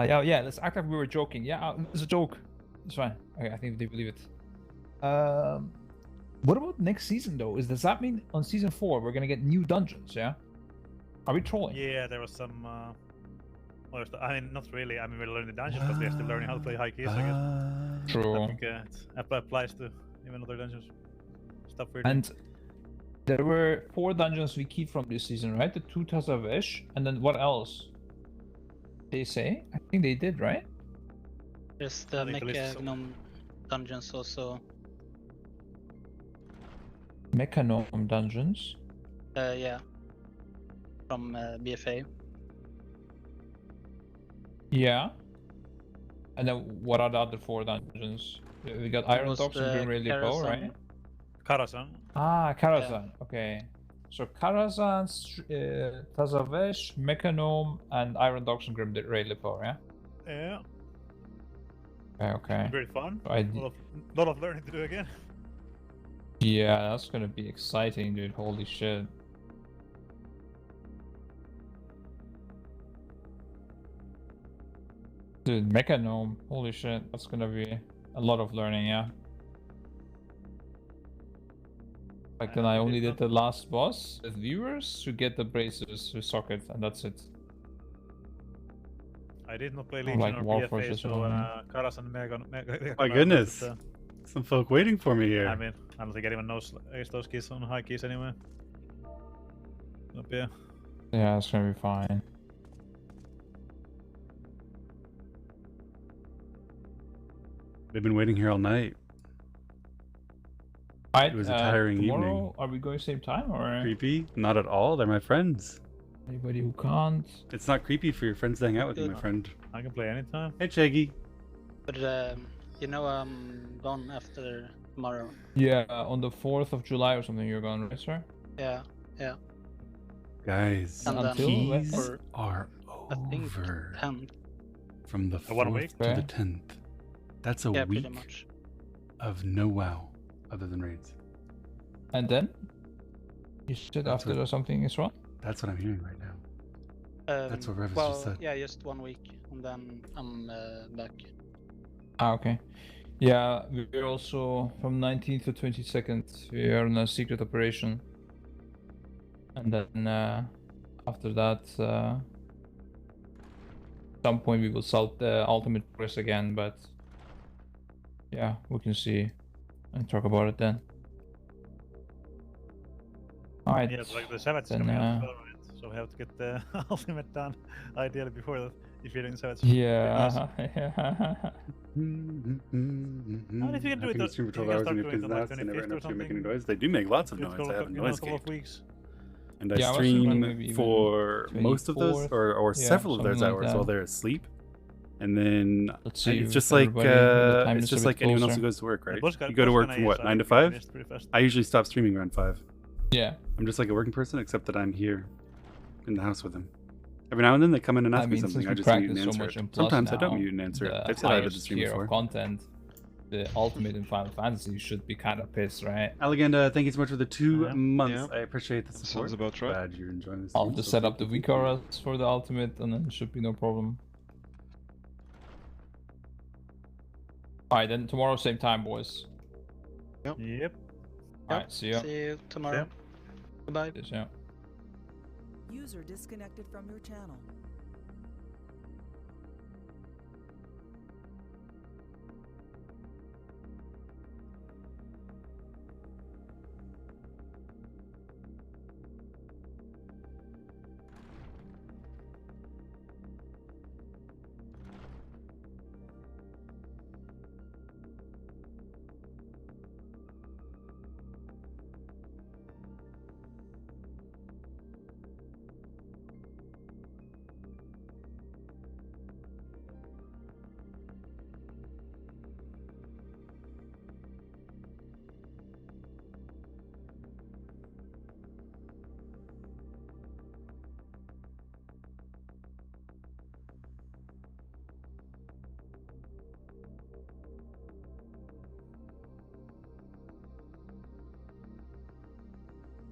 Yeah, let's act like we were joking. Yeah, it's a joke. It's fine. Okay, I think they believe it. What about next season though? Does that mean on season 4 we're gonna get new dungeons? Yeah. Are we trolling? Yeah, there was some. Well, I mean, not really. I mean, we're learning the dungeons, but we're still learning how to play high keys, I guess. True. I think it applies to even other dungeons. Stuff we're doing. And there were 4 dungeons we keep from this season, right? The 2 Tazavesh, and then what else? They say? I think they did, right? There's the Mecha Gnome dungeons also. Mecha Gnome dungeons? Yeah. From BFA. Yeah. And then what are the other 4 dungeons? We got Iron Dogs and Grim Rayleigh Poe, right? Karazhan. Ah, Karazhan. Yeah. Okay. So Karazhan, Tazavesh, Mecha Gnome, and Iron Dogs and Grim Rayleigh Poe, yeah? Yeah. Okay. Great fun. A lot of learning to do again. Yeah, that's gonna be exciting, dude. Holy shit. Dude, Mecha Gnome. Holy shit. That's gonna be a lot of learning, yeah. Like then I only did the last boss with viewers to get the braces to socket, and that's it. I did not play Legion like or BFA, so Karazhan Mega. My goodness. Some folk waiting for me here. I mean, I don't think anyone knows those keys on high keys anyway. Up here. Yeah, it's gonna be fine. They've been waiting here all night. It was a tiring evening. Are we going same time or? Creepy? Not at all. They're my friends. Anybody who can't. It's not creepy for your friends to hang out with you, my friend. I can play anytime. Hey, Shaggy. But you know I'm gone after tomorrow. Yeah, on the 4th of July or something you're gone, right, sir? Yeah. Guys, keys are over. 10th. From the 4th to the 10th. That's a week of no WoW, other than raids. And then? You said after or something is wrong? That's what I'm hearing right now. That's what Revis just said. Yeah, just 1 week, and then I'm back. Ah, okay. Yeah, we're also from 19th to 22nd. We are on a secret operation. And then after that, some point we will sell the ultimate press again, but yeah, we can see and talk about it then. Alright. Yeah, it's like the Savage coming out as well, right? So we have to get the ultimate done ideally before that, if you're doing Savage. Yeah. And if you can do it, stream for 12 hours and your kids laugh and never enough to make any noise. They do make lots of noise. I have a noise gate. And I stream for most of those, or several of those hours while they're asleep. And then it's just like anyone else who goes to work, right? You go to work from what, 9 to 5? I usually stop streaming around 5. Yeah. I'm just like a working person, except that I'm here in the house with them. Every now and then they come in and ask me something. I just mute and answer it. Sometimes I don't mute and answer it. They've said I did the stream before. Content, the ultimate in Final Fantasy should be kind of pissed, right? Alleganda, thank you so much for the 2 months. I appreciate the support. Sounds about right. Glad you're enjoying this. I'll just set up the VCRs for the ultimate, and then it should be no problem. Alright, then tomorrow same time, boys. Yep. Alright, see you. See you tomorrow. Goodbye. Yeah. User disconnected from your channel.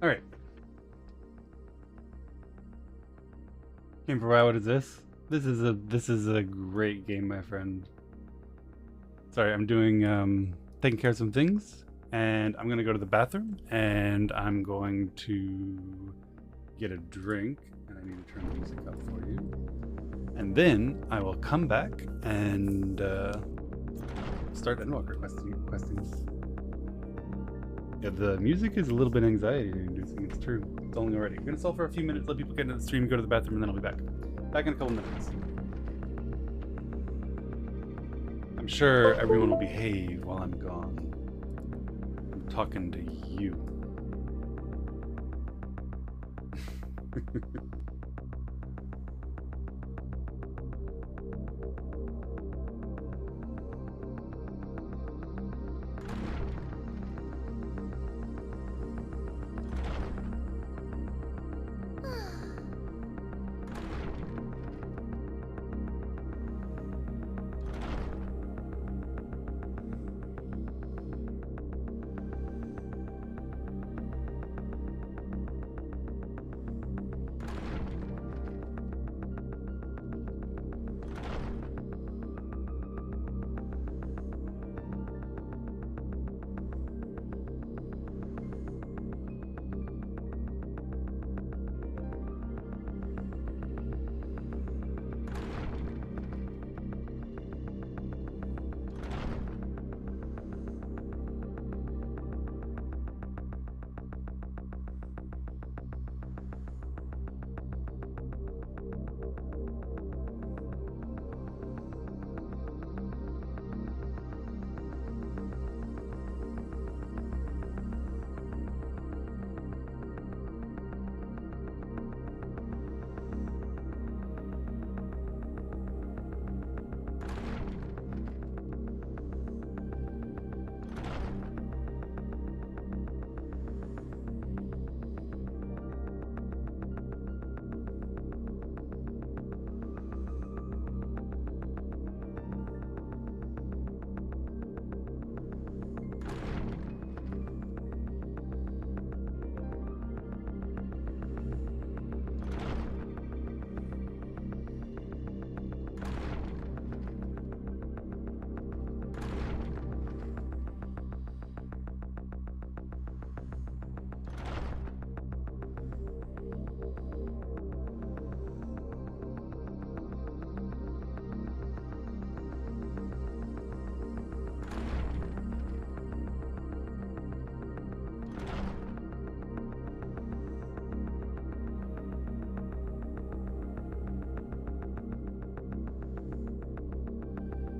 All right. Came for a while. What is this? This is a great game, my friend. Sorry, I'm doing taking care of some things, and I'm gonna go to the bathroom, and I'm going to get a drink, and I need to turn the music up for you. And then I will come back and start Endwalker questings. Yeah, the music is a little bit anxiety-inducing, it's true. It's only already. We're gonna solve for a few minutes, let people get into the stream, go to the bathroom, and then I'll be back. Back in a couple minutes. I'm sure everyone will behave while I'm gone. I'm talking to you.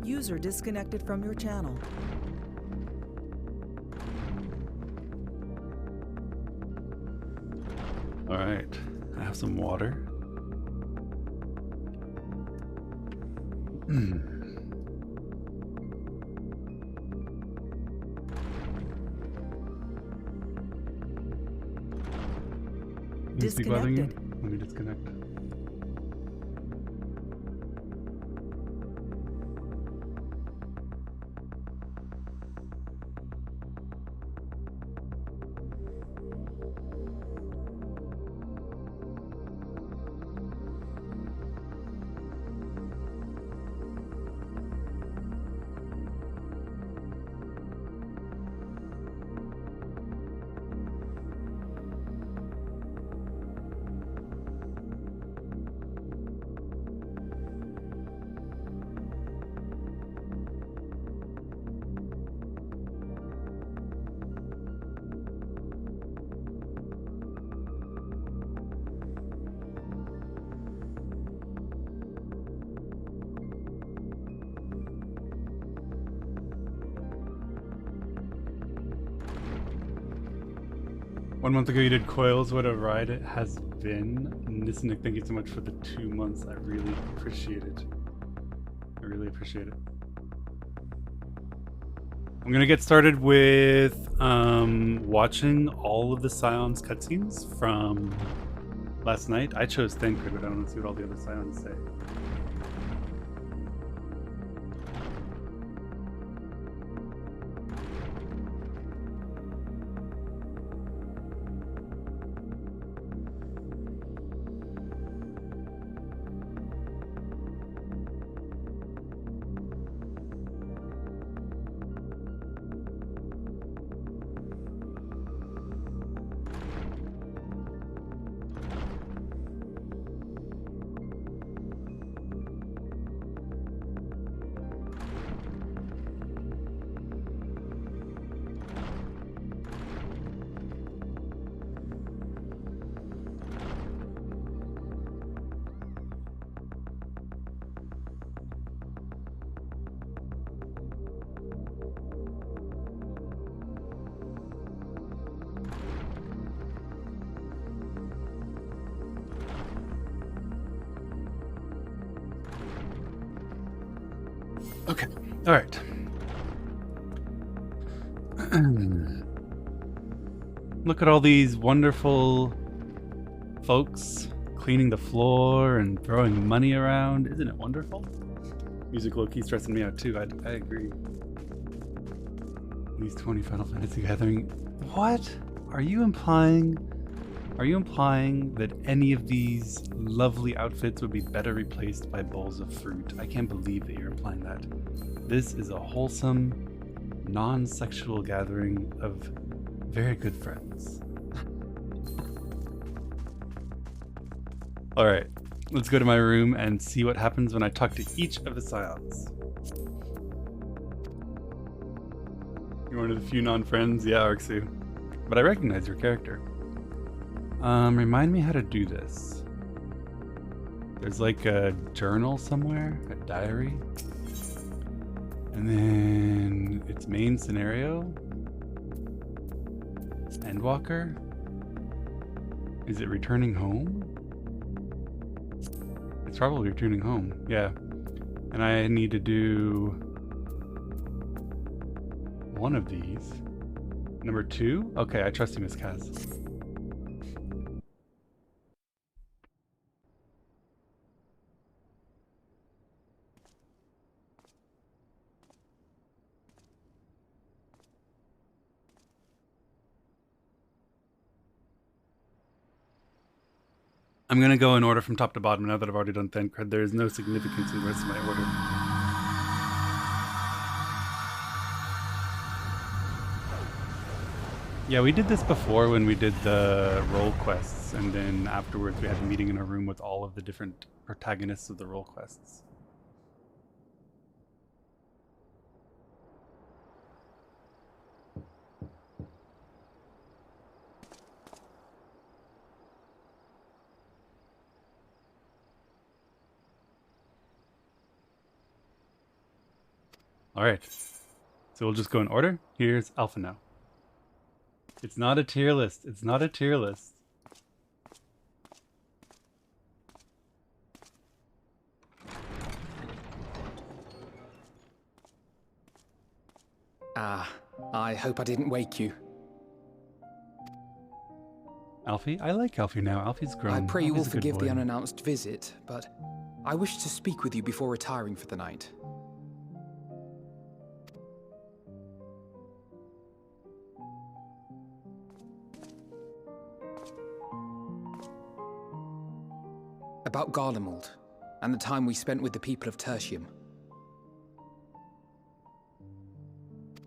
User disconnected from your channel. All right, I have some water. Disconnected. Let me disconnect. One month ago you did coils. What a ride it has been. Nisnik, thank you so much for the 2 months. I really appreciate it. I really appreciate it. I'm gonna get started with watching all of the Scions cutscenes from last night. I chose Thancred, but I want to see what all the other Scions say. Okay. All right. Look at all these wonderful folks cleaning the floor and throwing money around. Isn't it wonderful? Music low-key stressing me out too. I agree. These 20 Final Fantasy Gathering. What? Are you implying that any of these lovely outfits would be better replaced by bowls of fruit? I can't believe that you're implying that. This is a wholesome, non-sexual gathering of very good friends. Alright, let's go to my room and see what happens when I talk to each of the scions. You're one of the few non-friends? Yeah, Arxu. But I recognize your character. Remind me how to do this. There's like a journal somewhere, a diary. And then its main scenario. Endwalker? Is it returning home? It's probably returning home, yeah. And I need to do one of these. Number 2? Okay, I trust you, Miss Kaz. I'm gonna go in order from top to bottom now that I've already done Thancred. There is no significance in the rest of my order. Yeah, we did this before when we did the role quests, and then afterwards we had a meeting in a room with all of the different protagonists of the role quests. Alright, so we'll just go in order. Here's Alpha now. It's not a tier list. It's not a tier list. Ah, I hope I didn't wake you. Alfie? I like Alfie now. Alfie's grown. I pray you will Alfie's a good forgive the boy. unannounced visit, but I wish to speak with you before retiring for the night. About Garlemald, and the time we spent with the people of Tertium.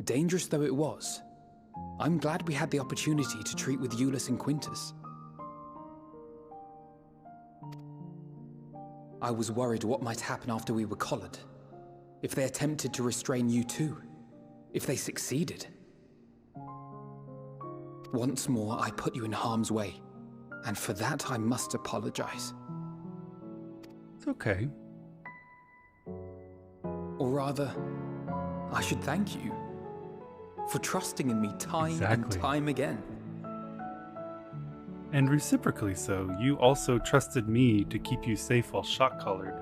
Dangerous though it was, I'm glad we had the opportunity to treat with Euless and Quintus. I was worried what might happen after we were collared. If they attempted to restrain you too. If they succeeded. Once more, I put you in harm's way, and for that I must apologize. It's okay. Or rather, I should thank you for trusting in me time and time again. And reciprocally so, you also trusted me to keep you safe while shock-collared.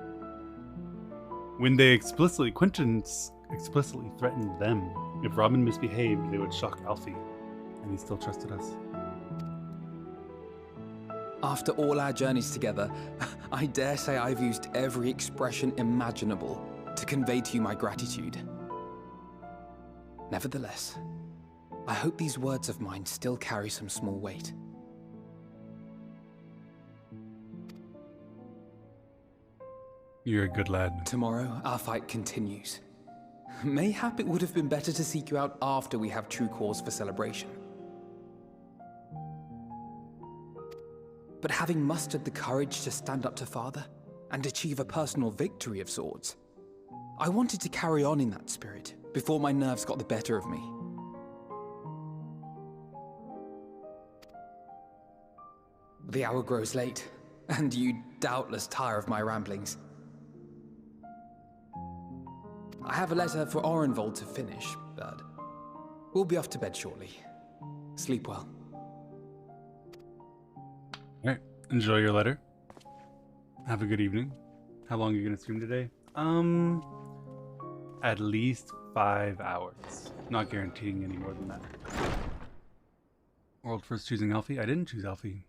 When they Quintus explicitly threatened them. If Robin misbehaved, they would shock Alfie. And he still trusted us. After all our journeys together, I dare say I've used every expression imaginable to convey to you my gratitude. Nevertheless, I hope these words of mine still carry some small weight. You're a good lad. Tomorrow, our fight continues. Mayhap it would have been better to seek you out after we have true cause for celebration. But having mustered the courage to stand up to Father and achieve a personal victory of sorts, I wanted to carry on in that spirit before my nerves got the better of me. The hour grows late, and you doubtless tire of my ramblings. I have a letter for Orenvold to finish, but we'll be off to bed shortly. Sleep well. Alright, enjoy your letter. Have a good evening. How long are you gonna stream today? at least 5 hours. Not guaranteeing any more than that. World first choosing Alfie? I didn't choose Alfie.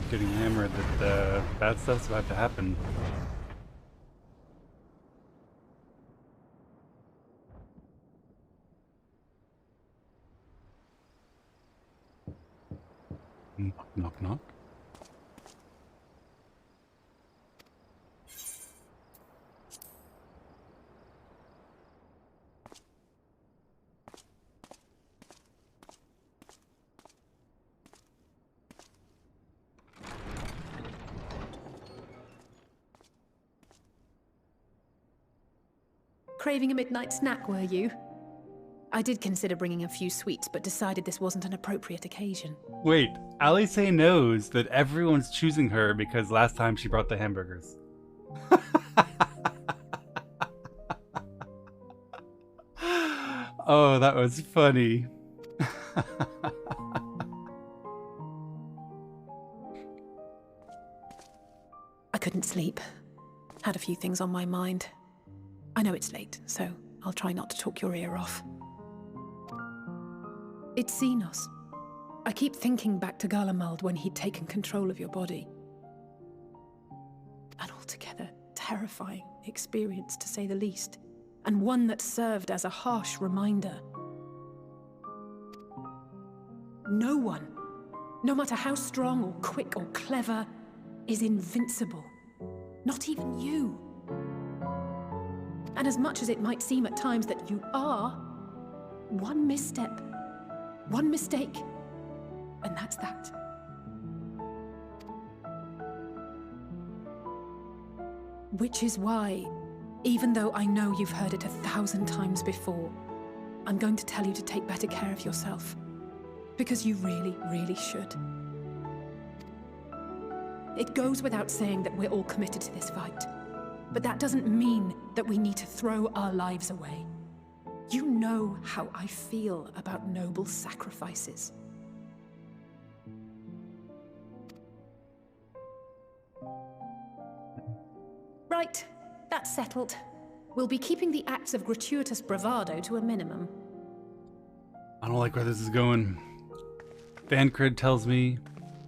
Getting hammered that bad stuff's about to happen. Knock, knock, knock. Craving a midnight snack, were you? I did consider bringing a few sweets, but decided this wasn't an appropriate occasion. Wait, Alice knows that everyone's choosing her because last time she brought the hamburgers. Oh, that was funny. I couldn't sleep. Had a few things on my mind. I know it's late, so I'll try not to talk your ear off. It's Xenos. I keep thinking back to Garlemald when he'd taken control of your body. An altogether terrifying experience, to say the least, and one that served as a harsh reminder. No one, no matter how strong or quick or clever, is invincible. Not even you. And as much as it might seem at times that you are, one misstep, one mistake, and that's that. Which is why, even though I know you've heard it 1,000 times before, I'm going to tell you to take better care of yourself. Because you really, really should. It goes without saying that we're all committed to this fight. But that doesn't mean that we need to throw our lives away. You know how I feel about noble sacrifices. Right, that's settled. We'll be keeping the acts of gratuitous bravado to a minimum. I don't like where this is going. Thancred tells me...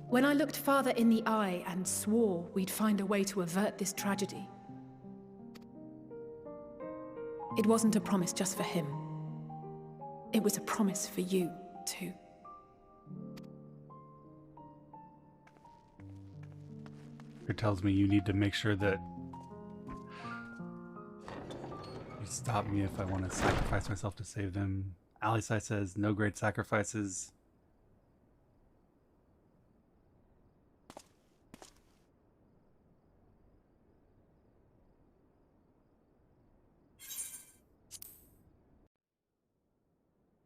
When I looked father in the eye and swore we'd find a way to avert this tragedy, it wasn't a promise just for him. It was a promise for you, too. It tells me you need to make sure that you stop me if I want to sacrifice myself to save them. Alisai says, no great sacrifices.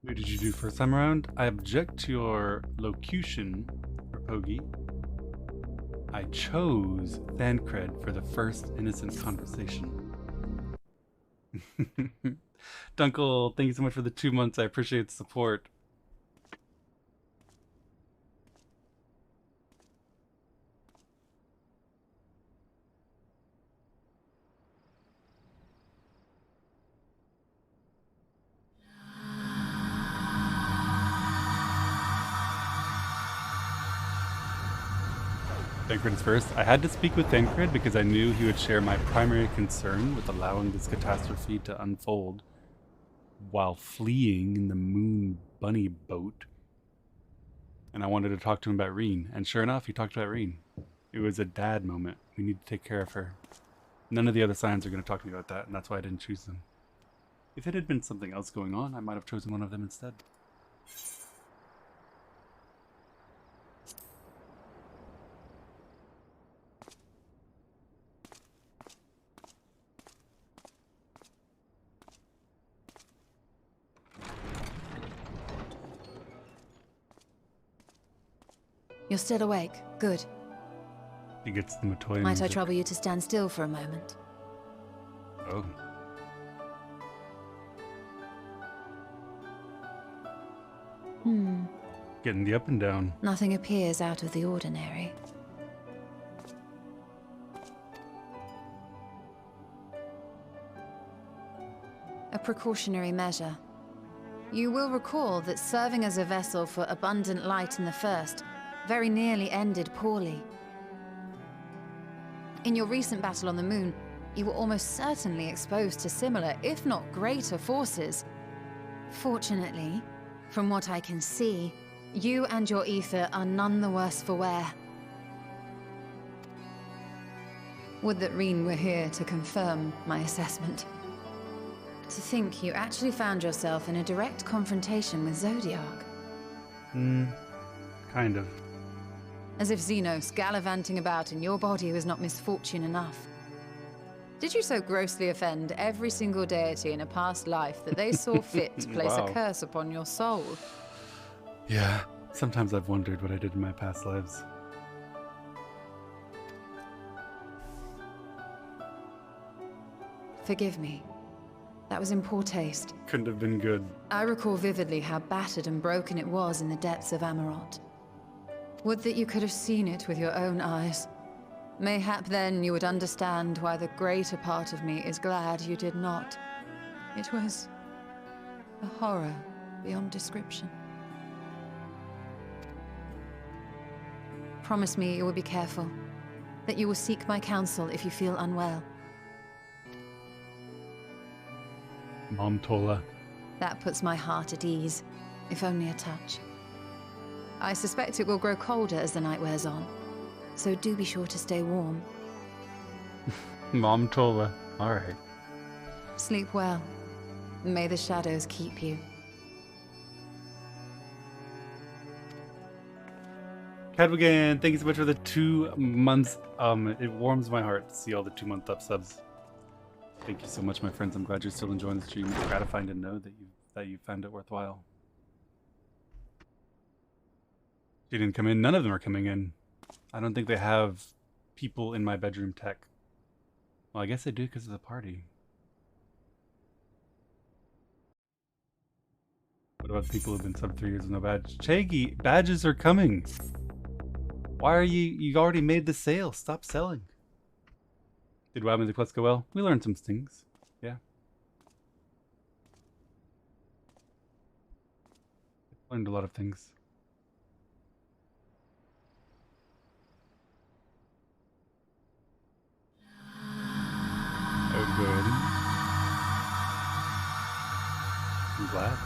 What did you do first time around? I object to your locution, Rapogi. I chose Thancred for the first innocent conversation. Dunkel, thank you so much for the 2 months. I appreciate the support. Thancred is first. I had to speak with Thancred because I knew he would share my primary concern with allowing this catastrophe to unfold while fleeing in the moon bunny boat. And I wanted to talk to him about Reen. And sure enough, he talked about Reen. It was a dad moment. We need to take care of her. None of the other signs are going to talk to me about that, and that's why I didn't choose them. If it had been something else going on, I might have chosen one of them instead. You're still awake. Good. He gets the Matoya Might I music. trouble you to stand still for a moment? Oh. Getting the up and down. Nothing appears out of the ordinary. A precautionary measure. You will recall that serving as a vessel for abundant light in the First very nearly ended poorly. In your recent battle on the Moon, you were almost certainly exposed to similar, if not greater, forces. Fortunately, from what I can see, you and your ether are none the worse for wear. Would that Reen were here to confirm my assessment. To think you actually found yourself in a direct confrontation with Zodiac. Kind of. As if Xenos gallivanting about in your body was not misfortune enough. Did you so grossly offend every single deity in a past life that they saw fit to place Wow. a curse upon your soul? Yeah. Sometimes I've wondered what I did in my past lives. Forgive me. That was in poor taste. Couldn't have been good. I recall vividly how battered and broken it was in the depths of Amarot. Would that you could have seen it with your own eyes. Mayhap then you would understand why the greater part of me is glad you did not. It was a horror beyond description. Promise me you will be careful, that you will seek my counsel if you feel unwell. Mom Tola. That puts my heart at ease, if only a touch. I suspect it will grow colder as the night wears on, so do be sure to stay warm. Mom Tola. Alright. Sleep well. May the shadows keep you. Cadwigan, thank you so much for the 2 months. It warms my heart to see all the 2-month subs. Thank you so much, my friends. I'm glad you're still enjoying the stream. It's gratifying to know that you found it worthwhile. She didn't come in. None of them are coming in. I don't think they have people in my bedroom tech. Well, I guess they do because of the party. What about people who've been sub 3 years with no badge? Chaggy, badges are coming. Why are you already made the sale? Stop selling. Did WoW Music Plus go well? We learned some things. Yeah. Learned a lot of things. Oh, good. I'm glad.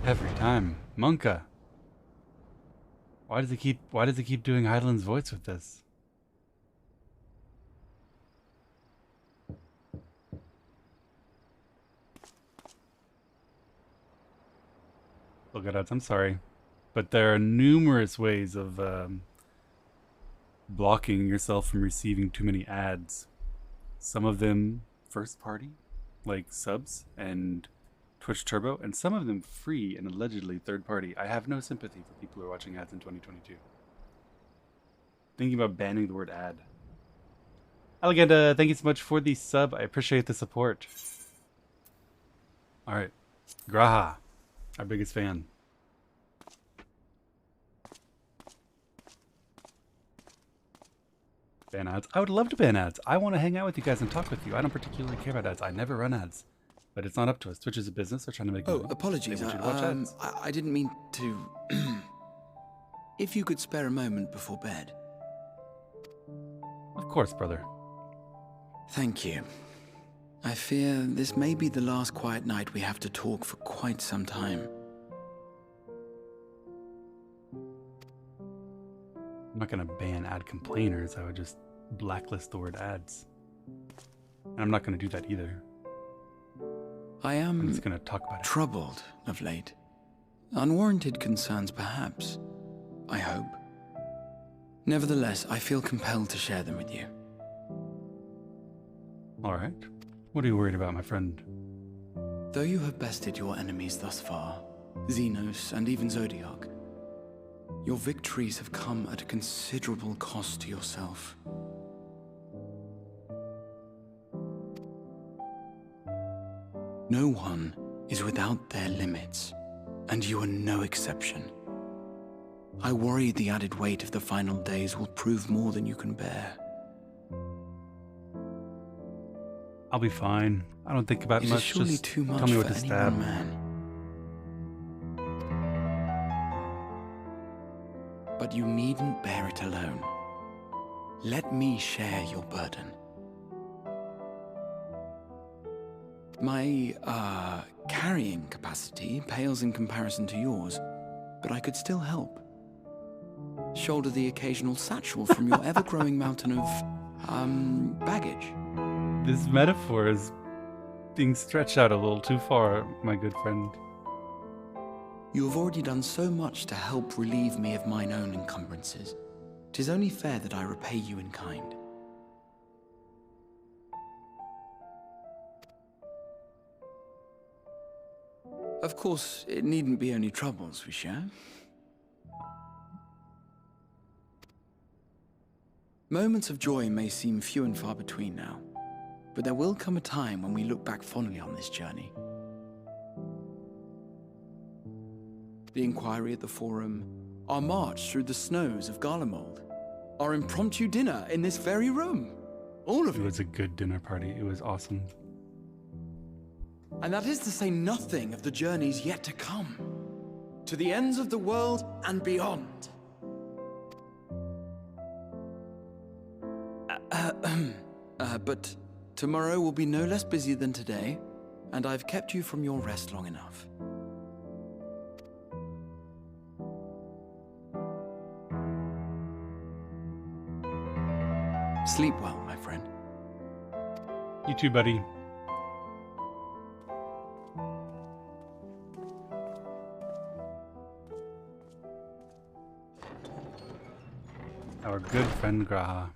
Every time. Monka. Why does he keep doing Heidelin's voice with this? Look at us, I'm sorry. But there are numerous ways of blocking yourself from receiving too many ads. Some of them first party, like subs and Twitch Turbo, and some of them free and allegedly third party. I have no sympathy for people who are watching ads in 2022. Thinking about banning the word ad. Eleganda, thank you so much for the sub. I appreciate the support. Alright. Graha, our biggest fan. Ban ads. I would love to ban ads. I want to hang out with you guys and talk with you. I don't particularly care about ads. I never run ads. But it's not up to us. Twitch is a business. They're trying to make money. Oh, apologies. They want you to watch ads. I didn't mean to... If you could spare a moment before bed. Of course, brother. Thank you. I fear this may be the last quiet night we have to talk for quite some time. I'm not going to ban ad complainers. I would just blacklist the word ads. And I'm not going to do that either. I am I'm just going to talk about it. Troubled of late. Unwarranted concerns, perhaps. I hope. Nevertheless, I feel compelled to share them with you. All right. What are you worried about, my friend? Though you have bested your enemies thus far, Xenos and even Zodiac, your victories have come at a considerable cost to yourself. No one is without their limits, and you are no exception. I worry the added weight of the final days will prove more than you can bear. I'll be fine. I don't think about it much. Surely just too much tell me what for to any stab. one man. But you needn't bear it alone. Let me share your burden. My, carrying capacity pales in comparison to yours, but I could still help. Shoulder the occasional satchel from your ever-growing mountain of, baggage. This metaphor is being stretched out a little too far, my good friend. You have already done so much to help relieve me of mine own encumbrances. 'Tis only fair that I repay you in kind. Of course, it needn't be only troubles we share. Moments of joy may seem few and far between now, but there will come a time when we look back fondly on this journey. The inquiry at the Forum, our march through the snows of Garlemald, our impromptu dinner in this very room. All of it. It was a good dinner party. It was awesome. And that is to say nothing of the journeys yet to come, to the ends of the world and beyond. But tomorrow will be no less busy than today, and I've kept you from your rest long enough. Sleep well, my friend. You too, buddy. Our good friend Graha.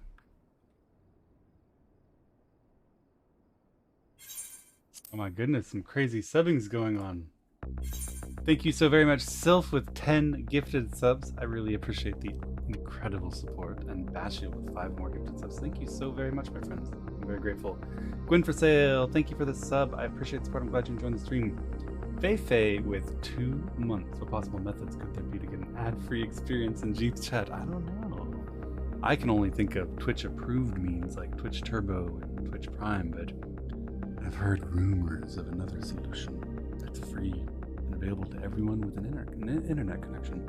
Oh my goodness, some crazy subbing's going on. Thank you so very much, Sylph, with 10 gifted subs. I really appreciate the incredible support. And Bashil with 5 more gifted subs. Thank you so very much, my friends. I'm very grateful. Gwyn for Sale, thank you for the sub. I appreciate the support. I'm glad you enjoyed the stream. Feifei with 2 months. What possible methods could there be to get an ad-free experience in Jeep's chat? I don't know. I can only think of Twitch-approved means like Twitch Turbo and Twitch Prime, but I've heard rumors of another solution that's free and available to everyone with an internet connection.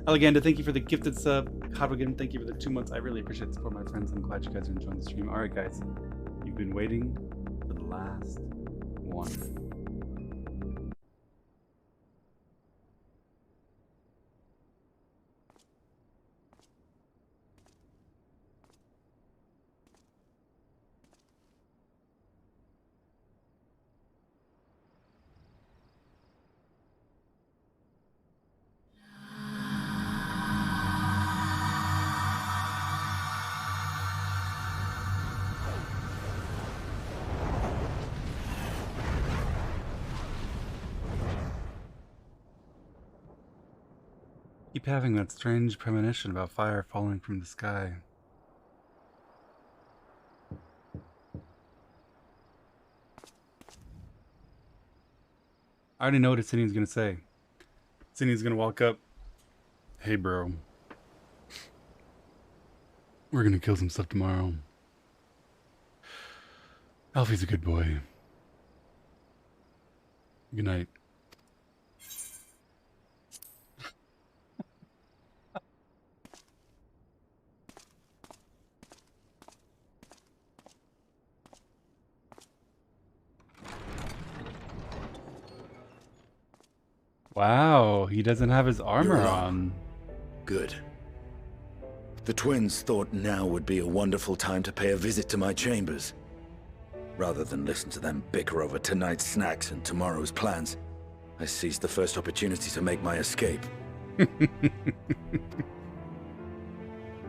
Eleganda, thank you for the gifted sub. Hadwigan, thank you for the 2 months. I really appreciate the support, my friends. I'm glad you guys are enjoying the stream. All right, guys, you've been waiting for the last one. Keep having that strange premonition about fire falling from the sky. I already know what Asinian's gonna say. Asinian's gonna walk up. Hey bro. We're gonna kill some stuff tomorrow. Alfie's a good boy. Good night. Wow, he doesn't have his armor on. Good. The twins thought now would be a wonderful time to pay a visit to my chambers. Rather than listen to them bicker over tonight's snacks and tomorrow's plans, I seized the first opportunity to make my escape.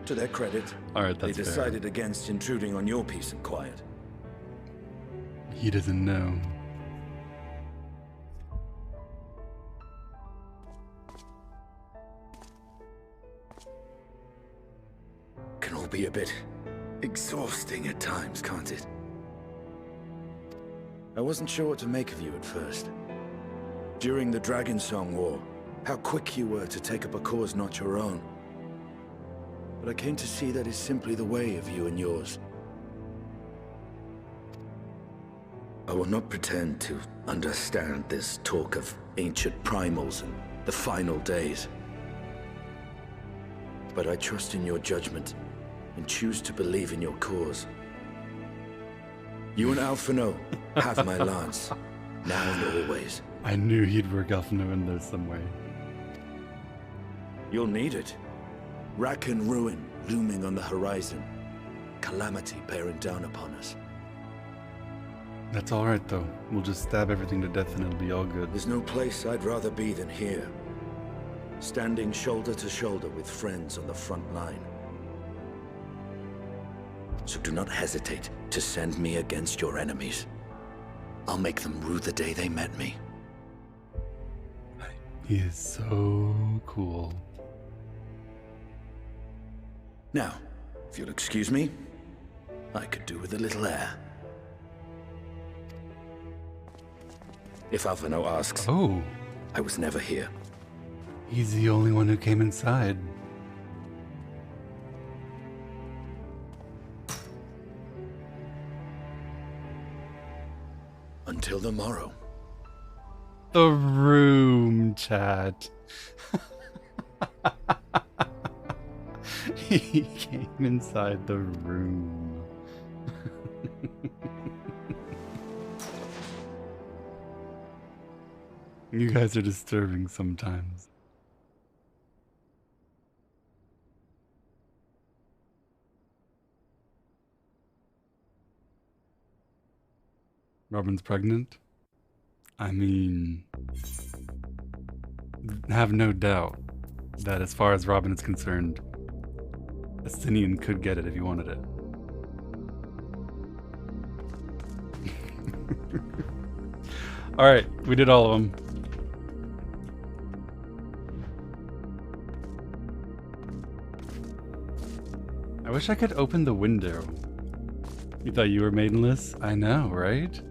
To their credit, they decided against intruding on your peace and quiet. He doesn't know. be a bit exhausting at times, can't it? I wasn't sure what to make of you at first. During the Dragon Song War, how quick you were to take up a cause not your own. But I came to see that is simply the way of you and yours. I will not pretend to understand this talk of ancient primals and the final days. But I trust in your judgment and choose to believe in your cause. You and Alphino have my lance, now and always. I knew he'd work Alphino in there some way. You'll need it. Rack and ruin looming on the horizon. Calamity bearing down upon us. That's alright though. We'll just stab everything to death and it'll be all good. There's no place I'd rather be than here. Standing shoulder to shoulder with friends on the front line. So do not hesitate to send me against your enemies. I'll make them rue the day they met me. He is so cool. Now, if you'll excuse me, I could do with a little air. If Alphino asks, oh, I was never here. He's the only one who came inside. Until the morrow. The room, chat. He came inside the room. You guys are disturbing sometimes. Robin's pregnant? I mean, have no doubt that as far as Robin is concerned, Estinian could get it if he wanted it. Alright, we did all of them. I wish I could open the window. You thought you were maidenless? I know, right?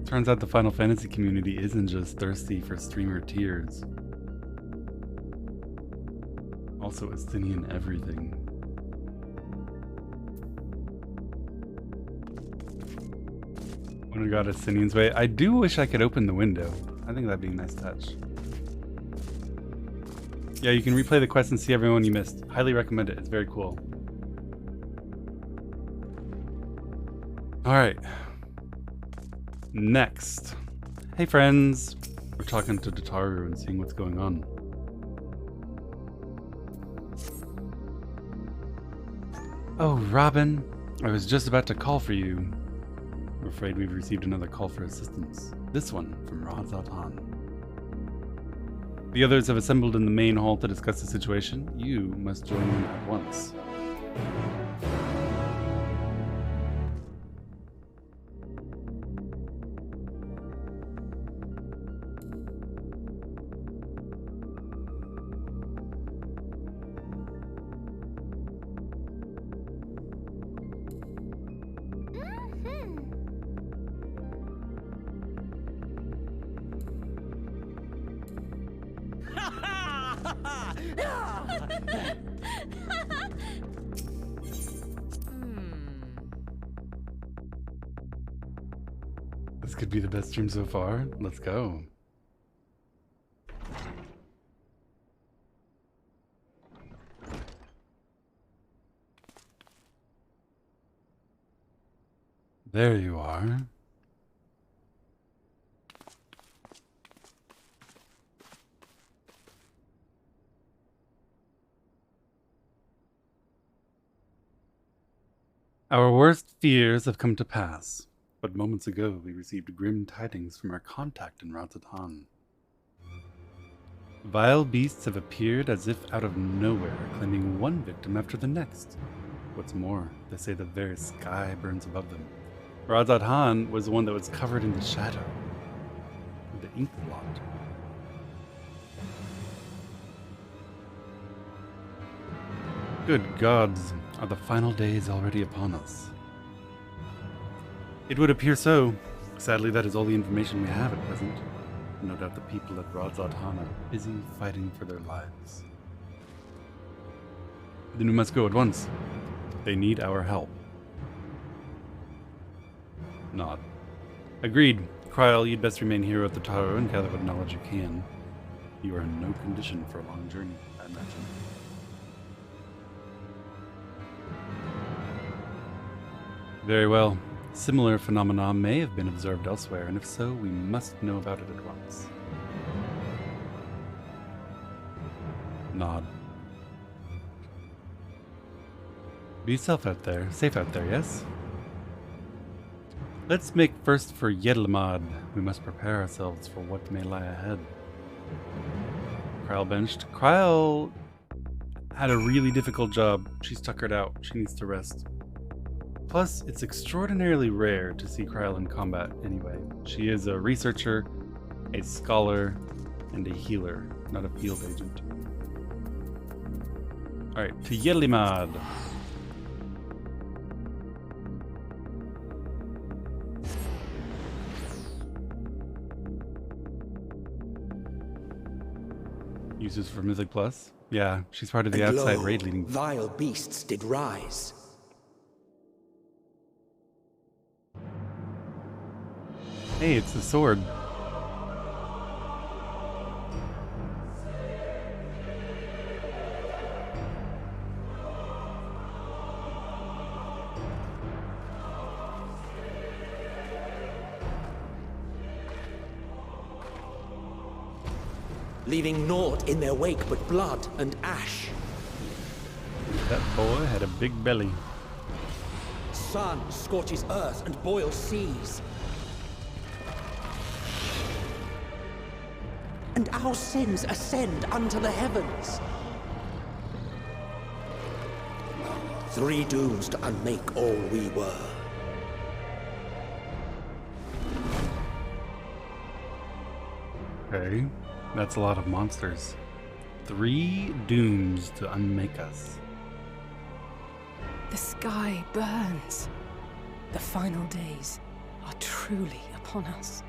Turns out the Final Fantasy community isn't just thirsty for streamer tears. Also Estinian everything. When we got Estinian's way, I do wish I could open the window. I think that'd be a nice touch. Yeah, you can replay the quest and see everyone you missed. Highly recommend it. It's very cool. Alright. Next. Hey friends. We're talking to Dotaru and seeing what's going on. Oh, Robin. I was just about to call for you. I'm afraid we've received another call for assistance. This one from Razatan. The others have assembled in the main hall to discuss the situation. You must join them at once. This could be the best stream so far. Let's go. There you are. Our worst fears have come to pass. But moments ago, we received grim tidings from our contact in Razatan. Vile beasts have appeared as if out of nowhere, claiming one victim after the next. What's more, they say the very sky burns above them. Razatan was the one that was covered in the shadow, the ink blot. Good gods, are the final days already upon us? It would appear so. Sadly, that is all the information we have at present. No doubt the people at Radzatan are busy fighting for their lives. Then we must go at once. They need our help. Nod. Agreed. Kryl, you'd best remain here at the tower and gather what knowledge you can. You are in no condition for a long journey, I imagine. Very well. Similar phenomena may have been observed elsewhere, and if so, we must know about it at once. Nod. Be safe out there, yes? Let's make first for Yedlamad. We must prepare ourselves for what may lie ahead. Kryl benched. Kryl had a really difficult job. She's tuckered out. She needs to rest. Plus, it's extraordinarily rare to see Kryl in combat anyway. She is a researcher, a scholar, and a healer, not a field agent. Alright, to Yedlamad. Uses for Mythic Plus. Yeah, she's part of the outside raid leading. Vile beasts did rise. Hey, it's the sword. Leaving naught in their wake but blood and ash. That boy had a big belly. Sun scorches earth and boils seas. And our sins ascend unto the heavens. 3 dooms to unmake all we were. Okay. That's a lot of monsters. 3 dooms to unmake us. The sky burns. The final days are truly upon us.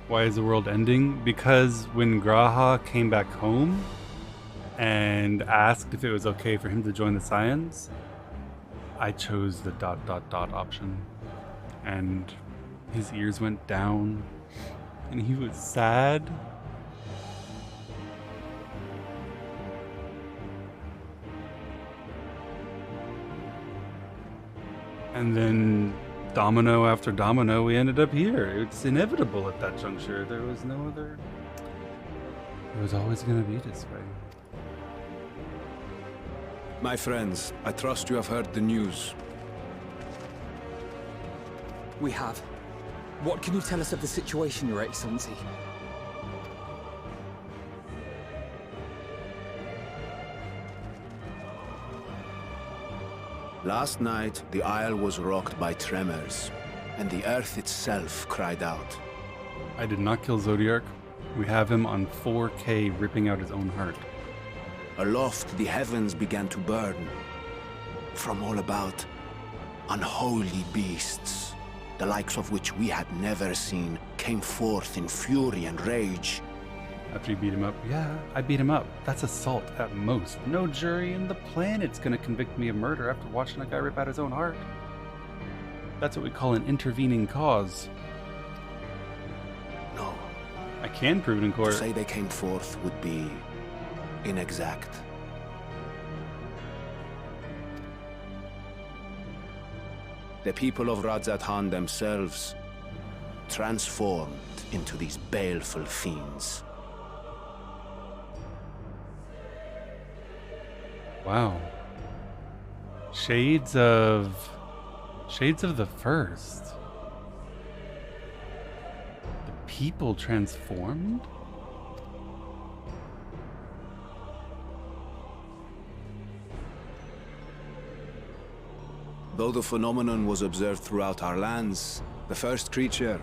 Why is the world ending? Because when Graha came back home and asked if it was okay for him to join the Scions, I chose the ... option. And his ears went down and he was sad. And then domino after domino, we ended up here. It's inevitable at that juncture. There was no other... It was always going to be this way. My friends, I trust you have heard the news. We have. What can you tell us of the situation, Your Excellency? Last night, the Isle was rocked by tremors, and the Earth itself cried out. I did not kill Zodiark. We have him on 4K ripping out his own heart. Aloft, the heavens began to burn. From all about, unholy beasts, the likes of which we had never seen, came forth in fury and rage. After you beat him up? Yeah, I beat him up. That's assault at most. No jury in the planet's gonna convict me of murder after watching that guy rip out his own heart. That's what we call an intervening cause. No. I can prove it in court. To say they came forth would be inexact. The people of Radzatan themselves transformed into these baleful fiends. Wow. Shades of the first. The people transformed? Though the phenomenon was observed throughout our lands, the first creature,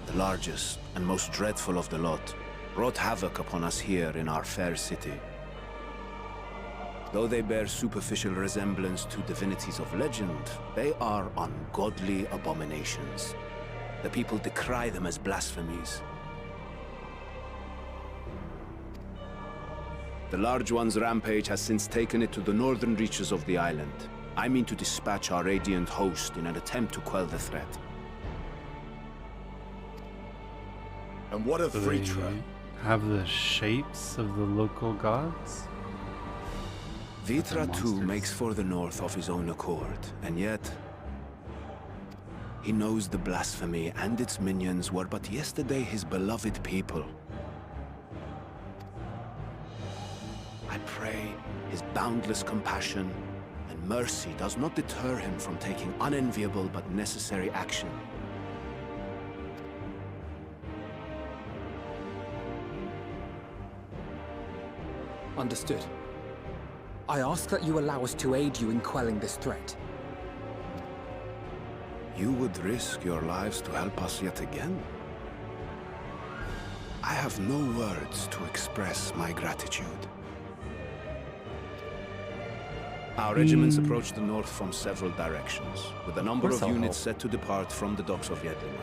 the largest and most dreadful of the lot, wrought havoc upon us here in our fair city. Though they bear superficial resemblance to divinities of legend, they are ungodly abominations. The people decry them as blasphemies. The Large One's rampage has since taken it to the northern reaches of the island. I mean to dispatch our Radiant host in an attempt to quell the threat. And what of Vritra? Have the shapes of the local gods? Vritra too makes for the north of his own accord, and yet he knows the blasphemy and its minions were but yesterday his beloved people. I pray his boundless compassion and mercy does not deter him from taking unenviable but necessary action. Understood. I ask that you allow us to aid you in quelling this threat. You would risk your lives to help us yet again? I have no words to express my gratitude. Our regiments approach the north from several directions, with a number of units set to depart from the docks of Yedlimat.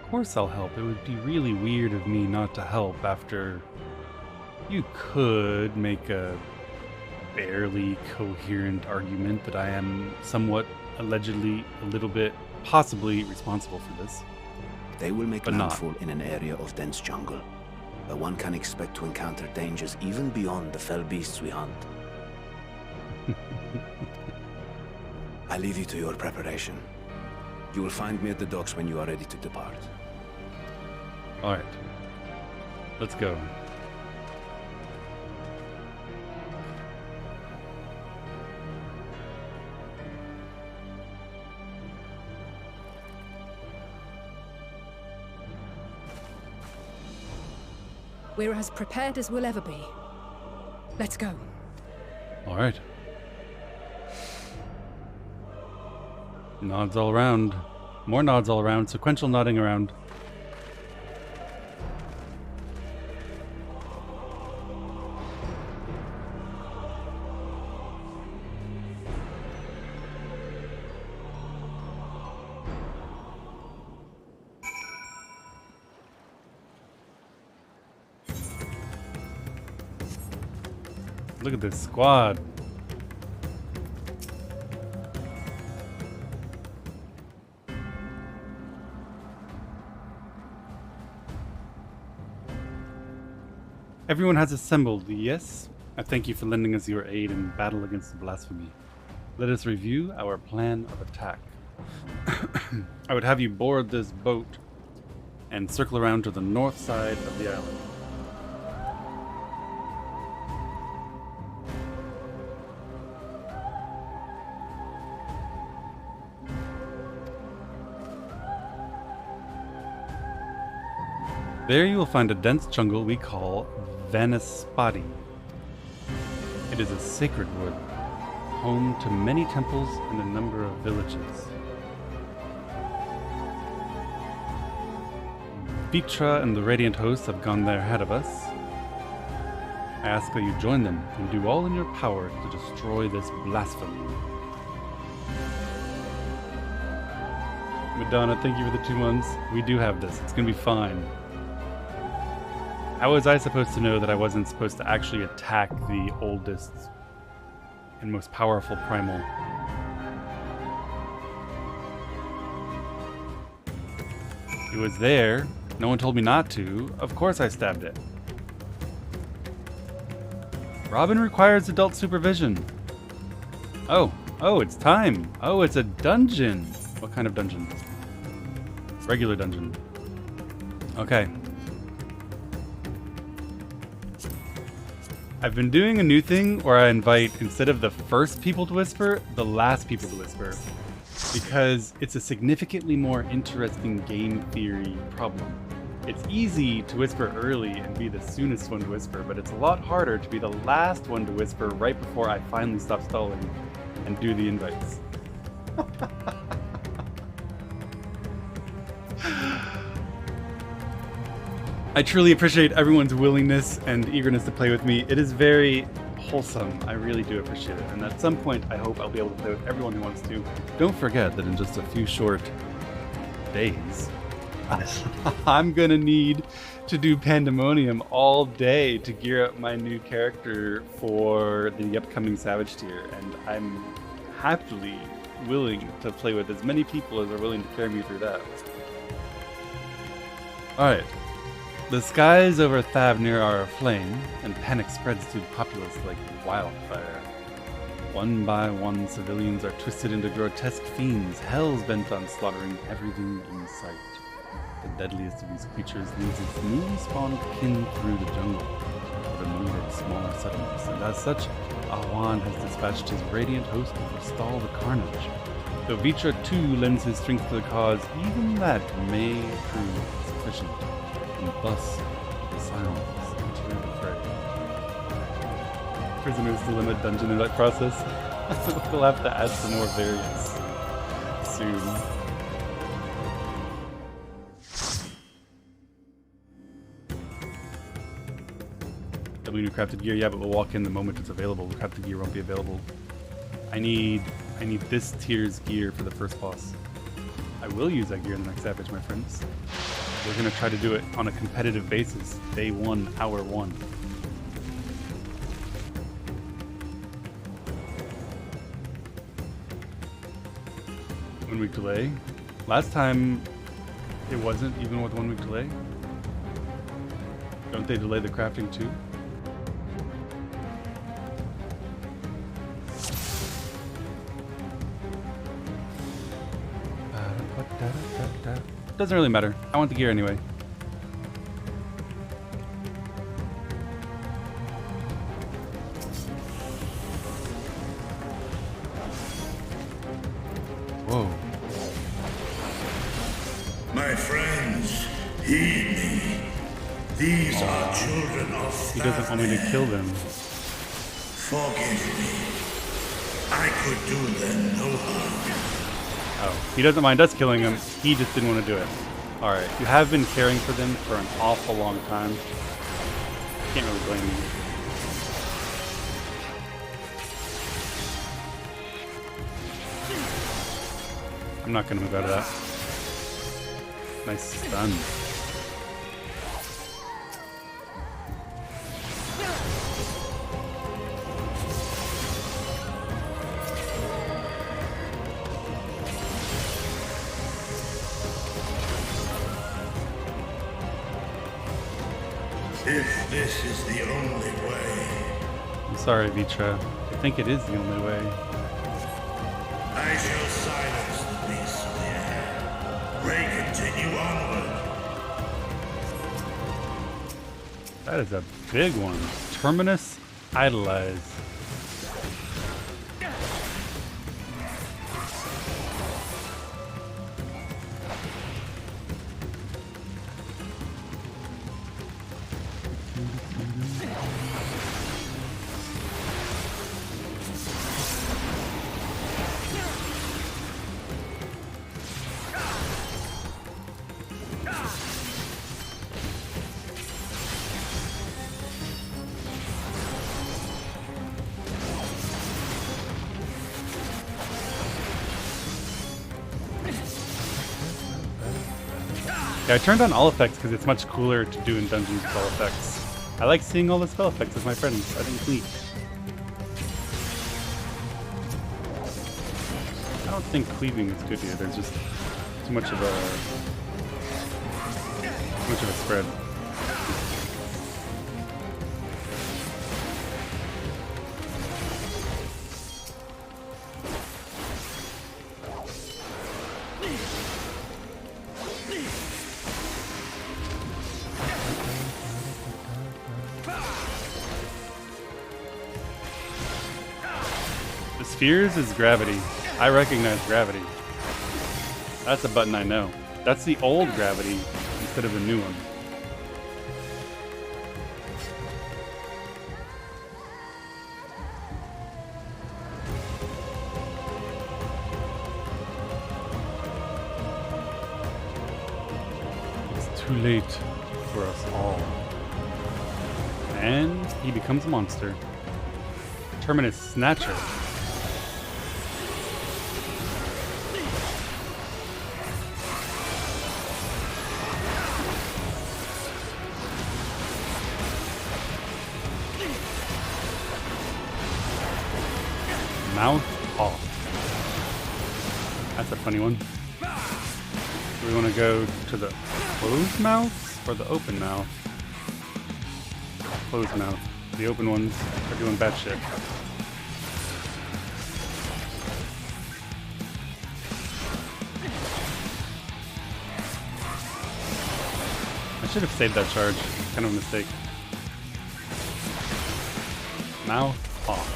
Of course I'll help. It would be really weird of me not to help after... You could make a barely coherent argument that I am somewhat, allegedly, a little bit, possibly responsible for this. They will make landfall in an area of dense jungle, where one can expect to encounter dangers even beyond the fell beasts we hunt. I leave you to your preparation. You will find me at the docks when you are ready to depart. Alright. Let's go. We're as prepared as we'll ever be. Let's go. All right. Nods all around. More nods all around. Sequential nodding around. Look at this squad. Everyone has assembled, yes? I thank you for lending us your aid in battle against the blasphemy. Let us review our plan of attack. I would have you board this boat and circle around to the north side of the island. There you will find a dense jungle we call Vanaspati. It is a sacred wood, home to many temples and a number of villages. Vritra and the Radiant hosts have gone there ahead of us. I ask that you join them and do all in your power to destroy this blasphemy. Madonna, thank you for the 2 months. We do have this. It's gonna be fine. How was I supposed to know that I wasn't supposed to actually attack the oldest and most powerful primal? It was there. No one told me not to. Of course I stabbed it. Robin requires adult supervision. Oh, it's time. Oh, it's a dungeon. What kind of dungeon? Regular dungeon. Okay. I've been doing a new thing where I invite, instead of the first people to whisper, the last people to whisper. Because it's a significantly more interesting game theory problem. It's easy to whisper early and be the soonest one to whisper, but it's a lot harder to be the last one to whisper right before I finally stop stalling and do the invites. I truly appreciate everyone's willingness and eagerness to play with me. It is very wholesome. I really do appreciate it. And at some point, I hope I'll be able to play with everyone who wants to. Don't forget that in just a few short days, I'm gonna need to do Pandemonium all day to gear up my new character for the upcoming Savage tier, and I'm happily willing to play with as many people as are willing to carry me through that. Alright. The skies over Thavnir are aflame, and panic spreads through the populace like wildfire. One by one, civilians are twisted into grotesque fiends, hells bent on slaughtering everything in sight. The deadliest of these creatures leads its newly spawned kin through the jungle, with a number of smaller settlements, and as such, Awan has dispatched his radiant host to forestall the carnage. Though Vitra too lends his strength to the cause, even that may prove sufficient, and thus the silence into the fray. Prisoner's Dilemma dungeon in that process. We'll have to add some more variants soon. W new crafted gear, yeah, but we'll walk in the moment it's available. The crafted gear won't be available. I need this tier's gear for the first boss. I will use that gear in the next Savage, my friends. We're gonna try to do it on a competitive basis. Day 1, hour 1. 1 week delay. Last time it wasn't even with 1 week delay. Don't they delay the crafting too? Doesn't really matter. I want the gear anyway. Whoa. My friends, heed me. These are children of He doesn't want me to kill them. Forgive me. I could do them no harm. Oh, he doesn't mind us killing him. He just didn't want to do it. Alright, you have been caring for them for an awful long time. Can't really blame you. I'm not going to move out of that. Nice stun. If this is the only way. I'm sorry, Vitra. I think it is the only way. I shall silence the beasts of the air. Pray continue onward. That is a big one. Terminus Idolize. Yeah, I turned on all effects because it's much cooler to do in dungeons with all effects. I like seeing all the spell effects with my friends. I think it's neat. I don't think cleaving is good here. There's just too much of a spread. Spheres is gravity. I recognize gravity. That's a button I know. That's the old gravity instead of the new one. It's too late for us all. And he becomes a monster. Terminus Snatcher. Mouth off. That's a funny one. Do we want to go to the closed mouth or the open mouth? Closed mouth. The open ones are doing bad shit. I should have saved that charge. Kind of a mistake. Mouth off.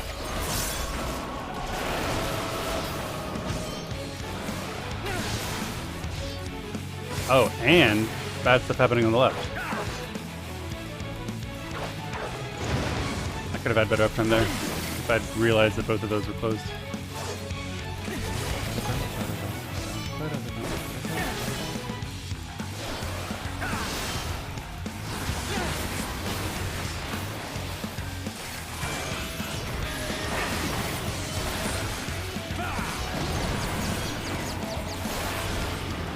Oh, and bad stuff happening on the left. I could have had better uptime there if I'd realized that both of those were closed.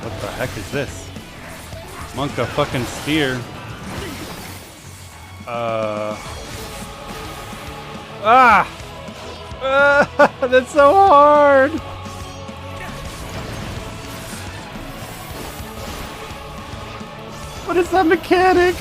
What the heck is this? Monk a fucking spear. That's so hard. What is that mechanic?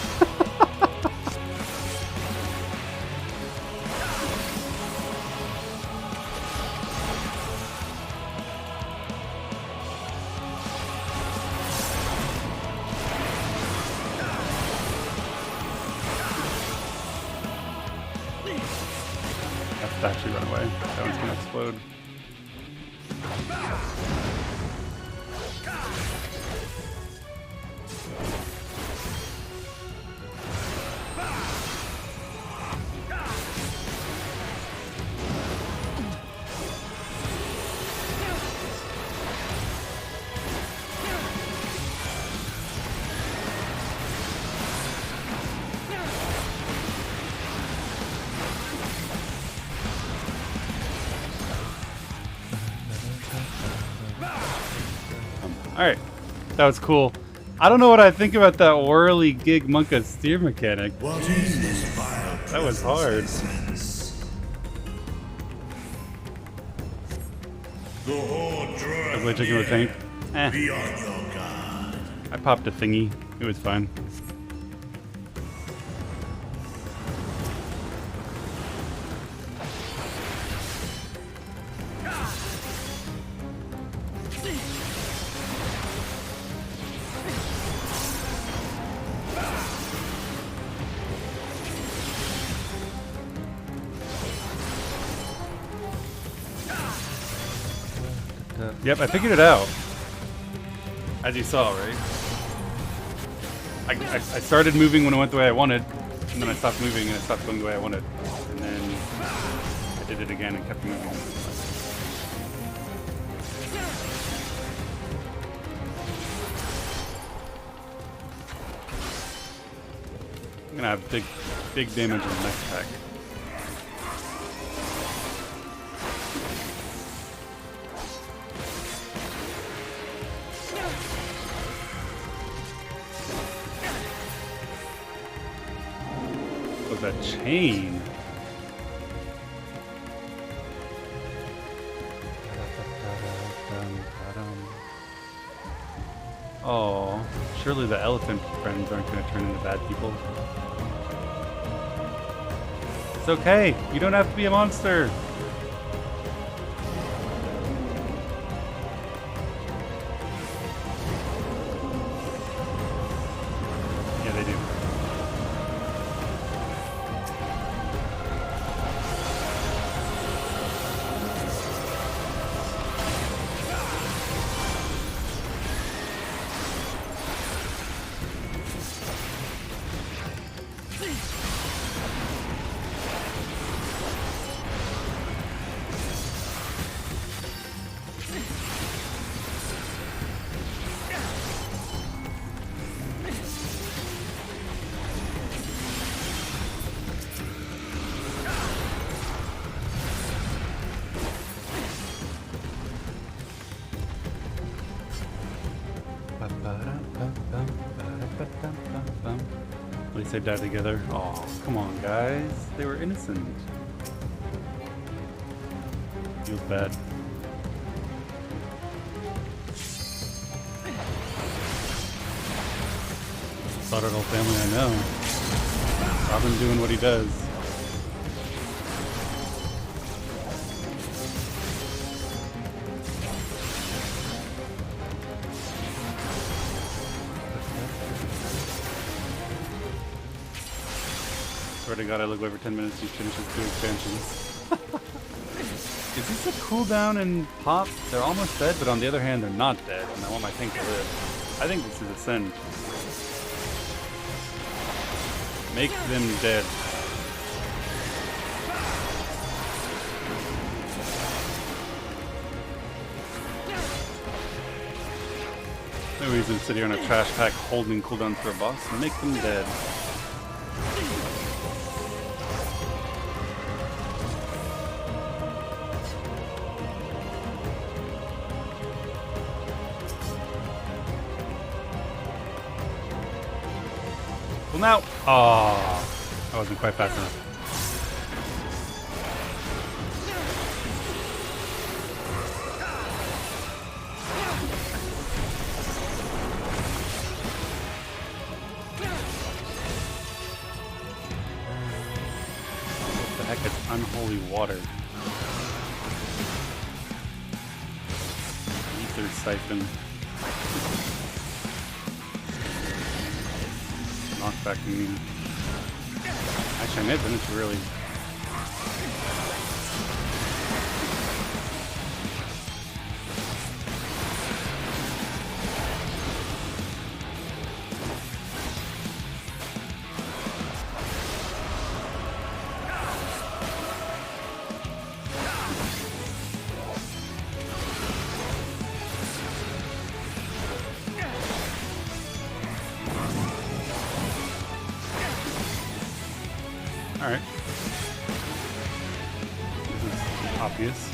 Actually run away. That one's gonna explode. Alright, that was cool. I don't know what I think about that whirly gig monka steer mechanic. That was hard. Everybody checking with tank? I popped a thingy. It was fine. Yep, I figured it out. As you saw, right? I started moving when it went the way I wanted, and then I stopped moving and it stopped going the way I wanted. And then I did it again and kept moving. I'm gonna have big damage on the next pack. A chain. Oh, surely the elephant friends aren't going to turn into bad people. It's okay. You don't have to be a monster. Yeah, they do. At least they died together. Oh, come on, guys. They were innocent. Feels bad. Slaughtered whole family, I know. Robin doing what he does. Swear to God, I look over 10 minutes he finishes 2 expansions. Is this a cooldown and pop? They're almost dead, but on the other hand, they're not dead, and I want my tank to live. I think this is Ascend. Make them dead. No reason to sit here on a trash pack holding cooldown for a boss. Make them dead. Well now, oh, I wasn't quite fast enough. What the heck is unholy water? Ether siphon. Knockback immune. Actually, I may have done it too early. Alright. This is obvious.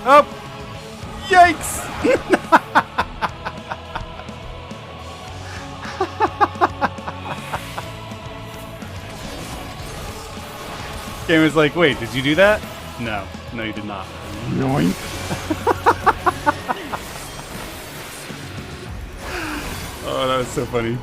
Oh! Yikes! Game was like, wait, did you do that? No. No, you did not. Yoink! Oh, that was so funny.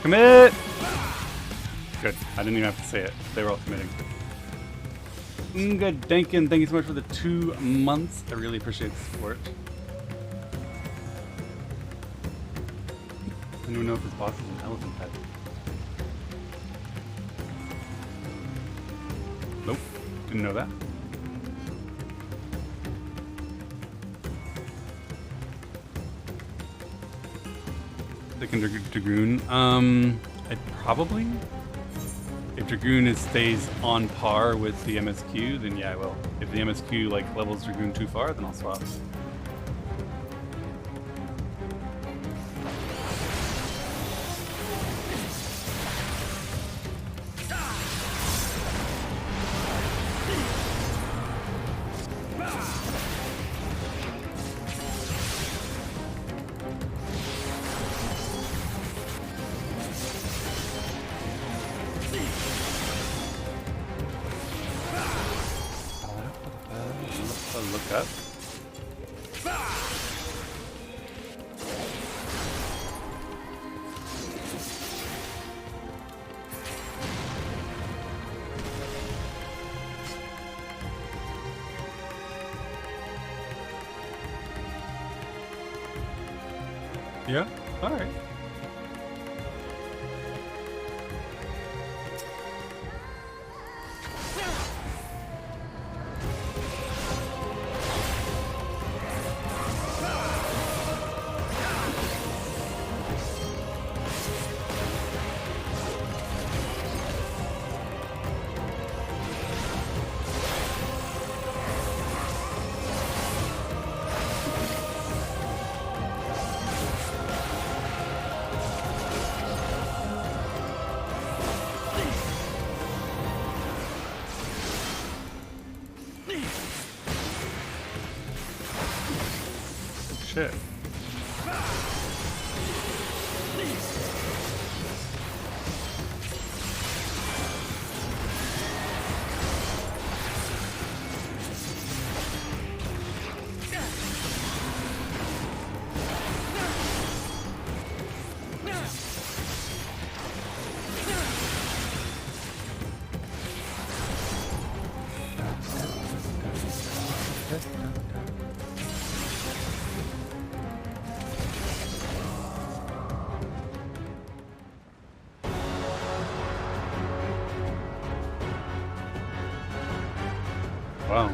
Commit! Good. I didn't even have to say it. They were all committing. Good. Dankin, thank you so much for the 2 months. I really appreciate the support. I don't even know if this boss is an elephant head. Nope. Didn't know that. Second Dragoon. I'd probably. If Dragoon stays on par with the MSQ, then yeah, I will. If the MSQ like levels Dragoon too far, then I'll swap. Look up. Yeah? Alright. Shit. Wow.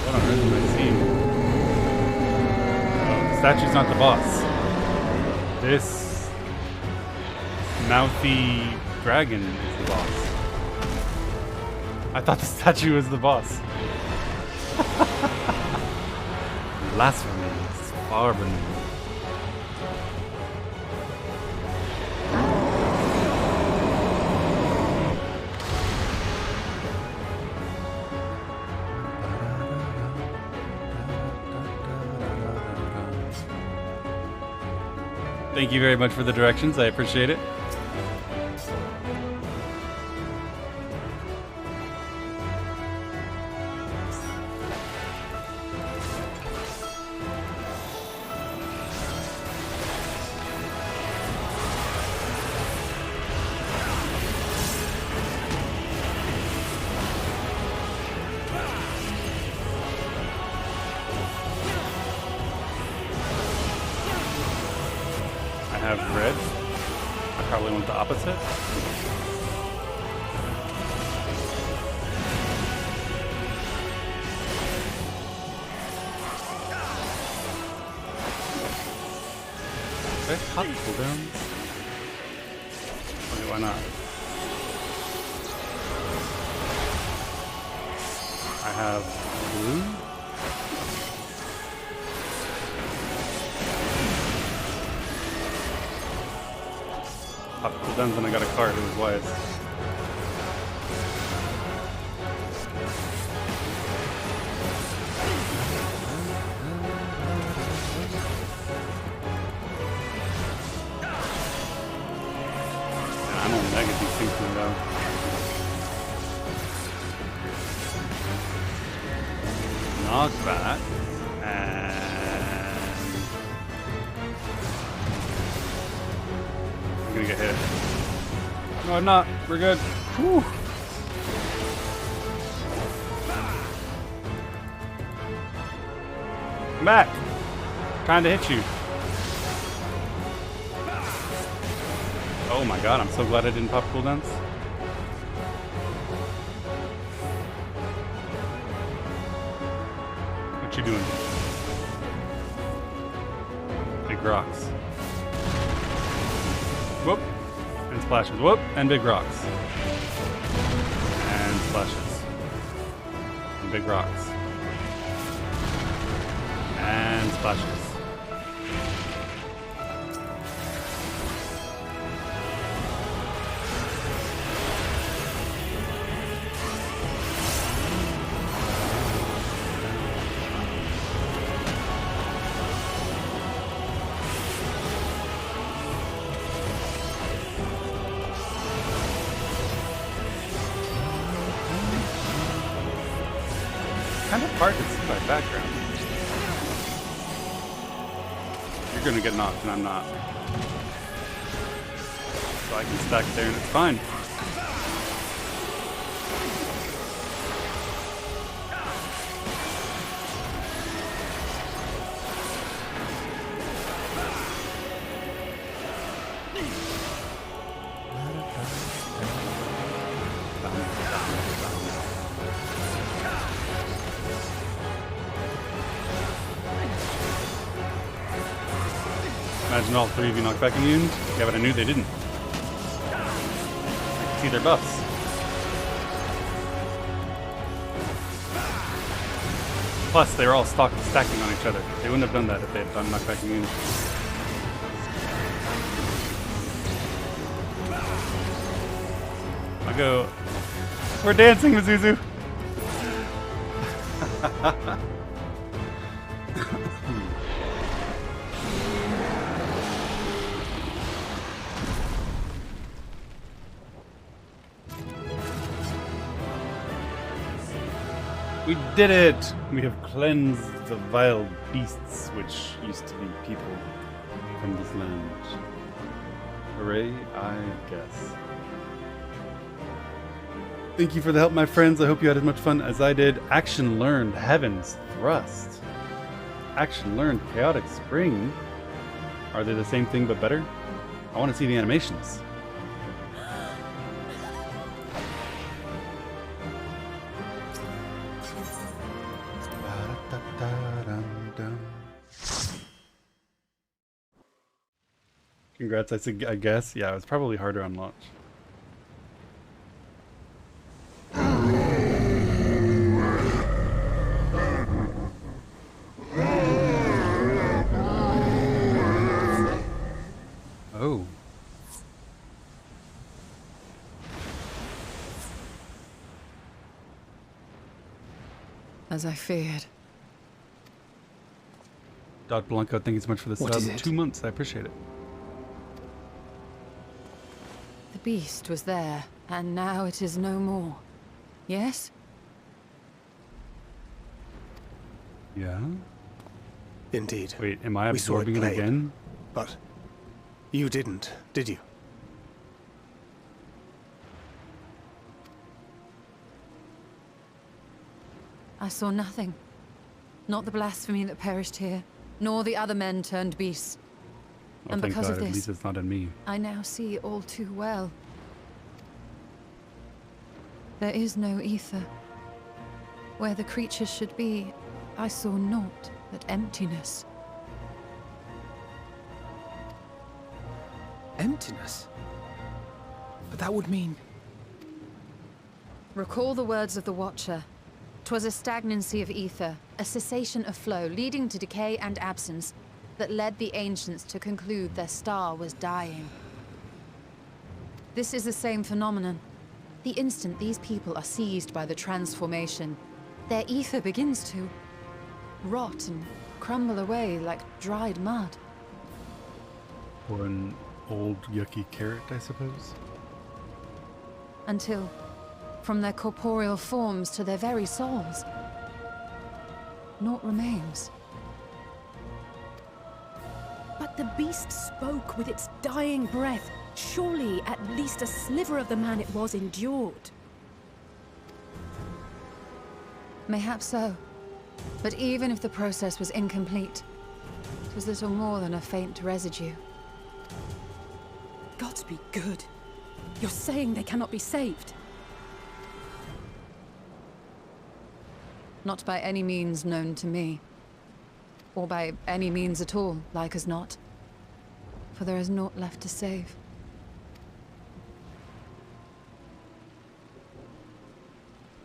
What on earth am I seeing? Oh, the statue's not the boss. This mouthy dragon is the boss. I thought the statue was the boss. Blasphemy. It's far beneath. Thank you very much for the directions. I appreciate it. And I got a card, it was wise. Yeah, I don't mega these things from though. Knockback. And I'm gonna get hit. No, I'm not. We're good. Whew. Come back. Trying to hit you. Oh my god, I'm so glad I didn't pop cooldowns. What you doing? Big rocks. Whoop. And splashes. Whoop. And big rocks. And splashes. And big rocks. And splashes. Kind of hard to see my background. You're gonna get knocked and I'm not. So I can stack there and it's fine. Imagine all three of you knockback immune. Yeah, but I knew they didn't. See their buffs. Plus, they were all stacking on each other. They wouldn't have done that if they had done knockback immune. I go. We're dancing, Mizuzu. We did it! We have cleansed the vile beasts which used to be people from this land. Hooray, I guess. Thank you for the help, my friends. I hope you had as much fun as I did. Action learned, Heaven's Thrust. Action learned, Chaotic Spring. Are they the same thing but better? I want to see the animations. Congrats, I guess. Yeah, it was probably harder on launch. Oh. As I feared. Dot Blanco, thank you so much for the sub. 2 months, I appreciate it. The beast was there, and now it is no more. Yes? Yeah? Indeed. Wait, am I absorbing it again? But you didn't, did you? I saw nothing. Not the blasphemy that perished here, nor the other men turned beasts. Oh, And because God, of this, at least it's not in me. I now see all too well. There is no ether. Where the creatures should be, I saw naught but emptiness. Emptiness? But that would mean... Recall the words of the Watcher. 'Twas a stagnancy of ether, a cessation of flow, leading to decay and absence, that led the ancients to conclude their star was dying. This is the same phenomenon. The instant these people are seized by the transformation, their ether begins to rot and crumble away like dried mud. Or an old yucky carrot, I suppose? Until, from their corporeal forms to their very souls, naught remains. But the beast spoke with its dying breath. Surely at least a sliver of the man it was endured. Mayhap so. But even if the process was incomplete, it was little more than a faint residue. Gods be good. You're saying they cannot be saved? Not by any means known to me. Or by any means at all, like as not. For there is naught left to save.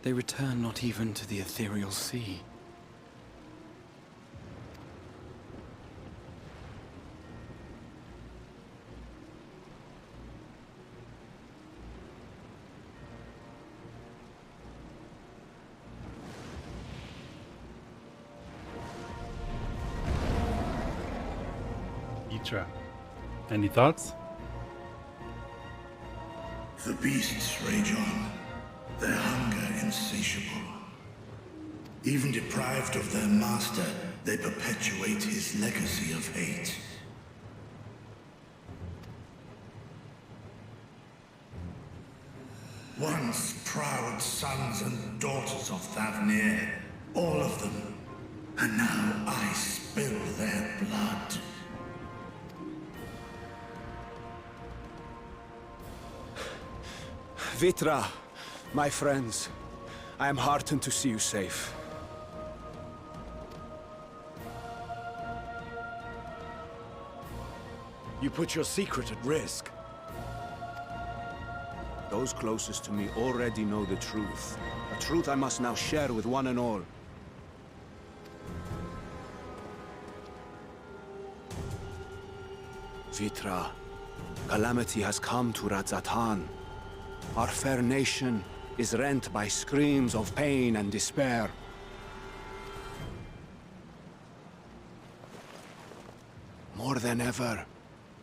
They return not even to the ethereal sea. Itra, any thoughts? The beasts rage on, their hunger insatiable. Even deprived of their master, they perpetuate his legacy of hate. Once proud sons and daughters of Thavnir, all of them, and now I spill their blood. Vitra, my friends, I am heartened to see you safe. You put your secret at risk. Those closest to me already know the truth. A truth I must now share with one and all. Vitra, calamity has come to Radzatan. Our fair nation is rent by screams of pain and despair. More than ever,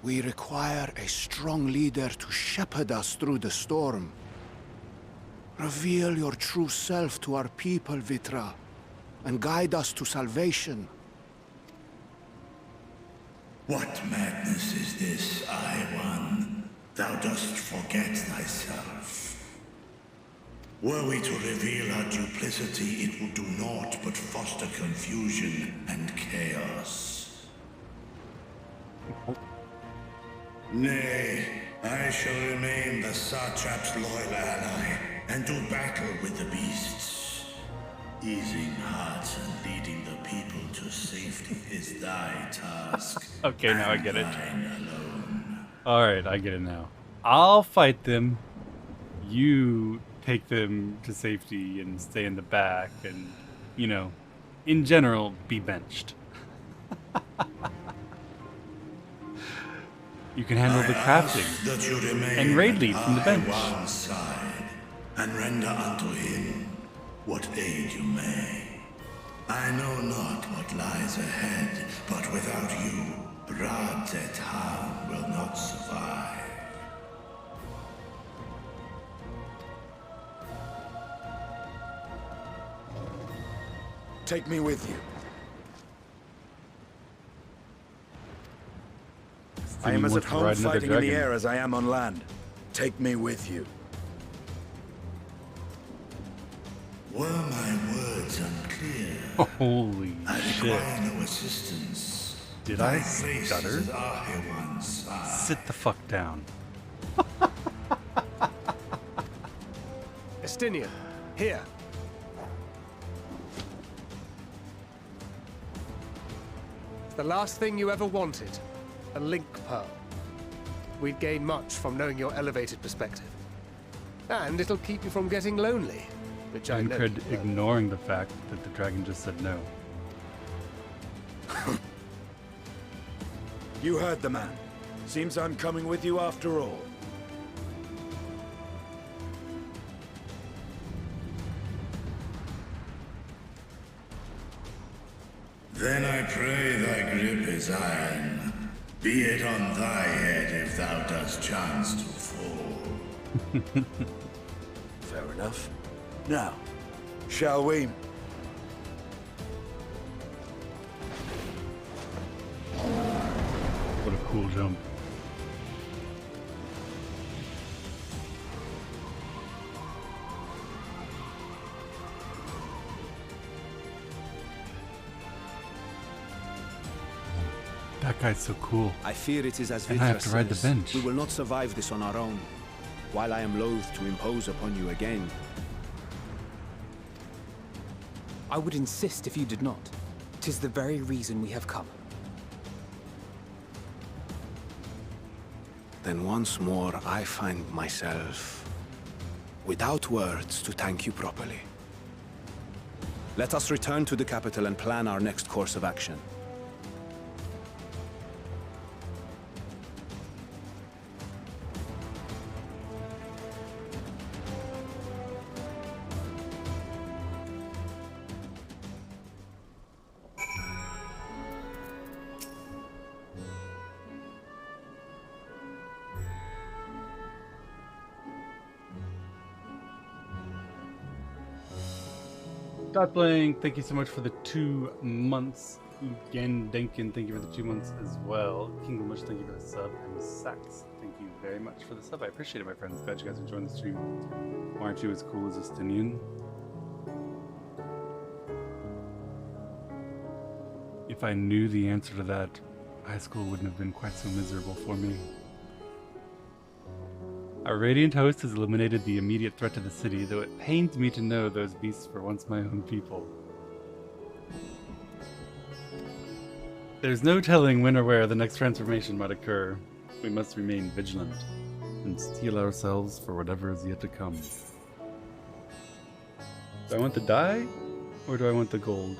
we require a strong leader to shepherd us through the storm. Reveal your true self to our people, Vitra, and guide us to salvation. What madness is this, I-One? Thou dost forget thyself. Were we to reveal our duplicity, it would do naught but foster confusion and chaos. Nay, I shall remain the Satrap's loyal ally, and do battle with the beasts. Easing hearts and leading the people to safety is thy task. Okay, now I get it. Alright, I get it now. I'll fight them. You take them to safety and stay in the back and, you know, in general, be benched. You can handle the crafting and raid lead from the bench. One side, and render unto him what aid you may. I know not what lies ahead, but without you, Radzatan will not survive. Take me with you. I am as at home fighting in the air as I am on land. Take me with you. Were my words unclear? Holy shit. No assistance. Did I stutter? Sit the fuck down. Estinian, here. It's the last thing you ever wanted. A link pearl. We'd gain much from knowing your elevated perspective. And it'll keep you from getting lonely, which I know. Incred ignoring the fact that the dragon just said no. You heard the man. Seems I'm coming with you after all. Then I pray thy grip is iron. Be it on thy head if thou dost chance to fall. Fair enough. Now, shall we? What a cool jump. That guy's so cool. I fear it is as and I have to ride the bench. We will not survive this on our own. While I am loath to impose upon you again. I would insist if you did not. 'Tis the very reason we have come. Then once more I find myself without words to thank you properly. Let us return to the capital and plan our next course of action. Dotbling, thank you so much for the 2 months. Again, Denkin, thank you for the 2 months as well. Kingdomush, thank you for the sub. And Sax, thank you very much for the sub. I appreciate it, my friends. Glad you guys enjoyed the stream. Why aren't you as cool as Estinian? If I knew the answer to that, high school wouldn't have been quite so miserable for me. Our radiant host has eliminated the immediate threat to the city, though it pains me to know those beasts were once my own people. There's no telling when or where the next transformation might occur. We must remain vigilant and steel ourselves for whatever is yet to come. Do I want the dye, or do I want the gold?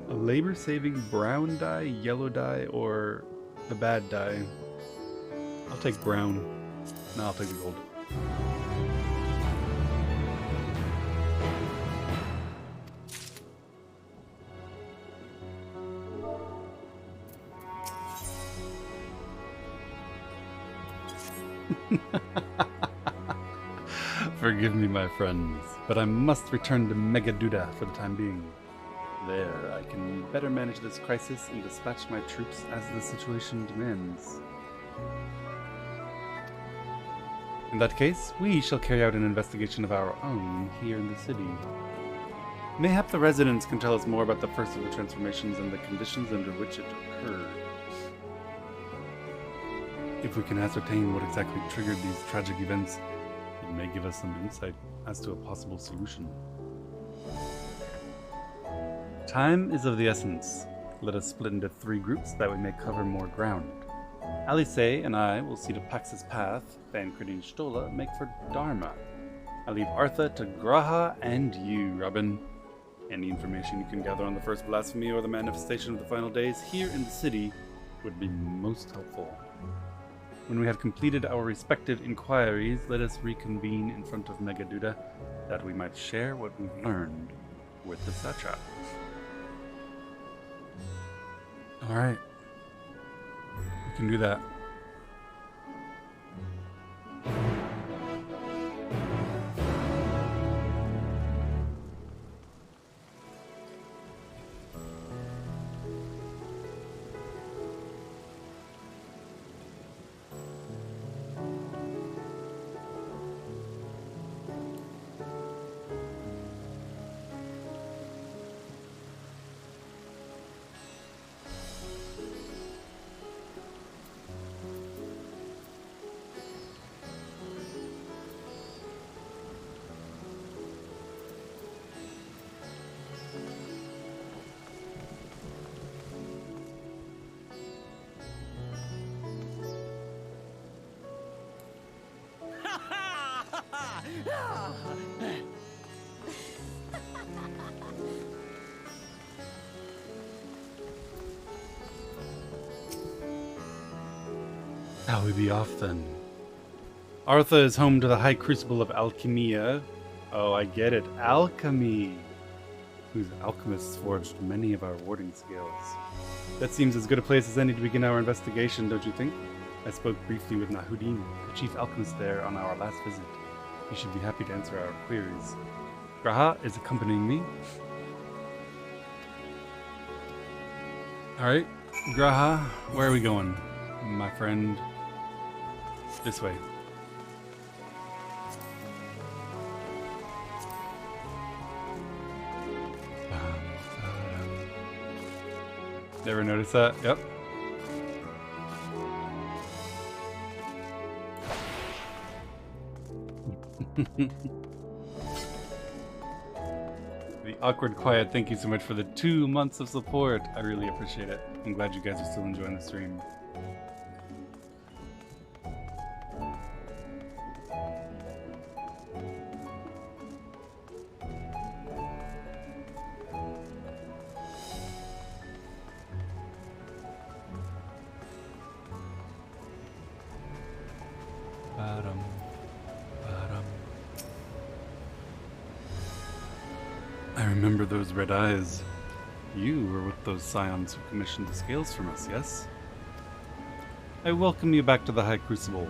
A labor-saving brown dye, yellow dye, or the bad dye? I'll take brown. No, I'll take the gold. Forgive me, my friends, but I must return to Megaduda for the time being. There, I can better manage this crisis and dispatch my troops as the situation demands. In that case, we shall carry out an investigation of our own here in the city. Mayhap the residents can tell us more about the first of the transformations and the conditions under which it occurred. If we can ascertain what exactly triggered these tragic events, it may give us some insight as to a possible solution. Time is of the essence. Let us split into 3 groups that we may cover more ground. Alice and I will see to Pax's path, Bancredine and Stola make for Dharma. I leave Artha to Graha and you, Robin. Any information you can gather on the first blasphemy or the manifestation of the final days here in the city would be most helpful. When we have completed our respective inquiries, let us reconvene in front of Megaduda, that we might share what we've learned with the satrap. Alright. We can do that. Shall we be off then? Artha is home to the High Crucible of Alchemia. Oh, I get it. Alchemy! Whose alchemists forged many of our warding scales. That seems as good a place as any to begin our investigation, don't you think? I spoke briefly with Nahudin, the chief alchemist there, on our last visit. He should be happy to answer our queries. Graha is accompanying me. Alright, Graha, where are we going? My friend. This way. Never noticed that? Yep. The awkward quiet, thank you so much for the 2 months of support. I really appreciate it. I'm glad you guys are still enjoying the stream. I remember those red eyes. You were with those scions who commissioned the scales from us, yes? I welcome you back to the High Crucible.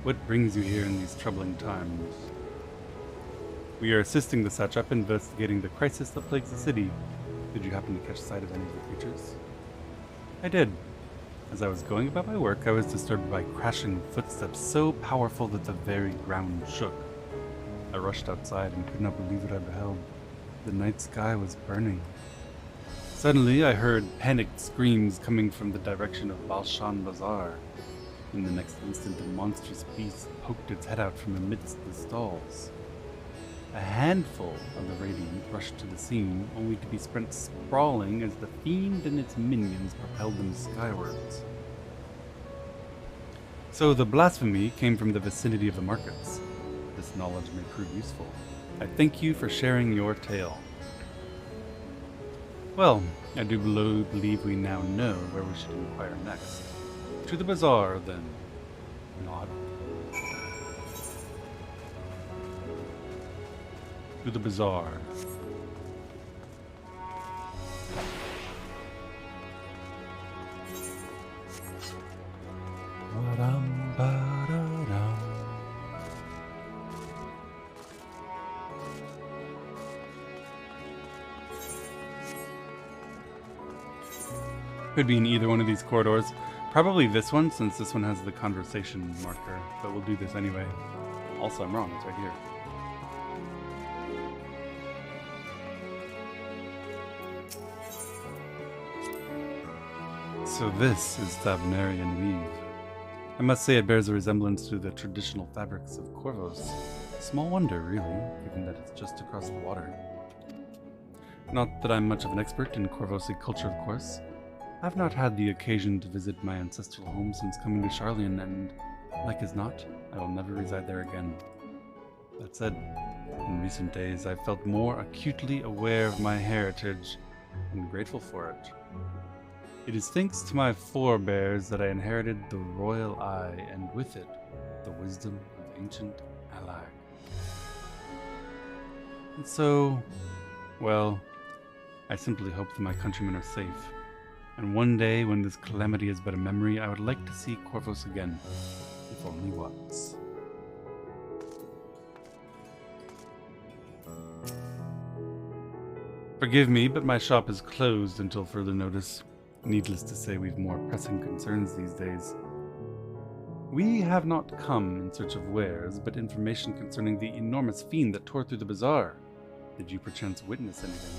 What brings you here in these troubling times? We are assisting the satrap in investigating the crisis that plagues the city. Did you happen to catch sight of any of the creatures? I did. As I was going about my work, I was disturbed by crashing footsteps so powerful that the very ground shook. I rushed outside and could not believe what I beheld. The night sky was burning. Suddenly, I heard panicked screams coming from the direction of Balshan Bazaar. In the next instant, a monstrous beast poked its head out from amidst the stalls. A handful of the Radiant rushed to the scene, only to be sprint sprawling as the Fiend and its minions propelled them skywards. So the blasphemy came from the vicinity of the markets. This knowledge may prove useful. I thank you for sharing your tale. Well, I do believe we now know where we should inquire next. To the bazaar, then. Nod. To the bazaar. Could be in either one of these corridors. Probably this one, since this one has the conversation marker. But we'll do this anyway. Also, I'm wrong. It's right here. So this is Thavnarian weave. I must say it bears a resemblance to the traditional fabrics of Corvos. Small wonder, really, given that it's just across the water. Not that I'm much of an expert in Corvosi culture, of course. I've not had the occasion to visit my ancestral home since coming to Sharlayan, and, like as not, I will never reside there again. That said, in recent days I've felt more acutely aware of my heritage and grateful for it. It is thanks to my forebears that I inherited the royal eye, and with it, the wisdom of ancient Alag. And so, well, I simply hope that my countrymen are safe. And one day, when this calamity is but a memory, I would like to see Corvos again, if only once. Forgive me, but my shop is closed until further notice. Needless to say, we've more pressing concerns these days. We have not come in search of wares, but information concerning the enormous fiend that tore through the bazaar. Did you perchance witness anything?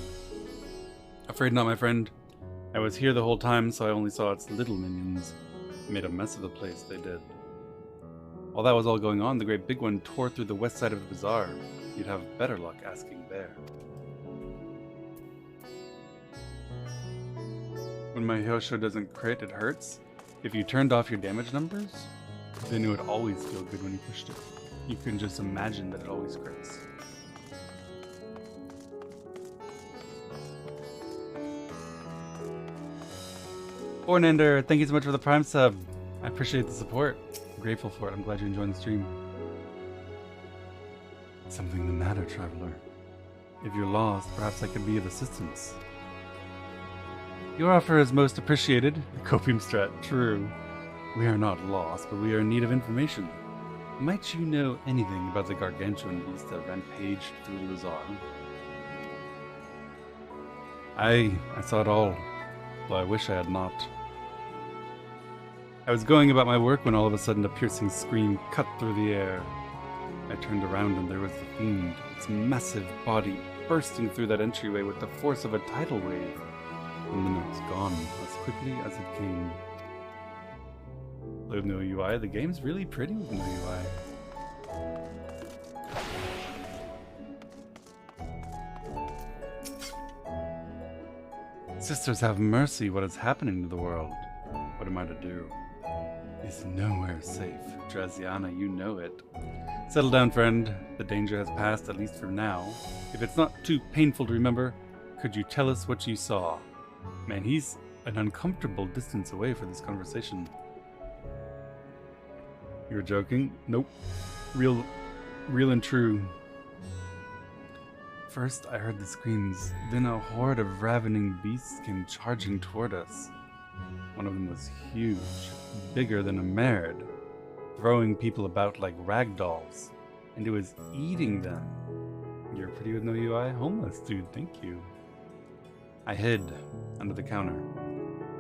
Afraid not, my friend. I was here the whole time, so I only saw its little minions. Made a mess of the place, they did. While that was all going on, the great big one tore through the west side of the bazaar. You'd have better luck asking there. When my Hyosho doesn't crit, it hurts. If you turned off your damage numbers, then it would always feel good when you pushed it. You can just imagine that it always crits. Ornander, thank you so much for the Prime sub. I appreciate the support. I'm grateful for it. I'm glad you're enjoying the stream. Something the matter, traveler? If you're lost, perhaps I could be of assistance. Your offer is most appreciated. Copium strat, true. We are not lost, but we are in need of information. Might you know anything about the gargantuan beast that rampaged through the bazaar? I saw it all. Well, I wish I had not. I was going about my work when all of a sudden a piercing scream cut through the air. I turned around and there was the fiend, its massive body bursting through that entryway with the force of a tidal wave. And then it was gone as quickly as it came. With no UI, the game's really pretty with no UI. Sisters, have mercy. What is happening to the world? What am I to do? It's nowhere safe. Draziana, you know it. Settle down, friend. The danger has passed, at least for now. If it's not too painful to remember, could you tell us what you saw? Man, he's an uncomfortable distance away for this conversation. You're joking? Nope. Real and true. First, I heard the screams, then a horde of ravening beasts came charging toward us. One of them was huge, bigger than a merd, throwing people about like rag dolls, and it was eating them. You're pretty with no UI? Homeless, dude, thank you. I hid under the counter,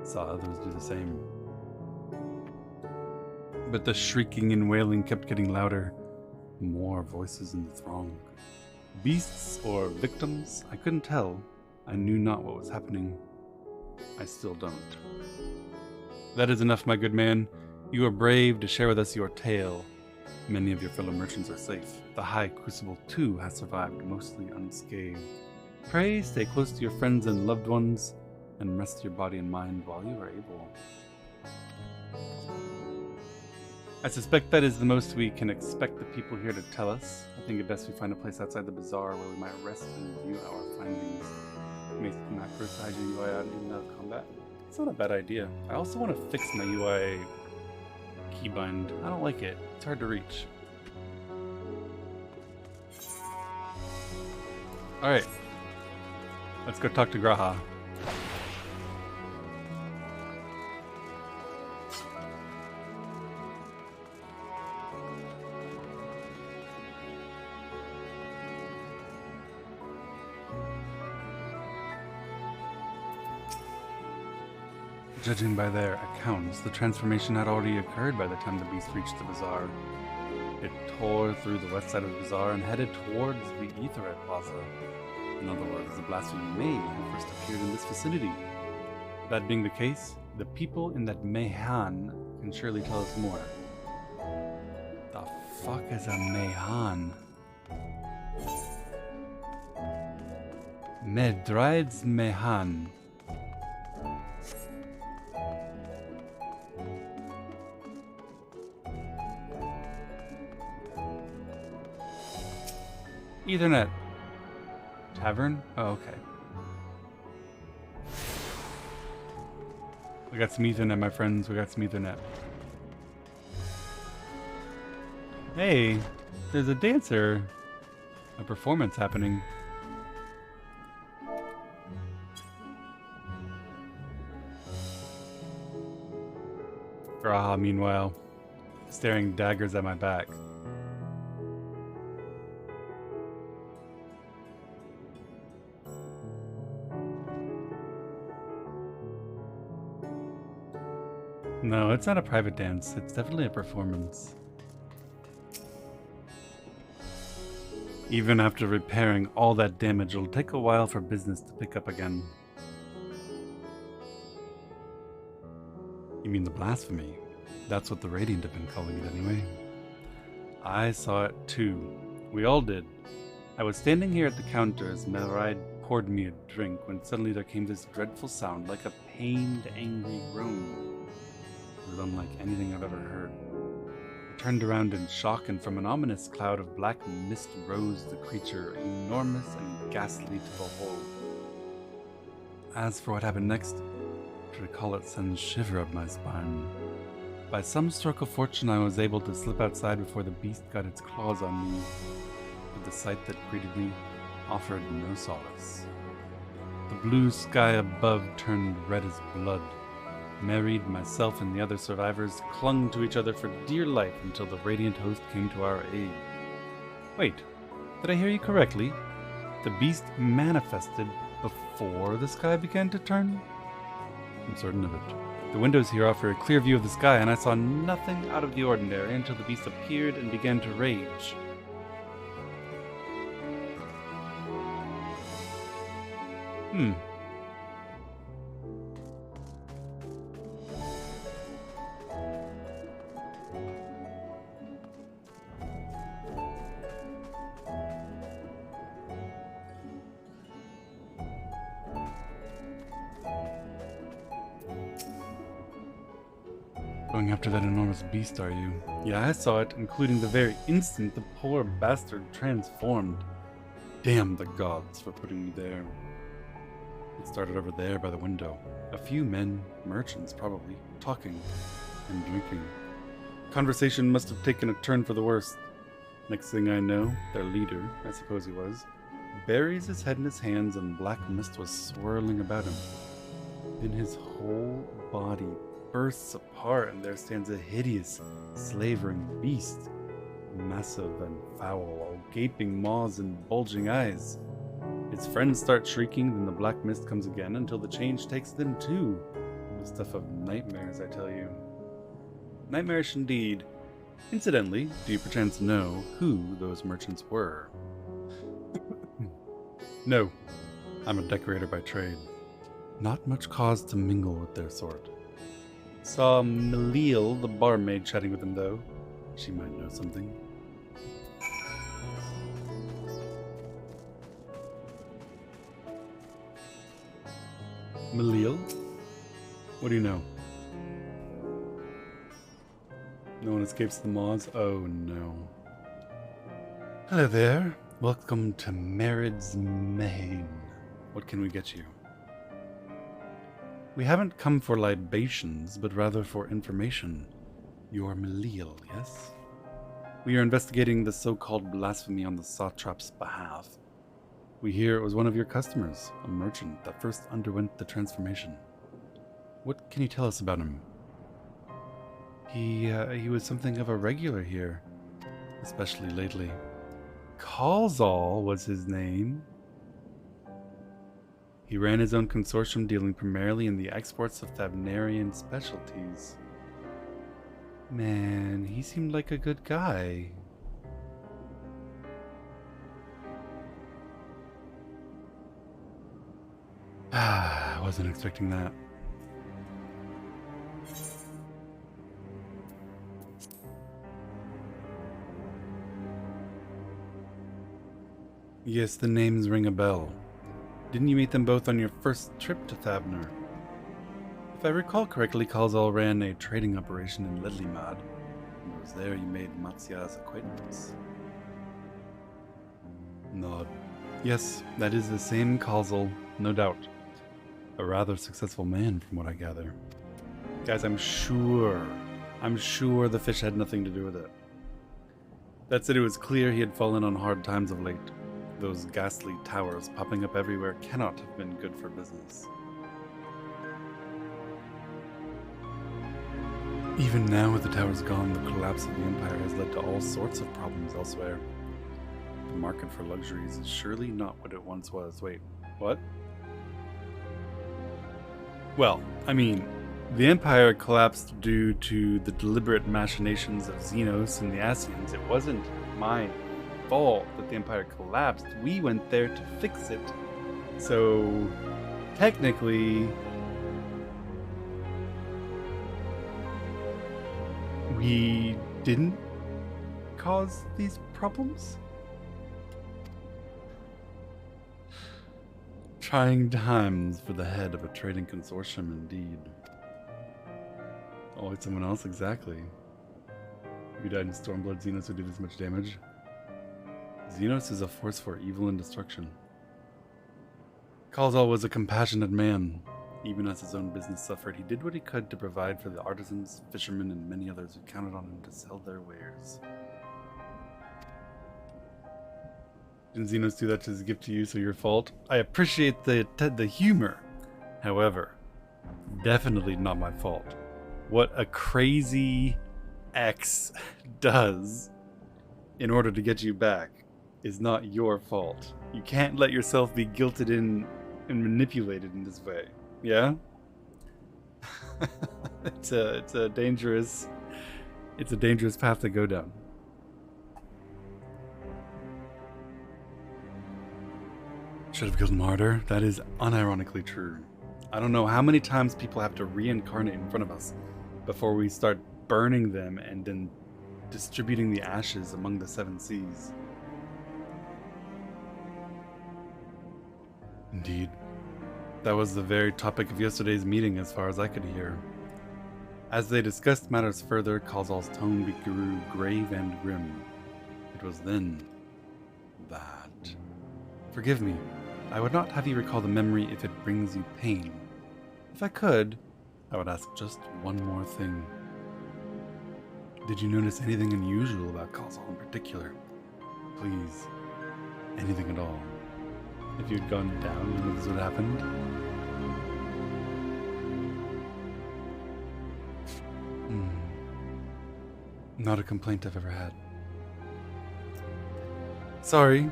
saw others do the same. But the shrieking and wailing kept getting louder, more voices in the throng. Beasts or victims, I couldn't tell. I knew not what was happening. I still don't. That is enough, my good man. You are brave to share with us your tale. Many of your fellow merchants are safe. The High Crucible too has survived, mostly unscathed. Pray stay close to your friends and loved ones, and rest your body and mind while you are able. I suspect that is the most we can expect the people here to tell us. I think it best we find a place outside the bazaar where we might rest and review our findings. Make macro size your UI out in combat. It's not a bad idea. I also want to fix my UI keybind. I don't like it. It's hard to reach. Alright. Let's go talk to Graha. Judging by their accounts, the transformation had already occurred by the time the beast reached the bazaar. It tore through the west side of the bazaar and headed towards the Aetheryte Plaza. In other words, the blasphemy may have first appeared in this vicinity. That being the case, the people in that Mayhan can surely tell us more. The fuck is a Mayhan? Medrides Mayhan. Ethernet. Tavern? Oh, okay. We got some Ethernet, my friends. We got some Ethernet. Hey, there's a dancer. A performance happening. Graha, meanwhile, staring daggers at my back. No, it's not a private dance. It's definitely a performance. Even after repairing all that damage, it'll take a while for business to pick up again. You mean the blasphemy? That's what the Radiant have been calling it anyway. I saw it too. We all did. I was standing here at the counter as Melride poured me a drink when suddenly there came this dreadful sound like a pained, angry groan. It was unlike anything I've ever heard. I turned around in shock, and from an ominous cloud of black mist rose the creature, enormous and ghastly to behold. As for what happened next, to recall it sends shiver up my spine. By some stroke of fortune, I was able to slip outside before the beast got its claws on me, but the sight that greeted me offered no solace. The blue sky above turned red as blood. Married, myself, and the other survivors clung to each other for dear life until the Radiant host came to our aid. Wait, did I hear you correctly? The beast manifested before the sky began to turn? I'm certain of it. The windows here offer a clear view of the sky, and I saw nothing out of the ordinary until the beast appeared and began to rage. Going after that enormous beast, are you? Yeah, I saw it, including the very instant the poor bastard transformed. Damn the gods for putting me there. It started over there by the window. A few men, merchants probably, talking and drinking. Conversation must have taken a turn for the worse. Next thing I know, their leader, I suppose he was, buries his head in his hands and black mist was swirling about him. Then his whole body bursts apart and there stands a hideous, slavering beast. Massive and foul, all gaping maws and bulging eyes. His friends start shrieking, then the black mist comes again until the change takes them too. The stuff of nightmares, I tell you. Nightmarish indeed. Incidentally, do you perchance know who those merchants were? No, I'm a decorator by trade. Not much cause to mingle with their sort. Saw Melil, the barmaid, chatting with him though. She might know something. Malil? What do you know? No one escapes the Maws? Oh no. Hello there. Welcome to Merid's Main. What can we get you? We haven't come for libations, but rather for information. You're Malil, yes? We are investigating the so-called blasphemy on the Satrap's behalf. We hear it was one of your customers, a merchant that first underwent the transformation. What can you tell us about him? He was something of a regular here, especially lately. Kalzal was his name. He ran his own consortium dealing primarily in the exports of Thavnarian specialties. Man, he seemed like a good guy. I wasn't expecting that. Yes, the names ring a bell. Didn't you meet them both on your first trip to Thavnar? If I recall correctly, Kalzal ran a trading operation in Ledlimad, and it was there you made Matsia's acquaintance. Nod. Yes, that is the same Kalzal, no doubt. A rather successful man, from what I gather. Guys, I'm sure the fish had nothing to do with it. That said, it was clear he had fallen on hard times of late. Those ghastly towers popping up everywhere cannot have been good for business. Even now with the towers gone, the collapse of the Empire has led to all sorts of problems elsewhere. The market for luxuries is surely not what it once was. Wait, what? Well, I mean, the Empire collapsed due to the deliberate machinations of Xenos and the Ascians. It wasn't my fault that the Empire collapsed. We went there to fix it. So, technically, we didn't cause these problems? Trying times for the head of a trading consortium, indeed. Always someone else, exactly. If you died in Stormblood, Xenos would do this much damage. Xenos is a force for evil and destruction. Kalzal was a compassionate man. Even as his own business suffered, he did what he could to provide for the artisans, fishermen, and many others who counted on him to sell their wares. Didn't Xenos do that as a gift to you, so your fault? I appreciate the humor. However, definitely not my fault. What a crazy X does in order to get you back is not your fault. You can't let yourself be guilted in and manipulated in this way. Yeah? It's a dangerous path to go down. Should have killed Martyr. That is unironically true. I don't know how many times people have to reincarnate in front of us before we start burning them and then distributing the ashes among the 7 seas. Indeed. That was the very topic of yesterday's meeting as far as I could hear. As they discussed matters further, Kalzal's tone grew grave and grim. It was then that... Forgive me. I would not have you recall the memory if it brings you pain. If I could, I would ask just one more thing. Did you notice anything unusual about Kalzal in particular? Please, anything at all. If you'd gone down, you know this would have happened. Not a complaint I've ever had. Sorry,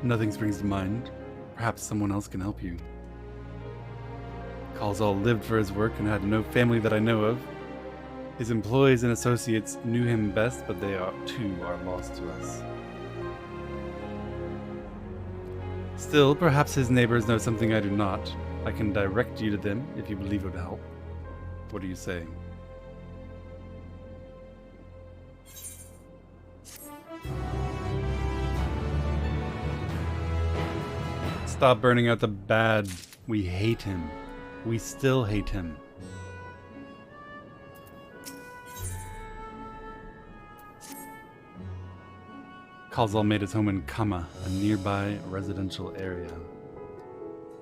nothing springs to mind. Perhaps someone else can help you. Kalzal lived for his work and had no family that I know of. His employees and associates knew him best, but they too are lost to us. Still, perhaps his neighbors know something I do not. I can direct you to them if you believe it would help. What do you say? Stop burning out the bad. We hate him. We still hate him. Kalzal made his home in Kama, a nearby residential area.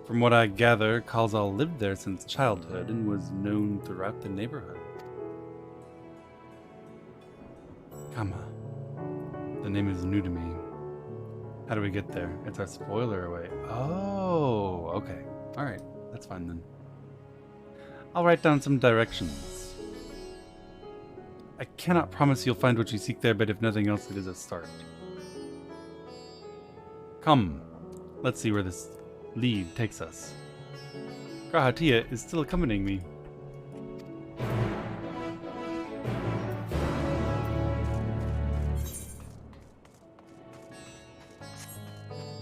From what I gather, Kalzal lived there since childhood and was known throughout the neighborhood. Kama. The name is new to me. How do we get there? It's our spoiler away. Oh, okay. Alright, that's fine then. I'll write down some directions. I cannot promise you'll find what you seek there, but if nothing else, it is a start. Come, let's see where this lead takes us. Grahatia is still accompanying me.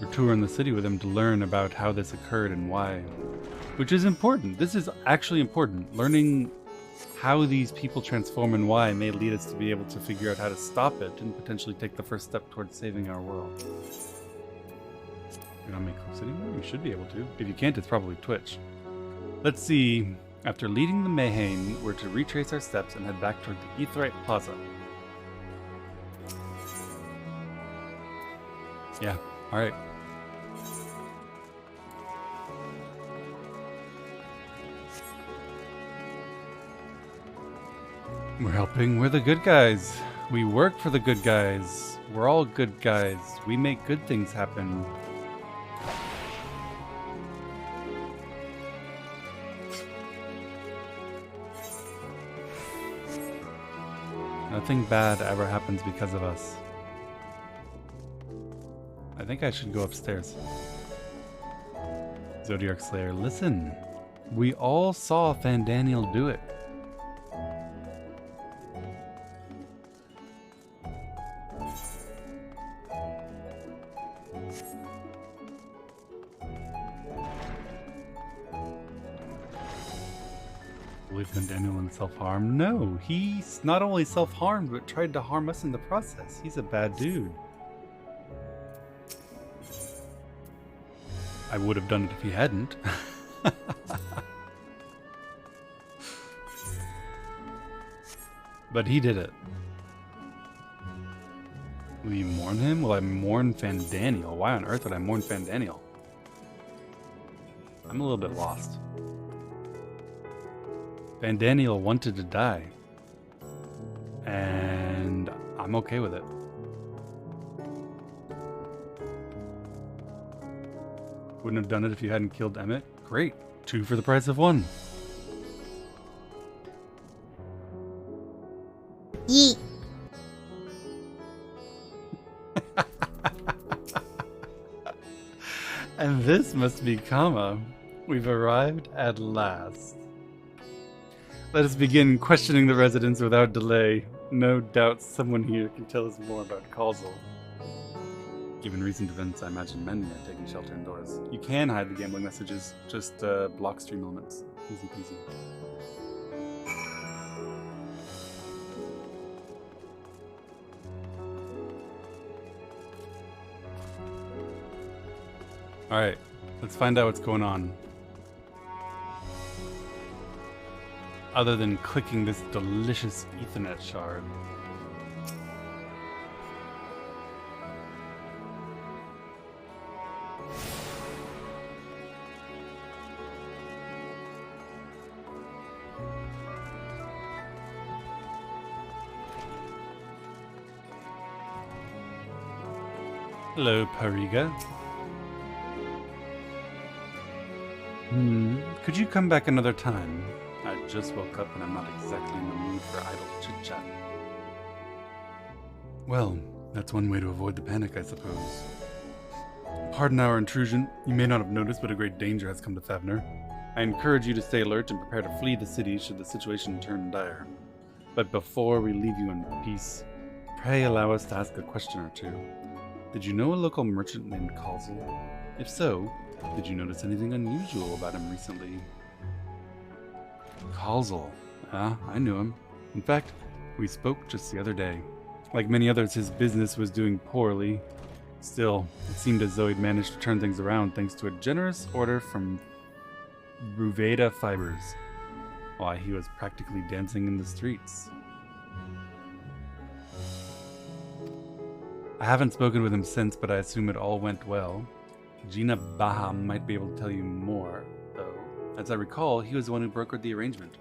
We're touring the city with him to learn about how this occurred and why. Which is important. This is actually important. Learning how these people transform and why may lead us to be able to figure out how to stop it and potentially take the first step towards saving our world. You're not making close anymore? You should be able to. If you can't, it's probably Twitch. Let's see. After leading the Mayhane, we're to retrace our steps and head back toward the Aetheryte Plaza. Yeah, alright. We're helping. We're the good guys. We work for the good guys. We're all good guys. We make good things happen. Nothing bad ever happens because of us. I think I should go upstairs. Zodiac Slayer, listen. We all saw Fandaniel do it. Fandaniel in self-harm? No, he's not only self-harmed, but tried to harm us in the process. He's a bad dude. I would have done it if he hadn't. But he did it. Will you mourn him? Will I mourn Fandaniel? Why on earth would I mourn Fandaniel? I'm a little bit lost. Fandaniel wanted to die. And I'm okay with it. Wouldn't have done it if you hadn't killed Emmett? Great. 2 for the price of 1. Yeet. And this must be Kama. We've arrived at last. Let us begin questioning the residents without delay. No doubt someone here can tell us more about Kalzal. Given recent events, I imagine many are taking shelter indoors. You can hide the gambling messages, just block stream elements. Easy peasy. Alright, let's find out what's going on. Other than clicking this delicious Ethernet shard. Hello, Pariga. Could you come back another time? I just woke up and I'm not exactly in the mood for idle chit-chat. Well, that's one way to avoid the panic, I suppose. Pardon our intrusion. You may not have noticed, but a great danger has come to Thavner. I encourage you to stay alert and prepare to flee the city should the situation turn dire. But before we leave you in peace, pray allow us to ask a question or two. Did you know a local merchant named Kalzal? If so, did you notice anything unusual about him recently? Kalzal. I knew him. In fact, we spoke just the other day. Like many others, his business was doing poorly. Still, it seemed as though he'd managed to turn things around thanks to a generous order from Ruveda Fibers. Why, he was practically dancing in the streets. I haven't spoken with him since, but I assume it all went well. Gina Baha might be able to tell you more, though. As I recall, he was the one who brokered the arrangement.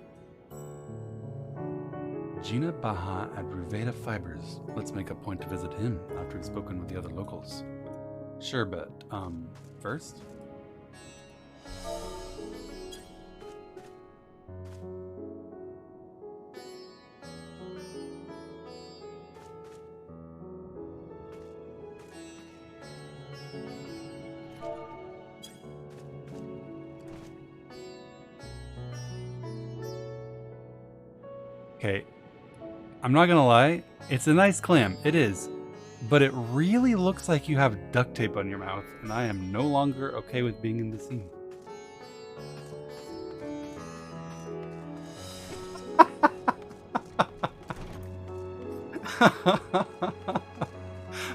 Gina Baha at Ruveda Fibers. Let's make a point to visit him after we've spoken with the other locals. Sure, but, first? Okay, I'm not gonna lie, it's a nice clam, it is, but it really looks like you have duct tape on your mouth, and I am no longer okay with being in the scene.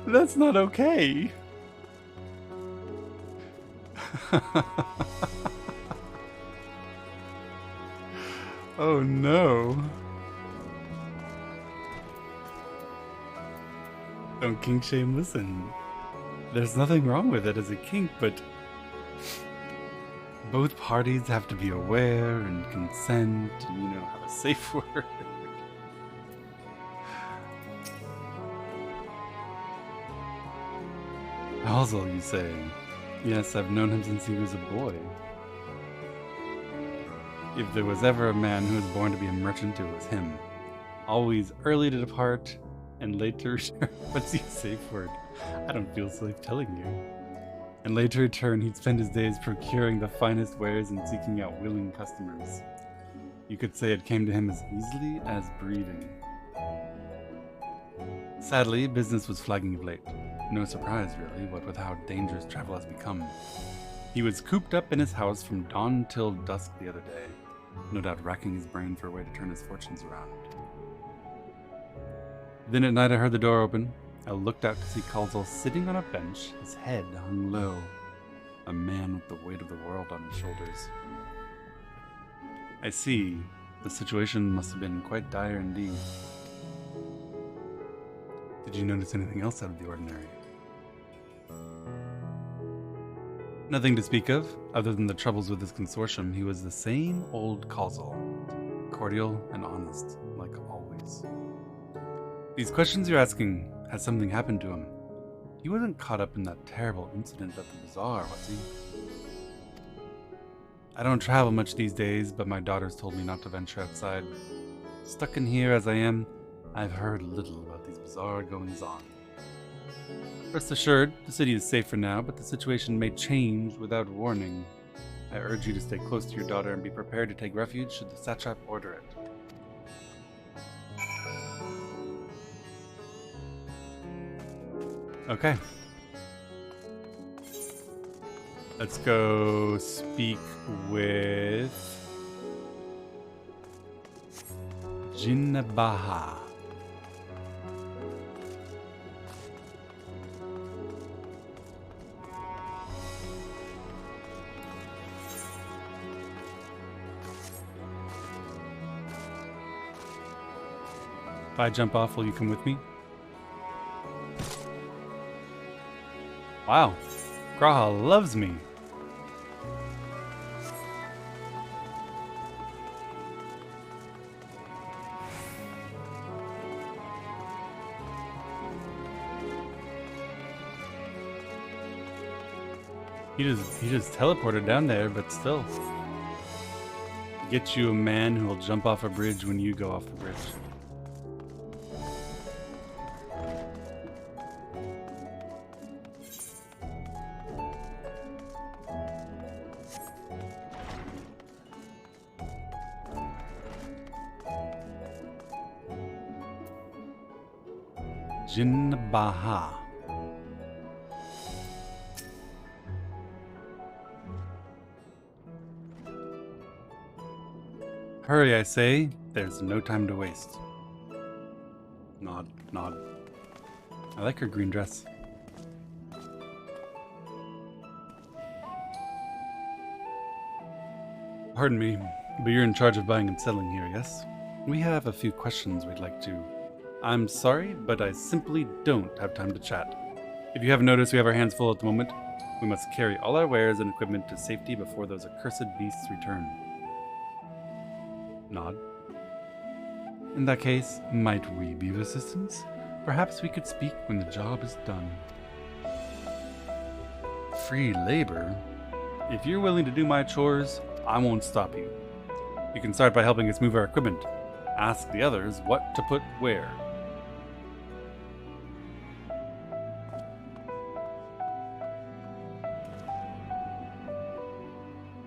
That's not okay. Oh no. Don't kink shame, listen. There's nothing wrong with it as a kink, but both parties have to be aware and consent and, you know, have a safe word. Also, you say, yes, I've known him since he was a boy. If there was ever a man who was born to be a merchant, it was him. Always early to depart, and late to return. What's the safe word? I don't feel safe telling you. And late to return, he'd spend his days procuring the finest wares and seeking out willing customers. You could say it came to him as easily as breathing. Sadly, business was flagging of late. No surprise, really, what with how dangerous travel has become. He was cooped up in his house from dawn till dusk the other day, no doubt racking his brain for a way to turn his fortunes around. Then at night I heard the door open. I looked out to see Kalzal sitting on a bench, his head hung low. A man with the weight of the world on his shoulders. I see. The situation must have been quite dire indeed. Did you notice anything else out of the ordinary? Nothing to speak of, other than the troubles with his consortium. He was the same old Kalzal, cordial and honest, like always. These questions you're asking, has something happened to him? He wasn't caught up in that terrible incident at the bazaar, was he? I don't travel much these days, but my daughters told me not to venture outside. Stuck in here as I am, I've heard little about these bizarre goings-on. Rest assured, the city is safe for now, but the situation may change without warning. I urge you to stay close to your daughter and be prepared to take refuge should the satrap order it. Okay. Let's go speak with Jinnabaha. If I jump off, will you come with me? Wow, Graha loves me. He just teleported down there, but still. Get you a man who will jump off a bridge when you go off the bridge. Jinnabaha. Hurry, I say. There's no time to waste. Nod, nod. I like her green dress. Pardon me, but you're in charge of buying and selling here, yes? We have a few questions we'd like to... I'm sorry, but I simply don't have time to chat. If you haven't noticed, we have our hands full at the moment. We must carry all our wares and equipment to safety before those accursed beasts return. Nod. In that case, might we be of assistance? Perhaps we could speak when the job is done. Free labor? If you're willing to do my chores, I won't stop you. You can start by helping us move our equipment. Ask the others what to put where.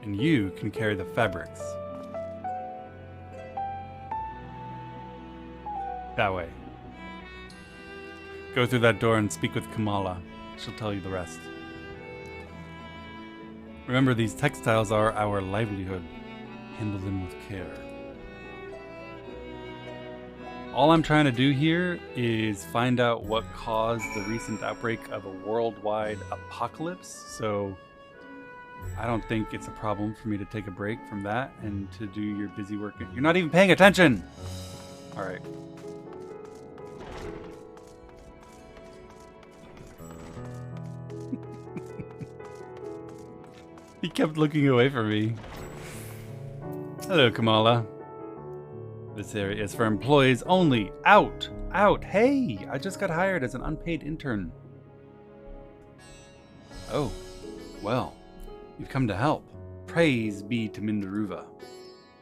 And you can carry the fabrics. That way. Go through that door and speak with Kamala. She'll tell you the rest. Remember, these textiles are our livelihood. Handle them with care. All I'm trying to do here is find out what caused the recent outbreak of a worldwide apocalypse, so I don't think it's a problem for me to take a break from that and to do your busy work. You're not even paying attention! Alright. He kept looking away from me. Hello, Kamala. This area is for employees only. Out! Out! Hey! I just got hired as an unpaid intern. Oh. Well. You've come to help. Praise be to Mindaruva.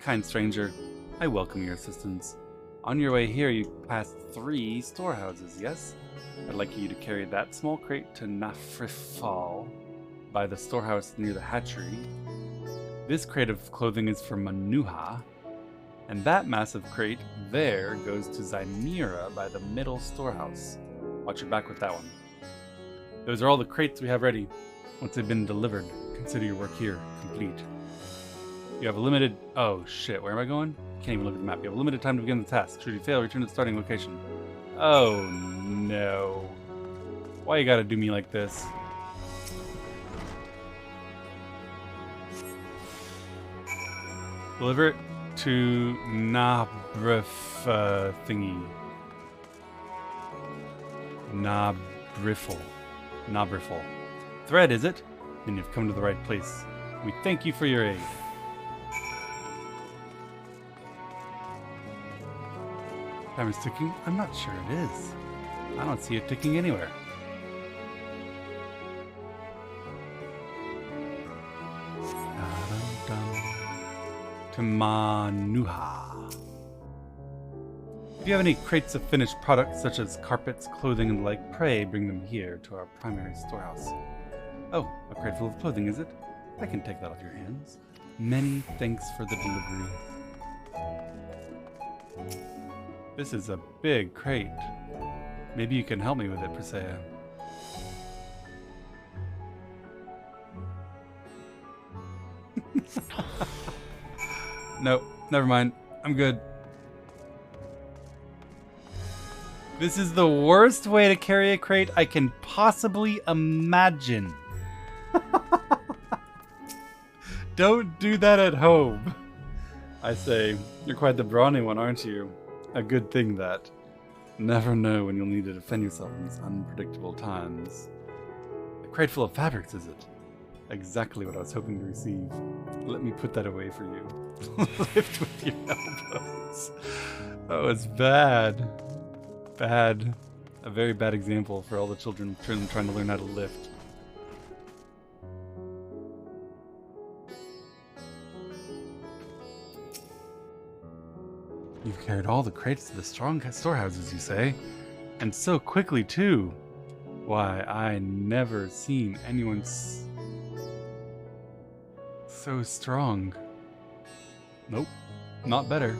Kind stranger, I welcome your assistance. On your way here, you passed 3 storehouses, yes? I'd like you to carry that small crate to Nafrifal by the storehouse near the hatchery. This crate of clothing is for Manuha, and that massive crate there goes to Zymira by the middle storehouse. Watch your back with that one. Those are all the crates we have ready. Once they've been delivered, consider your work here complete. You have a limited... Oh shit, where am I going? Can't even look at the map. You have a limited time to begin the task. Should you fail, return to the starting location. Oh no. Why you gotta do me like this? Deliver it to Nabrif thingy. Nabrifel. Thread, is it? Then you've come to the right place. We thank you for your aid. Time is ticking? I'm not sure it is. I don't see it ticking anywhere. To Manuha. If you have any crates of finished products, such as carpets, clothing, and the like, pray bring them here to our primary storehouse. Oh, a crate full of clothing, is it? I can take that off your hands. Many thanks for the delivery. This is a big crate. Maybe you can help me with it, Presea. No, never mind. I'm good. This is the worst way to carry a crate I can possibly imagine. Don't do that at home. I say, you're quite the brawny one, aren't you? A good thing that. Never know when you'll need to defend yourself in these unpredictable times. A crate full of fabrics, is it? Exactly what I was hoping to receive. Let me put that away for you. Lift with your elbows. Oh, it's bad. Bad. A very bad example for all the children trying to learn how to lift. You've carried all the crates to the strong storehouses, you say? And so quickly, too. Why, I never seen anyone so strong. Nope, not better.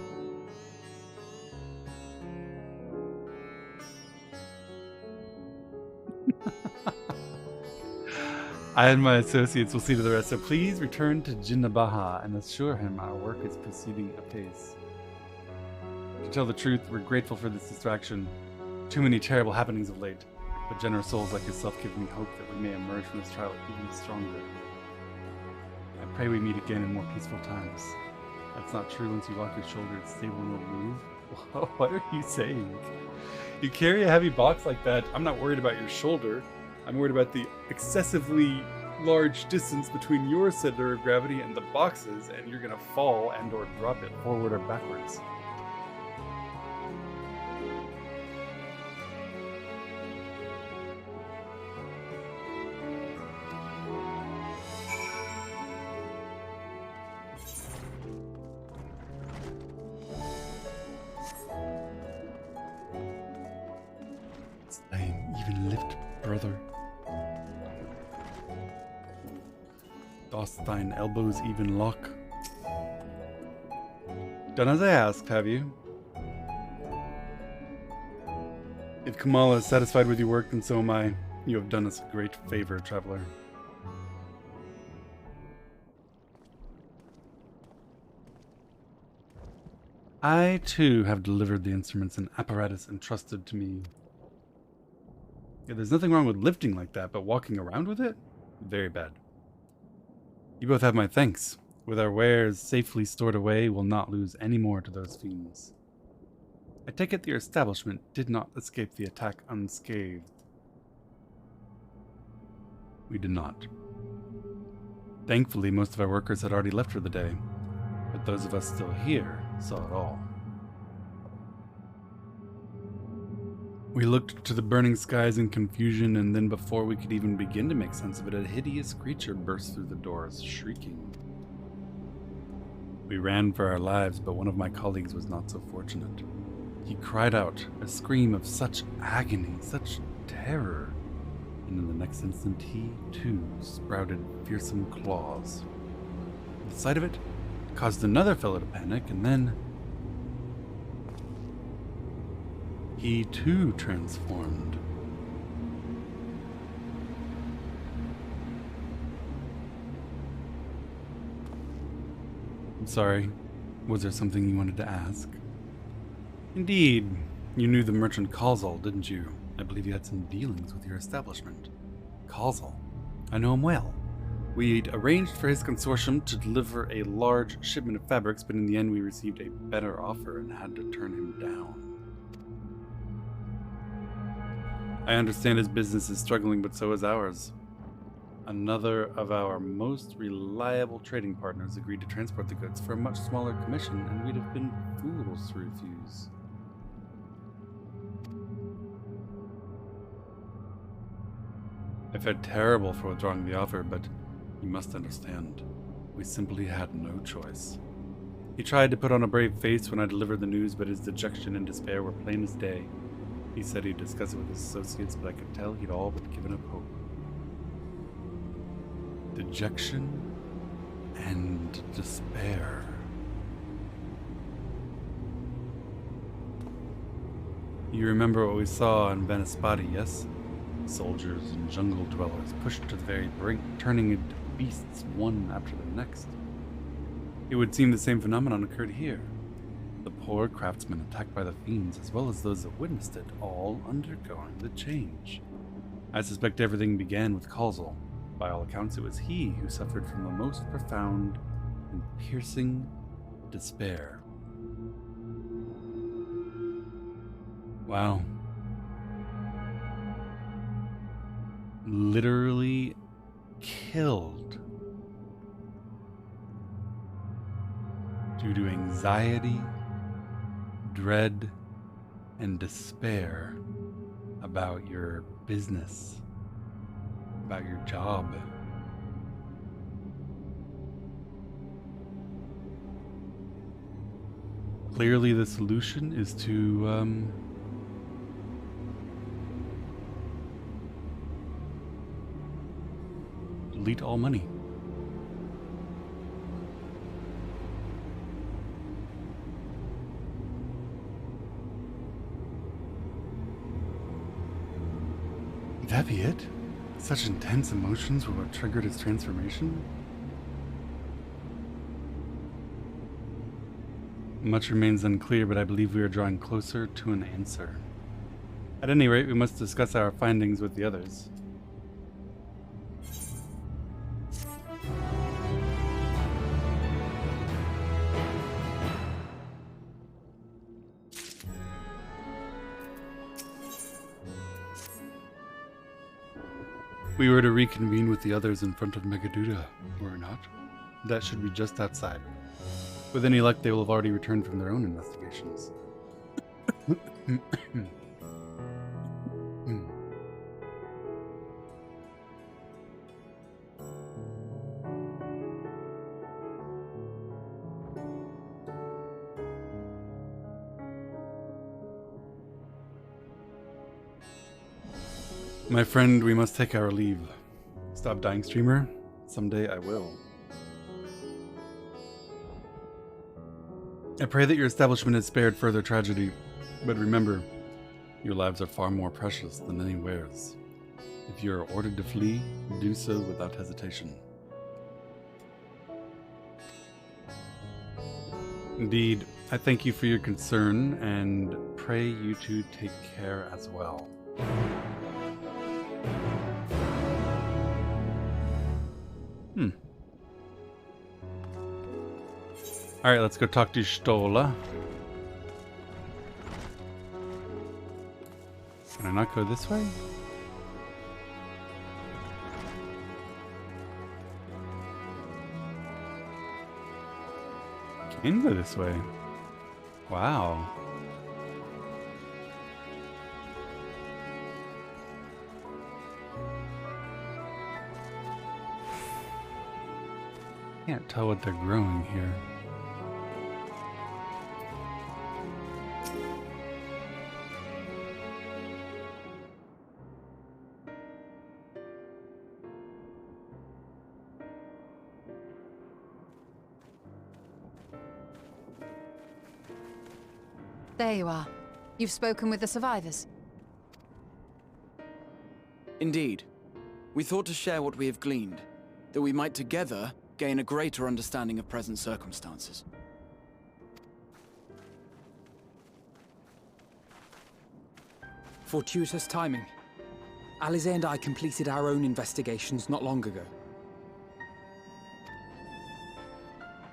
I and my associates will see to the rest, so please return to Jinnabaha and assure him our work is proceeding apace. To tell the truth, we're grateful for this distraction. Too many terrible happenings of late, but generous souls like yourself give me hope that we may emerge from this trial even stronger. I Pray we meet again in more peaceful times. That's not true. Once you lock your shoulder, it's stable and won't move. What are you saying? You carry a heavy box like that. I'm not worried about your shoulder. I'm worried about the excessively large distance between your center of gravity and the boxes, and you're gonna fall and or drop it forward or backwards. Even lift, brother. Dost thine elbows even lock? Done as I asked, have you? If Kamala is satisfied with your work, then so am I. You have done us a great favor, traveler. I, too, have delivered the instruments and apparatus entrusted to me. Yeah, there's nothing wrong with lifting like that, but walking around with it? Very bad. You both have my thanks. With our wares safely stored away, we'll not lose any more to those fiends. I take it that your establishment did not escape the attack unscathed. We did not. Thankfully, most of our workers had already left for the day, but those of us still here saw it all. We looked to the burning skies in confusion, and then before we could even begin to make sense of it, a hideous creature burst through the doors, shrieking. We ran for our lives, but one of my colleagues was not so fortunate. He cried out, a scream of such agony, such terror, and in the next instant he, too, sprouted fearsome claws. The sight of it caused another fellow to panic, and then he too transformed. I'm sorry, was there something you wanted to ask? Indeed, you knew the merchant Kalzal, didn't you? I believe you had some dealings with your establishment. Kalzal, I know him well. We'd arranged for his consortium to deliver a large shipment of fabrics, but in the end we received a better offer and had to turn him down. I understand his business is struggling, but so is ours. Another of our most reliable trading partners agreed to transport the goods for a much smaller commission, and we'd have been fools to refuse. I felt terrible for withdrawing the offer, but you must understand, we simply had no choice. He tried to put on a brave face when I delivered the news, but his dejection and despair were plain as day. He said he'd discuss it with his associates, but I could tell he'd all but given up hope. Dejection and despair. You remember what we saw in Venispati, yes? Soldiers and jungle dwellers pushed to the very brink, turning into beasts one after the next. It would seem the same phenomenon occurred here. The poor craftsmen attacked by the fiends, as well as those that witnessed it, all undergoing the change. I suspect everything began with Kalzal. By all accounts, it was he who suffered from the most profound and piercing despair. Wow. Literally killed due to anxiety, dread, and despair about your business, about your job. Clearly the solution is to delete all money. Would that be it? Such intense emotions were what triggered his transformation? Much remains unclear, but I believe we are drawing closer to an answer. At any rate, we must discuss our findings with the others. We were to reconvene with the others in front of Megaduda, were we not? That should be just outside. With any luck, they will have already returned from their own investigations. My friend, we must take our leave. Stop dying, streamer. Someday I will. I pray that your establishment is spared further tragedy, but remember, your lives are far more precious than any wares. If you are ordered to flee, do so without hesitation. Indeed, I thank you for your concern and pray you two take care as well. Alright, let's go talk to Stola. Can I not go this way? Can go this way. Wow. Can't tell what they're growing here. There you are. You've spoken with the survivors. Indeed. We thought to share what we have gleaned, that we might together gain a greater understanding of present circumstances. Fortuitous timing. Alize and I completed our own investigations not long ago.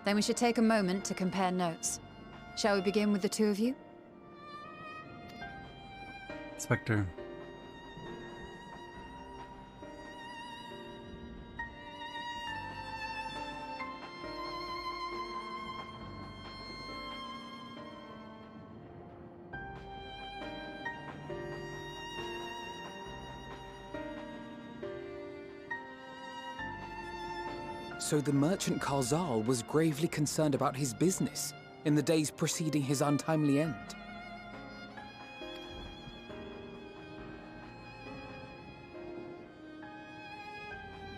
Then we should take a moment to compare notes. Shall we begin with the two of you? Spectre. So the merchant Karzal was gravely concerned about his business in the days preceding his untimely end.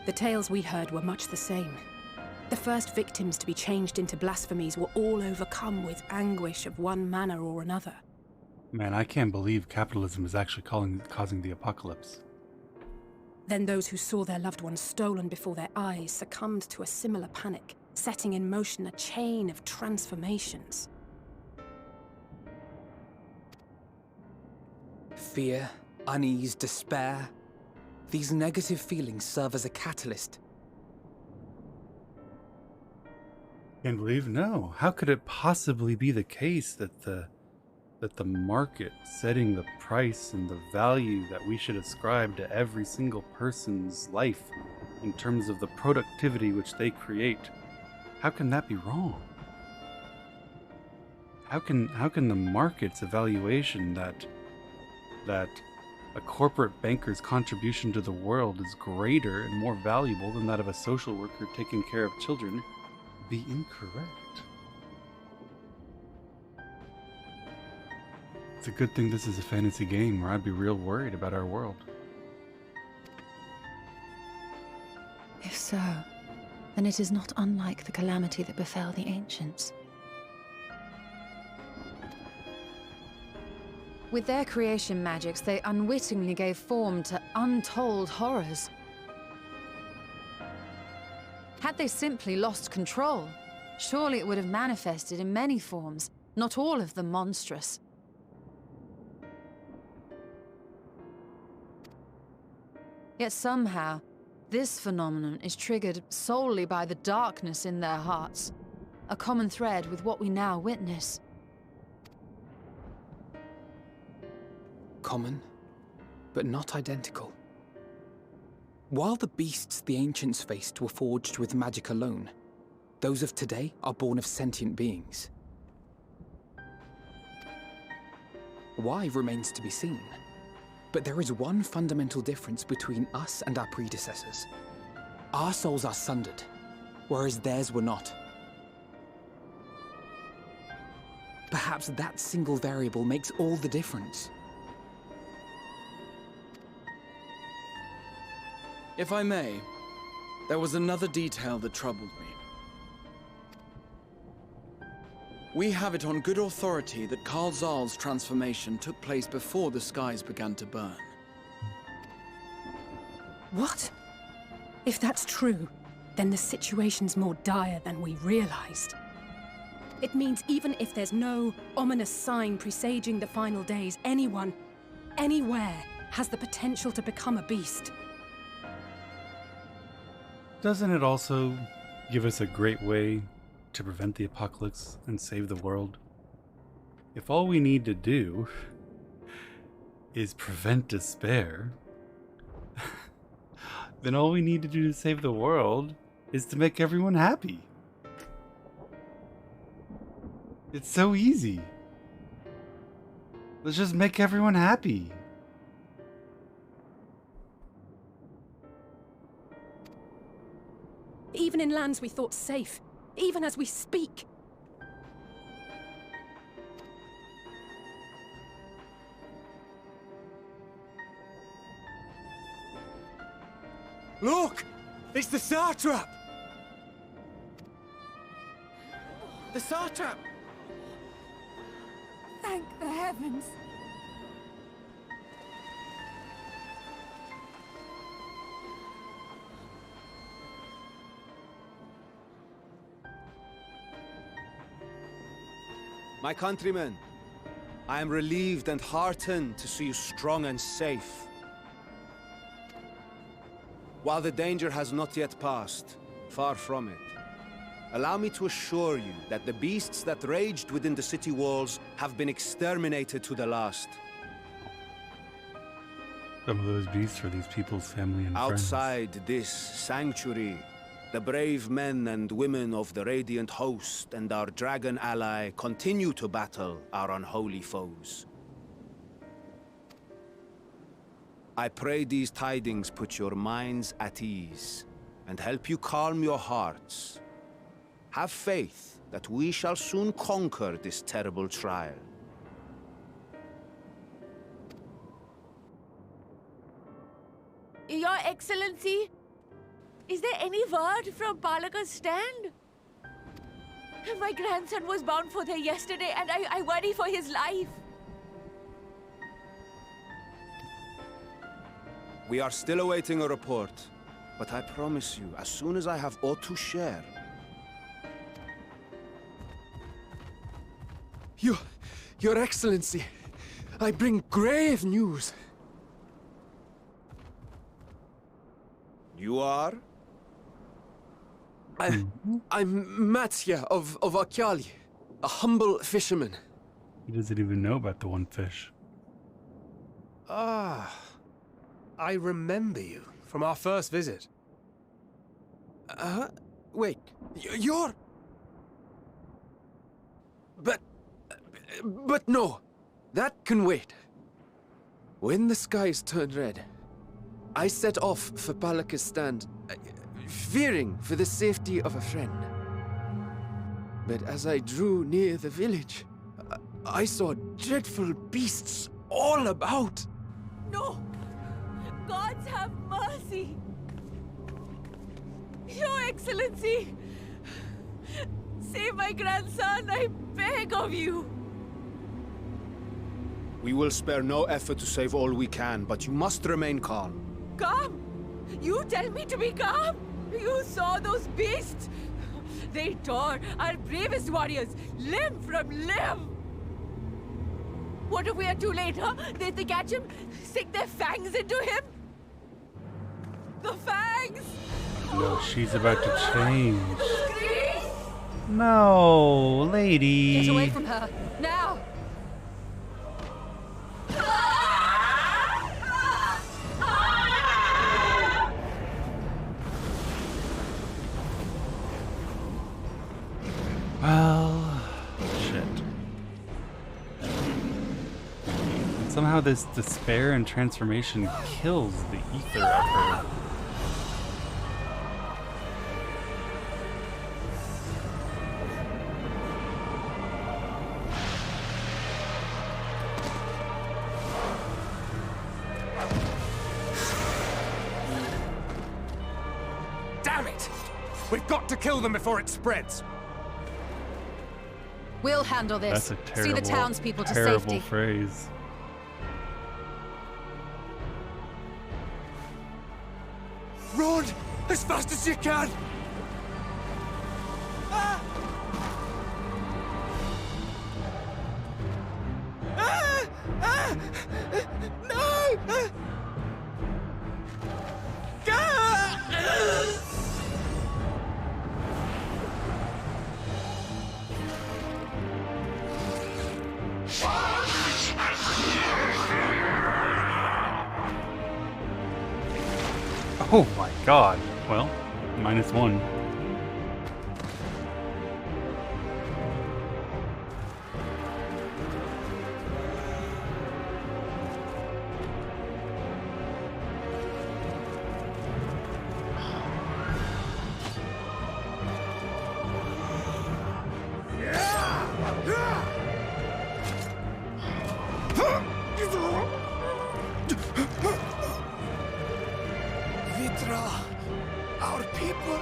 The tales we heard were much the same. The first victims to be changed into blasphemies were all overcome with anguish of one manner or another. Man, I can't believe capitalism is actually causing the apocalypse. Then those who saw their loved ones stolen before their eyes succumbed to a similar panic, setting in motion a chain of transformations. Fear, unease, despair. These negative feelings serve as a catalyst. Can't believe, no. How could it possibly be the case that the market setting the price and the value that we should ascribe to every single person's life in terms of the productivity which they create, how can that be wrong? How can the market's evaluation that a corporate banker's contribution to the world is greater and more valuable than that of a social worker taking care of children be incorrect? It's a good thing this is a fantasy game where I'd be real worried about our world. If so, then it is not unlike the calamity that befell the ancients. With their creation magics, they unwittingly gave form to untold horrors. Had they simply lost control, surely it would have manifested in many forms, not all of them monstrous. Yet somehow, this phenomenon is triggered solely by the darkness in their hearts, a common thread with what we now witness. Common, but not identical. While the beasts the ancients faced were forged with magic alone, those of today are born of sentient beings. Why remains to be seen, but there is one fundamental difference between us and our predecessors. Our souls are sundered, whereas theirs were not. Perhaps that single variable makes all the difference. If I may, there was another detail that troubled me. We have it on good authority that Karl Zahl's transformation took place before the skies began to burn. What? If that's true, then the situation's more dire than we realized. It means even if there's no ominous sign presaging the final days, anyone, anywhere, has the potential to become a beast. Doesn't it also give us a great way to prevent the apocalypse and save the world? If all we need to do is prevent despair, then all we need to do to save the world is to make everyone happy. It's so easy. Let's just make everyone happy. Even in lands we thought safe, even as we speak. Look! It's the Satrap! The Satrap! Thank the heavens! My countrymen, I am relieved and heartened to see you strong and safe. While the danger has not yet passed, far from it, allow me to assure you that the beasts that raged within the city walls have been exterminated to the last. Some of those beasts are these people's family and friends. Outside this sanctuary, the brave men and women of the Radiant Host and our dragon ally continue to battle our unholy foes. I pray these tidings put your minds at ease and help you calm your hearts. Have faith that we shall soon conquer this terrible trial. Your Excellency, is there any word from Palaka's stand? My grandson was bound for there yesterday and I worry for his life. We are still awaiting a report, but I promise you, as soon as I have aught to share... Your Excellency, I bring grave news. You are? I'm Matsya of Akyali, a humble fisherman. He doesn't even know about the one fish. Ah, I remember you from our first visit. Wait, you're... But no, that can wait. When the skies turned red, I set off for Palaka's stand, fearing for the safety of a friend. But as I drew near the village, I saw dreadful beasts all about. No! Gods have mercy! Your Excellency! Save my grandson, I beg of you! We will spare no effort to save all we can, but you must remain calm. Calm? You tell me to be calm? You saw those beasts? They tore our bravest warriors limb from limb! What if we are too late, huh? They catch him, sink their fangs into him? The fangs! No, she's about to change. Grease! No, lady. Get away from her, now! Well, shit. Somehow this despair and transformation kills the ether of her. Damn it! We've got to kill them before it spreads. We'll handle this. That's a terrible, See the townspeople to terrible safety. phrase. Run as fast as you can! Ah! Ah! Ah! No! Ah! Oh my god. Well, -1. Vitra, our people,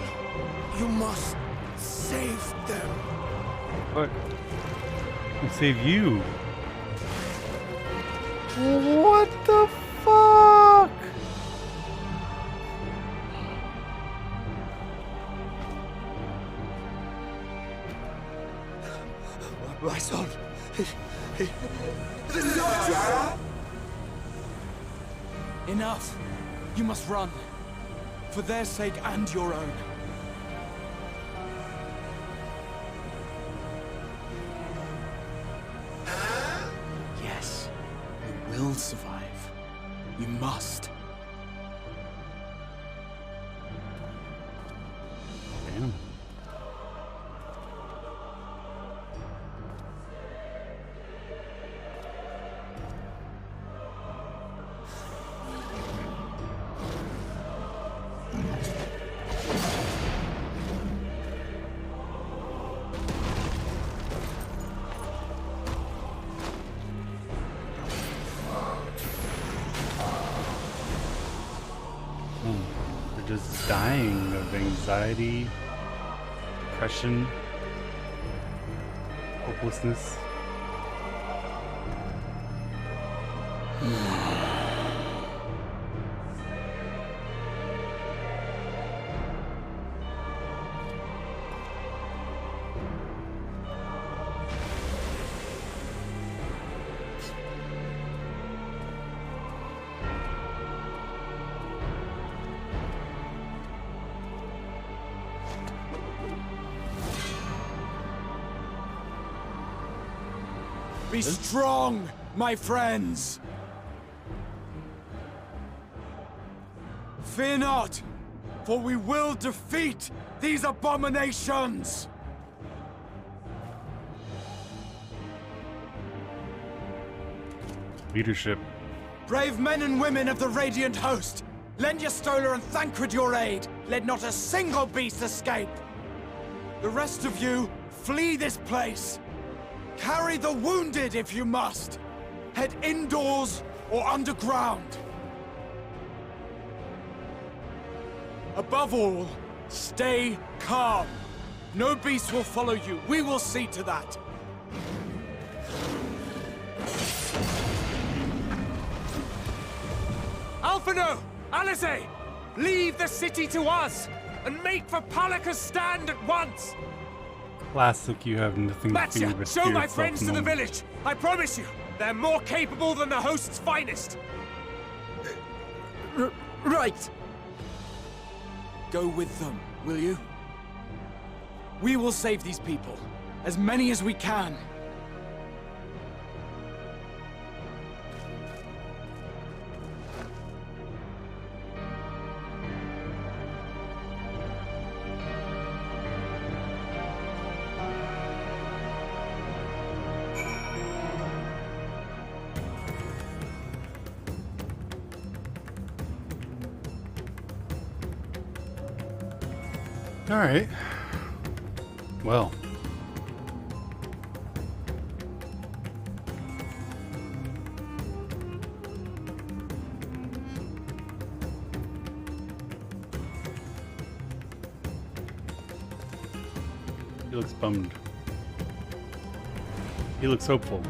you must save them. What? I'll save you. What the fuck? My son. Enough. You must run. For their sake and your own. Yes, you will survive. You must. Damn. They're just dying of anxiety, depression, hopelessness. Be strong, my friends! Fear not, for we will defeat these abominations! Leadership. Brave men and women of the Radiant Host, lend your Stola and Thancred your aid. Let not a single beast escape. The rest of you, flee this place. Carry the wounded if you must. Head indoors or underground. Above all, stay calm. No beast will follow you. We will see to that. Alphino! Alizé! Leave the city to us, and make for Palaka's stand at once! Classic, you have nothing to fear Matsya, but show fear my itself friends to the alone. village! I promise you, they're more capable than the host's finest! Right! Go with them, will you? We will save these people. As many as we can. Alright. Well. He looks bummed. He looks hopeful.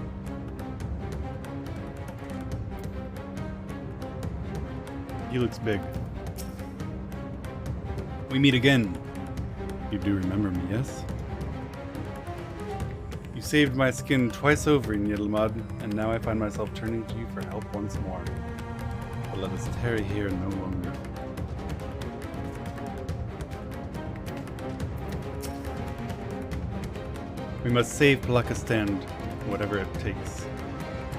He looks big. We meet again. You do remember me, yes? You saved my skin twice over in Yilmad, and now I find myself turning to you for help once more. But let us tarry here no longer. We must save Palakistan, whatever it takes.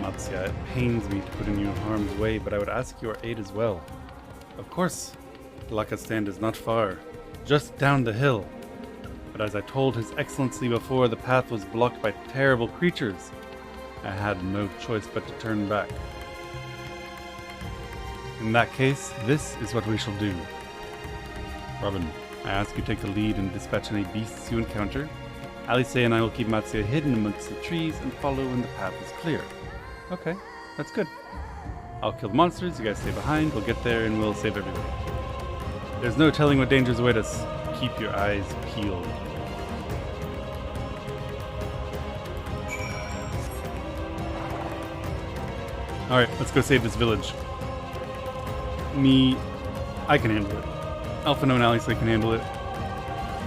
Matsya, it pains me to put you in harm's way, but I would ask your aid as well. Of course, Palakistan is not far, just down the hill. But as I told His Excellency before, the path was blocked by terrible creatures. I had no choice but to turn back. In that case, this is what we shall do. Robin, I ask you take the lead and dispatch any beasts you encounter. Alice and I will keep Matsya hidden amongst the trees and follow when the path is clear. Okay, that's good. I'll kill the monsters, you guys stay behind, we'll get there and we'll save everybody. There's no telling what dangers await us. Keep your eyes peeled. Alright, let's go save this village. I can handle it. Alphino and Alice can handle it.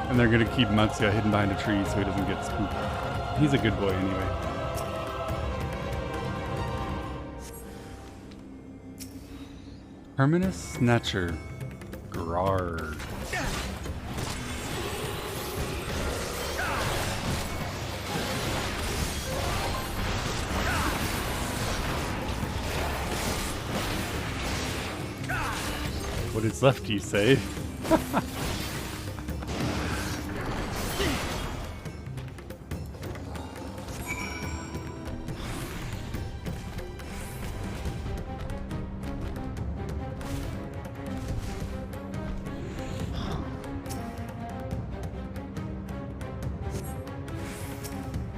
And they're gonna keep Matsya hidden behind a tree so he doesn't get spooked. He's a good boy anyway. Terminus Snatcher. Grard. What is left, you say?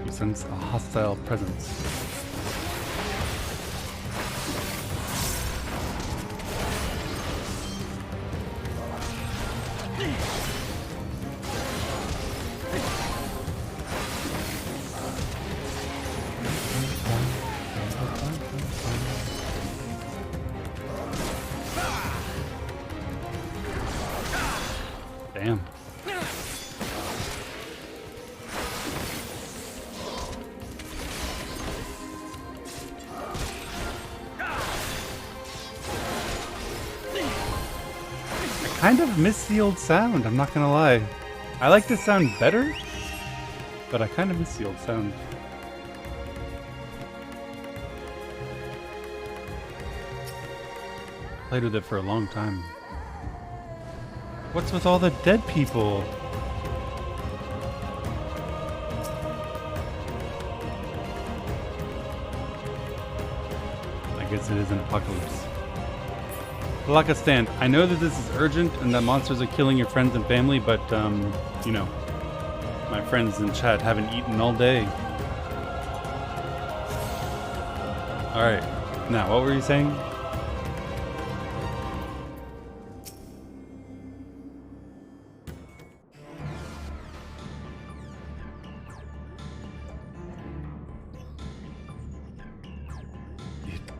You sense a hostile presence. Damn. I kind of miss the old sound, I'm not gonna lie. I like this sound better, but I kind of miss the old sound. Played with it for a long time. What's with all the dead people? I guess it is an apocalypse. Palakistan, I know that this is urgent and that monsters are killing your friends and family, but, you know, my friends in chat haven't eaten all day. Alright, now, what were you saying?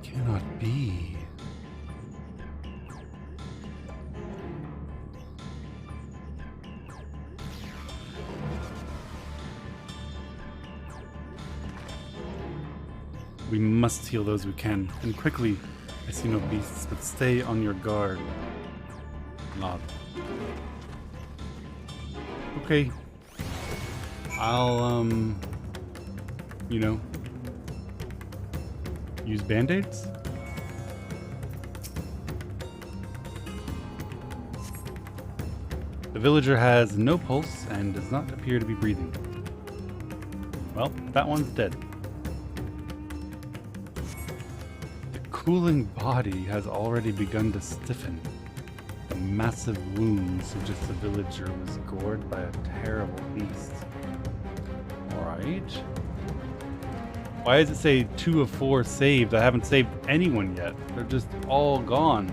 Cannot be. We must heal those we can, and quickly. I see no beasts, but stay on your guard. Nod. Okay. I'll, you know, use band-aids? The villager has no pulse and does not appear to be breathing. Well, that one's dead. The cooling body has already begun to stiffen. The massive wound suggests the villager was gored by a terrible beast. Alright. Why does it say 2 of 4 saved? I haven't saved anyone yet. They're just all gone.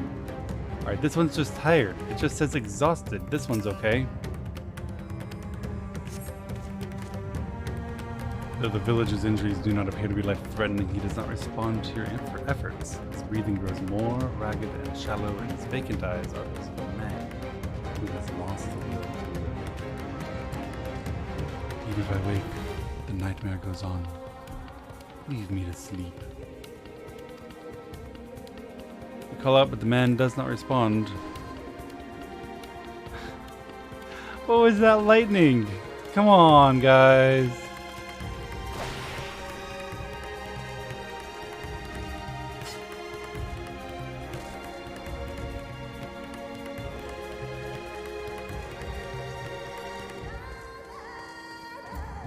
Alright, this one's just tired. It just says exhausted. This one's okay. Though the village's injuries do not appear to be life-threatening, he does not respond to your efforts. His breathing grows more ragged and shallow, and his vacant eyes are those of a man who has lost the will to live. Even if I wake, the nightmare goes on. Leave me to sleep. You call out, but the man does not respond. What was that lightning? Come on, guys.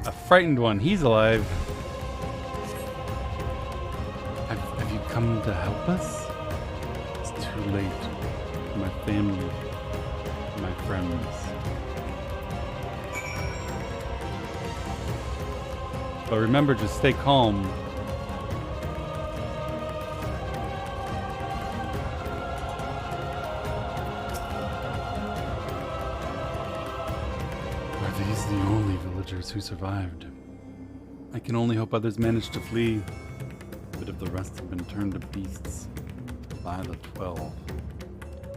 A frightened one. He's alive. Have you come to help us? It's too late. For my family. For my friends. But remember, just stay calm. Are these the only villagers who survived? I can only hope others managed to flee. But if the rest have been turned to beasts by the 12.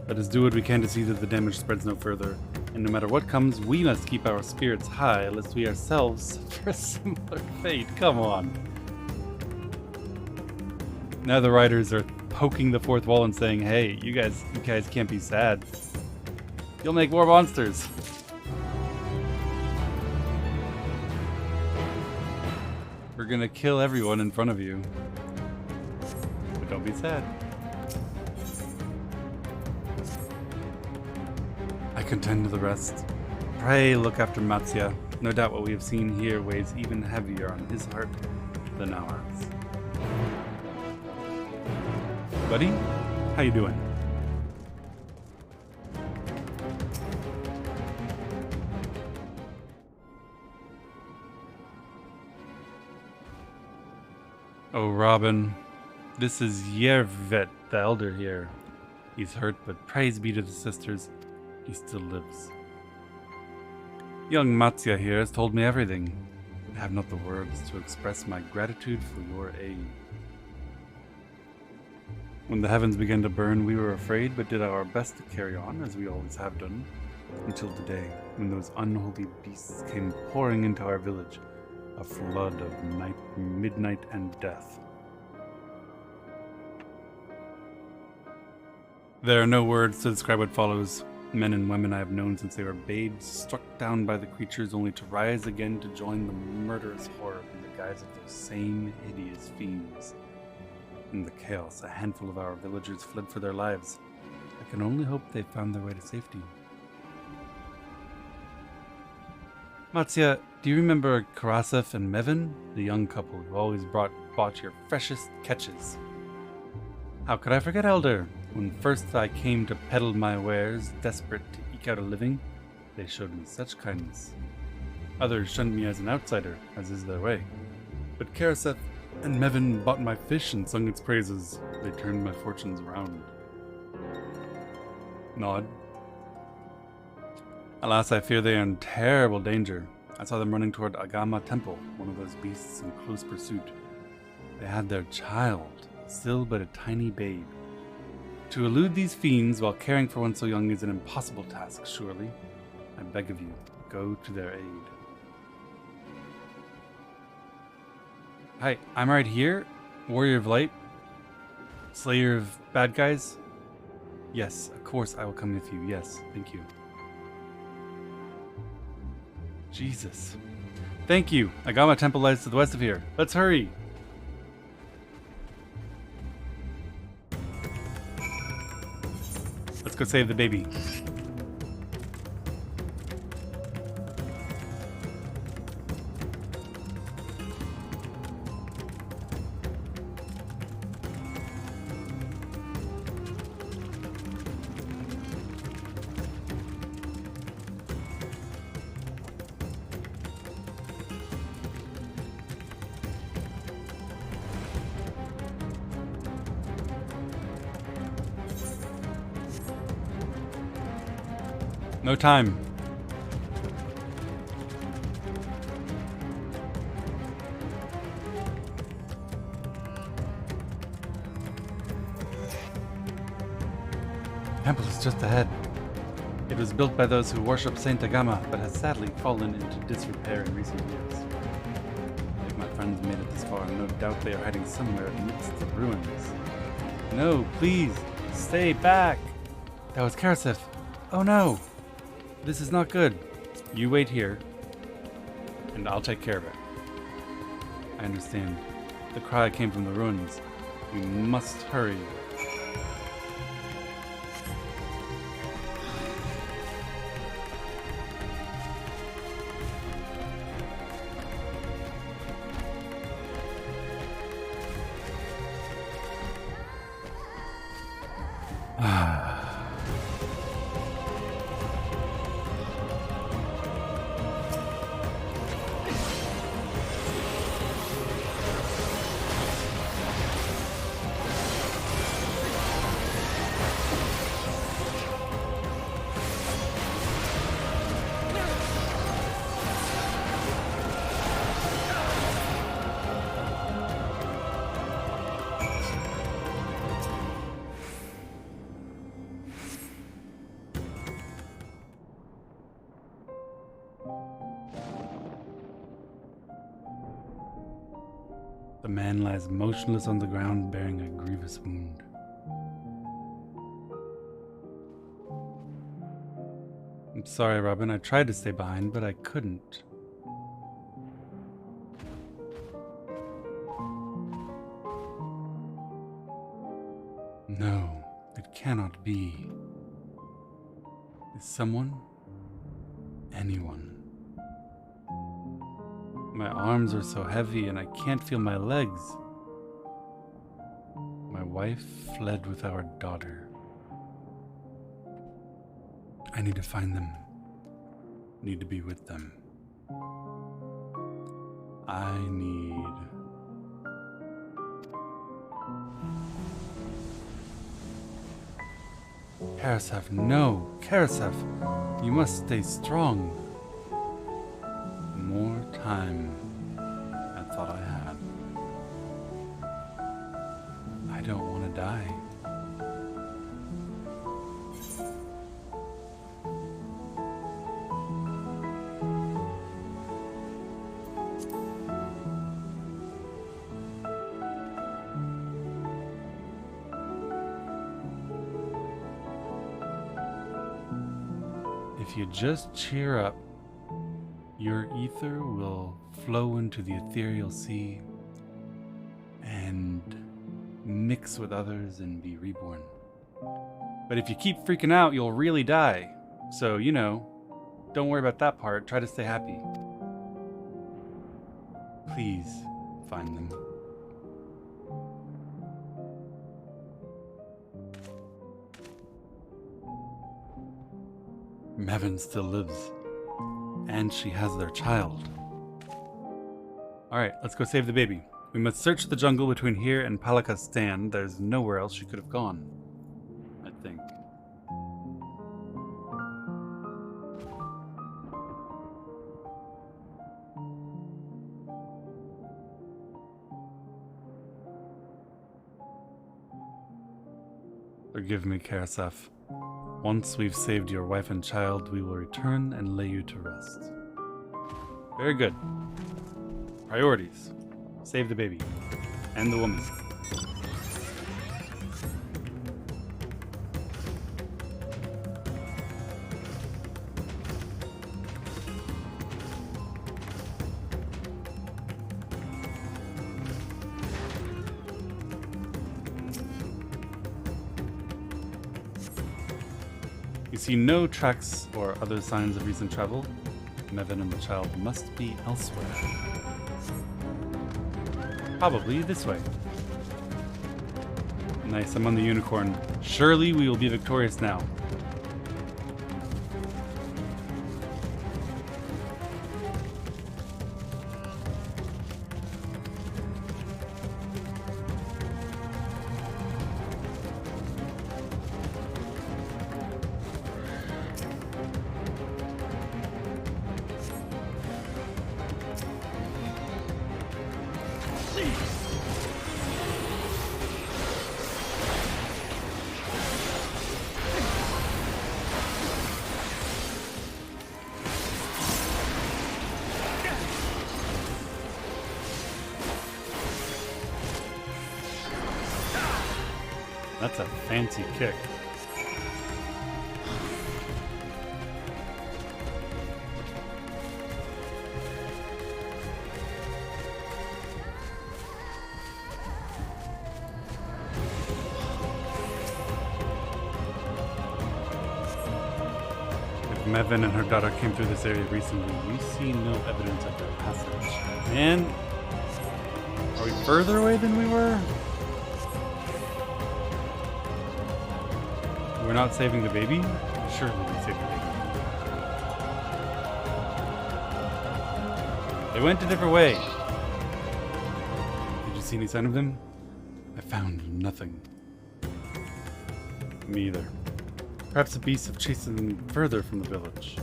Let us do what we can to see that the damage spreads no further. And no matter what comes, we must keep our spirits high, lest we ourselves suffer a similar fate. Come on. Now the riders are poking the fourth wall and saying, hey, you guys can't be sad. You'll make more monsters. We're gonna kill everyone in front of you. But don't be sad. I contend to the rest. Pray look after Matsya. No doubt what we have seen here weighs even heavier on his heart than ours. Buddy, how you doing? Oh, Robin. This is Yervet, the elder here. He's hurt, but praise be to the sisters, he still lives. Young Matsya here has told me everything. I have not the words to express my gratitude for your aid. When the heavens began to burn, we were afraid, but did our best to carry on, as we always have done, until today, when those unholy beasts came pouring into our village, a flood of night, midnight, and death. There are no words to describe what follows. Men and women I have known since they were babes, struck down by the creatures only to rise again to join the murderous horror in the guise of those same hideous fiends. In the chaos, a handful of our villagers fled for their lives. I can only hope they found their way to safety. Matsya, do you remember Karasef and Mevin, the young couple who always bought your freshest catches? How could I forget, Elder? When first I came to peddle my wares, desperate to eke out a living, they showed me such kindness. Others shunned me as an outsider, as is their way. But Karasef and Mevin bought my fish and sung its praises. They turned my fortunes around. Nod. Alas, I fear they are in terrible danger. I saw them running toward Agama Temple, one of those beasts in close pursuit. They had their child, still but a tiny babe. To elude these fiends while caring for one so young is an impossible task, surely. I beg of you, go to their aid. Hi, I'm right here. Warrior of Light. Slayer of bad guys. Yes, of course I will come with you. Yes, thank you. Jesus. Thank you. Agama Temple lies to the west of here. Let's hurry. Let's go save the baby. No time. The temple is just ahead. It was built by those who worship Saint Agama, but has sadly fallen into disrepair in recent years. If my friends made it this far, no doubt they are hiding somewhere amidst the ruins. No, please, stay back! That was Karasif. Oh no! This is not good. You wait here, and I'll take care of it. I understand. The cry came from the ruins. You must hurry. The man lies motionless on the ground, bearing a grievous wound. I'm sorry, Robin. I tried to stay behind, but I couldn't. No, it cannot be. Is someone? Anyone? My arms are so heavy and I can't feel my legs. My wife fled with our daughter. I need to find them. Need to be with them. I need... Karasif, no! Karasif! You must stay strong. More time I thought I had. I don't want to die. If you just cheer up, your ether will flow into the ethereal sea and mix with others and be reborn. But if you keep freaking out, you'll really die. So, you know, don't worry about that part. Try to stay happy. Please find them. Mevin still lives. And she has their child. Alright, let's go save the baby. We must search the jungle between here and Palaka's stand. There's nowhere else she could have gone, I think. Forgive me, Karasif. Once we've saved your wife and child, we will return and lay you to rest. Very good. Priorities. Save the baby. And the woman. You see no tracks or other signs of recent travel. Mevin and the child must be elsewhere. Probably this way. Nice, I'm on the unicorn. Surely we will be victorious now. That's a fancy kick. If Mevin and her daughter came through this area recently, we see no evidence of their passage. And are we further away than we were? We're not saving the baby? Surely we saved the baby. They went a different way. Did you see any sign of them? I found nothing. Me either. Perhaps the beasts have chased them further from the village.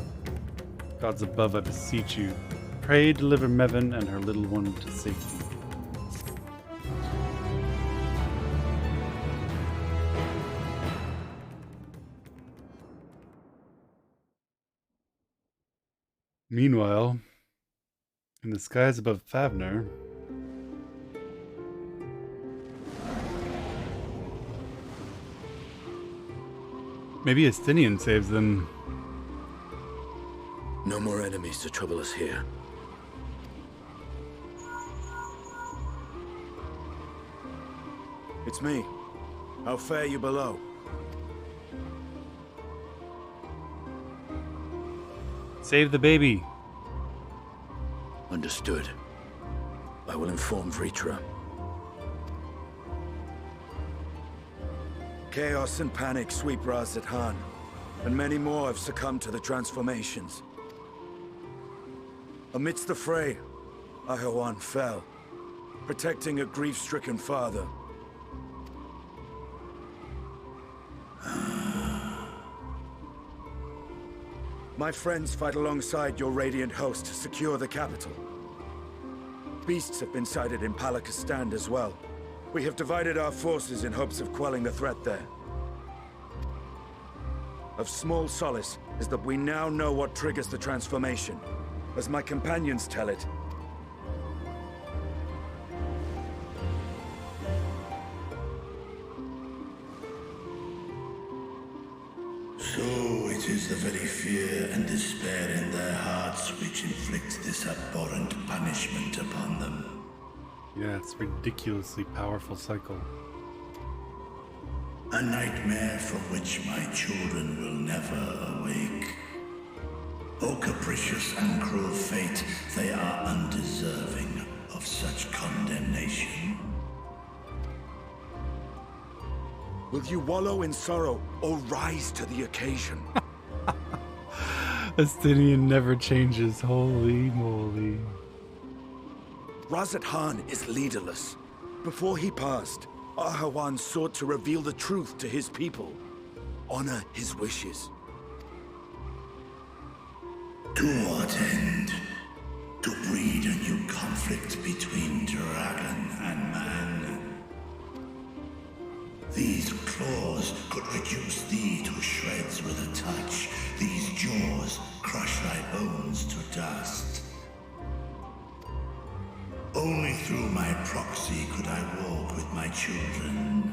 Gods above, I beseech you, pray deliver Mevin and her little one to safety. Meanwhile, in the skies above Favner, maybe Estinian saves them. No more enemies to trouble us here. It's me. How fare you below? Save the baby. Understood. I will inform Vritra. Chaos and panic sweep Raz-at-Han, and many more have succumbed to the transformations. Amidst the fray, Ahawan fell, protecting a grief-stricken father. My friends fight alongside your radiant host to secure the capital. Beasts have been sighted in Palakistan as well. We have divided our forces in hopes of quelling the threat there. Of small solace is that we now know what triggers the transformation. As my companions tell it, so it is the very fear and despair in their hearts which inflict this abhorrent punishment upon them. Yeah, it's a ridiculously powerful cycle. A nightmare from which my children will never awake. O capricious and cruel fate, they are undeserving of such condemnation. will you wallow in sorrow or rise to the occasion? Estinian never changes, holy moly. Raz-at-Han is leaderless. Before he passed, Ahawan sought to reveal the truth to his people. Honor his wishes. To what end? To breed a new conflict between dragon and man. These claws could reduce thee to shreds with a touch. These jaws crush thy bones to dust. Only through my proxy could I walk with my children.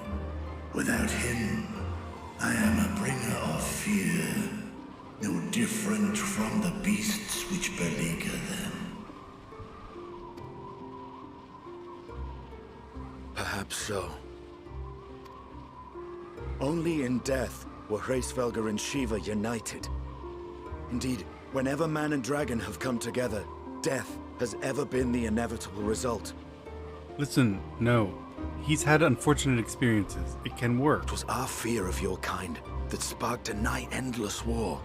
Without him, I am a bringer of fear, no different from the beasts which beleaguer them. Perhaps so. Only in death were Hraesvelgr and Shiva united. Indeed, whenever man and dragon have come together, death has ever been the inevitable result. Listen, no. He's had unfortunate experiences. It can work. It was our fear of your kind that sparked a nigh-endless war.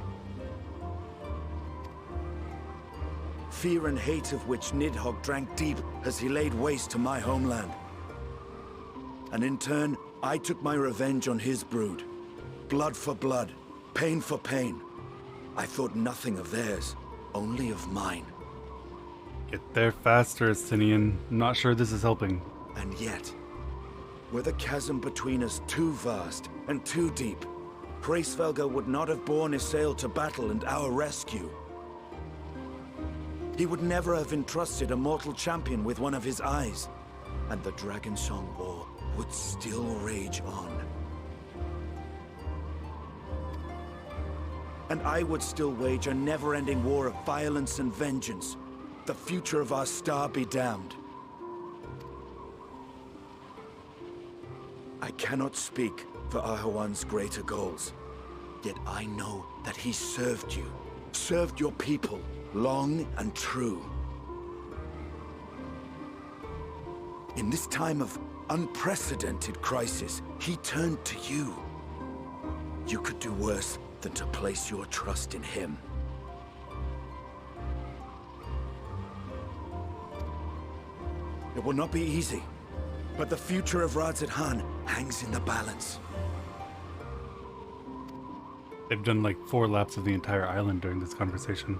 Fear and hate of which Nidhogg drank deep as he laid waste to my homeland. And in turn, I took my revenge on his brood. Blood for blood, pain for pain. I thought nothing of theirs, only of mine. Get there faster, Estinian. I'm not sure this is helping. And yet, were the chasm between us too vast and too deep, Hraesvelgr would not have borne his sail to battle and our rescue. He would never have entrusted a mortal champion with one of his eyes, and the Dragonsong War would still rage on. And I would still wage a never-ending war of violence and vengeance. The future of our star be damned. I cannot speak for Ahuan's greater goals, yet I know that he served you, served your people, long and true. In this time of unprecedented crisis, he turned to you. You could do worse than to place your trust in him. It will not be easy, but the future of Radz-at-Han hangs in the balance. They've done like 4 laps of the entire island during this conversation.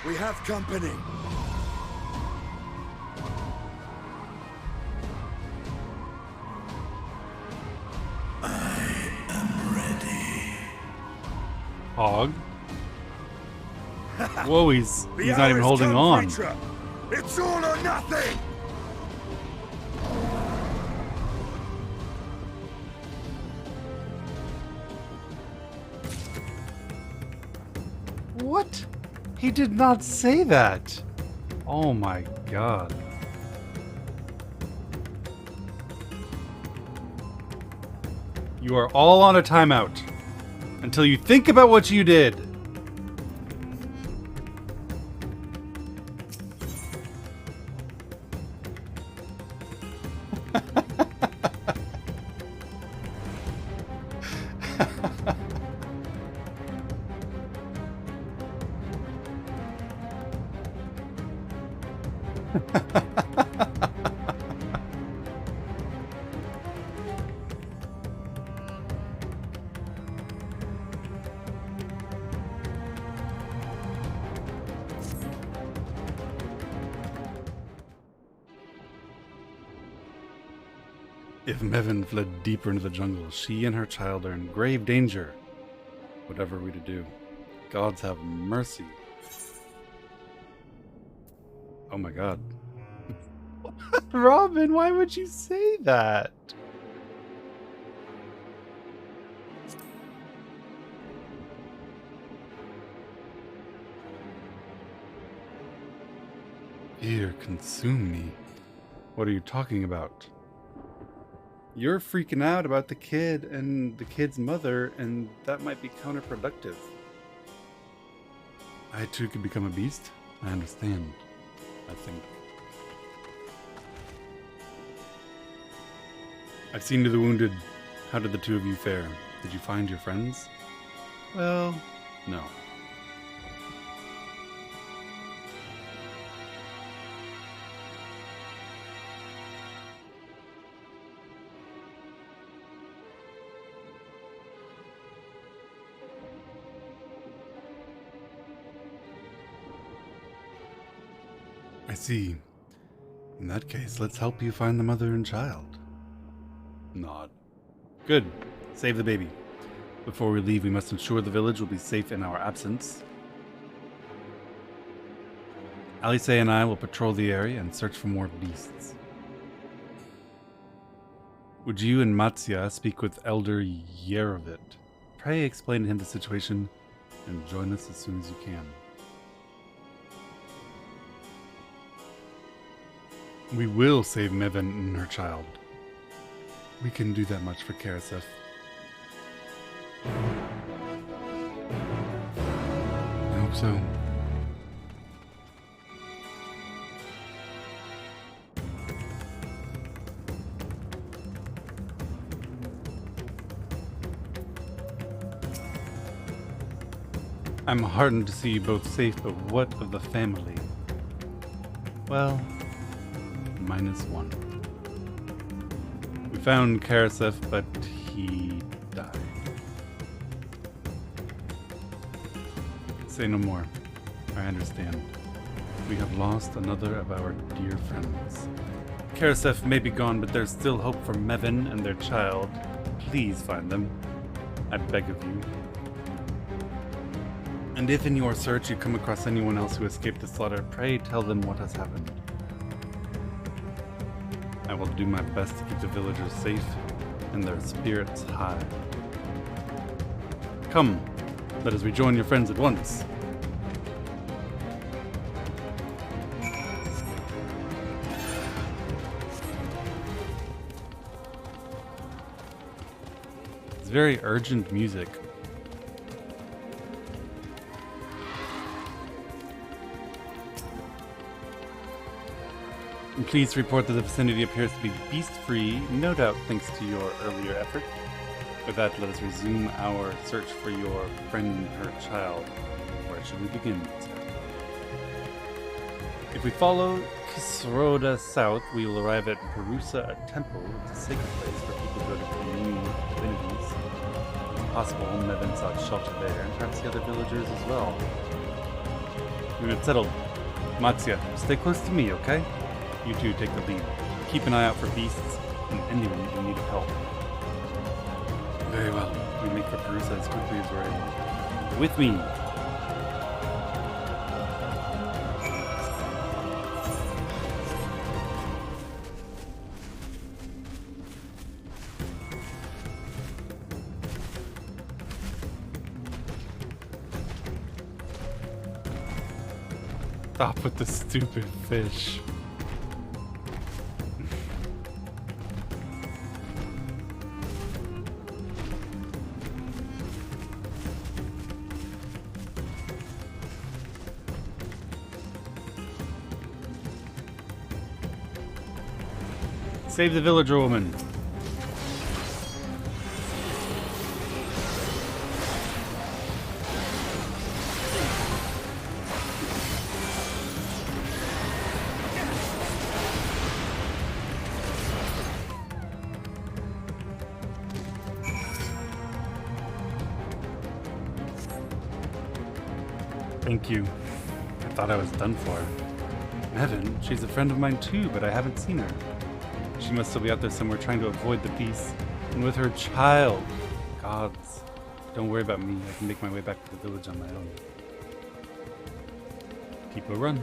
We have company. I am ready. Hog? Whoa, he's not even holding on. It's all or nothing! What? He did not say that. Oh my god. You are all on a timeout until you think about what you did. If Mevin fled deeper into the jungle, she and her child are in grave danger. Whatever are we to do? Gods have mercy. Oh my god. Robin, why would you say that? Fear consume me. What are you talking about? You're freaking out about the kid and the kid's mother, and that might be counterproductive. I too could become a beast? I understand, I think. I've seen to the wounded. How did the two of you fare? Did you find your friends? Well, no. I see. In that case, let's help you find the mother and child. Nod. Good. Save the baby. Before we leave, we must ensure the village will be safe in our absence. Alice and I will patrol the area and search for more beasts. Would you and Matsya speak with Elder Yerovit? Pray explain to him the situation and join us as soon as you can. We will save Mevin and her child. We can do that much for Karaseth. I hope so. I'm heartened to see you both safe, but what of the family? Well, -1. We found Karaseth, but he died. Say no more. I understand. We have lost another of our dear friends. Karasef may be gone, but there's still hope for Mevin and their child. Please find them. I beg of you. And if in your search you come across anyone else who escaped the slaughter, pray tell them what has happened. I will do my best to keep the villagers safe and their spirits high. Come, let us rejoin your friends at once. It's very urgent music. I'm pleased to report that the vicinity appears to be beast-free, no doubt thanks to your earlier effort. With that, let us resume our search for your friend and her child. Where should we begin, sir? If we follow Kisroda south, we will arrive at Perusa, a temple. It's a sacred place where people go to commune with divinities. It's possible Mevin sought shelter there, and perhaps the other villagers as well. When it's settled, Matsuya, stay close to me, okay? You two take the lead. Keep an eye out for beasts and anyone in need of help. Very well. We make for Perusa as quickly as we're able. With me! Stop with the stupid fish. Save the villager woman. Thank you. I thought I was done for. Mevin, she's a friend of mine too, but I haven't seen her. She must still be out there somewhere trying to avoid the beast. And with her child. Gods. Don't worry about me. I can make my way back to the village on my own. People run.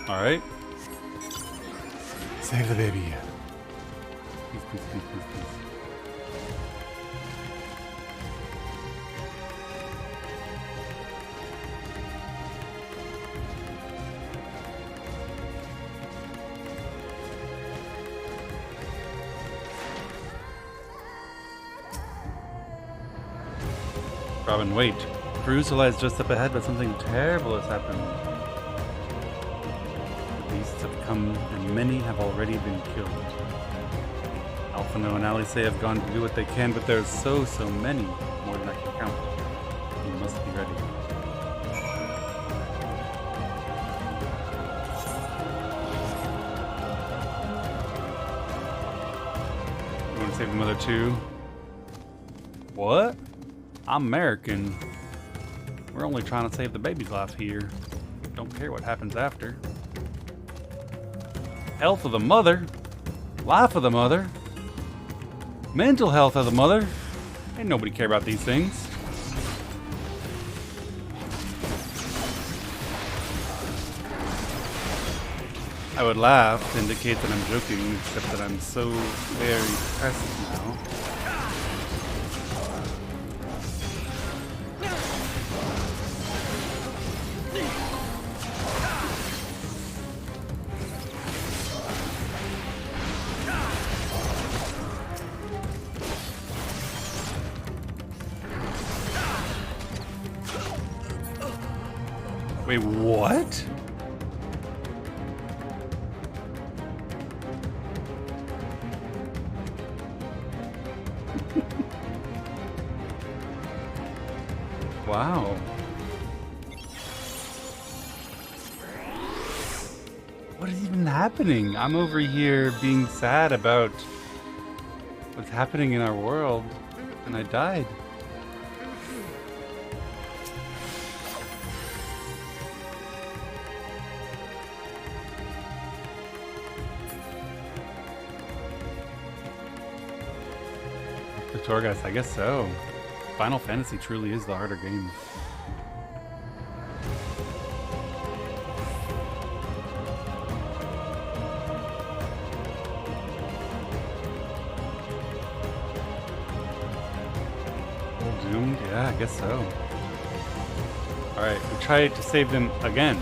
Alright. Save the baby. Please, please, please, please, please. Robin, wait. Perusa lies just up ahead, but something terrible has happened. The beasts have come, and many have already been killed. Alphino and Alice have gone to do what they can, but there's so many, more than I can count. You must be ready. You want to save the mother too? What? I'm American. We're only trying to save the baby's life here. Don't care what happens after. Health of the mother. Life of the mother. Mental health of the mother. Ain't nobody care about these things. I would laugh to indicate that I'm joking, except that I'm so very depressed now. Wait, what? Wow. What is even happening? I'm over here being sad about what's happening in our world, and I died. The Torghast, I guess so. Final Fantasy truly is the harder game. Doomed? Yeah, I guess so. Alright, we tried to save them again.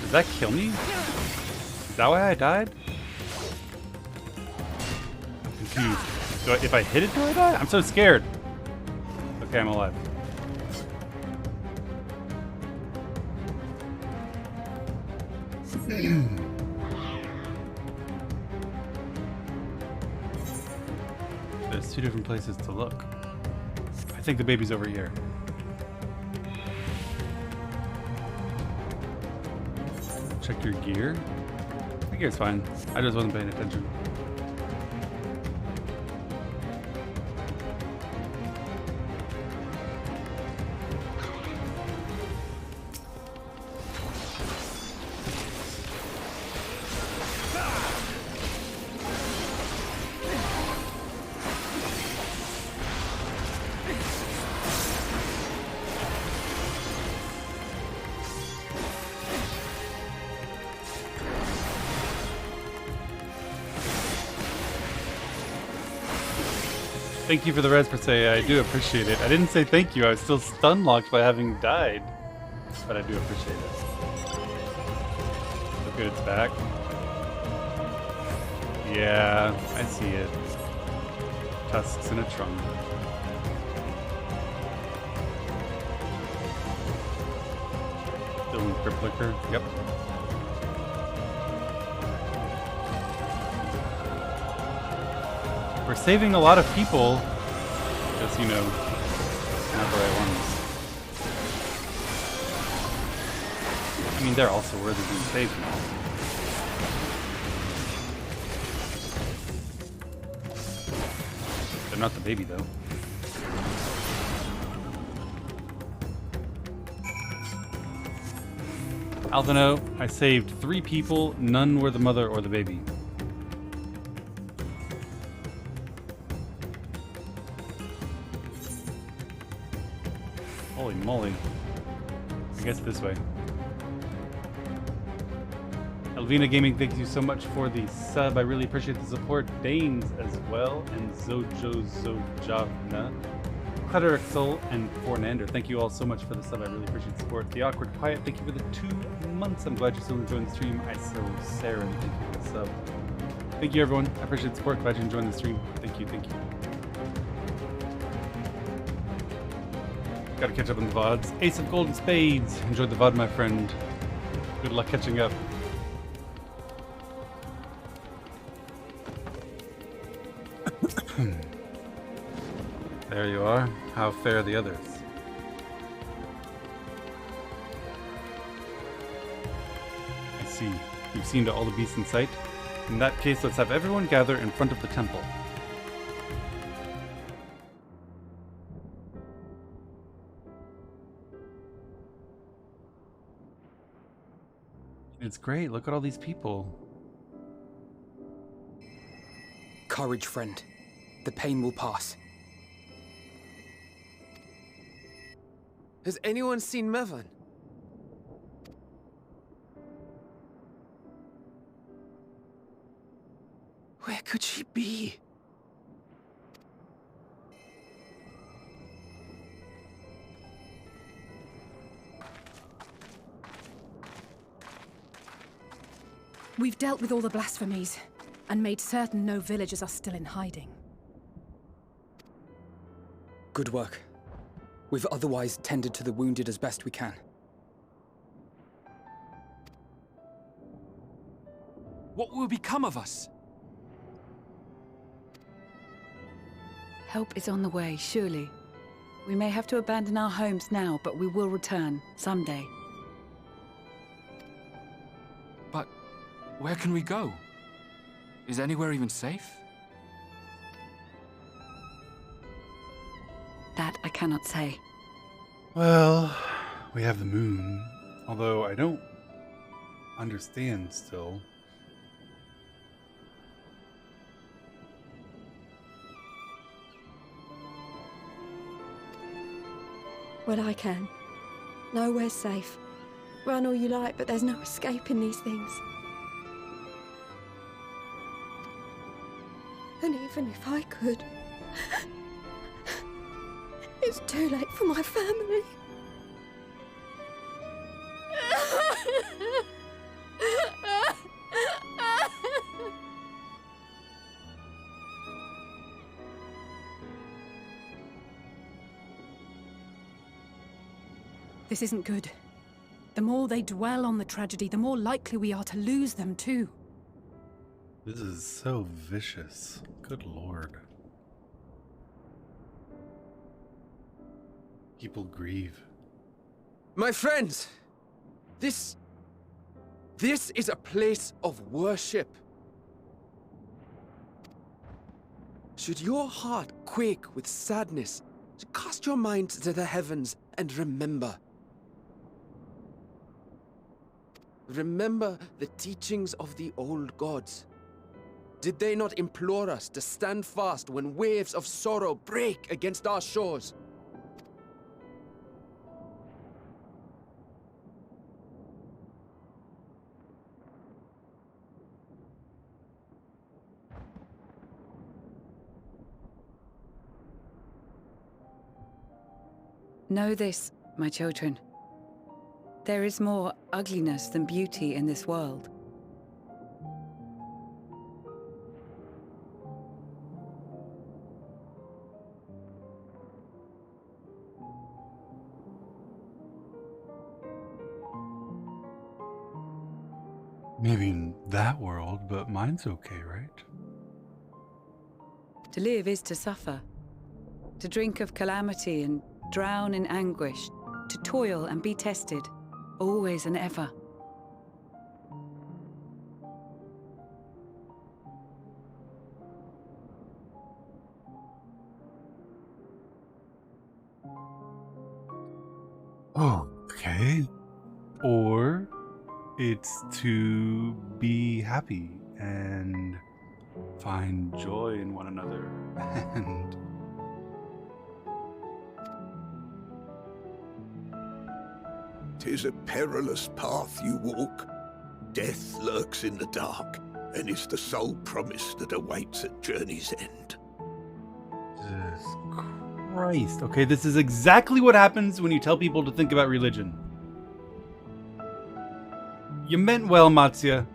Does that kill me? Is that why I died? I'm confused. If I hit it, do I die? I'm so scared. Okay, I'm alive. There's two different places to look. I think the baby's over here. Check your gear. My gear's fine. I just wasn't paying attention. Thank you for the res per se, I do appreciate it. I didn't say thank you, I was still stun locked by having died. But I do appreciate it. Look good, it's back. Yeah, I see it. Tusks in a trunk. Still in Crypt Liquor, yep. We're saving a lot of people, just, you know, not the right ones. I mean, they're also worthy of being saved now. They're not the baby, though. Alvino, I saved 3 people, none were the mother or the baby. Holy moly. I guess this way. Elvina Gaming, thank you so much for the sub. I really appreciate the support. Danes as well, and Zojo Zojavna, Cleric Soul, and Fornander. Thank you all so much for the sub. I really appreciate the support. The Awkward Quiet, thank you for the 2 months. I'm glad you're still enjoying the stream. ISO Saren, thank you for the sub. Thank you everyone. I appreciate the support. Glad you're enjoying the stream. Thank you, thank you. Gotta catch up on the VODs. Ace of Golden Spades. Enjoyed the VOD, my friend. Good luck catching up. There you are. How fare the others? I see. You've seen to all the beasts in sight. In that case, let's have everyone gather in front of the temple. It's great. Look at all these people. Courage, friend. The pain will pass. Has anyone seen Mevan? Where could she be? We've dealt with all the blasphemies, and made certain no villagers are still in hiding. Good work. We've otherwise tended to the wounded as best we can. What will become of us? Help is on the way, surely. We may have to abandon our homes now, but we will return, someday. But where can we go? Is anywhere even safe? That I cannot say. Well, we have the moon, although I don't understand still. Well, I can. Nowhere's safe. Run all you like, but there's no escaping these things. And even if I could, it's too late for my family. This isn't good. The more they dwell on the tragedy, the more likely we are to lose them too. This is so vicious. Good lord. People grieve. My friends! This is a place of worship. Should your heart quake with sadness, cast your mind to the heavens and remember. Remember the teachings of the old gods. Did they not implore us to stand fast when waves of sorrow break against our shores? Know this, my children. There is more ugliness than beauty in this world. Maybe in that world, but mine's okay, right? To live is to suffer. To drink of calamity and drown in anguish. To toil and be tested. Always and ever. Okay. Or it's to be happy and find joy in one another and "'Tis a perilous path you walk. Death lurks in the dark, and is the sole promise that awaits at journey's end." Jesus Christ. Okay, this is exactly what happens when you tell people to think about religion. You meant well, Matsya.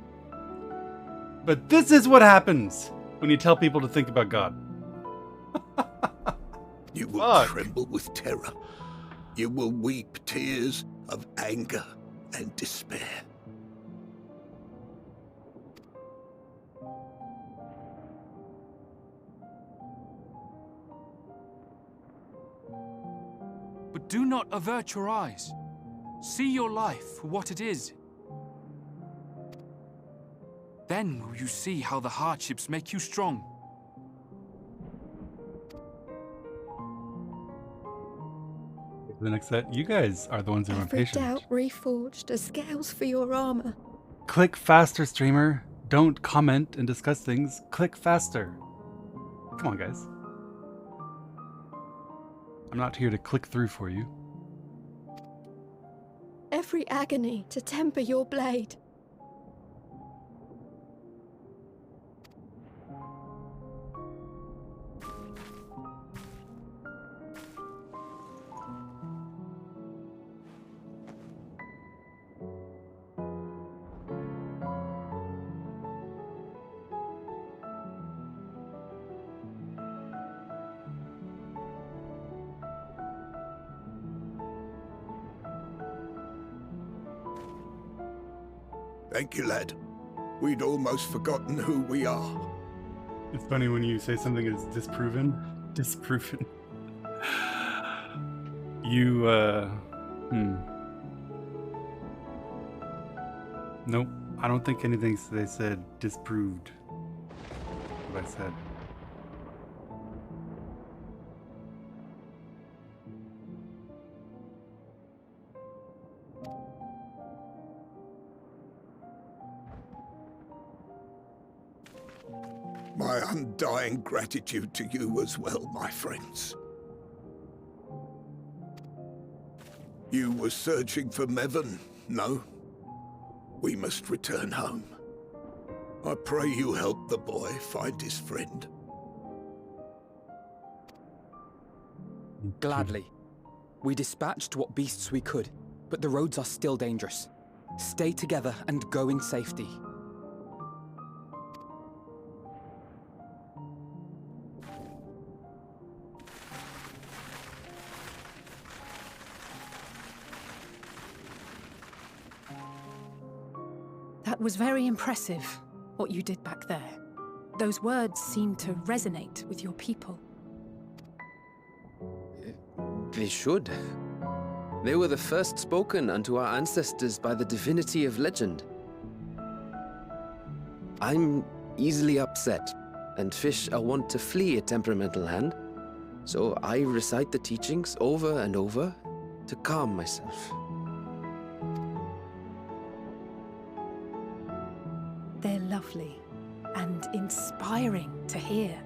But this is what happens when you tell people to think about God. You will tremble with terror. You will weep tears of anger and despair. But do not avert your eyes. See your life for what it is. Then will you see how the hardships make you strong. The next set, you guys are the ones who are Every impatient. doubt reforged as scales for your armor. Click faster, streamer. Don't comment and discuss things. Click faster. Come on, guys. I'm not here to click through for you. Every agony to temper your blade. Thank you, lad. We'd almost forgotten who we are. It's funny when you say something is disproven. Disproven. You, Nope. I don't think anything they said disproved what I said. My undying gratitude to you as well, my friends. You were searching for Mevon, no? We must return home. I pray you help the boy find his friend. Gladly. We dispatched what beasts we could, but the roads are still dangerous. Stay together and go in safety. That was very impressive, what you did back there. Those words seem to resonate with your people. They should. They were the first spoken unto our ancestors by the divinity of legend. I'm easily upset, and fish are wont to flee a temperamental hand, so I recite the teachings over and over to calm myself. They're lovely and inspiring to hear,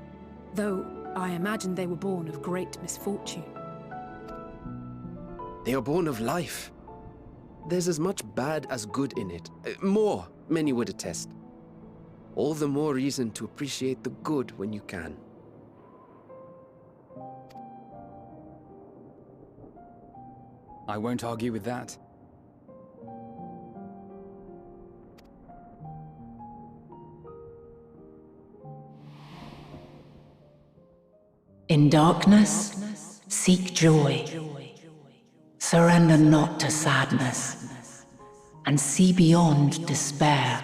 though I imagine they were born of great misfortune. They are born of life. There's as much bad as good in it. More, many would attest. All the more reason to appreciate the good when you can. I won't argue with that. In darkness, seek joy. Surrender not to sadness, and see beyond despair.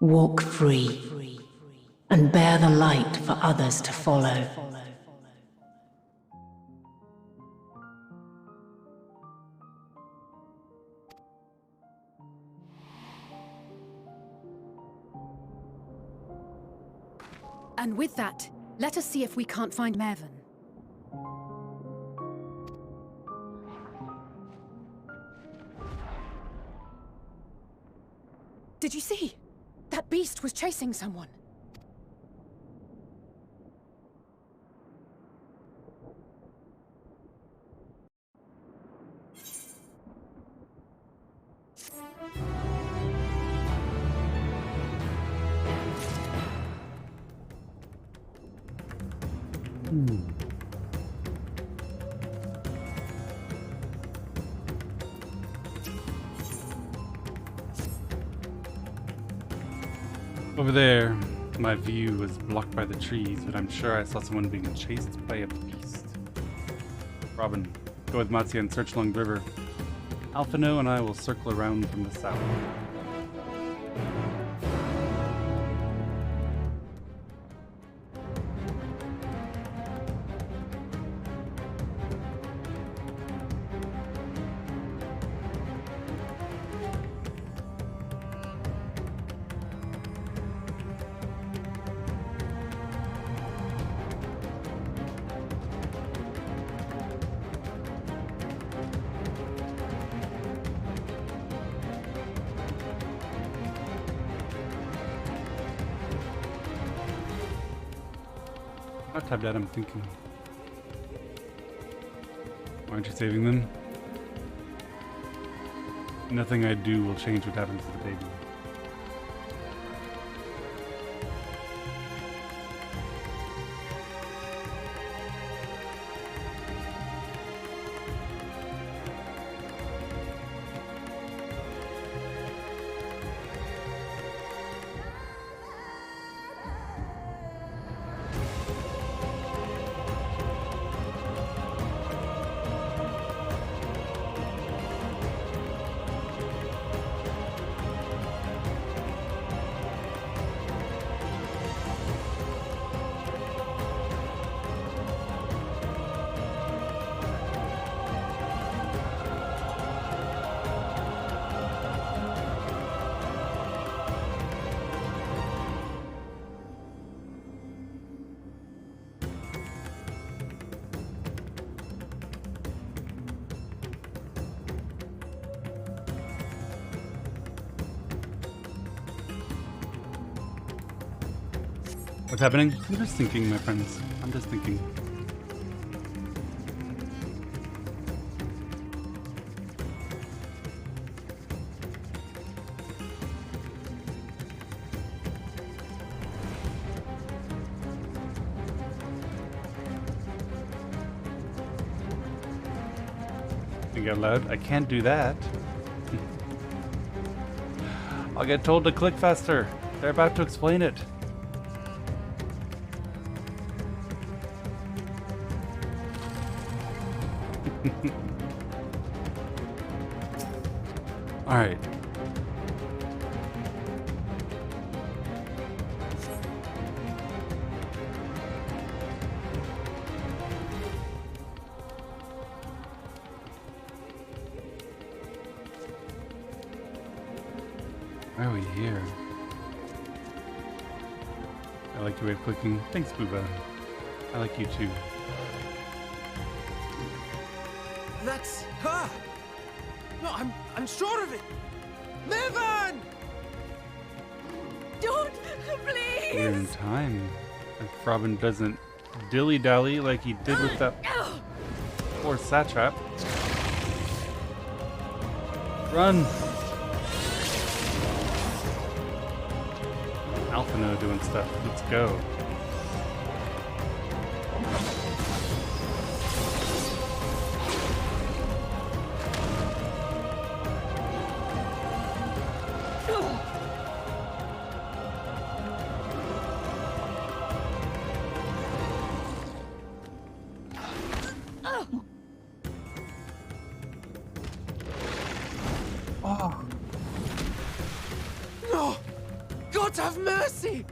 Walk free, and bear the light for others to follow. And with that, let us see if we can't find Mevon. Did you see? That beast was chasing someone. Over there, my view was blocked by the trees, but I'm sure I saw someone being chased by a beast. Robin, go with Mattia and search along the river. Alphino and I will circle around from the south. Not tabbed out, I'm thinking. Why aren't you saving them? Nothing I do will change what happens to the baby. What's happening? I'm just thinking, my friends. I'm just thinking. Think out loud. I can't do that. I'll get told to click faster. They're about to explain it. All right. Why are we here? I like your way of clicking. Thanks, Booba. I like you too. That's her! No, I'm sure of it! Levan! Don't, please! We're in time. If Robin doesn't dilly-dally like he did with that poor satrap. Run! Alphino doing stuff. Let's go. Oh. No! God have mercy!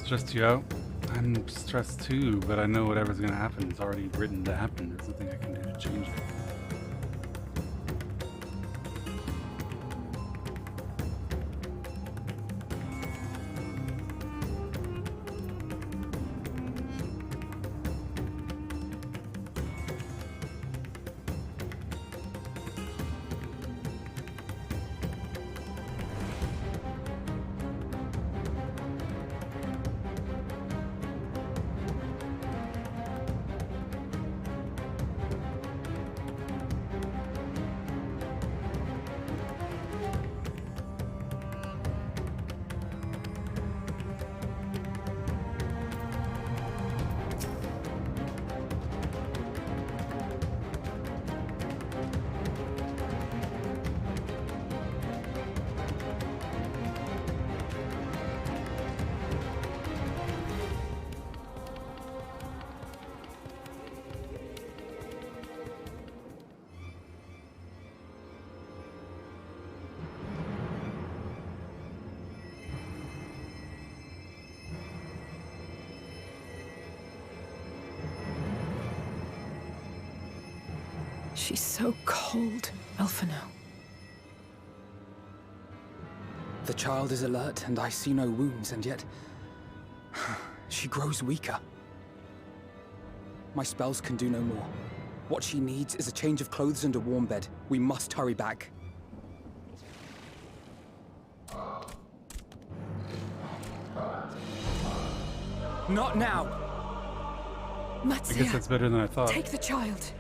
Stressed you out? I'm stressed too, but I know whatever's gonna happen is already written to happen. There's nothing I can do to change it. She's so cold, Alphino. The child is alert, and I see no wounds, and yet... she grows weaker. My spells can do no more. What she needs is a change of clothes and a warm bed. We must hurry back. Not now! I Matsuya, guess that's better than I thought. take the child.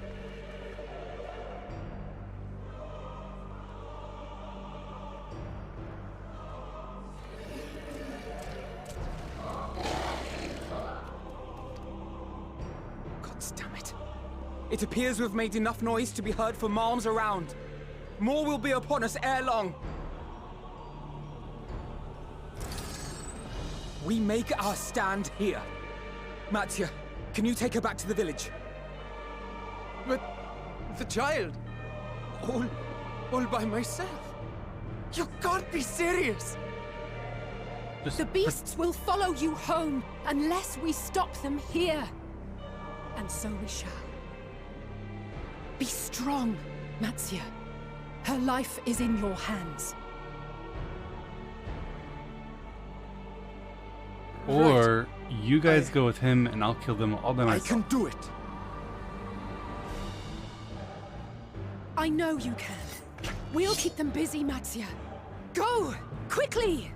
It appears we've made enough noise to be heard for miles around. More will be upon us ere long. We make our stand here. Matsuya, can you take her back to the village? But the child, all by myself. You can't be serious. The beasts will follow you home unless we stop them here. And so we shall. Be strong, Matsuya. Her life is in your hands. Or you guys go with him and I'll kill them all by myself. I can do it. I know you can. We'll keep them busy, Matsuya. Go! Quickly!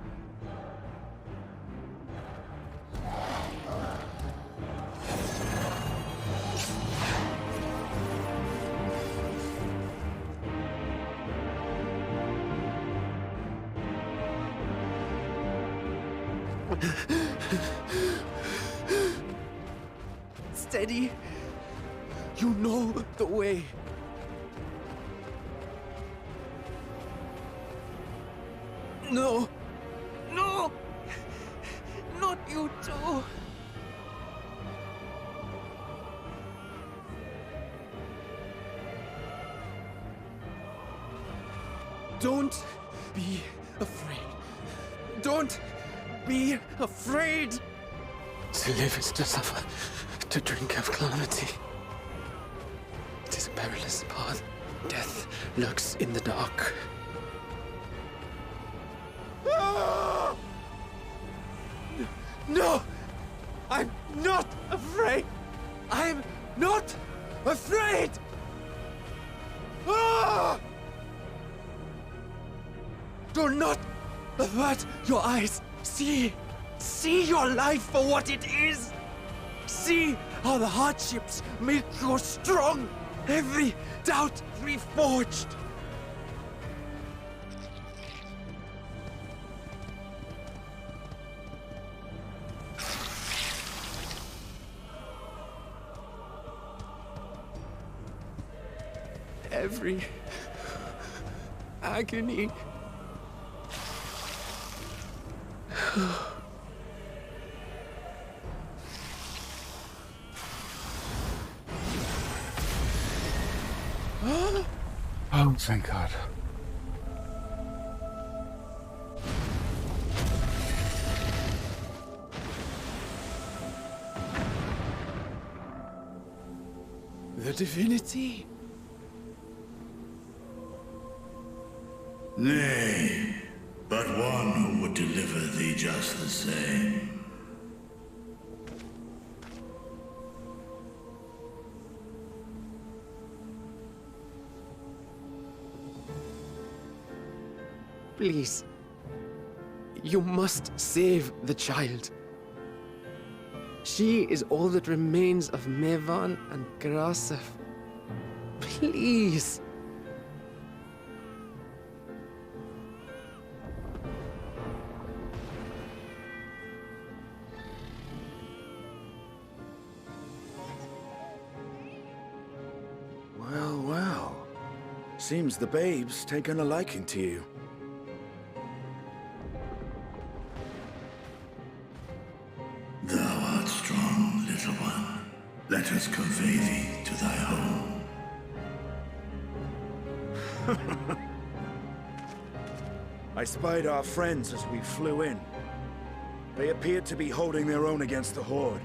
Steady. You know the way. No. No! Not you too. Don't be afraid. Don't be afraid. To live is to suffer, to drink of calamity. It is a perilous path. Death lurks in the dark. No! I'm not afraid! I'm not afraid! Ah! Do not avert your eyes. See your life for what it is. See how the hardships make you strong. Every doubt reforged. Every agony. Oh, thank God. The divinity? Nay, but one who would deliver thee just the same. Please. You must save the child. She is all that remains of Mevan and Grasef. Please. Well, well. Seems the babe's taken a liking to you. Thou art strong, little one. Let us convey thee to thy home. I spied our friends as we flew in. They appeared to be holding their own against the Horde.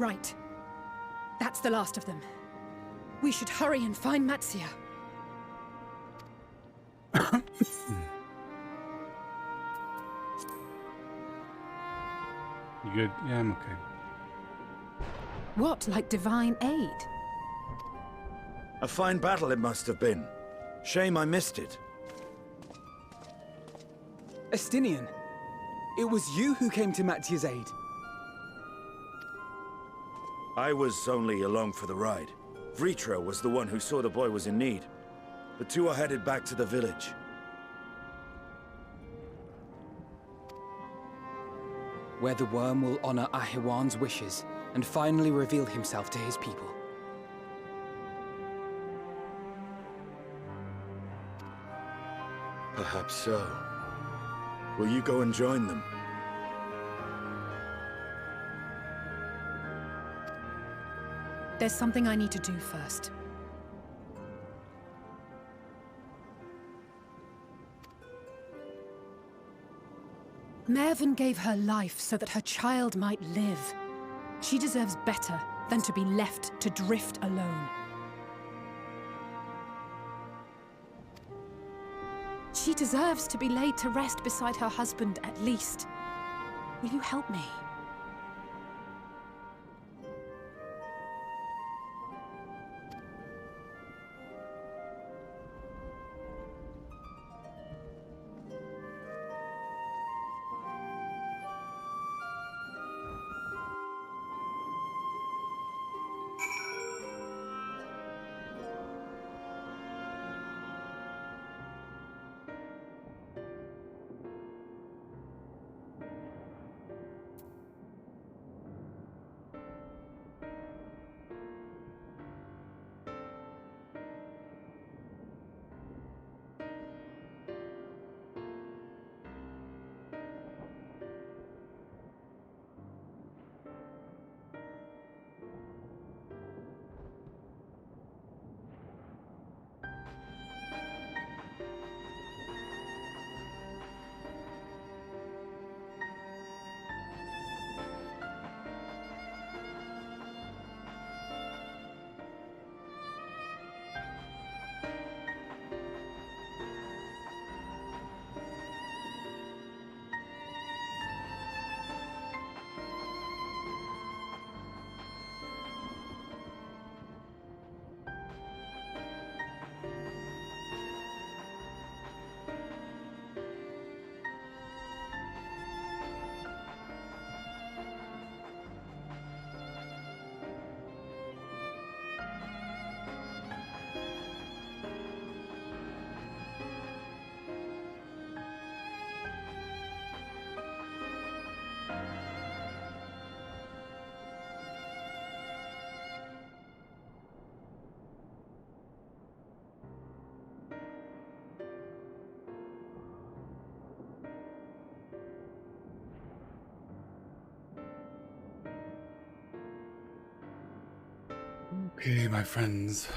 right. That's the last of them. We should hurry and find Matsia. You good? Yeah, I'm okay. What, like divine aid? A fine battle it must have been. Shame I missed it. Estinian, it was you who came to Mattia's aid. I was only along for the ride. Vritra was the one who saw the boy was in need. The two are headed back to the village. Where the worm will honor Ahiwan's wishes and finally reveal himself to his people. Perhaps so. Will you go and join them? There's something I need to do first. Mervyn gave her life so that her child might live. She deserves better than to be left to drift alone. She deserves to be laid to rest beside her husband, at least. Will you help me? Okay, my friends.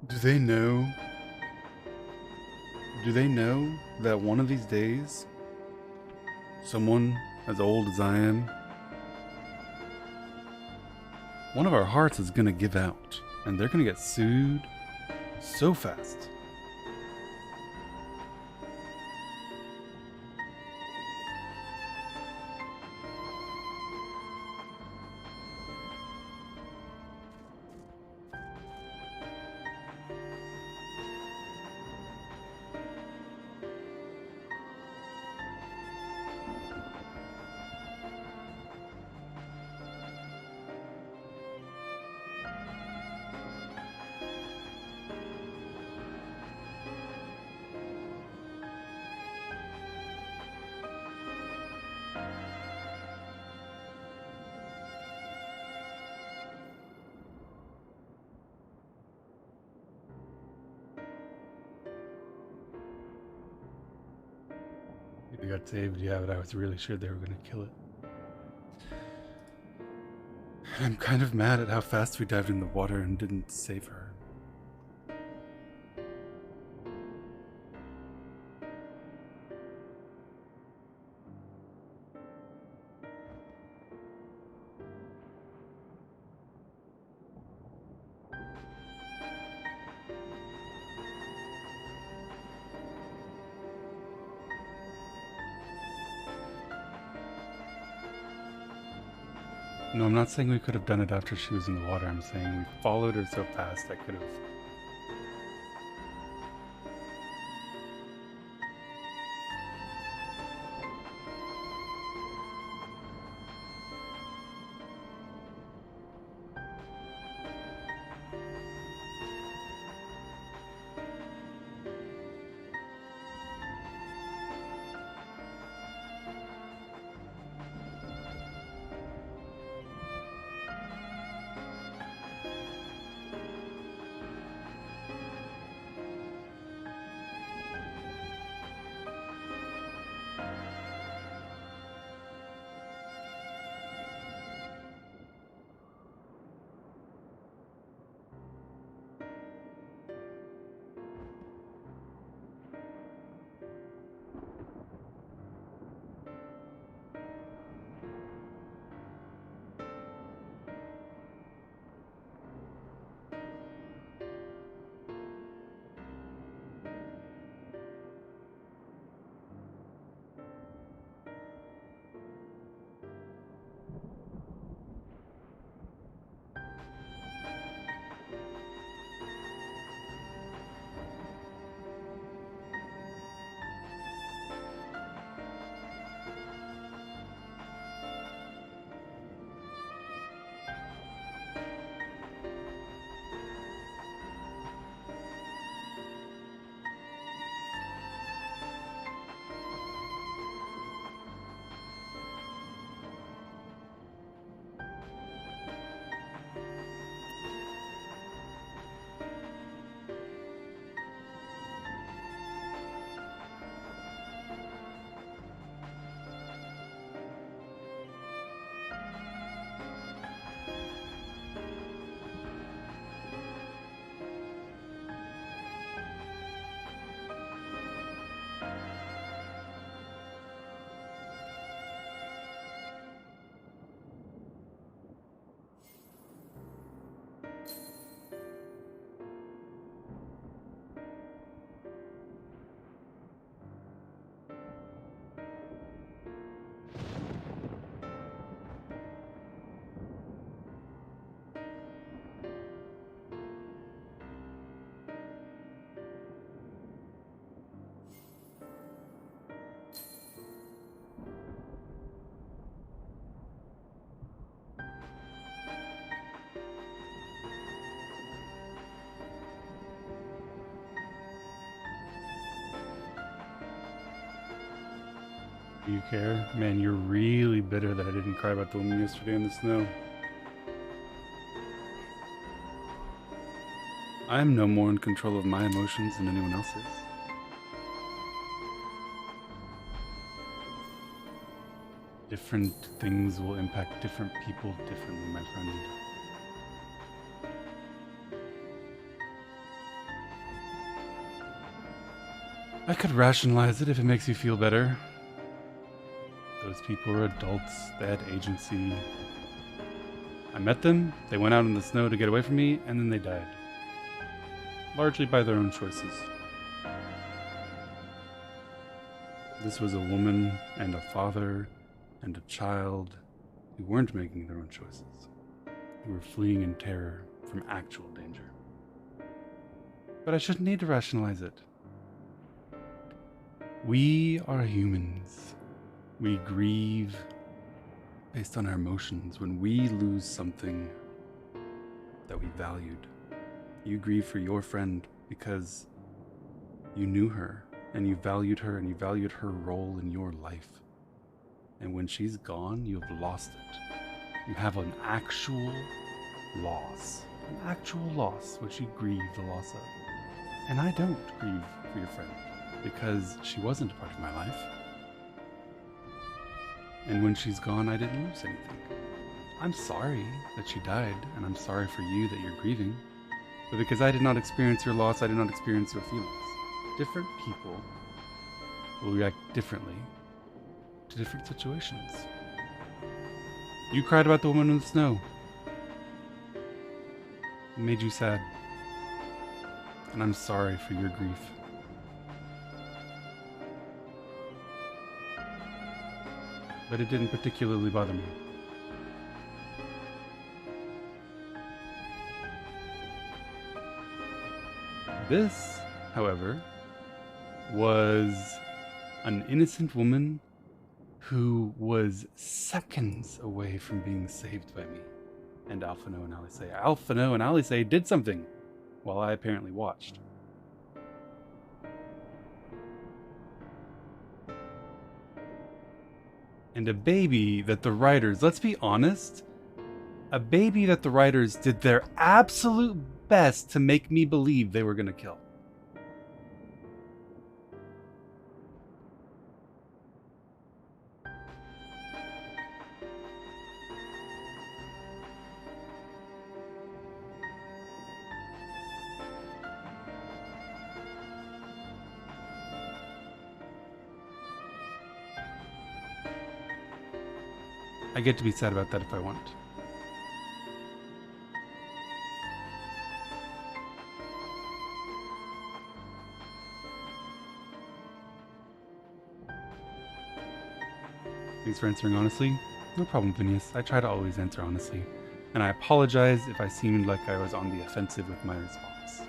Do they know? Do they know that one of these days, someone as old as I am, one of our hearts is gonna give out, and they're gonna get sued so fast. We got saved, yeah, but I was really sure they were going to kill it. And I'm kind of mad at how fast we dived in the water and didn't save her. No, I'm not saying we could have done it after she was in the water. I'm saying we followed her so fast I could have... Do you care? Man, you're really bitter that I didn't cry about the woman yesterday in the snow. I am no more in control of my emotions than anyone else is. Different things will impact different people differently, my friend. I could rationalize it if it makes you feel better. Those people were adults, they had agency. I met them, they went out in the snow to get away from me, and then they died. Largely by their own choices. This was a woman and a father and a child who weren't making their own choices, who were fleeing in terror from actual danger. But I shouldn't need to rationalize it. We are humans. We grieve based on our emotions when we lose something that we valued. You grieve for your friend because you knew her and you valued her and you valued her role in your life. And when she's gone, you've lost it. You have an actual loss. An actual loss, which you grieve the loss of. And I don't grieve for your friend because she wasn't a part of my life. And when she's gone, I didn't lose anything. I'm sorry that she died, and I'm sorry for you that you're grieving. But because I did not experience your loss, I did not experience your feelings. Different people will react differently to different situations. You cried about the woman in the snow. It made you sad. And I'm sorry for your grief. But it didn't particularly bother me. This, however, was an innocent woman who was seconds away from being saved by me and Alphino and Alice. Alphino and Alice did something while I apparently watched. And a baby that the writers, let's be honest, a baby that the writers did their absolute best to make me believe they were going to kill. I get to be sad about that if I want. Thanks for answering honestly. No problem, Phineas. I try to always answer honestly. And I apologize if I seemed like I was on the offensive with my response.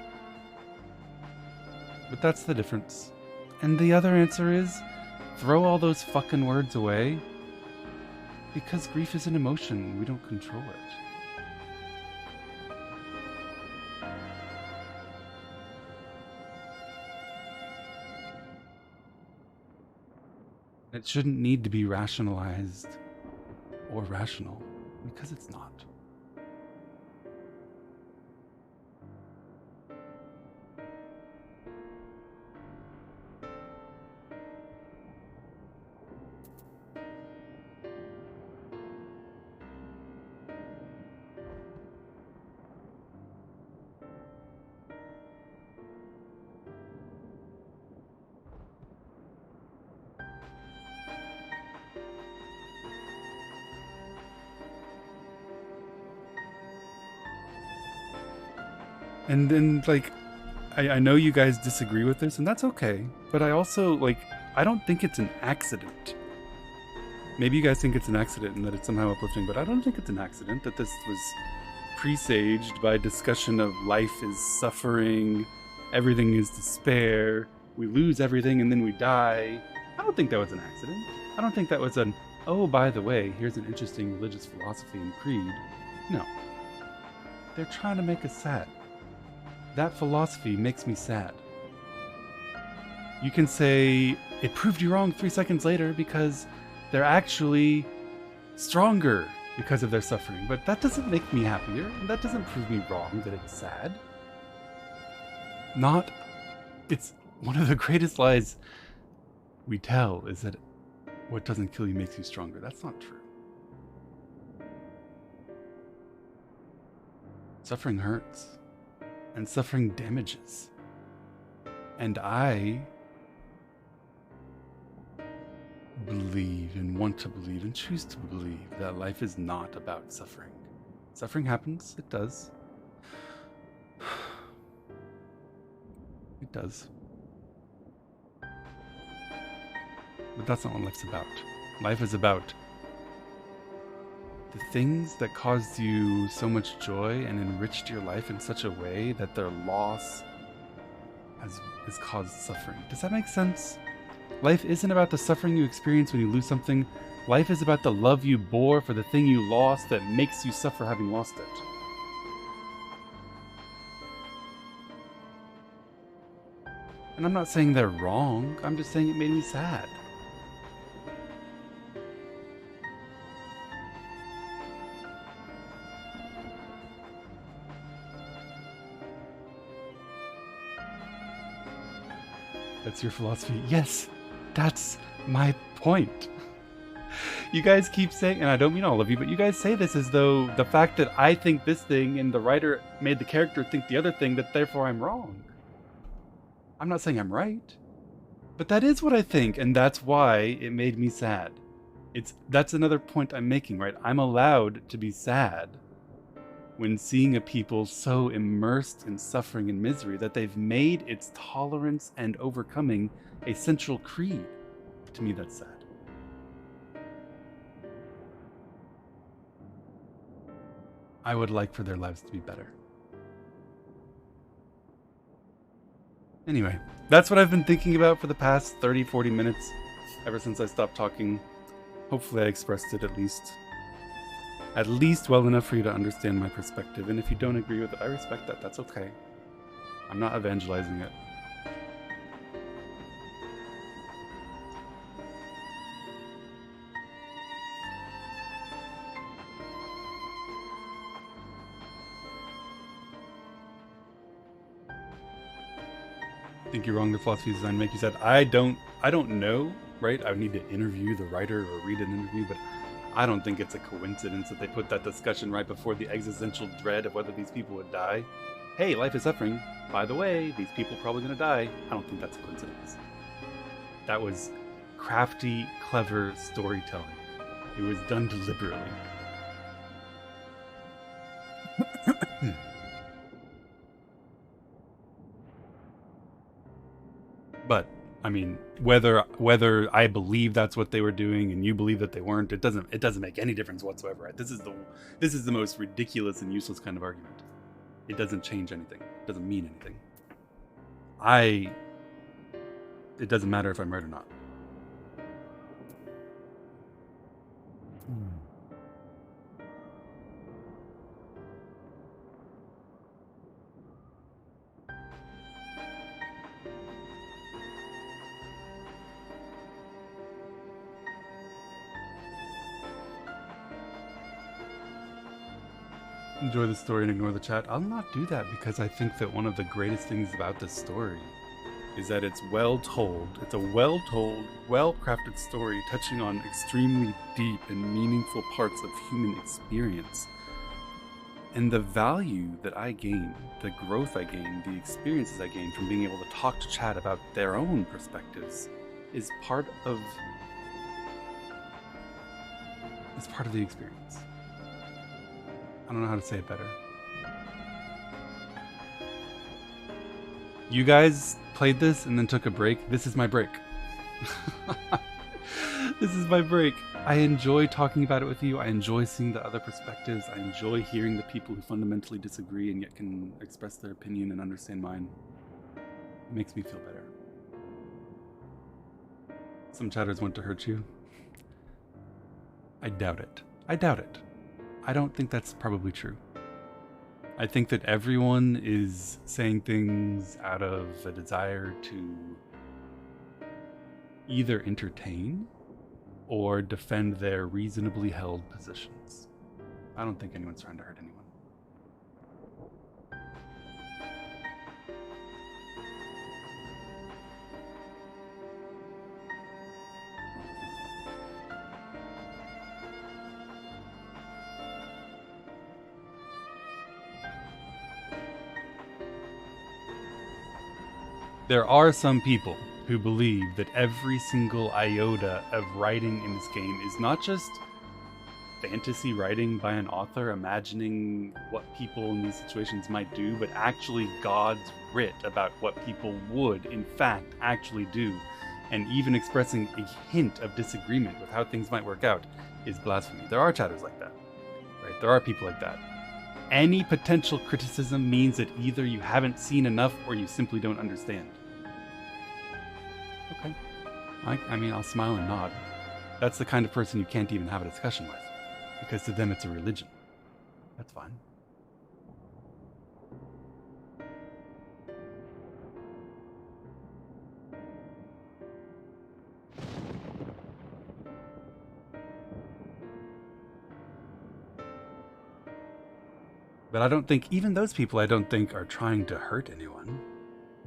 But that's the difference. And the other answer is, throw all those fucking words away. Because grief is an emotion, we don't control it. It shouldn't need to be rationalized or rational, because it's not. And then, like, I know you guys disagree with this, and that's okay. But I also, like, I don't think it's an accident. Maybe you guys think it's an accident and that it's somehow uplifting, but I don't think it's an accident that this was presaged by discussion of life is suffering, everything is despair, we lose everything and then we die. I don't think that was an accident. I don't think that was an, oh, by the way, here's an interesting religious philosophy and creed. No. They're trying to make us sad. That philosophy makes me sad. You can say, it proved you wrong 3 seconds later because they're actually stronger because of their suffering. But that doesn't make me happier, and that doesn't prove me wrong that it's sad. It's one of the greatest lies we tell is that what doesn't kill you makes you stronger. That's not true. Suffering hurts. And suffering damages. And I believe and want to believe and choose to believe that life is not about suffering. Suffering happens, it does. It does. But that's not what life's about. Life is about the things that caused you so much joy and enriched your life in such a way that their loss has caused suffering. Does that make sense? Life isn't about the suffering you experience when you lose something. Life is about the love you bore for the thing you lost that makes you suffer having lost it. And I'm not saying they're wrong. I'm just saying it made me sad. That's your philosophy. Yes, that's my point. You guys keep saying, and I don't mean all of you, but you guys say this as though the fact that I think this thing and the writer made the character think the other thing, that therefore I'm wrong. I'm not saying I'm right, but that is what I think, and that's why it made me sad. That's another point I'm making, right? I'm allowed to be sad when seeing a people so immersed in suffering and misery that they've made its tolerance and overcoming a central creed. To me, that's sad. I would like for their lives to be better. Anyway, that's what I've been thinking about for the past 30, 40 minutes, ever since I stopped talking. Hopefully I expressed it at least well enough for you to understand my perspective. And if you don't agree with it, I respect that. That's okay. I'm not evangelizing it. I think you're wrong. The philosophy design make you said, I don't know, right? I would need to interview the writer or read an interview, but I don't think it's a coincidence that they put that discussion right before the existential dread of whether these people would die. Hey, life is suffering. By the way, these people are probably going to die. I don't think that's a coincidence. That was crafty, clever storytelling. It was done deliberately. But I mean, whether I believe that's what they were doing and you believe that they weren't, it doesn't make any difference whatsoever. Right? This is the most ridiculous and useless kind of argument. It doesn't change anything. It doesn't mean anything. It doesn't matter if I'm right or not. Enjoy the story and ignore the chat. I'll not do that because I think that one of the greatest things about this story is that it's well told. It's a well told, well crafted story touching on extremely deep and meaningful parts of human experience. And the value that I gain, the growth I gain, the experiences I gain from being able to talk to chat about their own perspectives is part of the experience. I don't know how to say it better. You guys played this and then took a break. This is my break. This is my break. I enjoy talking about it with you. I enjoy seeing the other perspectives. I enjoy hearing the people who fundamentally disagree and yet can express their opinion and understand mine. It makes me feel better. Some chatters want to hurt you. I doubt it. I doubt it. I don't think that's probably true. I think that everyone is saying things out of a desire to either entertain or defend their reasonably held positions. I don't think anyone's trying to hurt anyone. There are some people who believe that every single iota of writing in this game is not just fantasy writing by an author imagining what people in these situations might do, but actually God's writ about what people would, in fact, actually do. And even expressing a hint of disagreement with how things might work out is blasphemy. There are chatters like that, right? There are people like that. Any potential criticism means that either you haven't seen enough or you simply don't understand. Okay. I mean, I'll smile and nod. That's the kind of person you can't even have a discussion with, because to them it's a religion. That's fine. But I don't think, even those people I don't think are trying to hurt anyone.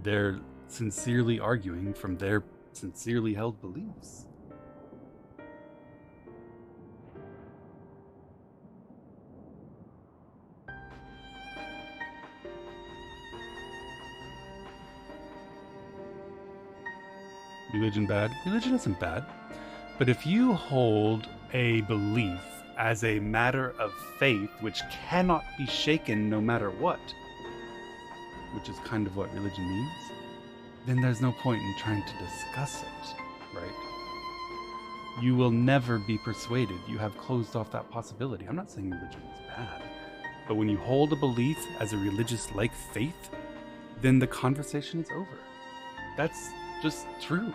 They're sincerely arguing from their sincerely held beliefs. religion bad? Religion isn't bad. But if you hold a belief as a matter of faith which cannot be shaken no matter what, which is kind of what religion means, then there's no point in trying to discuss it, right? You will never be persuaded. You have closed off that possibility. I'm not saying religion is bad, but when you hold a belief as a religious-like faith, then the conversation is over. That's just true.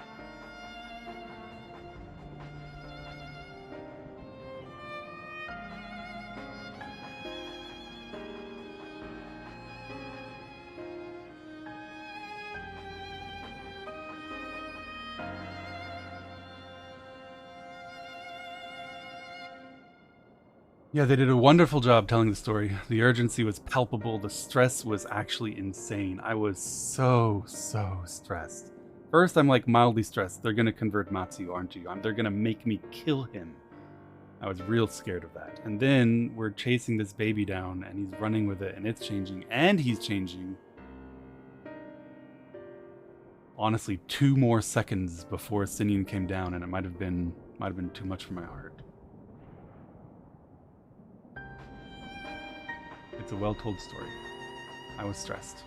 Yeah, they did a wonderful job telling the story. The urgency was palpable. The stress was actually insane. I was so stressed. First, I'm like mildly stressed. They're gonna convert Matsu, aren't you? They're gonna make me kill him. I was real scared of that. And then we're chasing this baby down and he's running with it and it's changing and he's changing. Honestly, 2 more seconds before Sinian came down and it might have been too much for my heart. It's a well-told story. I was stressed.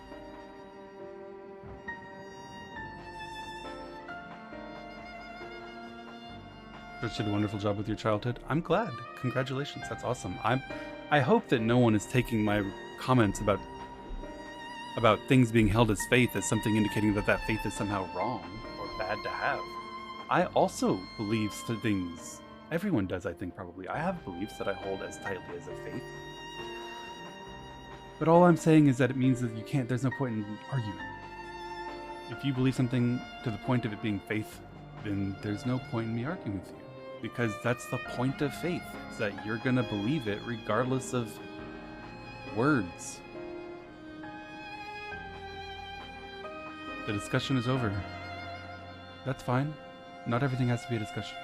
Rich did a wonderful job with your childhood. I'm glad. Congratulations. That's awesome. I hope that no one is taking my comments about things being held as faith as something indicating that that faith is somehow wrong or bad to have. I also believe things. Everyone does, I think, probably. I have beliefs that I hold as tightly as a faith. But all I'm saying is that it means that you can't, there's no point in arguing. If you believe something to the point of it being faith, then there's no point in me arguing with you. Because that's the point of faith, is that you're gonna believe it regardless of words. The discussion is over. That's fine. Not everything has to be a discussion.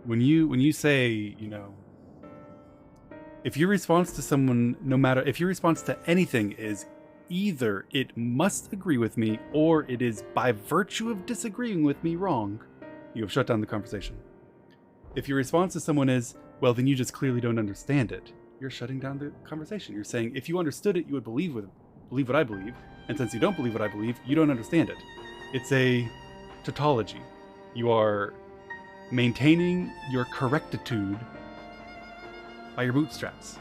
When you say, you know, if your response to someone, if your response to anything is either it must agree with me or it is by virtue of disagreeing with me wrong, you have shut down the conversation. If your response to someone is, well, then you just clearly don't understand it, you're shutting down the conversation. You're saying, if you understood it, you would believe what I believe, and since you don't believe what I believe, you don't understand it. It's a tautology. You are maintaining your correctitude by your bootstraps.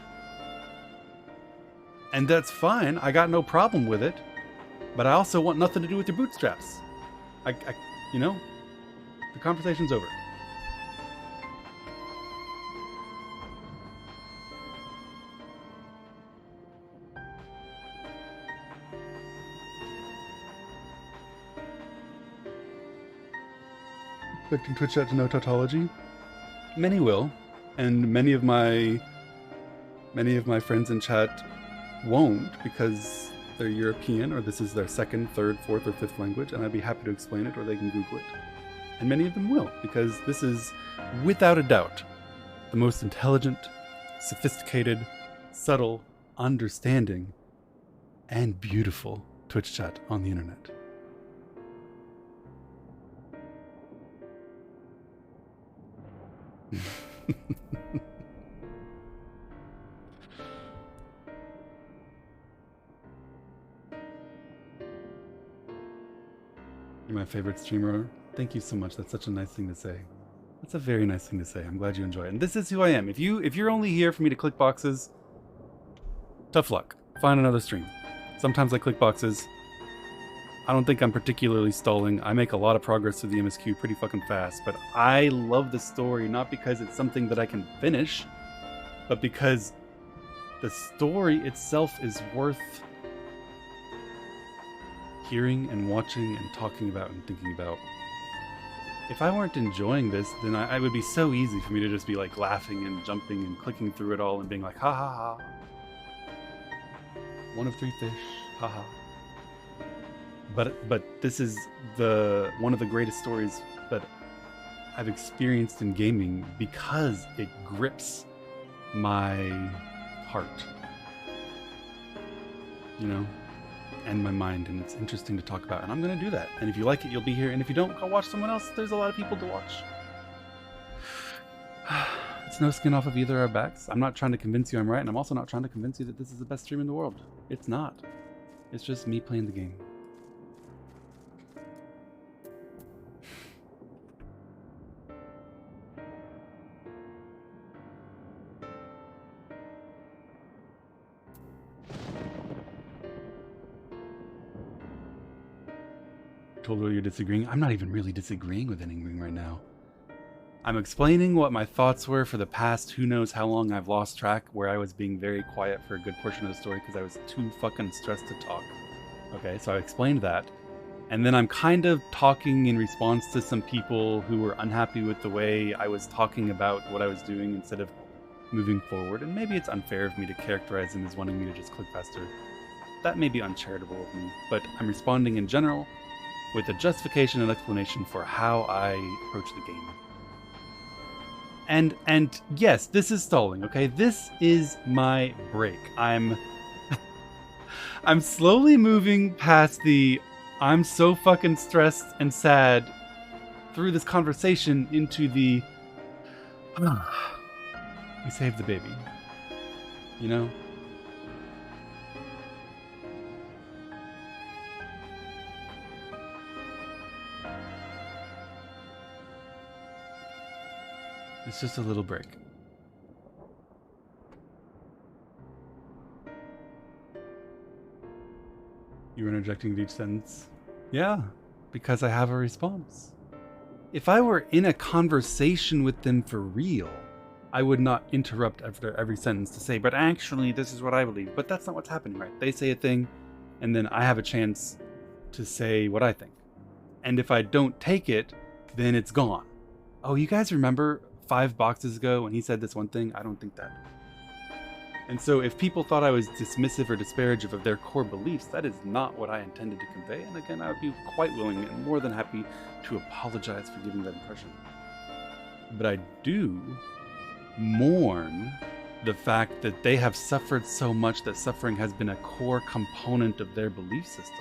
And that's fine. I got no problem with it. But I also want nothing to do with your bootstraps. You know, the conversation's over. Expecting Twitch chat to know tautology? Many will, and many of my friends in chat won't because they're European or this is their second, third, fourth, or fifth language, and I'd be happy to explain it or they can Google it. And many of them will, because this is, without a doubt, the most intelligent, sophisticated, subtle, understanding, and beautiful Twitch chat on the internet. You're my favorite streamer. Thank you so much. That's such a nice thing to say. That's a very nice thing to say. I'm glad you enjoy it. And this is who I am. If you're only here for me to click boxes, tough luck. Find another stream. Sometimes I click boxes. I don't think I'm particularly stalling. I make a lot of progress through the MSQ pretty fucking fast, but I love the story not because it's something that I can finish, but because the story itself is worth hearing and watching and talking about and thinking about. If I weren't enjoying this, then it would be so easy for me to just be like laughing and jumping and clicking through it all and being like, ha ha ha. 1 of 3 fish, ha ha. But this is one of the greatest stories that I've experienced in gaming because it grips my heart, you know, and my mind, and it's interesting to talk about, and I'm going to do that. And if you like it, you'll be here, and if you don't, go watch someone else. There's a lot of people to watch. It's no skin off of either our backs. I'm not trying to convince you I'm right, and I'm also not trying to convince you that this is the best stream in the world. It's not. It's just me playing the game. Told you're disagreeing. I'm not even really disagreeing with anything right now. I'm explaining what my thoughts were for the past who knows how long. I've lost track, where I was being very quiet for a good portion of the story because I was too fucking stressed to talk. Okay, so I explained that. And then I'm kind of talking in response to some people who were unhappy with the way I was talking about what I was doing instead of moving forward. And maybe it's unfair of me to characterize them as wanting me to just click faster. That may be uncharitable of me, but I'm responding in general with a justification and explanation for how I approach the game. And yes, this is stalling, okay? This is my break. I'm slowly moving past the I'm so fucking stressed and sad through this conversation into the we saved the baby. You know? It's just a little break. You were interjecting with each sentence? Yeah, because I have a response. If I were in a conversation with them for real, I would not interrupt after every sentence to say, but actually, this is what I believe. But that's not what's happening, right? They say a thing, and then I have a chance to say what I think. And if I don't take it, then it's gone. Oh, you guys remember 5 boxes ago when he said this one thing? I don't think that. And so if people thought I was dismissive or disparaging of their core beliefs, that is not what I intended to convey. And again, I would be quite willing and more than happy to apologize for giving that impression. But I do mourn the fact that they have suffered so much that suffering has been a core component of their belief system,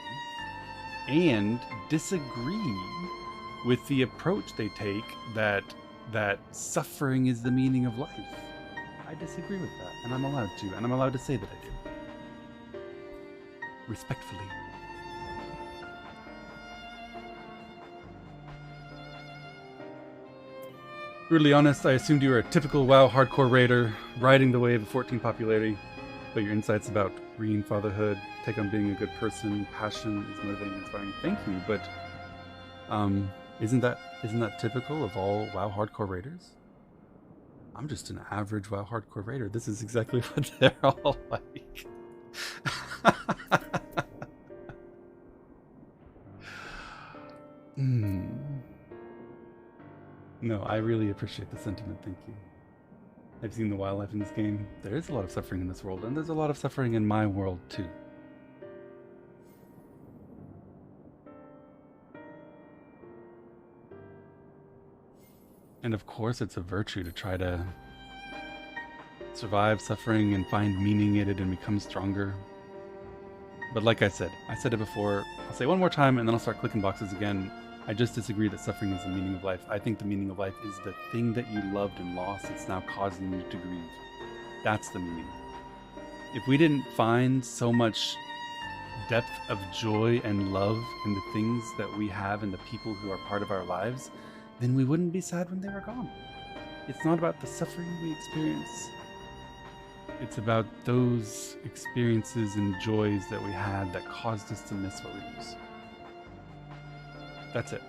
and disagree with the approach they take that suffering is the meaning of life. I disagree with that, and I'm allowed to, and I'm allowed to say that I do. Respectfully. Brutally honest, I assumed you were a typical WoW hardcore raider, riding the wave of 14 popularity, but your insights about green fatherhood, take on being a good person, passion is motivating and inspiring. Thank you, but isn't that typical of all WoW hardcore raiders? I'm just an average WoW hardcore raider. This is exactly what they're all like. No, I really appreciate the sentiment, thank you. I've seen the wildlife in this game. There is a lot of suffering in this world, and there's a lot of suffering in my world, too. And of course, it's a virtue to try to survive suffering and find meaning in it and become stronger. But like I said it before, I'll say it one more time and then I'll start clicking boxes again. I just disagree that suffering is the meaning of life. I think the meaning of life is the thing that you loved and lost that's now causing you to grieve. That's the meaning. If we didn't find so much depth of joy and love in the things that we have and the people who are part of our lives, then we wouldn't be sad when they were gone. It's not about the suffering we experience. It's about those experiences and joys that we had that caused us to miss what we lose. That's it.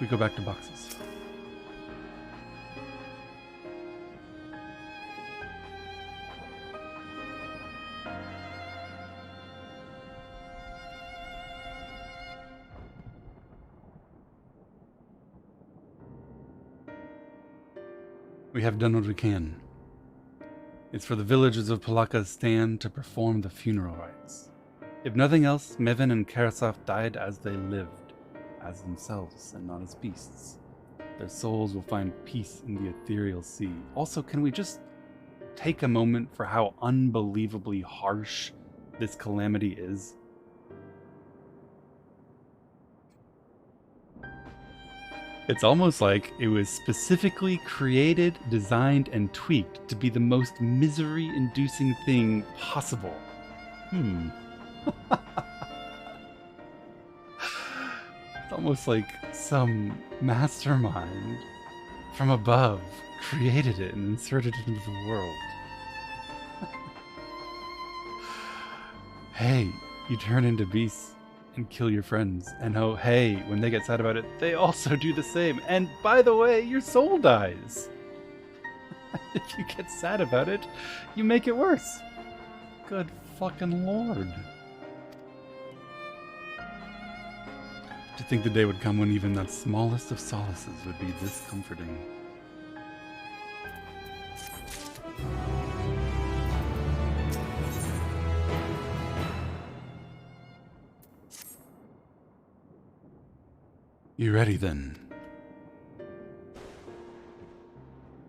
We go back to boxes. We have done what we can. It's for the villagers of Palaka's stand to perform the funeral rites. If nothing else, Mevin and Karasov died as they lived, as themselves and not as beasts. Their souls will find peace in the ethereal sea. Also, can we just take a moment for how unbelievably harsh this calamity is? It's almost like it was specifically created, designed, and tweaked to be the most misery-inducing thing possible. It's almost like some mastermind from above created it and inserted it into the world. Hey, you turn into beasts and kill your friends. And oh, hey, when they get sad about it, they also do the same. And by the way, your soul dies. If you get sad about it, you make it worse. Good fucking lord. To think the day would come when even that smallest of solaces would be this comforting. You ready then?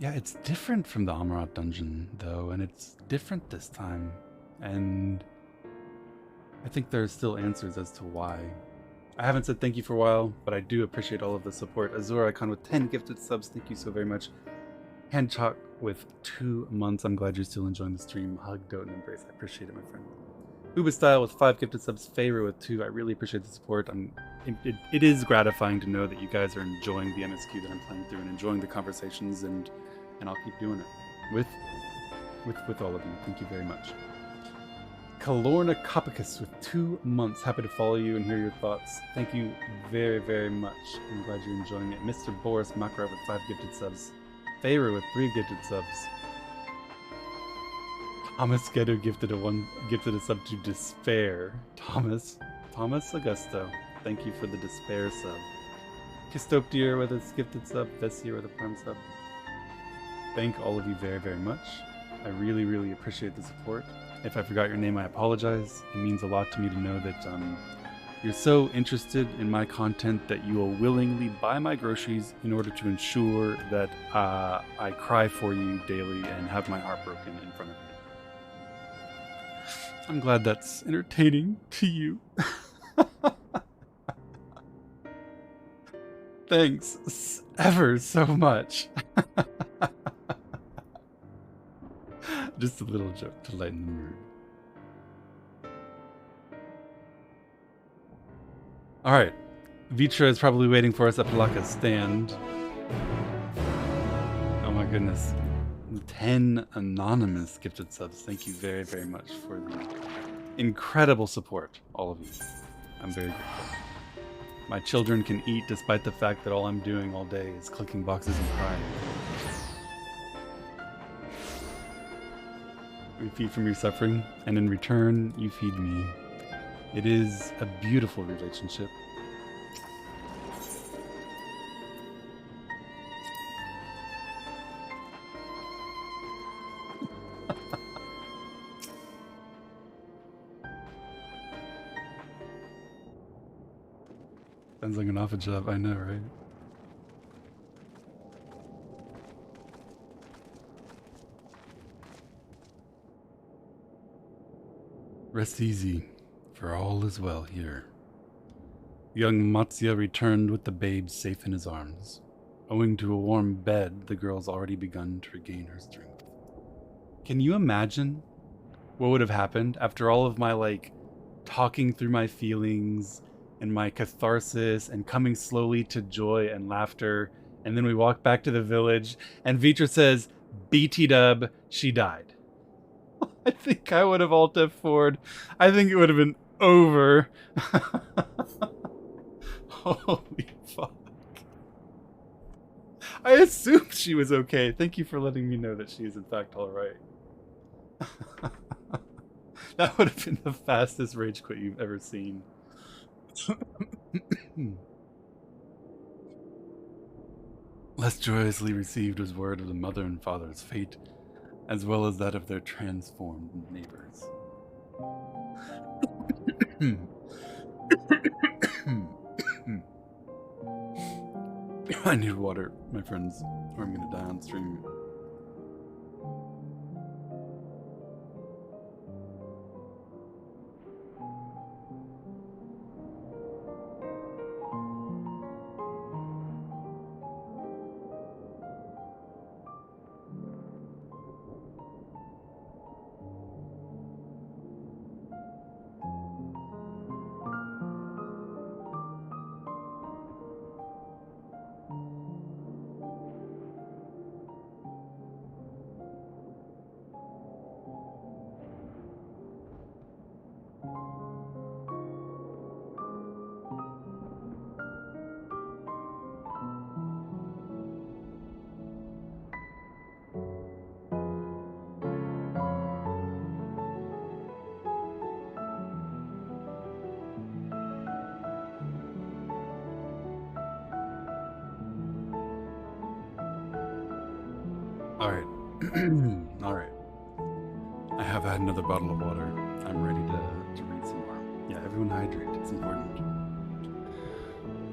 Yeah, it's different from the Amarat dungeon, though, and it's different this time. And I think there's still answers as to why. I haven't said thank you for a while, but I do appreciate all of the support. Azure Icon with 10 gifted subs, thank you so very much. Handchalk with 2 months, I'm glad you're still enjoying the stream. Hug, dote, and embrace. I appreciate it, my friend. Uba Style with 5 gifted subs, Favor with 2. I really appreciate the support. It is gratifying to know that you guys are enjoying the MSQ that I'm playing through and enjoying the conversations, and I'll keep doing it with all of you. Thank you very much. Kalorna Kopicus with 2 months. Happy to follow you and hear your thoughts. Thank you very, very much. I'm glad you're enjoying it. Mr. Boris Makarov with 5 gifted subs. Favor with 3 gifted subs. Thomas Gedo gifted a sub to Despair. Thomas Augusto, thank you for the Despair sub. Kistoptier with a gifted sub. Vessier with a prime sub. Thank all of you very, very much. I really, really appreciate the support. If I forgot your name, I apologize. It means a lot to me to know that you're so interested in my content that you will willingly buy my groceries in order to ensure that I cry for you daily and have my heart broken in front of you. I'm glad that's entertaining to you. Thanks ever so much. Just a little joke to lighten the mood. Alright. Vitra is probably waiting for us at Palaka's stand. Oh my goodness. 10 anonymous gifted subs. Thank you very, very much for the incredible support, all of you. I'm very grateful. My children can eat despite the fact that all I'm doing all day is clicking boxes and crying. We feed from your suffering, and in return, you feed me. It is a beautiful relationship. Sounds like an office job, I know, right? Rest easy, for all is well here. Young Matsya returned with the babe safe in his arms. Owing to a warm bed, the girl's already begun to regain her strength. Can you imagine what would have happened after all of my, talking through my feelings and my catharsis and coming slowly to joy and laughter, and then we walk back to the village, and Vitra says, BT dub, she died. I think I would have alt F4'd. I think it would have been over. Holy fuck. I assumed she was okay. Thank you for letting me know that she is in fact alright. That would have been the fastest rage quit you've ever seen. Less joyously received was word of the mother and father's fate, as well as that of their transformed neighbors. I need water, my friends, or I'm gonna die on stream. Alright. Alright. I have had another bottle of water. I'm ready to read some more. Yeah, everyone hydrate. It's important.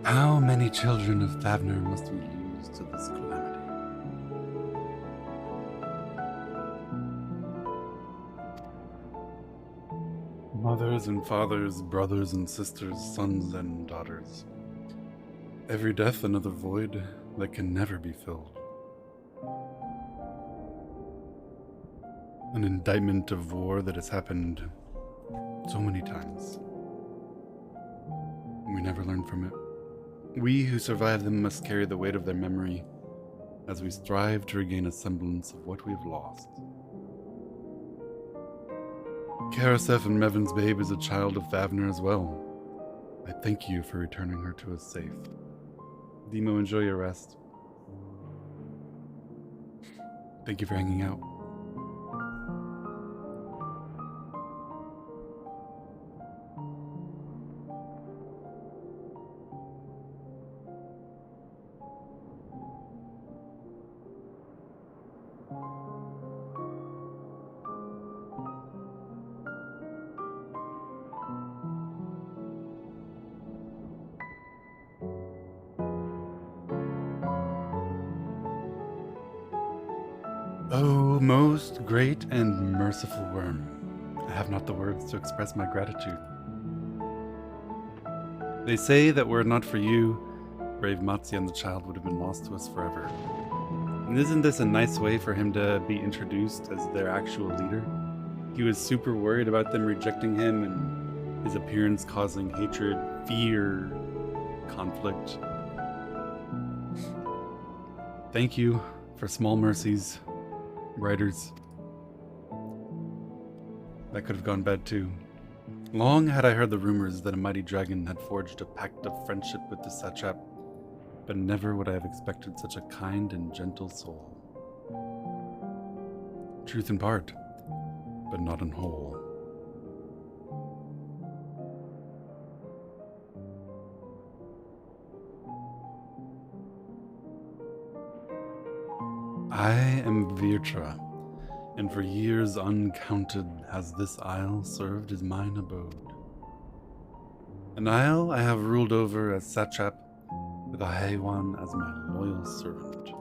How many children of Thavner must we lose to this calamity? Mothers and fathers, brothers and sisters, sons and daughters. Every death another void that can never be filled. An indictment of war that has happened so many times. We never learn from it. We who survive them must carry the weight of their memory as we strive to regain a semblance of what we've lost. Karaseth and Mevin's babe is a child of Thavner as well. I thank you for returning her to us safe. Demo, enjoy your rest. Thank you for hanging out. Oh, most great and merciful worm, I have not the words to express my gratitude. They say that were it not for you, brave Matsia and the child would have been lost to us forever. And isn't this a nice way for him to be introduced as their actual leader? He was super worried about them rejecting him and his appearance causing hatred, fear, conflict. Thank you for small mercies. Writers. That could have gone bad too. Long had I heard the rumors that a mighty dragon had forged a pact of friendship with the satrap, but never would I have expected such a kind and gentle soul. Truth in part, but not in whole. I am Virtra, and for years uncounted has this isle served as mine abode. An isle I have ruled over as satrap, with a Haywan as my loyal servant.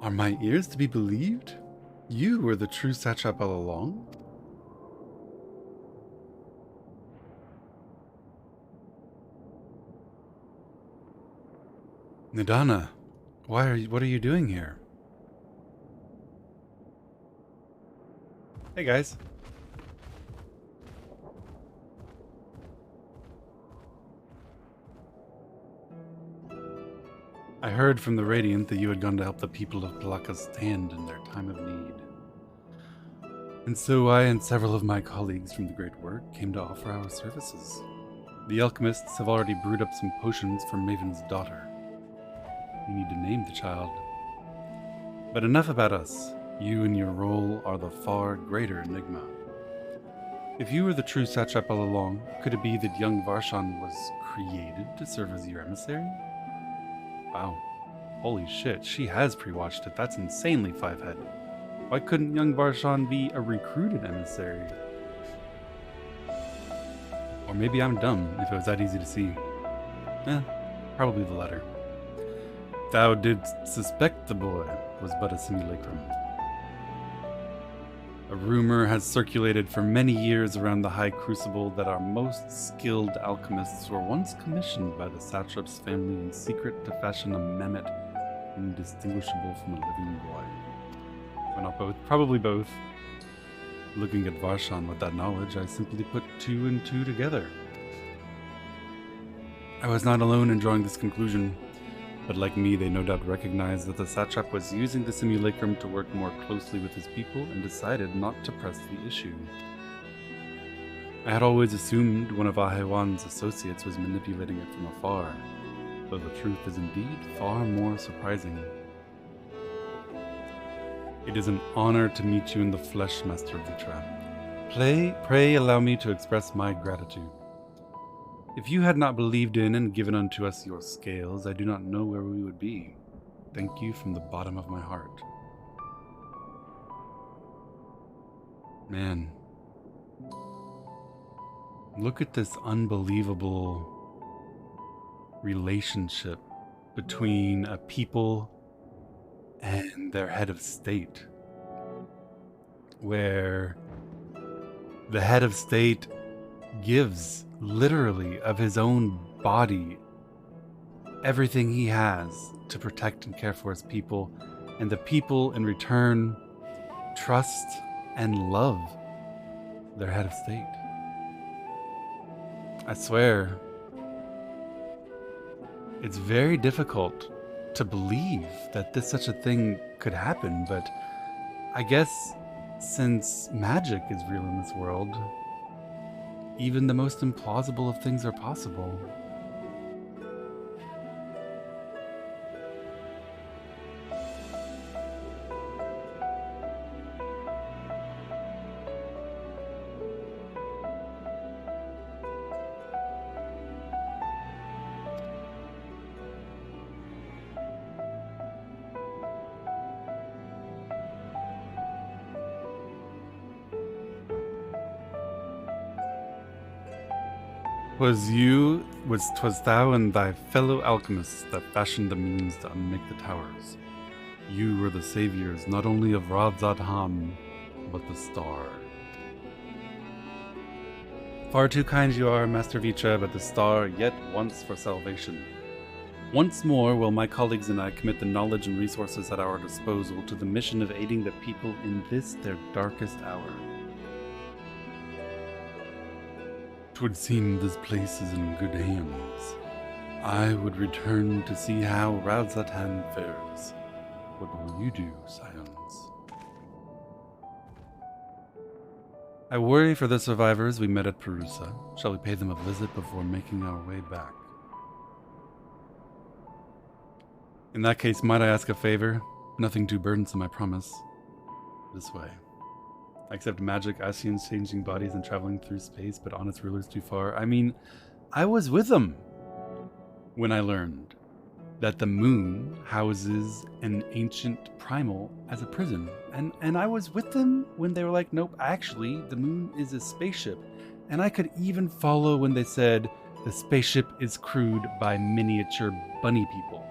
Are my ears to be believed? You were the true satrap all along? Nidana, what are you doing here? Hey guys. I heard from the Radiant that you had gone to help the people of Palaka stand in their time of need. And so I and several of my colleagues from the Great Work came to offer our services. The alchemists have already brewed up some potions for Maven's daughter. We need to name the child. But enough about us. You and your role are the far greater enigma. If you were the true satrap all along, could it be that young Varshan was created to serve as your emissary? Wow. Holy shit, she has pre-watched it. That's insanely five-headed. Why couldn't young Varshan be a recruited emissary? Or maybe I'm dumb, if it was that easy to see. Probably the latter. Thou didst suspect the boy was but a simulacrum. A rumor has circulated for many years around the High Crucible that our most skilled alchemists were once commissioned by the satrap's family in secret to fashion a Mehmet indistinguishable from a living boy. Well, not both, probably both. Looking at Varshan with that knowledge, I simply put 2 and 2 together. I was not alone in drawing this conclusion, but like me, they no doubt recognized that the satrap was using the simulacrum to work more closely with his people and decided not to press the issue. I had always assumed one of Ahewan's associates was manipulating it from afar, though the truth is indeed far more surprising. It is an honor to meet you in the flesh, Master Vitra. Pray allow me to express my gratitude. If you had not believed in and given unto us your scales, I do not know where we would be. Thank you from the bottom of my heart. Man, look at this unbelievable relationship between a people and their head of state, where the head of state gives literally of his own body everything he has to protect and care for his people, and the people in return trust and love their head of state. I swear, it's very difficult to believe that such a thing could happen, but I guess since magic is real in this world, even the most implausible of things are possible. Twas thou and thy fellow alchemists that fashioned the means to unmake the towers. You were the saviors not only of Radzadham, but the star. Far too kind you are, Master Vitra, but the star yet wants for salvation. Once more will my colleagues and I commit the knowledge and resources at our disposal to the mission of aiding the people in this their darkest hour. 'Twould seem this place is in good hands. I would return to see how Radzatan fares. What will you do, scions? I worry for the survivors we met at Perusa. Shall we pay them a visit before making our way back? In that case, might I ask a favor? Nothing too burdensome, I promise. This way. I accept magic, Asians changing bodies and traveling through space, but honest rulers too far. I mean, I was with them when I learned that the moon houses an ancient primal as a prison. And I was with them when they were like, nope, actually, the moon is a spaceship. And I could even follow when they said the spaceship is crewed by miniature bunny people.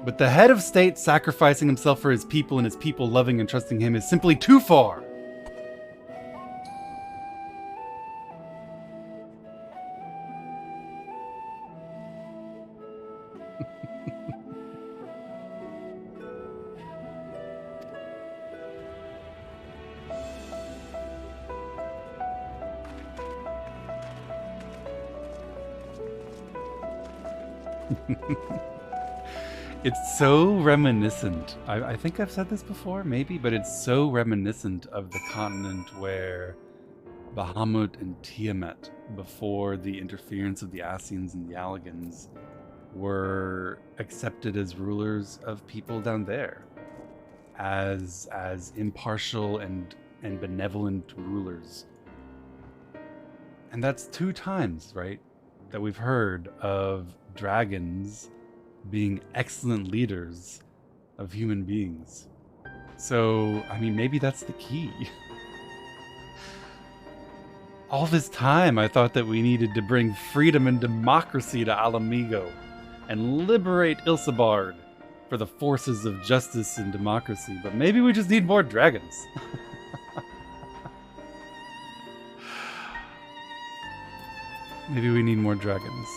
But the head of state sacrificing himself for his people and his people loving and trusting him is simply too far. It's so reminiscent. I think I've said this before, maybe, but it's so reminiscent of the continent where Bahamut and Tiamat, before the interference of the Asians and the Alligans, were accepted as rulers of people down there, as impartial and benevolent rulers. And that's 2 times, right, that we've heard of dragons being excellent leaders of human beings. So, I mean, maybe that's the key. All this time, I thought that we needed to bring freedom and democracy to Alamigo and liberate Ilsabard for the forces of justice and democracy, but maybe we just need more dragons. Maybe we need more dragons.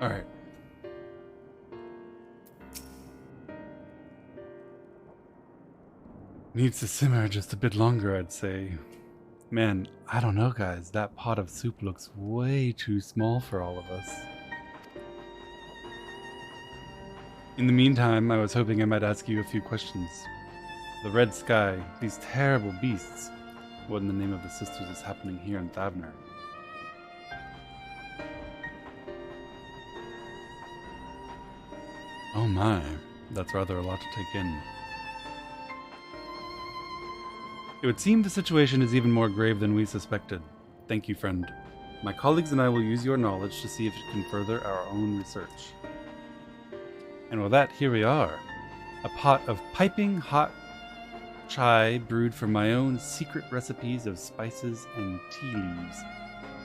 All right. Needs to simmer just a bit longer, I'd say. Man, I don't know, guys. That pot of soup looks way too small for all of us. In the meantime, I was hoping I might ask you a few questions. The red sky, these terrible beasts. What in the name of the sisters is happening here in Thavner? Oh my, that's rather a lot to take in. It would seem the situation is even more grave than we suspected. Thank you, friend. My colleagues and I will use your knowledge to see if it can further our own research. And with that, here we are. A pot of piping hot chai brewed from my own secret recipes of spices and tea leaves,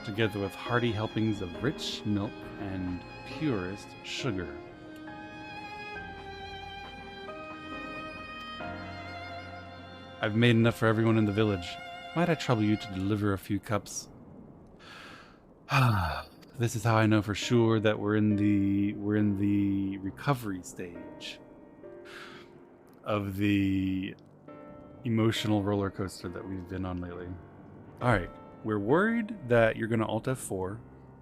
together with hearty helpings of rich milk and purest sugar. I've made enough for everyone in the village. Might I trouble you to deliver a few cups? This is how I know for sure that we're in the recovery stage of the emotional roller coaster that we've been on lately. Alright, we're worried that you're going to Alt F4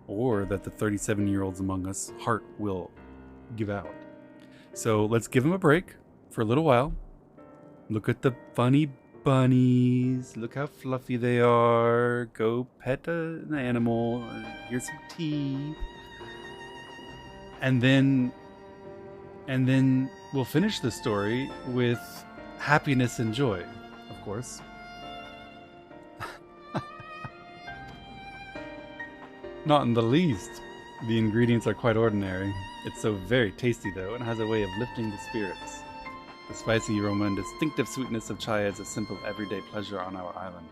or that the 37-year-olds among us heart will give out. So let's give them a break for a little while. Look at the funny bunnies. Look how fluffy they are. Go pet an animal. Here's some tea. And then we'll finish the story with happiness and joy, of course. Not in the least. The ingredients are quite ordinary. It's so very tasty though, and has a way of lifting the spirits. The spicy aroma and distinctive sweetness of chai is a simple everyday pleasure on our island.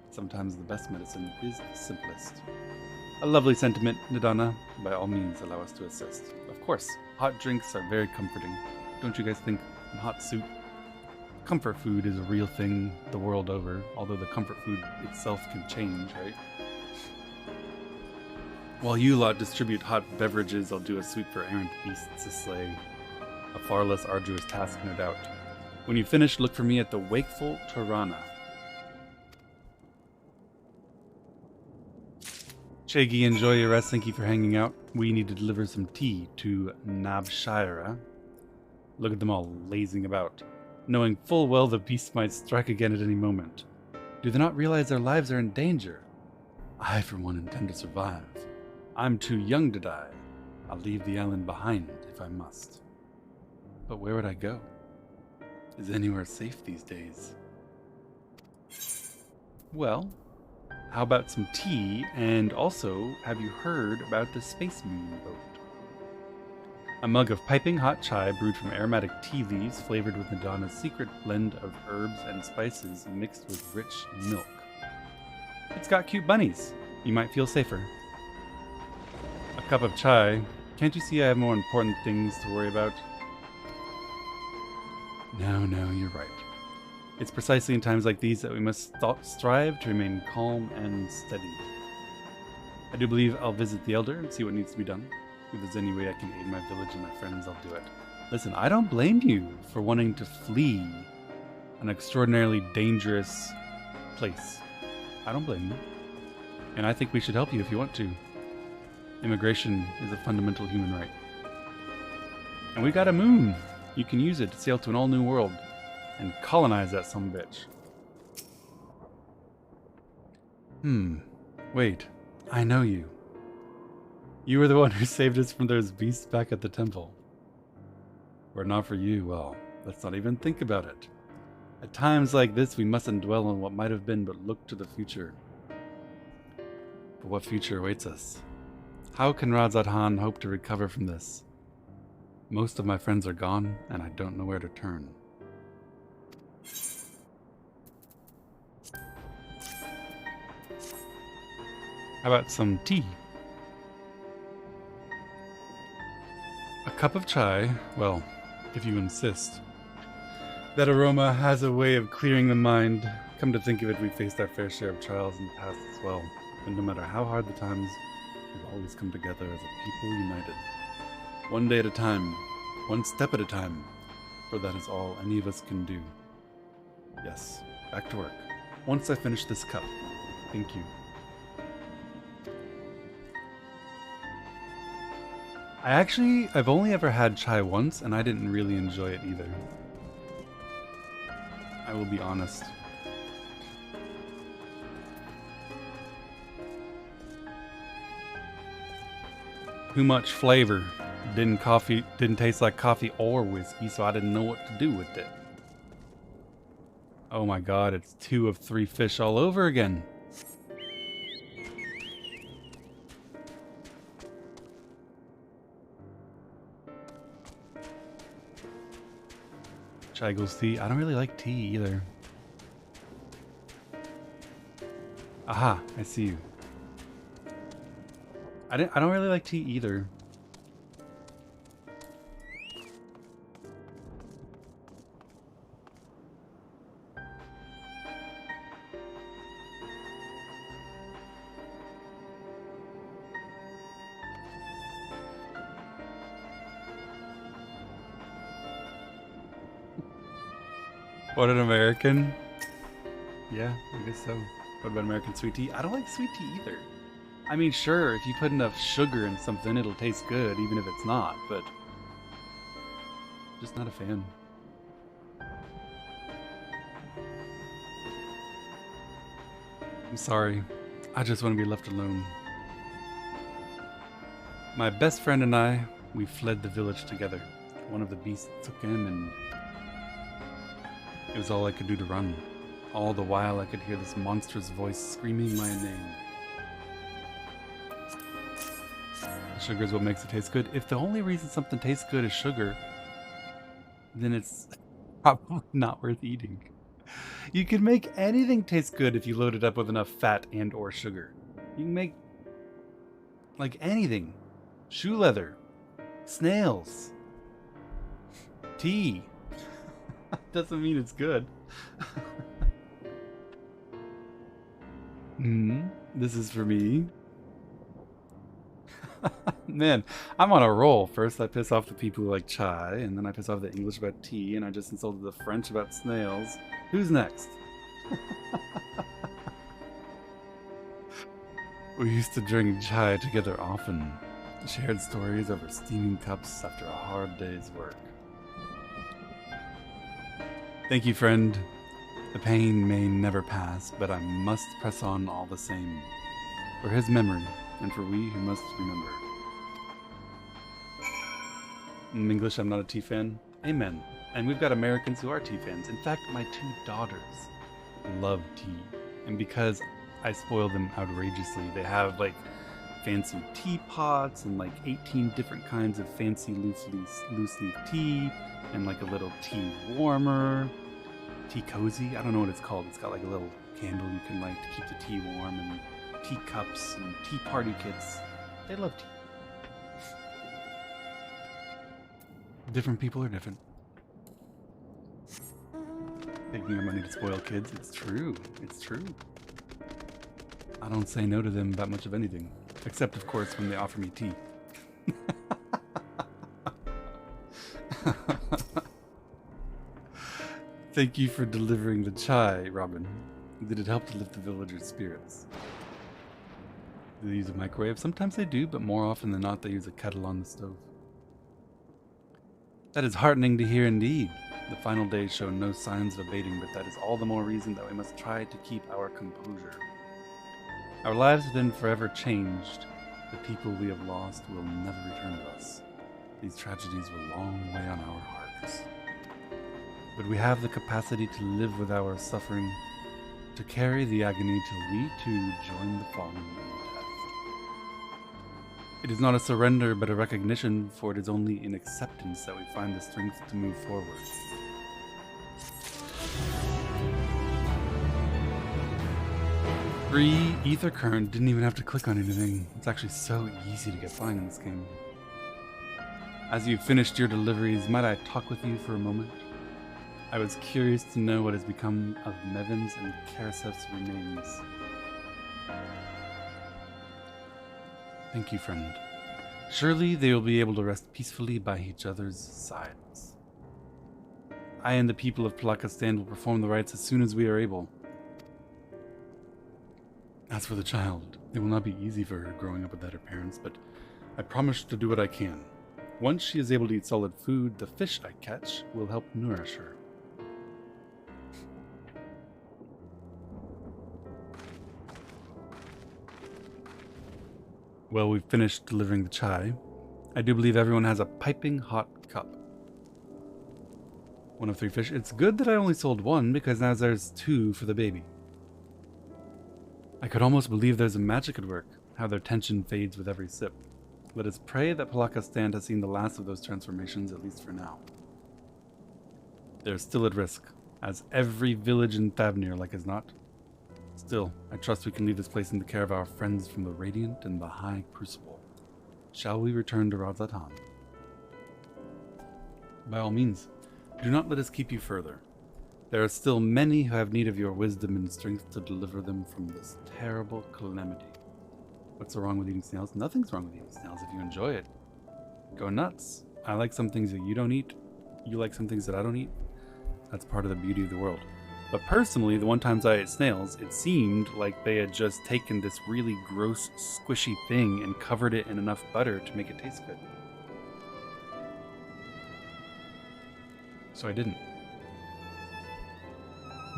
Sometimes the best medicine is the simplest. A lovely sentiment, Nadana. By all means, allow us to assist. Of course, hot drinks are very comforting. Don't you guys think? And hot soup. Comfort food is a real thing the world over, although the comfort food itself can change, right? While you lot distribute hot beverages, I'll do a sweep for errant beasts to slay. A far less arduous task, no doubt. When you finish, look for me at the Wakeful Tirana. Shaggy, enjoy your rest. Thank you for hanging out. We need to deliver some tea to Nabshira. Look at them all lazing about, knowing full well the beast might strike again at any moment. Do they not realize their lives are in danger? I, for one, intend to survive. I'm too young to die. I'll leave the island behind if I must. But where would I go? Is anywhere safe these days? Well, how about some tea? And also, have you heard about the Space Moon boat? A mug of piping hot chai brewed from aromatic tea leaves flavored with Nadana's secret blend of herbs and spices mixed with rich milk. It's got cute bunnies. You might feel safer. A cup of chai. Can't you see I have more important things to worry about? No, you're right. It's precisely in times like these that we must strive to remain calm and steady. I do believe I'll visit the Elder and see what needs to be done. If there's any way I can aid my village and my friends, I'll do it. Listen, I don't blame you for wanting to flee an extraordinarily dangerous place. I don't blame you. And I think we should help you if you want to. Immigration is a fundamental human right. And we got a moon. You can use it to sail to an all-new world and colonize that sumbitch. Wait. I know you. You were the one who saved us from those beasts back at the temple. Were it not for you, well, let's not even think about it. At times like this, we mustn't dwell on what might have been, but look to the future. But what future awaits us? How can Radzat-Han hope to recover from this? Most of my friends are gone, and I don't know where to turn. How about some tea? A cup of chai, well, if you insist. That aroma has a way of clearing the mind. Come to think of it, we faced our fair share of trials in the past as well. And no matter how hard the times, we've always come together as a people united. One day at a time, one step at a time, for that is all any of us can do. Yes, back to work. Once I finish this cup. Thank you. I've only ever had chai once, and I didn't really enjoy it either. I will be honest. Too much flavor. Didn't taste like coffee or whiskey, so I didn't know what to do with it. Oh my god, it's 2 of 3 fish all over again. Chai goes tea. I don't really like tea either. Aha, I see you. I don't really like tea either. What, an American? Yeah, I guess so. What about American sweet tea? I don't like sweet tea either. I mean, sure, if you put enough sugar in something, it'll taste good, even if it's not, but... just not a fan. I'm sorry. I just want to be left alone. My best friend and I, we fled the village together. One of the beasts took him, and it was all I could do to run. All the while I could hear this monstrous voice screaming my name. Sugar is what makes it taste good. If the only reason something tastes good is sugar, then it's probably not worth eating. You can make anything taste good if you load it up with enough fat and or sugar. You can make like anything. Shoe leather, snails, tea. Doesn't mean it's good. This is for me. Man, I'm on a roll. First I piss off the people who like chai, and then I piss off the English about tea, and I just insulted the French about snails. Who's next? We used to drink chai together often. Shared stories over steaming cups after a hard day's work. Thank you, friend. The pain may never pass, but I must press on all the same. For his memory, and for we who must remember. In English, I'm not a tea fan. Amen. And we've got Americans who are tea fans. In fact, my 2 daughters love tea. And because I spoil them outrageously, they have like fancy teapots and like 18 different kinds of fancy loose leaf tea, and like a little tea warmer, tea cozy. I don't know what it's called. It's got like a little candle you can light to keep the tea warm, and teacups and tea party kits. They love tea. Different people are different. Taking our money to spoil kids, it's true. It's true. I don't say no to them about much of anything. Except, of course, when they offer me tea. Thank you for delivering the chai, Robin. Did it help to lift the villagers' spirits? Do they use a microwave? Sometimes they do, but more often than not they use a kettle on the stove. That is heartening to hear indeed. The final days show no signs of abating, but that is all the more reason that we must try to keep our composure. Our lives have been forever changed. The people we have lost will never return to us. These tragedies will long weigh on our hearts. But we have the capacity to live with our suffering, to carry the agony till we too join the fallen in death. It is not a surrender, but a recognition, for it is only in acceptance that we find the strength to move forward. Free ether current. Didn't even have to click on anything. It's actually so easy to get flying in this game. As you've finished your deliveries, might I talk with you for a moment? I was curious to know what has become of Mevin's and Karsef's remains. Thank you, friend. Surely they will be able to rest peacefully by each other's sides. I and the people of Palakistan will perform the rites as soon as we are able. As for the child, it will not be easy for her growing up without her parents, but I promise to do what I can. Once she is able to eat solid food, the fish I catch will help nourish her. Well, we've finished delivering the chai. I do believe everyone has a piping hot cup. 1 of 3 fish. It's good that I only sold 1, because now there's 2 for the baby. I could almost believe there's a magic at work, how their tension fades with every sip. Let us pray that Palakistan has seen the last of those transformations, at least for now. They're still at risk, as every village in Thavnir like as not. Still, I trust we can leave this place in the care of our friends from the Radiant and the High Crucible. Shall we return to Radzatan? By all means, do not let us keep you further. There are still many who have need of your wisdom and strength to deliver them from this terrible calamity. What's so wrong with eating snails? Nothing's wrong with eating snails if you enjoy it. Go nuts. I like some things that you don't eat. You like some things that I don't eat. That's part of the beauty of the world. But personally, the one times I ate snails, it seemed like they had just taken this really gross, squishy thing and covered it in enough butter to make it taste good. So I didn't.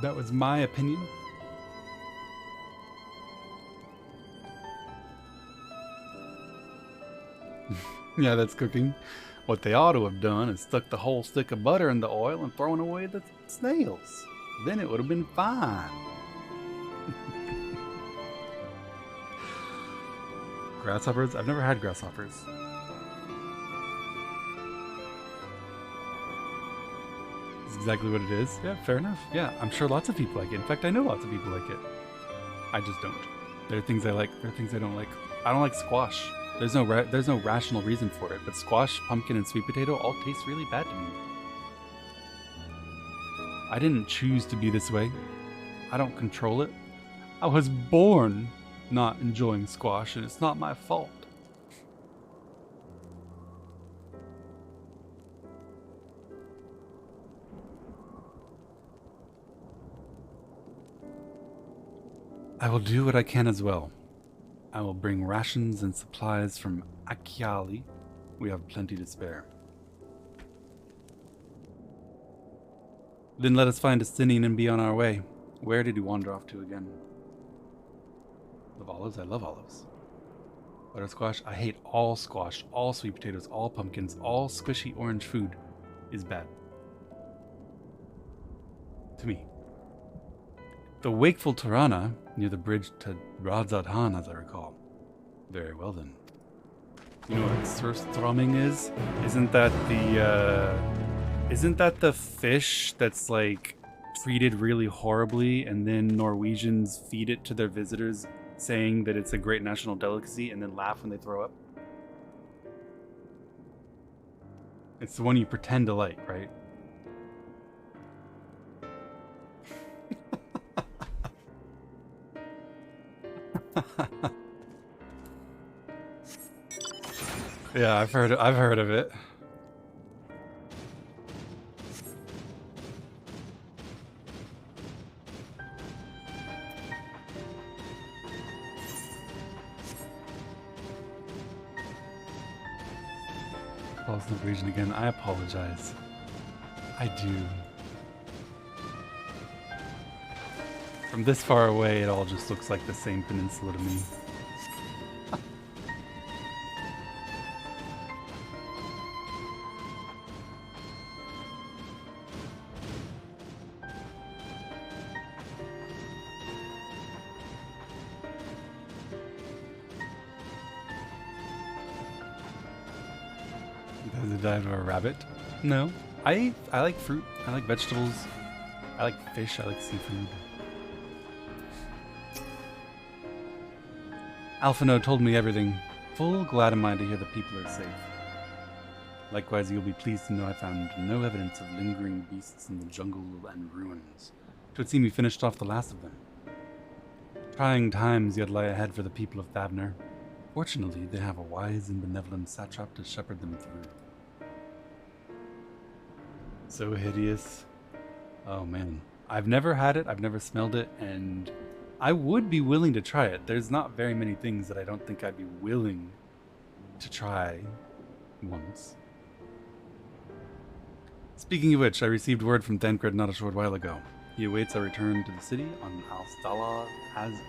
That was my opinion. Yeah, that's cooking. What they ought to have done is stuck the whole stick of butter in the oil and thrown away the snails. Then it would have been fine. Grasshoppers? I've never had grasshoppers. That's exactly what it is. Yeah, fair enough. Yeah, I'm sure lots of people like it. In fact, I know lots of people like it. I just don't. There are things I like, there are things I don't like. I don't like squash. There's no rational reason for it, but squash, pumpkin, and sweet potato all taste really bad to me. I didn't choose to be this way. I don't control it. I was born not enjoying squash, and it's not my fault. I will do what I can as well. I will bring rations and supplies from Akiali. We have plenty to spare. Then let us find a Stinian and be on our way. Where did you wander off to again? Love olives? I love olives. Buttersquash? I hate all squash, all sweet potatoes, all pumpkins, all squishy orange food is bad. To me. The wakeful Tirana, near the bridge to Radzatan, as I recall. Very well then. You know what surströmming is? Isn't that the fish that's like treated really horribly and then Norwegians feed it to their visitors saying that it's a great national delicacy and then laugh when they throw up? It's the one you pretend to like, right? Yeah, I've heard of it. false region again. I apologize. I do. From this far away, it all just looks like the same peninsula to me. Does it die to a rabbit? No. I like fruit. I like vegetables. I like fish. I like seafood. Alphino told me everything. Full glad am I to hear the people are safe. Likewise, you'll be pleased to know I found no evidence of lingering beasts in the jungle and ruins. 'Twould seem we finished off the last of them. Trying times yet lie ahead for the people of Thavner. Fortunately, they have a wise and benevolent satrap to shepherd them through. So hideous. Oh man. I've never had it, I've never smelled it, and I would be willing to try it. There's not very many things that I don't think I'd be willing to try once. Speaking of which, I received word from Thancred not a short while ago. He awaits our return to the city on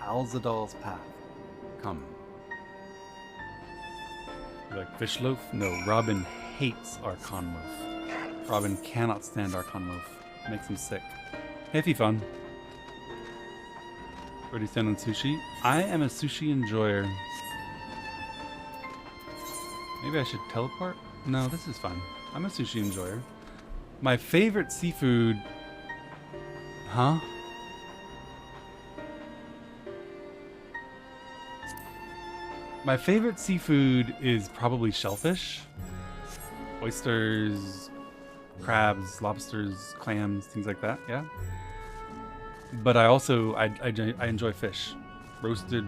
Alzadal's path. Come. You like fish loaf? No, Robin hates Archon loaf. Robin cannot stand Archon loaf. It makes him sick. Hey, Fifon. Where do you stand on sushi? I am a sushi enjoyer. Maybe I should teleport? No, this is fine. I'm a sushi enjoyer. My favorite seafood... Huh? My favorite seafood is probably shellfish. Oysters, crabs, lobsters, clams, things like that, yeah? But I also, I enjoy fish. Roasted,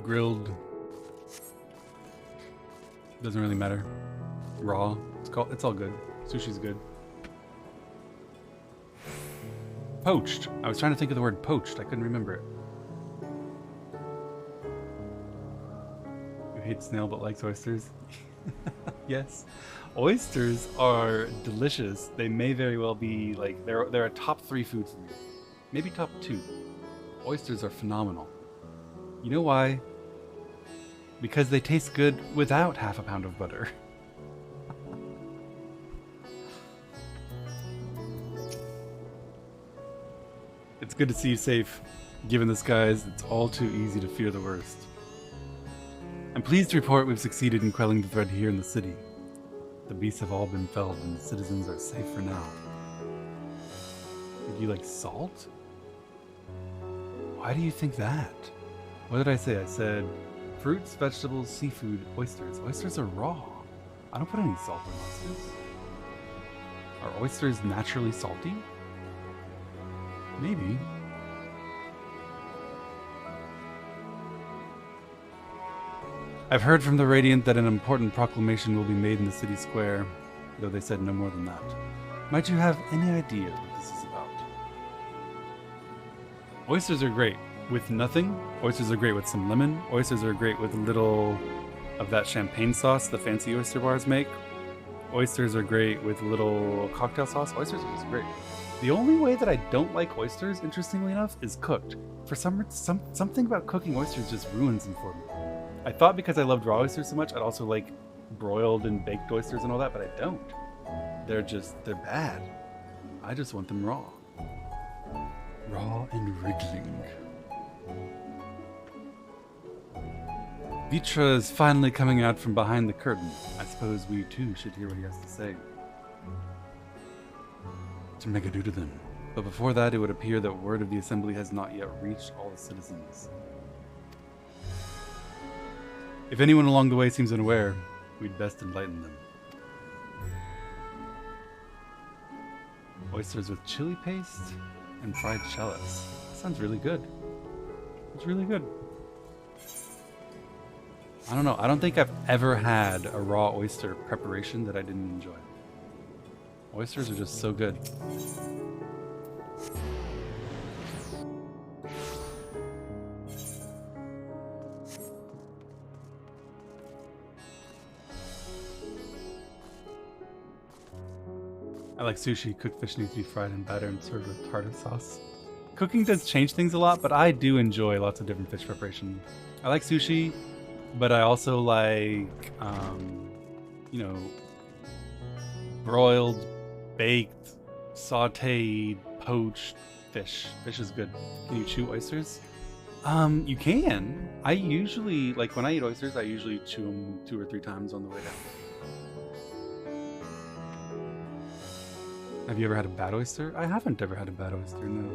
grilled, doesn't really matter. Raw, it's all good. Sushi's good. Poached. I was trying to think of the word poached. I couldn't remember it. You hate snail but likes oysters? Yes. Oysters are delicious. They may very well be like they're a top 3 food for me. Maybe top 2. Oysters are phenomenal. You know why? Because they taste good without half a pound of butter. It's good to see you safe. Given the skies, it's all too easy to fear the worst. I'm pleased to report we've succeeded in quelling the threat here in the city. The beasts have all been felled and the citizens are safe for now. Did you like salt? Why do you think that? What did I say? I said fruits, vegetables, seafood, oysters. Oysters are raw. I don't put any salt on oysters. Are oysters naturally salty? Maybe. I've heard from the Radiant that an important proclamation will be made in the city square, though they said no more than that. Might you have any idea what this is about? Oysters are great with nothing. Oysters are great with some lemon. Oysters are great with a little of that champagne sauce the fancy oyster bars make. Oysters are great with a little cocktail sauce. Oysters are just great. The only way that I don't like oysters, interestingly enough, is cooked. For something about cooking oysters just ruins them for me. I thought because I loved raw oysters so much, I'd also like broiled and baked oysters and all that, but I don't. They're bad. I just want them raw. Raw and wriggling. Vitra is finally coming out from behind the curtain. I suppose we too should hear what he has to say. To Megaduda then. But before that, it would appear that word of the assembly has not yet reached all the citizens. If anyone along the way seems unaware, we'd best enlighten them. Oysters with chili paste and fried shallots. That sounds really good. It's really good. I don't know. I don't think I've ever had a raw oyster preparation that I didn't enjoy. Oysters are just so good. I like sushi. Cooked fish needs to be fried in batter and served with tartar sauce. Cooking does change things a lot, but I do enjoy lots of different fish preparation. I like sushi, but I also like, you know, broiled, baked, sautéed, poached fish. Fish is good. Can you chew oysters? You can. I usually, like when I eat oysters, I usually chew them 2 or 3 times on the way down. Have you ever had a bad oyster? I haven't ever had a bad oyster, no.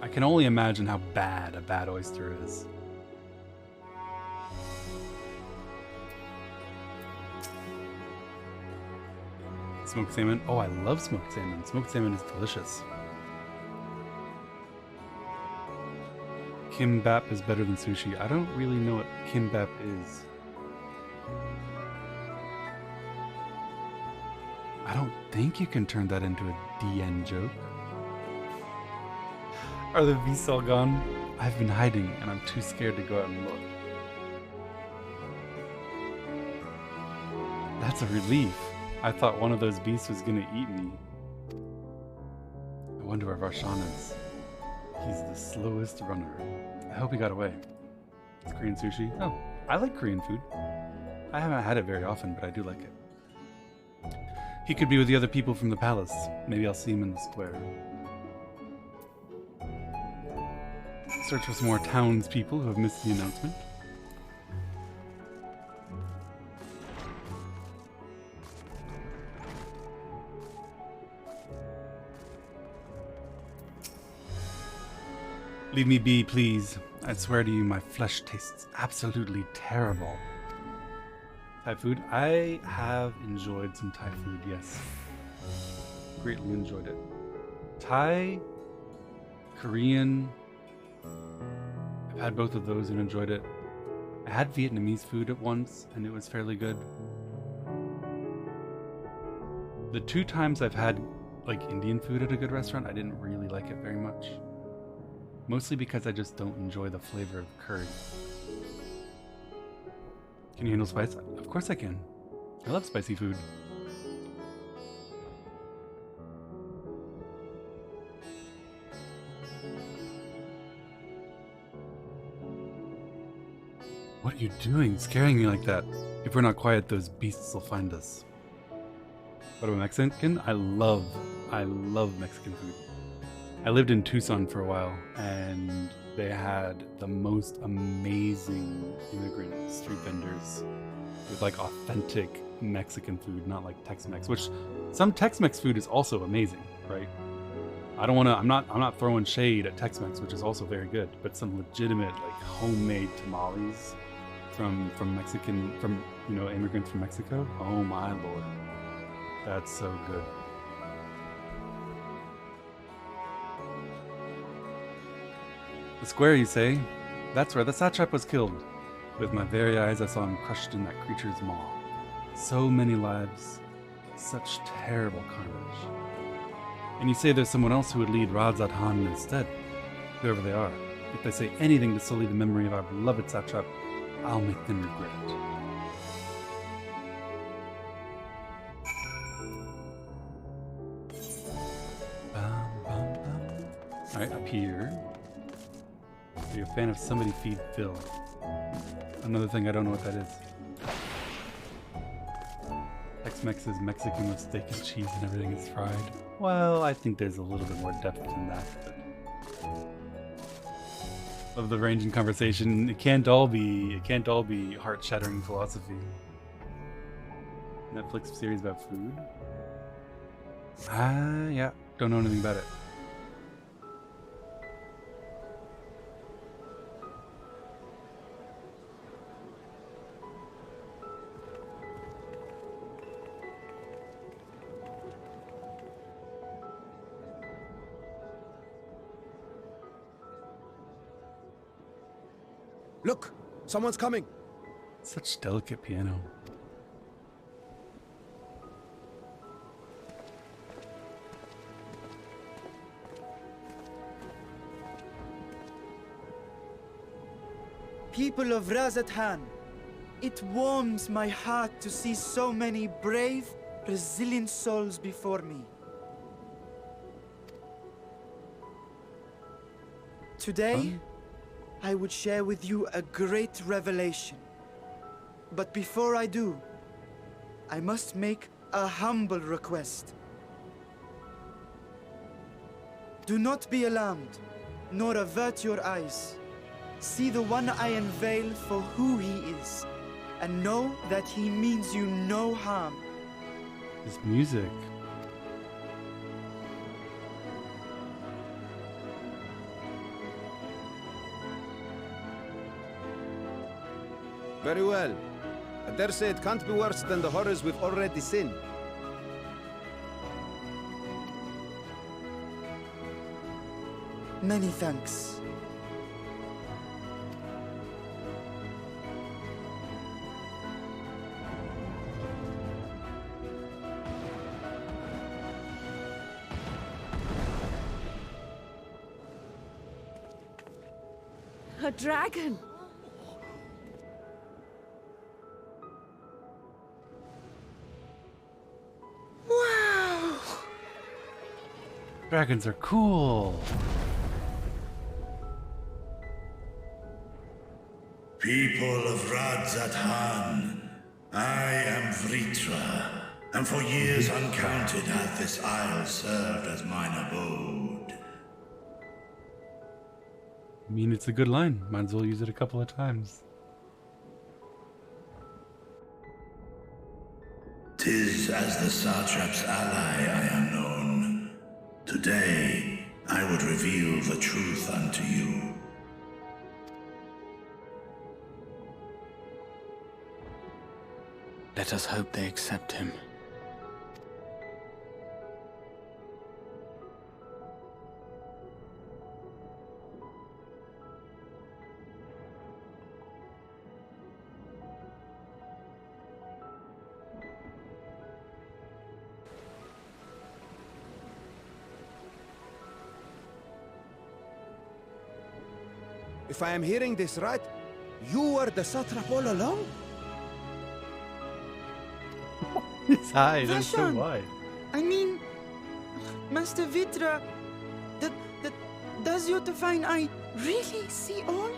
I can only imagine how bad a bad oyster is. Smoked salmon. Oh, I love smoked salmon. Smoked salmon is delicious. Kimbap is better than sushi. I don't really know what kimbap is. I don't think you can turn that into a DN joke. Are the beasts all gone? I've been hiding and I'm too scared to go out and look. That's a relief. I thought one of those beasts was gonna eat me. I wonder where Varshan is. He's the slowest runner. I hope he got away. It's Korean sushi. Oh, I like Korean food. I haven't had it very often, but I do like it. He could be with the other people from the palace. Maybe I'll see him in the square. Search for some more townspeople who have missed the announcement. Leave me be, please. I swear to you, my flesh tastes absolutely terrible. Thai food? I have enjoyed some Thai food, yes. Greatly enjoyed it. Thai, Korean, I've had both of those and enjoyed it. I had Vietnamese food at once, and it was fairly good. The 2 times I've had like Indian food at a good restaurant, I didn't really like it very much. Mostly because I just don't enjoy the flavor of curry. Can you handle spice? Of course I can. I love spicy food. What are you doing? Scaring me like that. If we're not quiet, those beasts will find us. What about Mexican? I love Mexican food. I lived in Tucson for a while, and they had the most amazing immigrant street vendors with like authentic Mexican food, not like Tex-Mex, which some Tex-Mex food is also amazing, right? I don't want to, I'm not throwing shade at Tex-Mex, which is also very good, but some legitimate like homemade tamales from Mexican, from, you know, immigrants from Mexico. Oh my Lord. That's so good. The square, you say? That's where the satrap was killed. With my very eyes, I saw him crushed in that creature's maw. So many lives, such terrible carnage. And you say there's someone else who would lead Radzat Han instead, whoever they are. If they say anything to sully the memory of our beloved satrap, I'll make them regret it. Alright, up here. Are you a fan of Somebody Feed Phil? Another thing I don't know what that is. Tex-Mex is Mexican with steak and cheese and everything is fried. Well, I think there's a little bit more depth than that. But love the range in conversation. It can't all be heart-shattering philosophy. Netflix series about food? Yeah. Don't know anything about it. Look! Someone's coming! Such delicate piano. People of Radzat Han, it warms my heart to see so many brave resilient souls before me. Today, I would share with you a great revelation. But before I do, I must make a humble request. Do not be alarmed, nor avert your eyes. See the one I unveil for who he is, and know that he means you no harm. This music. Very well. I dare say it can't be worse than the horrors we've already seen. Many thanks. A dragon! Wow! Dragons are cool. People of Radzat-Han, I am Vritra, and for years uncounted hath this isle served as mine abode. I mean, it's a good line. Might as well use it a couple of times. 'Tis as the Satrap's ally I am known. Today, I would reveal the truth unto you. Let us hope they accept him. If I am hearing this right, you were the satrap all along? His eyes are so Vashon, wide. I mean, Master Vritra, does your divine eye really see all?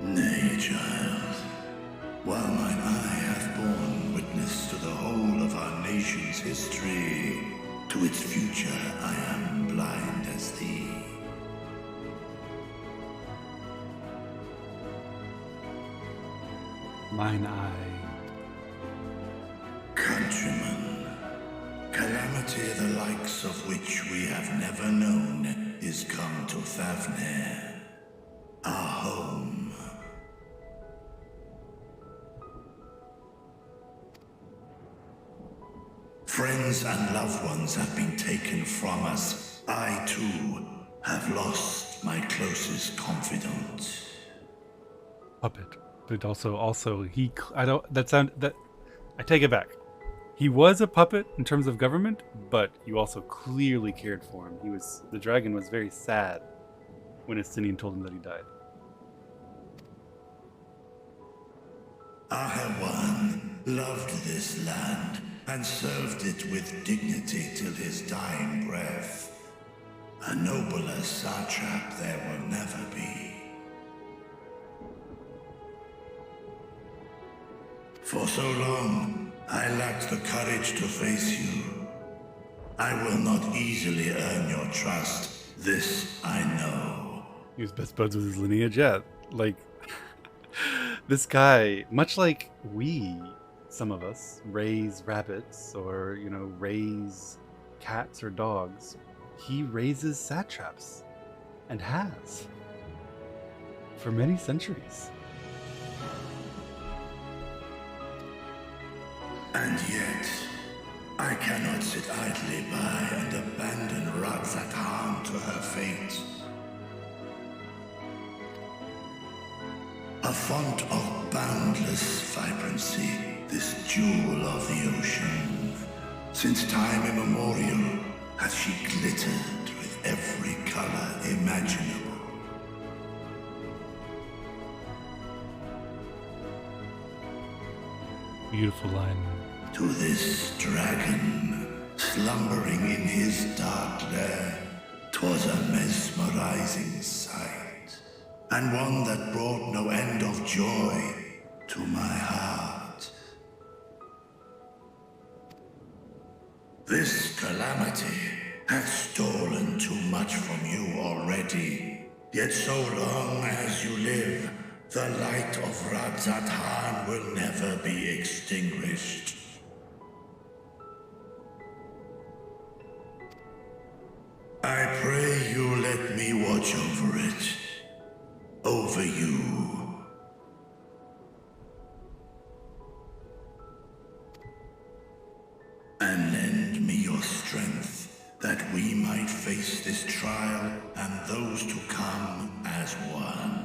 Nay, child. While mine eye hath borne witness to the whole of our nation's history, to its future I am blind as thee. Mine eye. Countrymen, calamity the likes of which we have never known is come to Fafnir, our home. Friends and loved ones have been taken from us. I too have lost my closest confidant. Puppet. But also I take it back. He was a puppet in terms of government, but you also clearly cared for him. The dragon was very sad when Estinian told him that he died. Ahawan loved this land and served it with dignity till his dying breath. A nobler satrap there will never be. For so long, I lacked the courage to face you. I will not easily earn your trust. This I know. He was best buds with his lineage, yeah. Like, this guy, much like some of us, raise rabbits or, raise cats or dogs, he raises satraps. And has. For many centuries. And yet, I cannot sit idly by and abandon Radzat-Han to her fate. A font of boundless vibrancy, this jewel of the ocean. Since time immemorial, hath she glittered with every color imaginable. Beautiful line. To this dragon, slumbering in his dark lair, 'twas a mesmerizing sight, and one that brought no end of joy to my heart. This calamity hath stolen too much from you already, yet so long as you live, the light of Radzat-Han will never be extinguished. I pray you let me watch over it. Over you. And lend me your strength, that we might face this trial and those to come as one.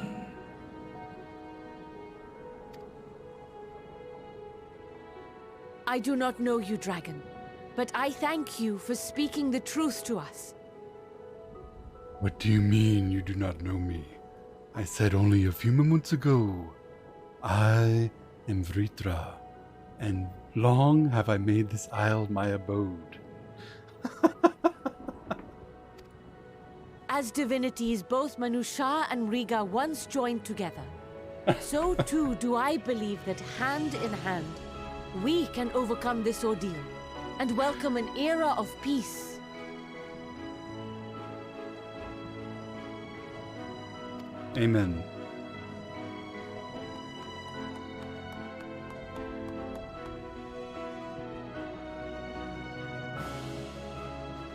I do not know you, dragon, but I thank you for speaking the truth to us. What do you mean you do not know me? I said only a few moments ago, I am Vritra, and long have I made this isle my abode. As divinities, both Manusha and Riga once joined together. So too do I believe that hand in hand, we can overcome this ordeal and welcome an era of peace. Amen.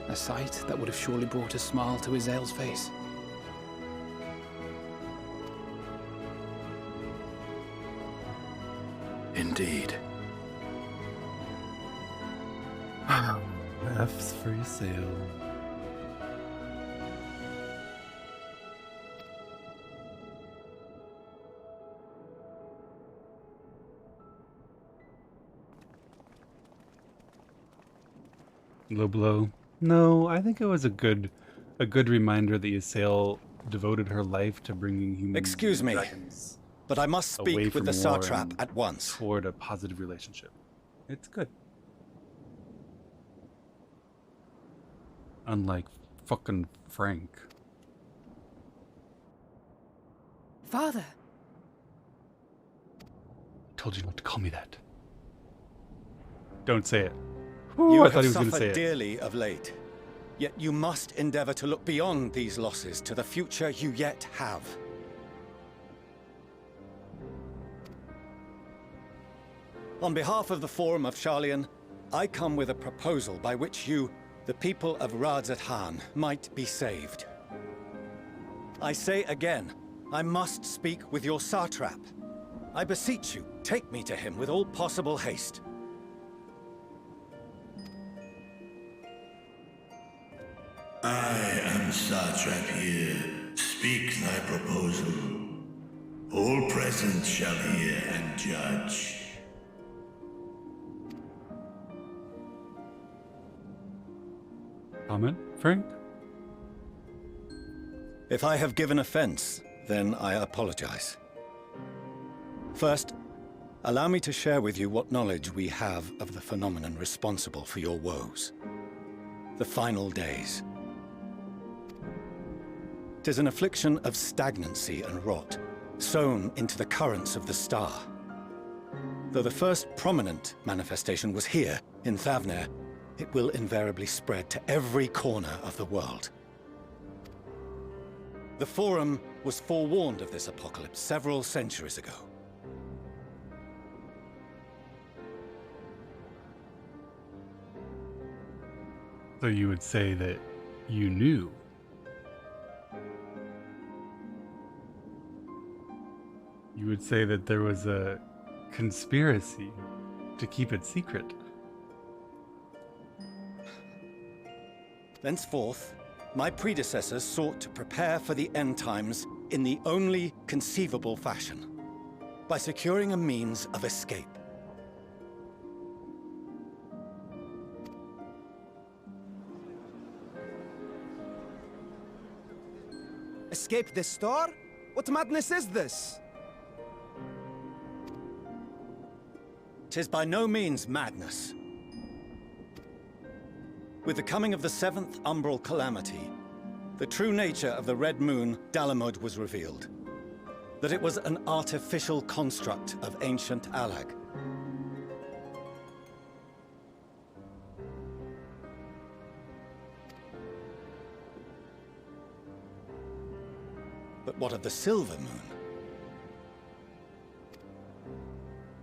A sight that would have surely brought a smile to Azael's face. Indeed. F's for your sale. Low blow. No, I think it was a good reminder that Ysael devoted her life to bringing humans. Excuse me, but I must speak with the satrap at once. Toward a positive relationship. It's good. Unlike fucking Frank. Father. Told you not to call me that. Don't say it. You I thought he have was going to say suffered it. dearly of late, yet you must endeavor to look beyond these losses to the future you yet have. On behalf of the Forum of Sharlayan, I come with a proposal by which you, the people of Radzat-Han, might be saved. I say again, I must speak with your satrap. I beseech you, take me to him with all possible haste. I am satrap here. Speak thy proposal. All present shall hear and judge. Comment, Frank? If I have given offense, then I apologize. First, allow me to share with you what knowledge we have of the phenomenon responsible for your woes. The final days. 'Tis an affliction of stagnancy and rot, sown into the currents of the star. Though the first prominent manifestation was here, in Thavner, it will invariably spread to every corner of the world. The Forum was forewarned of this apocalypse several centuries ago. So you would say that you knew? You would say that there was a conspiracy to keep it secret? Thenceforth, my predecessors sought to prepare for the end times in the only conceivable fashion, by securing a means of escape. Escape this star? What madness is this? approach is by no means madness. With the coming of the 7th Umbral Calamity, the true nature of the Red Moon, Dalamud, was revealed. That it was an artificial construct of ancient Alag. But what of the Silver Moon?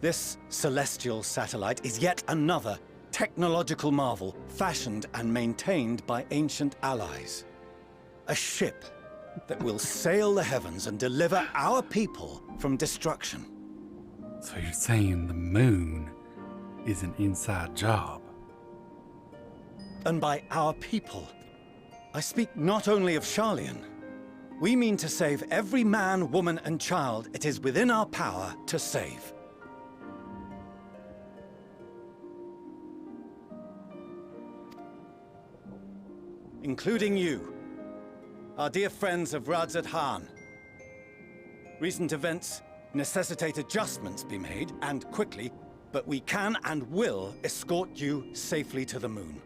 This celestial satellite is yet another technological marvel fashioned and maintained by ancient allies. A ship that will sail the heavens and deliver our people from destruction. So you're saying the moon is an inside job? And by our people, I speak not only of Sharlayan. We mean to save every man, woman, and child it is within our power to save. Including you, our dear friends of Radzat Han. Recent events necessitate adjustments be made, and quickly, but we can and will escort you safely to the moon.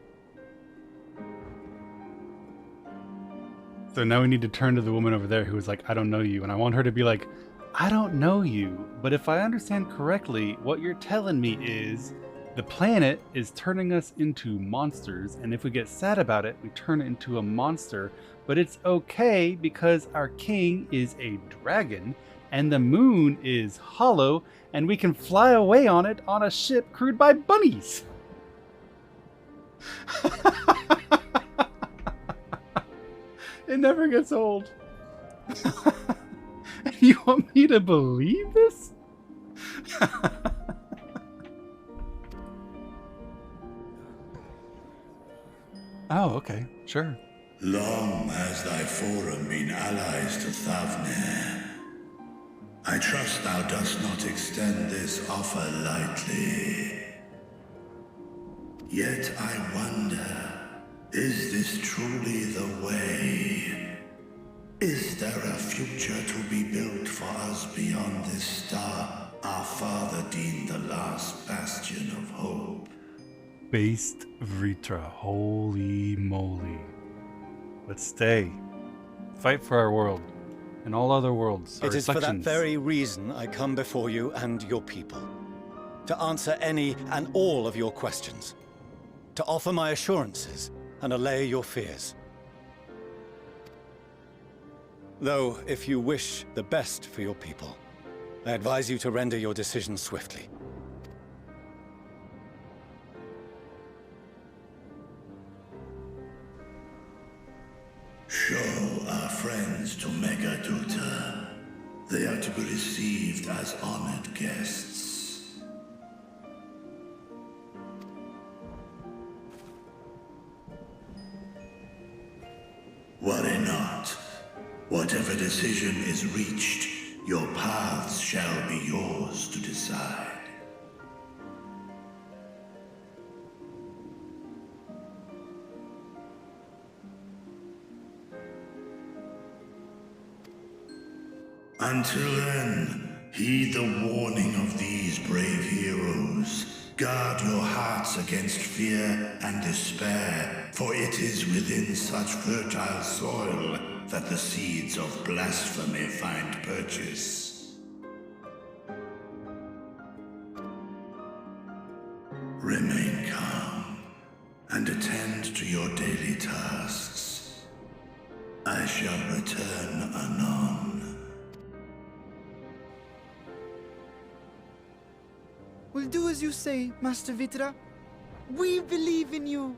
So now we need to turn to the woman over there who was like, I don't know you. And I want her to be like, I don't know you. But if I understand correctly, what you're telling me is the planet is turning us into monsters. And if we get sad about it, we turn it into a monster. But it's okay because our king is a dragon and the moon is hollow and we can fly away on it on a ship crewed by bunnies. It never gets old. You want me to believe this? Oh, okay, sure. Long has thy forum been allies to Thavnir. I trust thou dost not extend this offer lightly. Yet I wonder, is this truly the way? Is there a future to be built for us beyond this star our father deemed the last bastion of hope? Based Vritra, holy moly. Let's stay. Fight for our world and all other worlds. It is for that very reason I come before you and your people. To answer any and all of your questions. To offer my assurances and allay your fears. Though, if you wish the best for your people, I advise you to render your decision swiftly. Show our friends to Megaduta. They are to be received as honored guests. Worry not. Whatever decision is reached, your paths shall be yours to decide. Until then, heed the warning of these brave heroes. Guard your hearts against fear and despair, for it is within such fertile soil that the seeds of blasphemy find purchase. Remain calm and attend to your daily tasks. I shall return anon. We'll do as you say, Master Vitra. We believe in you.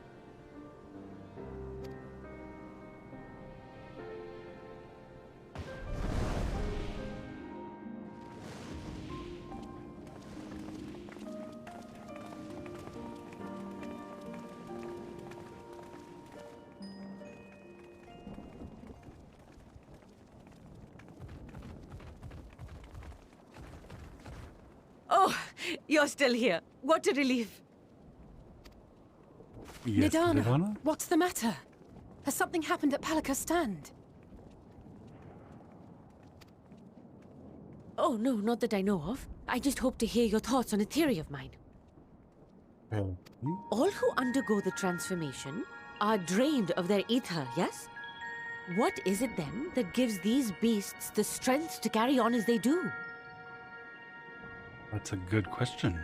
Oh, you're still here. What a relief. Yes, Nidana, what's the matter? Has something happened at Palaka's stand? Oh, no, not that I know of. I just hope to hear your thoughts on a theory of mine. All who undergo the transformation are drained of their ether, yes? What is it then that gives these beasts the strength to carry on as they do? That's a good question.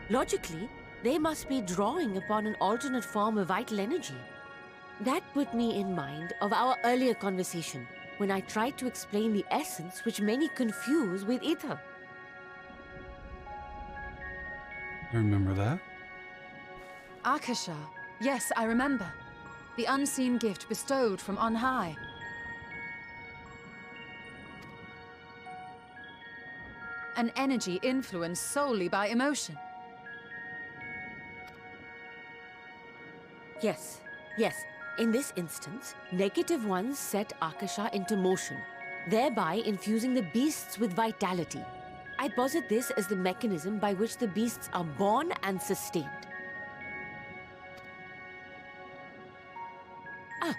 Logically, they must be drawing upon an alternate form of vital energy. That put me in mind of our earlier conversation, when I tried to explain the essence which many confuse with ether. I remember that. Akasha. Yes, I remember. The unseen gift bestowed from on high. An energy influenced solely by emotion. Yes, yes. In this instance, negative ones set Akasha into motion, thereby infusing the beasts with vitality. I posit this as the mechanism by which the beasts are born and sustained. Ah,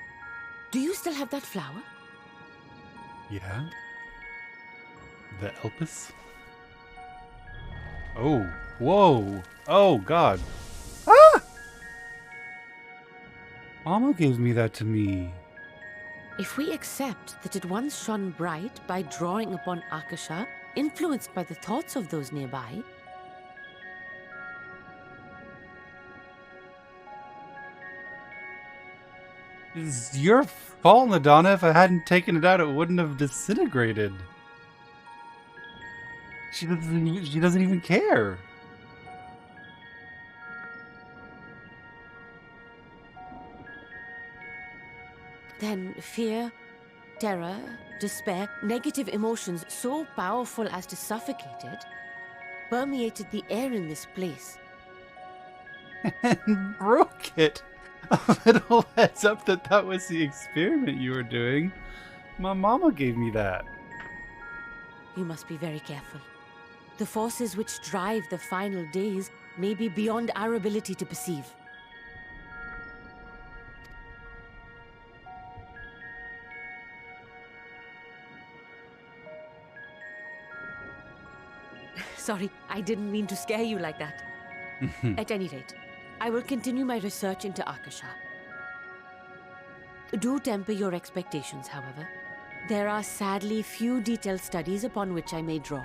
do you still have that flower? Yeah. The Elpis? Oh, whoa. Oh, God. Ah! Mama gave me that to me. If we accept that it once shone bright by drawing upon Akasha, influenced by the thoughts of those nearby, It's your fault, Nadana. If I hadn't taken it out, it wouldn't have disintegrated. She doesn't even care. then fear, terror, despair, negative emotions so powerful as to suffocate it, permeated the air in this place. And broke it. A little heads up that was the experiment you were doing. My mama gave me that. You must be very careful. The forces which drive the final days may be beyond our ability to perceive. Sorry, I didn't mean to scare you like that. At any rate, I will continue my research into Akasha. Do temper your expectations, however. There are sadly few detailed studies upon which I may draw.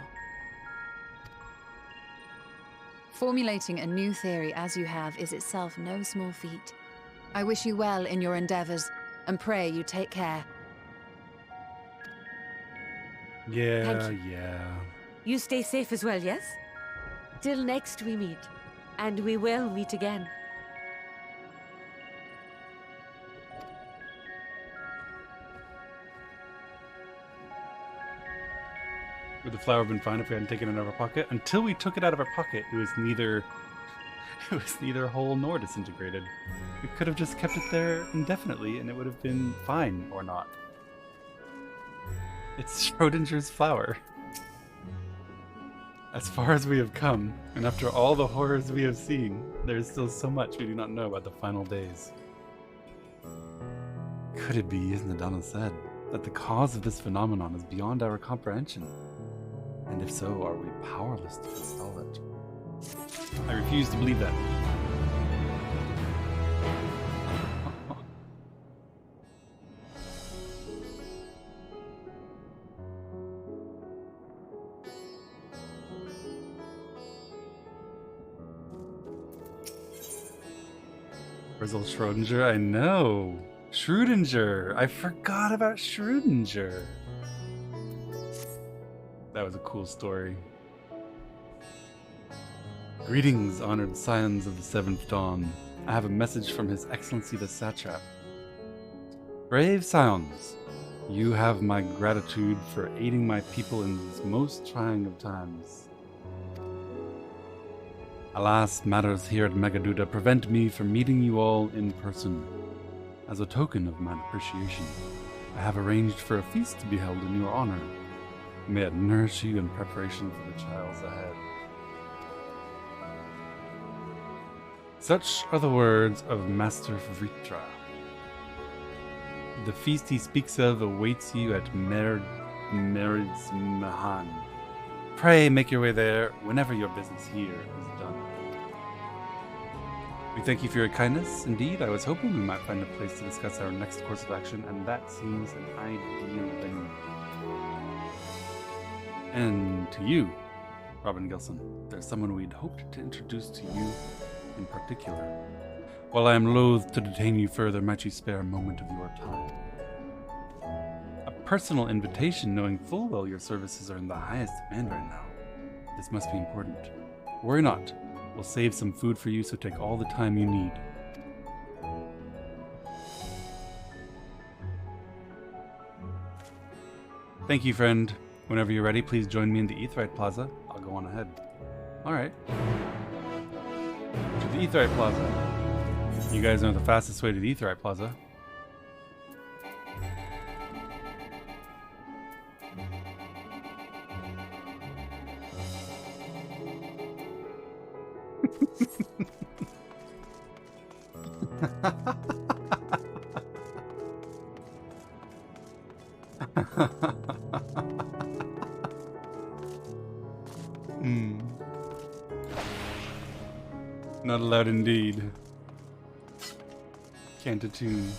Formulating a new theory as you have is itself no small feat. I wish you well in your endeavors, and pray you take care. Yeah, yeah. You stay safe as well, yes? Till next we meet. And we will meet again. Would the flower have been fine if we hadn't taken it out of our pocket? Until we took it out of our pocket, it was neither whole nor disintegrated. We could have just kept it there indefinitely and it would have been fine or not. It's Schrodinger's flower. As far as we have come, and after all the horrors we have seen, there is still so much we do not know about the final days. Could it be, as Nadana said, that the cause of this phenomenon is beyond our comprehension? And if so, are we powerless to install it? I refuse to believe that. Frizzle Schrodinger, I know. Schrodinger! I forgot about Schrodinger. That was a cool story. Greetings, honored scions of the Seventh Dawn. I have a message from His Excellency the Satrap. Brave scions, you have my gratitude for aiding my people in these most trying of times. Alas, matters here at Megaduda prevent me from meeting you all in person. As a token of my appreciation, I have arranged for a feast to be held in your honor. May it nourish you in preparation for the trials ahead. Such are the words of Master Vritra. The feast he speaks of awaits you at Merid's Mahan. Pray make your way there whenever your business here is done. We thank you for your kindness. Indeed, I was hoping we might find a place to discuss our next course of action, and that seems an ideal venue. And to you, Robin Gilson, there's someone we'd hoped to introduce to you in particular. While I am loath to detain you further, might you spare a moment of your time? A personal invitation, knowing full well your services are in the highest demand right now. This must be important. Worry not. We'll save some food for you, so take all the time you need. Thank you, friend. Whenever you're ready, please join me in the Aetheryte Plaza. I'll go on ahead. Alright. To the Aetheryte Plaza. You guys know the fastest way to the Aetheryte Plaza. Not allowed indeed. Can't attune.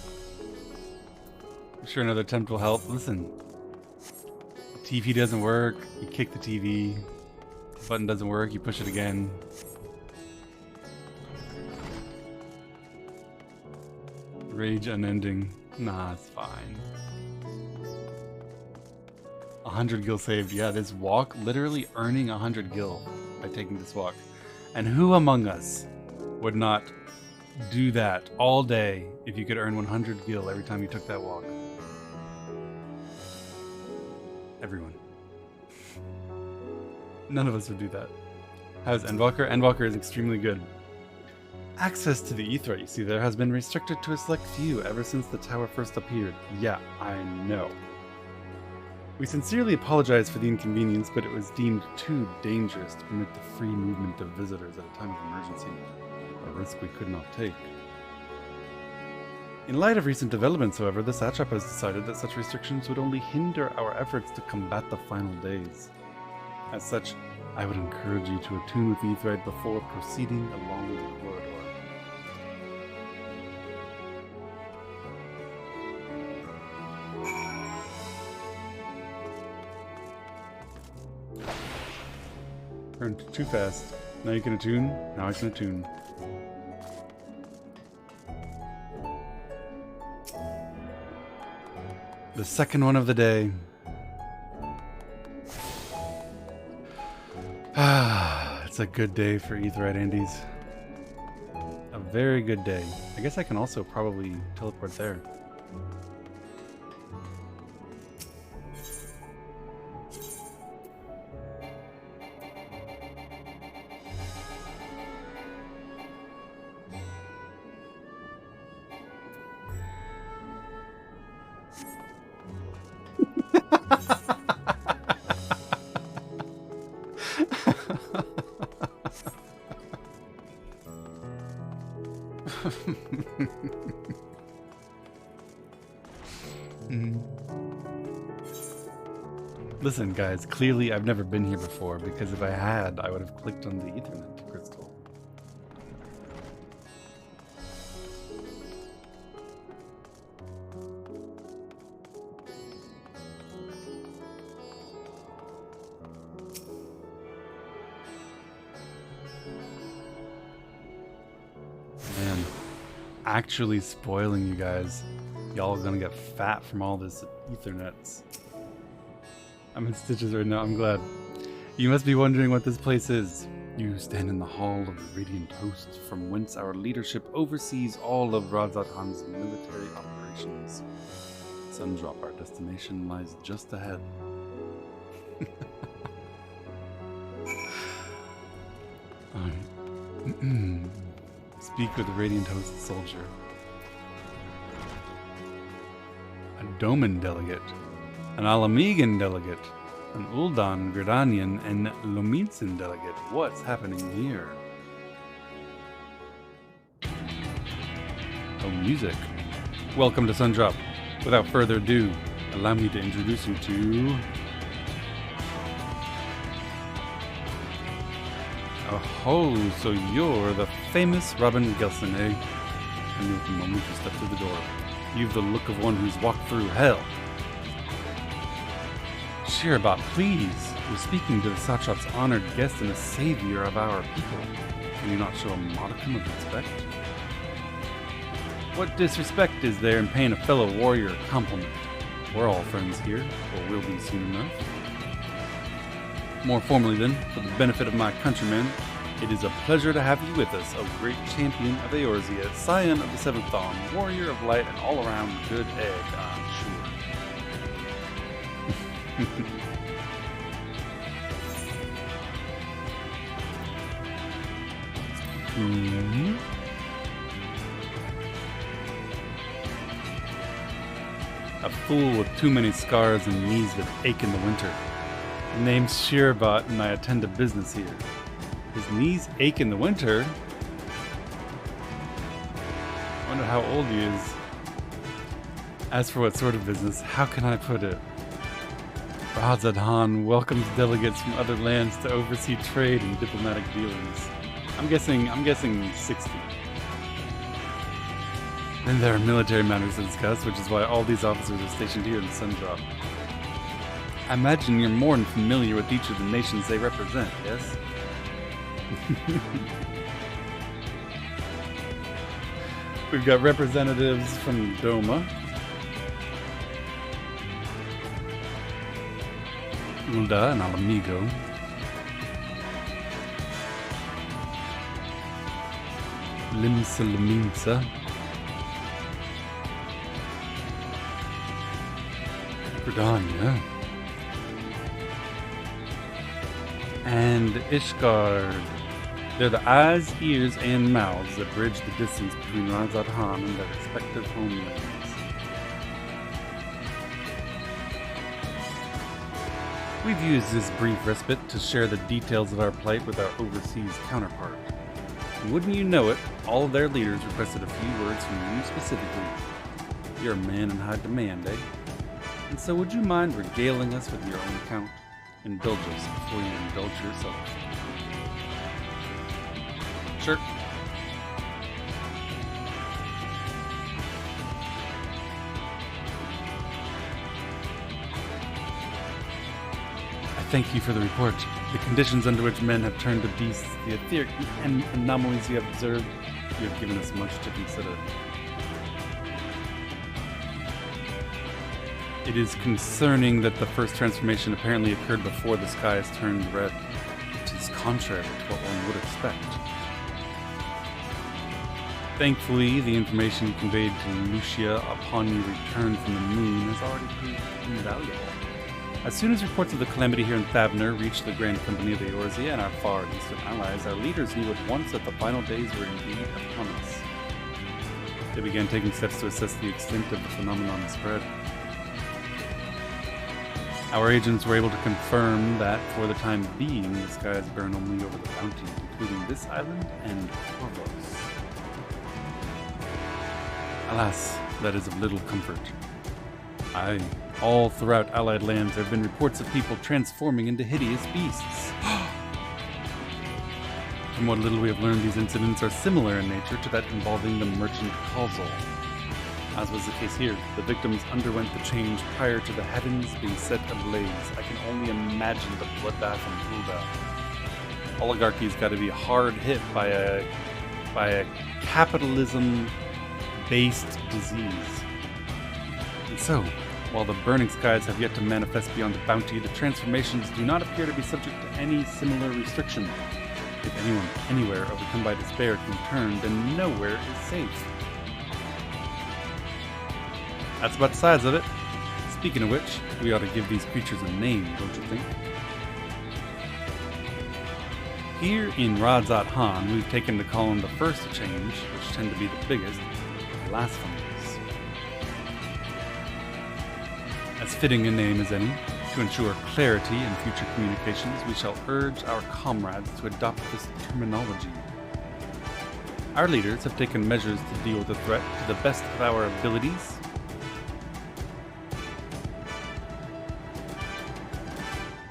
I'm sure another attempt will help. Listen. The TV doesn't work, you kick the TV. The button doesn't work, you push it again. Rage unending. Nah, it's fine. 100 gil saved. Yeah, this walk, literally earning 100 gil by taking this walk. And who among us would not do that all day if you could earn 100 gil every time you took that walk? Everyone. None of us would do that. How's Endwalker? Endwalker is extremely good. Access to the Aetheryte, you see, there has been restricted to a select few ever since the tower first appeared. Yeah, I know. We sincerely apologize for the inconvenience, but it was deemed too dangerous to permit the free movement of visitors at a time of emergency, a risk we could not take. In light of recent developments, however, the Satrap has decided that such restrictions would only hinder our efforts to combat the final days. As such, I would encourage you to attune with the Aetheryte before proceeding along the corridor. Turned too fast. Now you can attune. Now I can attune. The second one of the day. It's a good day for Aetheryte Andes. A very good day. I guess I can also probably teleport there. Listen, guys, clearly I've never been here before, because if I had, I would have clicked on the Ethernet crystal. Man, actually spoiling you guys. Y'all are gonna get fat from all this Ethernets. I'm in stitches right now, I'm glad. You must be wondering what this place is. You stand in the hall of the Radiant Host, from whence our leadership oversees all of Radzat Khan's military operations. Sundrop, our destination, lies just ahead. Speak with the Radiant Host soldier. A Doman delegate. An Alamegan delegate, an Uldan, Gridanian, and Lomitsin delegate. What's happening here? Oh, music. Welcome to Sundrop. Without further ado, allow me to introduce you to Oh, so you're the famous Robin Gelson, eh? I knew at the moment you stepped through the door. You've the look of one who's walked through hell. Shirabot, please. We're speaking to the Satrap's honored guest and a savior of our people. Can you not show a modicum of respect? What disrespect is there in paying a fellow warrior a compliment? We're all friends here, or will be soon enough. More formally then, for the benefit of my countrymen, it is a pleasure to have you with us, O great champion of Eorzea, scion of the Seventh Dawn, warrior of light, and all-around good egg, I'm sure. A fool with too many scars and knees that ache in the winter. Name's Shirabot and I attend to business here. His knees ache in the winter? I wonder how old he is. As for what sort of business, how can I put it? Razad Han welcomes delegates from other lands to oversee trade and diplomatic dealings. I'm guessing 60. Then there are military matters to discuss, which is why all these officers are stationed here in Sundrop. I imagine you're more than familiar with each of the nations they represent, yes? We've got representatives from Doma, Ulda and Alamigo, Limsa Lamimsa, Gridania, and Ishgard. They're the eyes, ears, and mouths that bridge the distance between Razad Han and their respective homelands. We've used this brief respite to share the details of our plight with our overseas counterpart. And wouldn't you know it, all of their leaders requested a few words from you specifically. You're a man in high demand, eh? And so would you mind regaling us with your own account? Indulge us before you indulge yourself. Sure. I thank you for the report. The conditions under which men have turned to beasts, the etheric and anomalies you have observed, you have given us much to consider. It is concerning that the first transformation apparently occurred before the skies turned red. It is contrary to what one would expect. Thankfully, the information conveyed to Lucia upon your return from the moon has already proved invaluable. As soon as reports of the calamity here in Thavner reached the Grand Company of Eorzea and our far eastern allies, our leaders knew at once that the final days were indeed upon us. They began taking steps to assess the extent of the phenomenon's spread. Our agents were able to confirm that, for the time being, the skies burn only over the bounty, including this island and Corvos. Alas, that is of little comfort. Aye, all throughout Allied lands there have been reports of people transforming into hideous beasts. From what little we have learned, these incidents are similar in nature to that involving the merchant Kalzol. As was the case here, the victims underwent the change prior to the heavens being set ablaze. I can only imagine the bloodbath in Ulda. Oligarchy's got to be hard hit by a capitalism-based disease. And so, while the burning skies have yet to manifest beyond the bounty, the transformations do not appear to be subject to any similar restriction. If anyone, anywhere, overcome by despair can return, then nowhere is safe. That's about the size of it. Speaking of which, we ought to give these creatures a name, don't you think? Here in Razad Han, we've taken to call them the first to change, which tend to be the biggest, blasphemies. As fitting a name as any, to ensure clarity in future communications, we shall urge our comrades to adopt this terminology. Our leaders have taken measures to deal with the threat to the best of our abilities.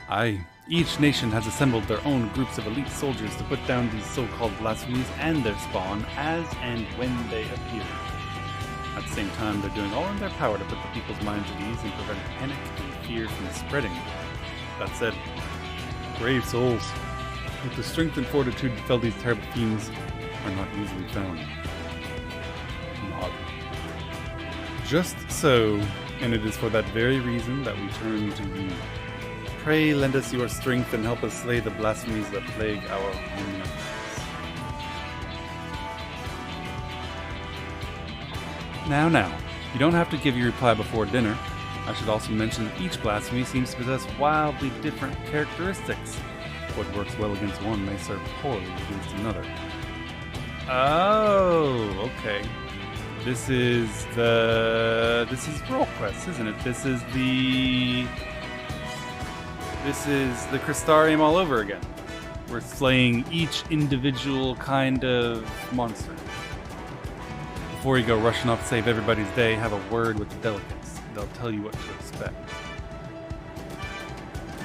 Aye, Each nation has assembled their own groups of elite soldiers to put down these so-called blasphemies and their spawn as and when they appear. At the same time, they're doing all in their power to put the people's minds at ease and prevent panic and fear from spreading. That said, brave souls with the strength and fortitude to fell these terrible fiends are not easily found. Not. Just so, and it is for that very reason that we turn to you. Pray lend us your strength and help us slay the blasphemies that plague our homelands. Now, you don't have to give your reply before dinner. I should also mention that each blasphemy seems to possess wildly different characteristics. What works well against one may serve poorly against another. Oh, okay. This is role quest, isn't it? This is the Crystarium all over again. We're slaying each individual kind of monster. Before you go rushing off to save everybody's day, have a word with the delegates. They'll tell you what to expect.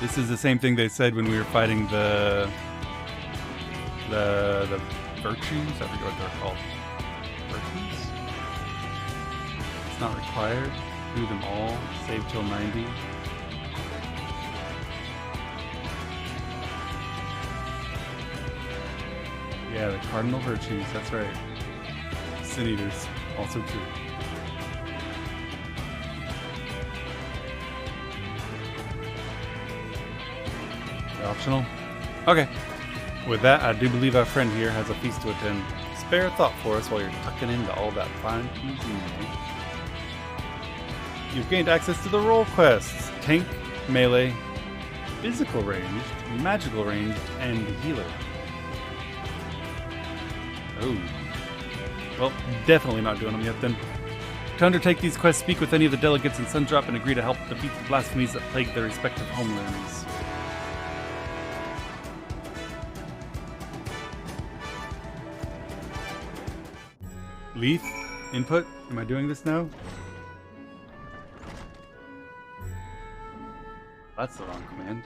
This is the same thing they said when we were fighting the virtues? I forget what they're called. Virtues? It's not required. Do them all. Save till 90. Yeah, the cardinal virtues, that's right. Sin Eaters, also true. They're optional? Okay. With that, I do believe our friend here has a feast to attend. Spare a thought for us while you're tucking into all that fine cuisine, eh? You've gained access to the role quests. Tank, melee, physical ranged, magical ranged, and healer. Oh. Well, definitely not doing them yet then. To undertake these quests, speak with any of the delegates in Sundrop and agree to help defeat the blasphemies that plague their respective homelands. Leaf? Input? Am I doing this now? That's the wrong command.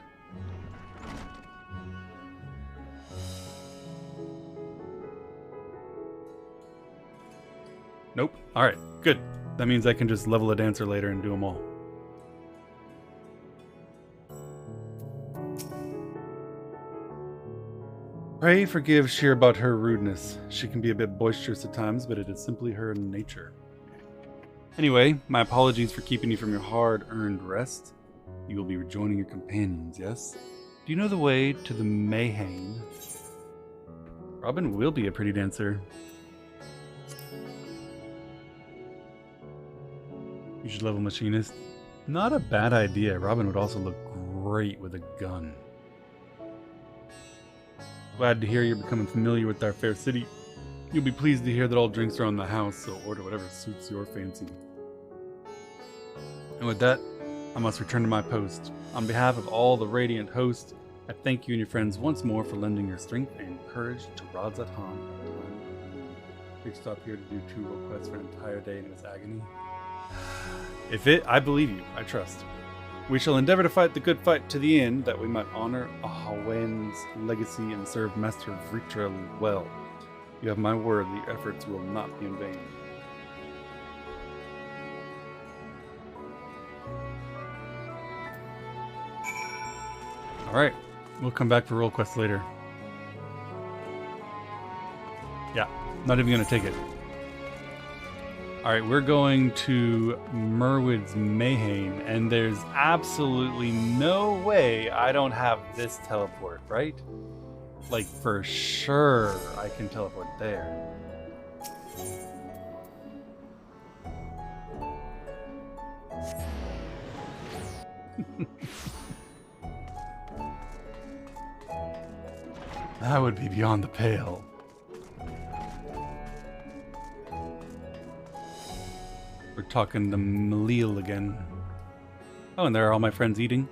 Nope. Alright, good. That means I can just level a dancer later and do them all. Pray forgive Sheer about her rudeness. She can be a bit boisterous at times, but it is simply her nature. Anyway, my apologies for keeping you from your hard-earned rest. You will be rejoining your companions, yes? Do you know the way to the Mayhain? Robin will be a pretty dancer. You should level Machinist. Not a bad idea. Robin would also look great with a gun. Glad to hear you're becoming familiar with our fair city. You'll be pleased to hear that all drinks are on the house, so order whatever suits your fancy. And with that, I must return to my post. On behalf of all the Radiant hosts, I thank you and your friends once more for lending your strength and courage to Rods at Hom. We stop here to do 2 requests for an entire day in its agony. I believe you, I trust. We shall endeavor to fight the good fight to the end, that we might honor Ahawen's legacy and serve Master Vritra well. You have my word, the efforts will not be in vain. Alright, we'll come back for role quests later. Yeah, not even gonna take it. Alright, we're going to Merwood's Mayhain, and there's absolutely no way I don't have this teleport, right? Like, for sure I can teleport there. That would be beyond the pale. We're talking to Malil again. Oh, and there are all my friends eating.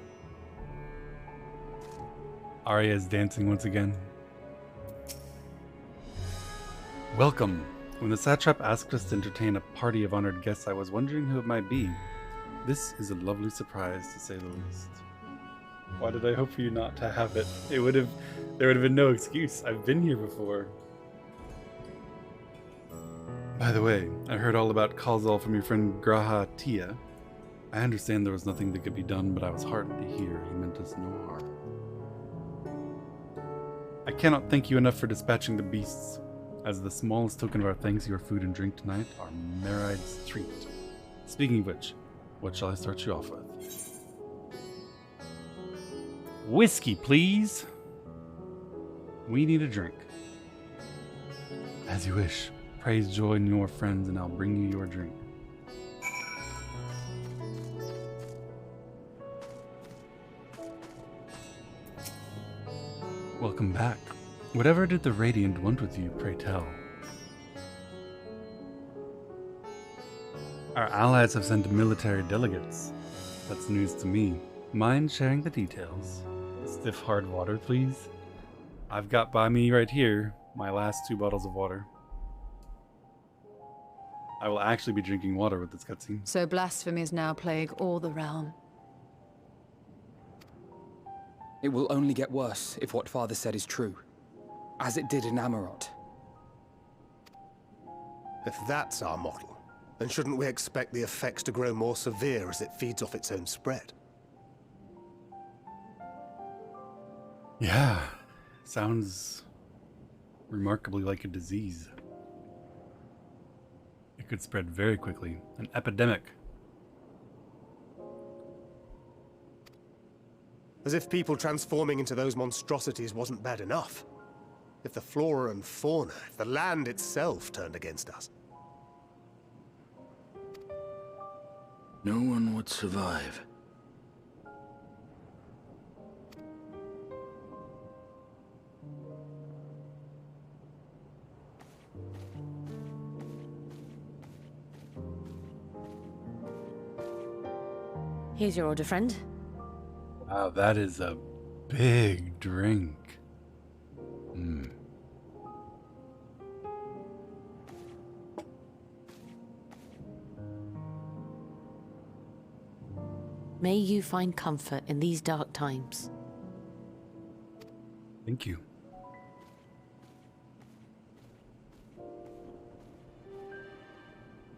Arya is dancing once again. Welcome. When the satrap asked us to entertain a party of honored guests, I was wondering who it might be. This is a lovely surprise, to say the least. Why did I hope for you not to have it? There would have been no excuse. I've been here before. By the way, I heard all about Kalzal from your friend Graha Tia. I understand there was nothing that could be done, but I was heartened to hear he meant us no harm. I cannot thank you enough for dispatching the beasts. As the smallest token of our thanks, your food and drink tonight are Meride's treat. Speaking of which, what shall I start you off with? Whiskey, please. We need a drink. As you wish. Praise, join your friends, and I'll bring you your drink. Welcome back. Whatever did the Radiant want with you, pray tell? Our allies have sent military delegates. That's news to me. Mind sharing the details? Stiff hard water, please. I've got by me right here my last 2 bottles of water. I will actually be drinking water with this cutscene. So blasphemies now plague all the realm. It will only get worse if what Father said is true, as it did in Amarot. If that's our model, then shouldn't we expect the effects to grow more severe as it feeds off its own spread? Yeah, sounds remarkably like a disease. It could spread very quickly, an epidemic. As if people transforming into those monstrosities wasn't bad enough. If the flora and fauna, if the land itself turned against us. No one would survive. Here's your order, friend. Wow, that is a big drink. May you find comfort in these dark times. Thank you.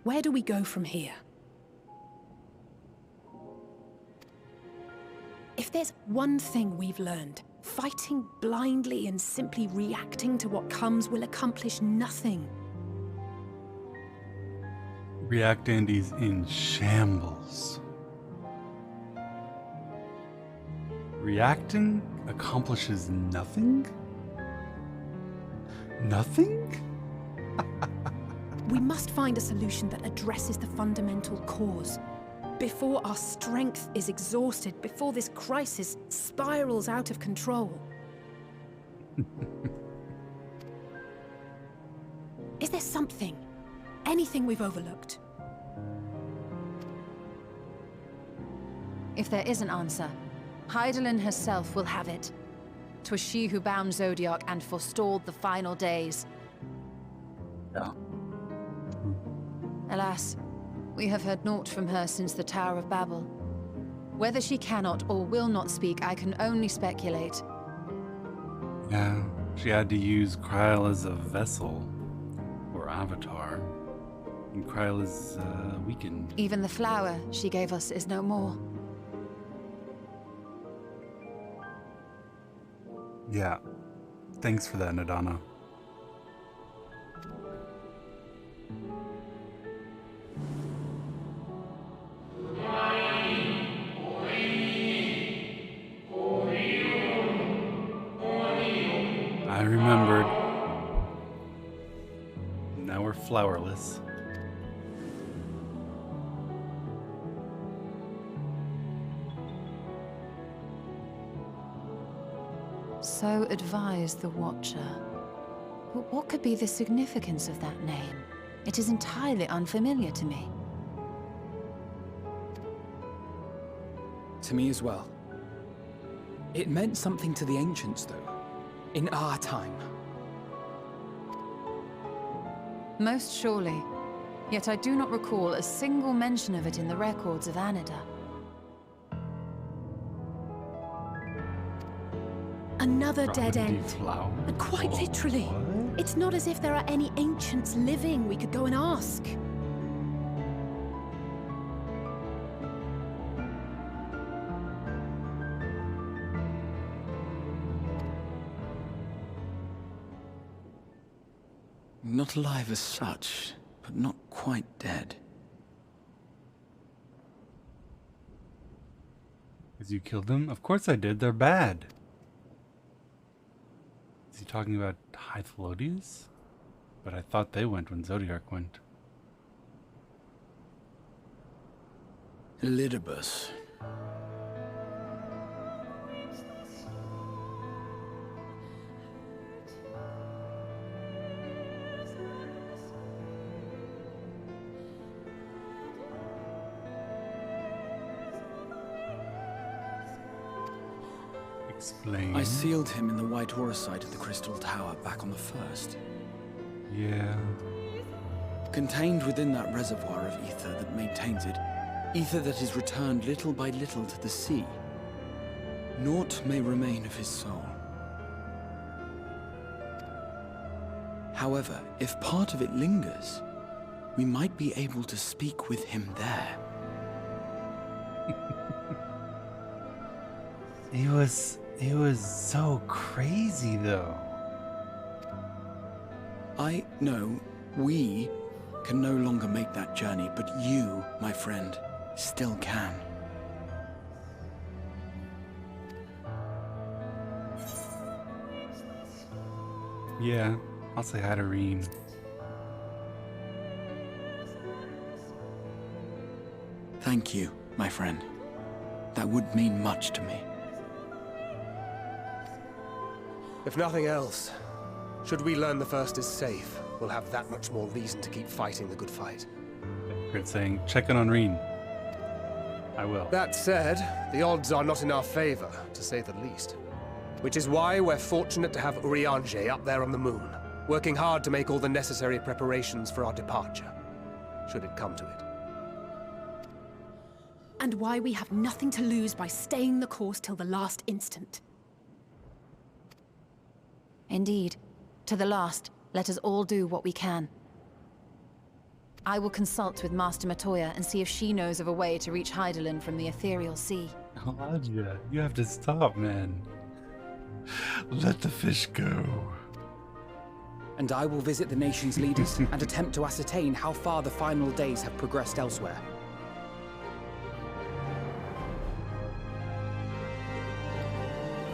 Where do we go from here? If there's one thing we've learned, fighting blindly and simply reacting to what comes will accomplish nothing. React Andy's in shambles. Reacting accomplishes nothing? Nothing? We must find a solution that addresses the fundamental cause. Before our strength is exhausted, before this crisis spirals out of control. Is there something, anything we've overlooked? If there is an answer, Hydaelyn herself will have it. 'Twas she who bound Zodiac and forestalled the final days. Yeah. Alas, we have heard naught from her since the Tower of Babel. Whether she cannot or will not speak, I can only speculate. Yeah, she had to use Kryl as a vessel, or avatar. And Kryl is weakened. Even the flower she gave us is no more. Yeah, thanks for that, Nadana. I remembered. Now we're flowerless. So advised the Watcher. But what could be the significance of that name? It is entirely unfamiliar to me. To me as well. It meant something to the ancients, though. In our time. Most surely. Yet I do not recall a single mention of it in the records of Anida. another dead end. Flower? And quite literally. It's not as if there are any ancients living we could go and ask. Not alive as such, but not quite dead. Because you killed them? Of course I did. They're bad. Is he talking about Hythelodius? But I thought they went when Zodiark went. Elidibus. Explain. I sealed him in the White Horus site of the Crystal Tower back on the first. Yeah. Contained within that reservoir of ether that maintains it, ether that is returned little by little to the sea, naught may remain of his soul. However, if part of it lingers, we might be able to speak with him there. He was so crazy though. I know we can no longer make that journey, but you, my friend, still can. Yeah, I'll say hi to Reen. Thank you, my friend. That would mean much to me. If nothing else, should we learn the First is safe, we'll have that much more reason to keep fighting the good fight. Good saying, check in on Reen. I will. That said, the odds are not in our favor, to say the least. Which is why we're fortunate to have Urianger up there on the moon, working hard to make all the necessary preparations for our departure, should it come to it. And why we have nothing to lose by staying the course till the last instant. Indeed. To the last, let us all do what we can. I will consult with Master Matoya and see if she knows of a way to reach Hydaelyn from the ethereal sea. Anja, you have to stop, man. Let the fish go. And I will visit the nation's leaders and attempt to ascertain how far the final days have progressed elsewhere.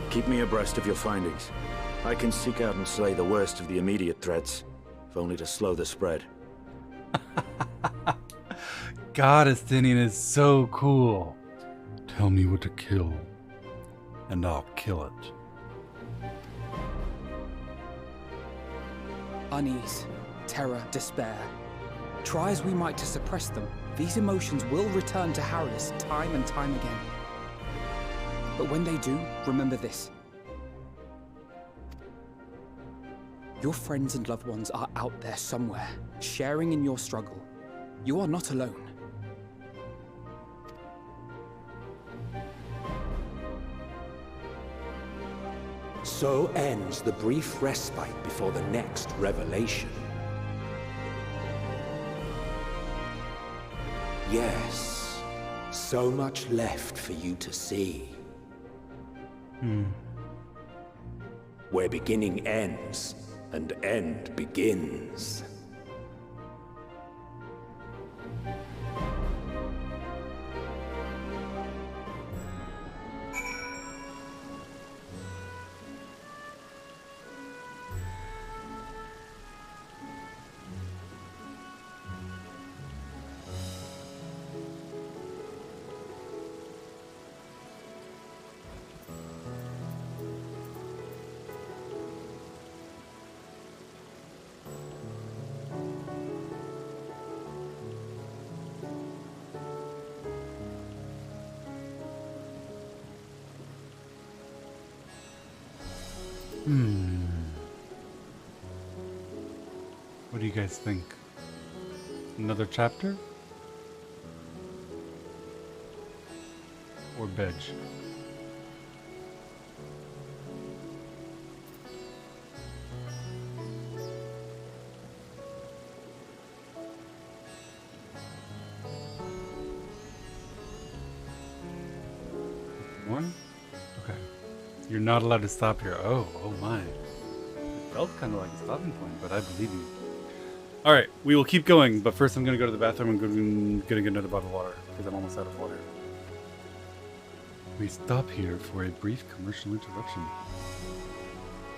Keep me abreast of your findings. I can seek out and slay the worst of the immediate threats, if only to slow the spread. God, Estinian is so cool. Tell me what to kill, and I'll kill it. Unease, terror, despair. Try as we might to suppress them, these emotions will return to harry us time and time again. But when they do, remember this. Your friends and loved ones are out there somewhere, sharing in your struggle. You are not alone. So ends the brief respite before the next revelation. Yes, so much left for you to see. Where beginning ends, and end begins. What do you guys think? Another chapter? Or Bedge? You're not allowed to stop here. Oh my. It felt kind of like a stopping point, but I believe you. All right, we will keep going, but first I'm going to go to the bathroom and gonna get another bottle of water because I'm almost out of water. We stop here for a brief commercial interruption.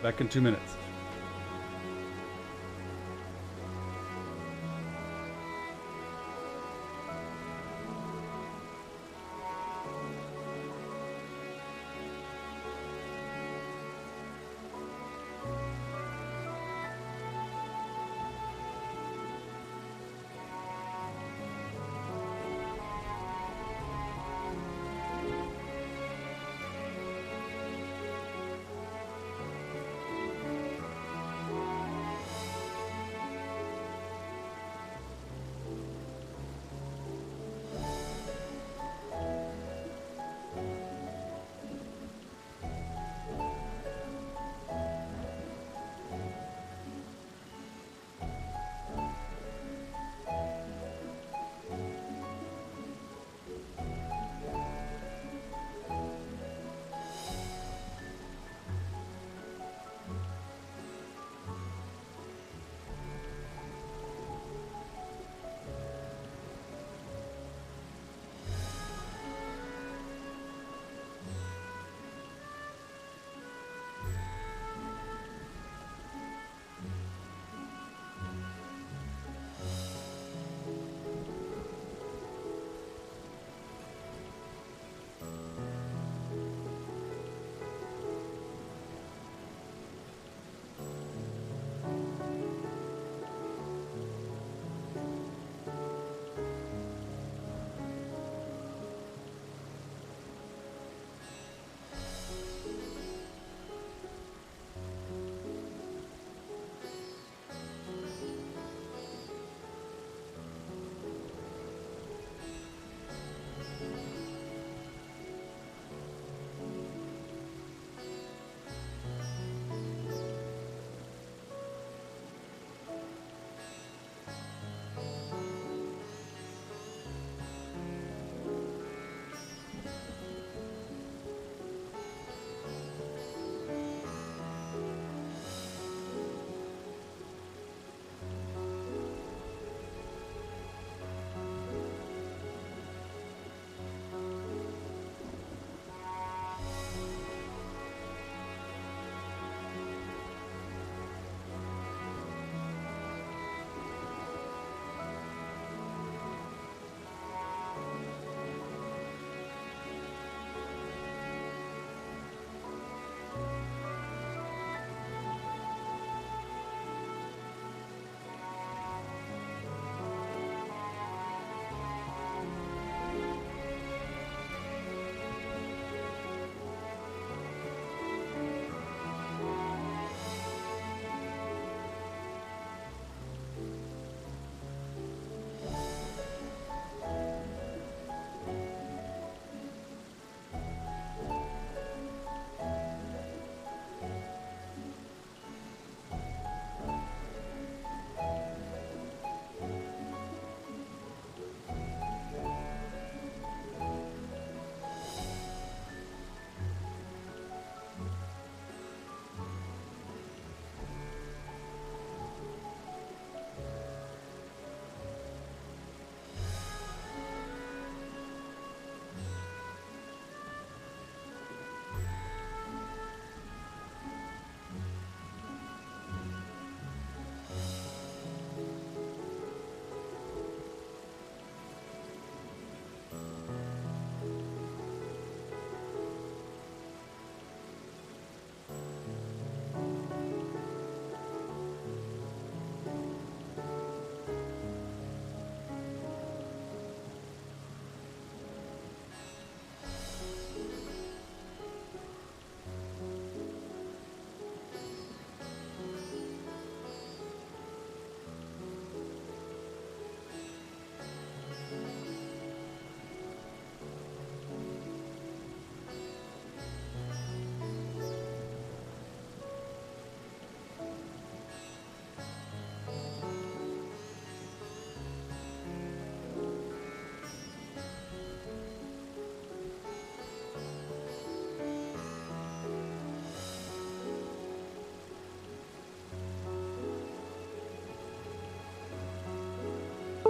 Back in 2 minutes.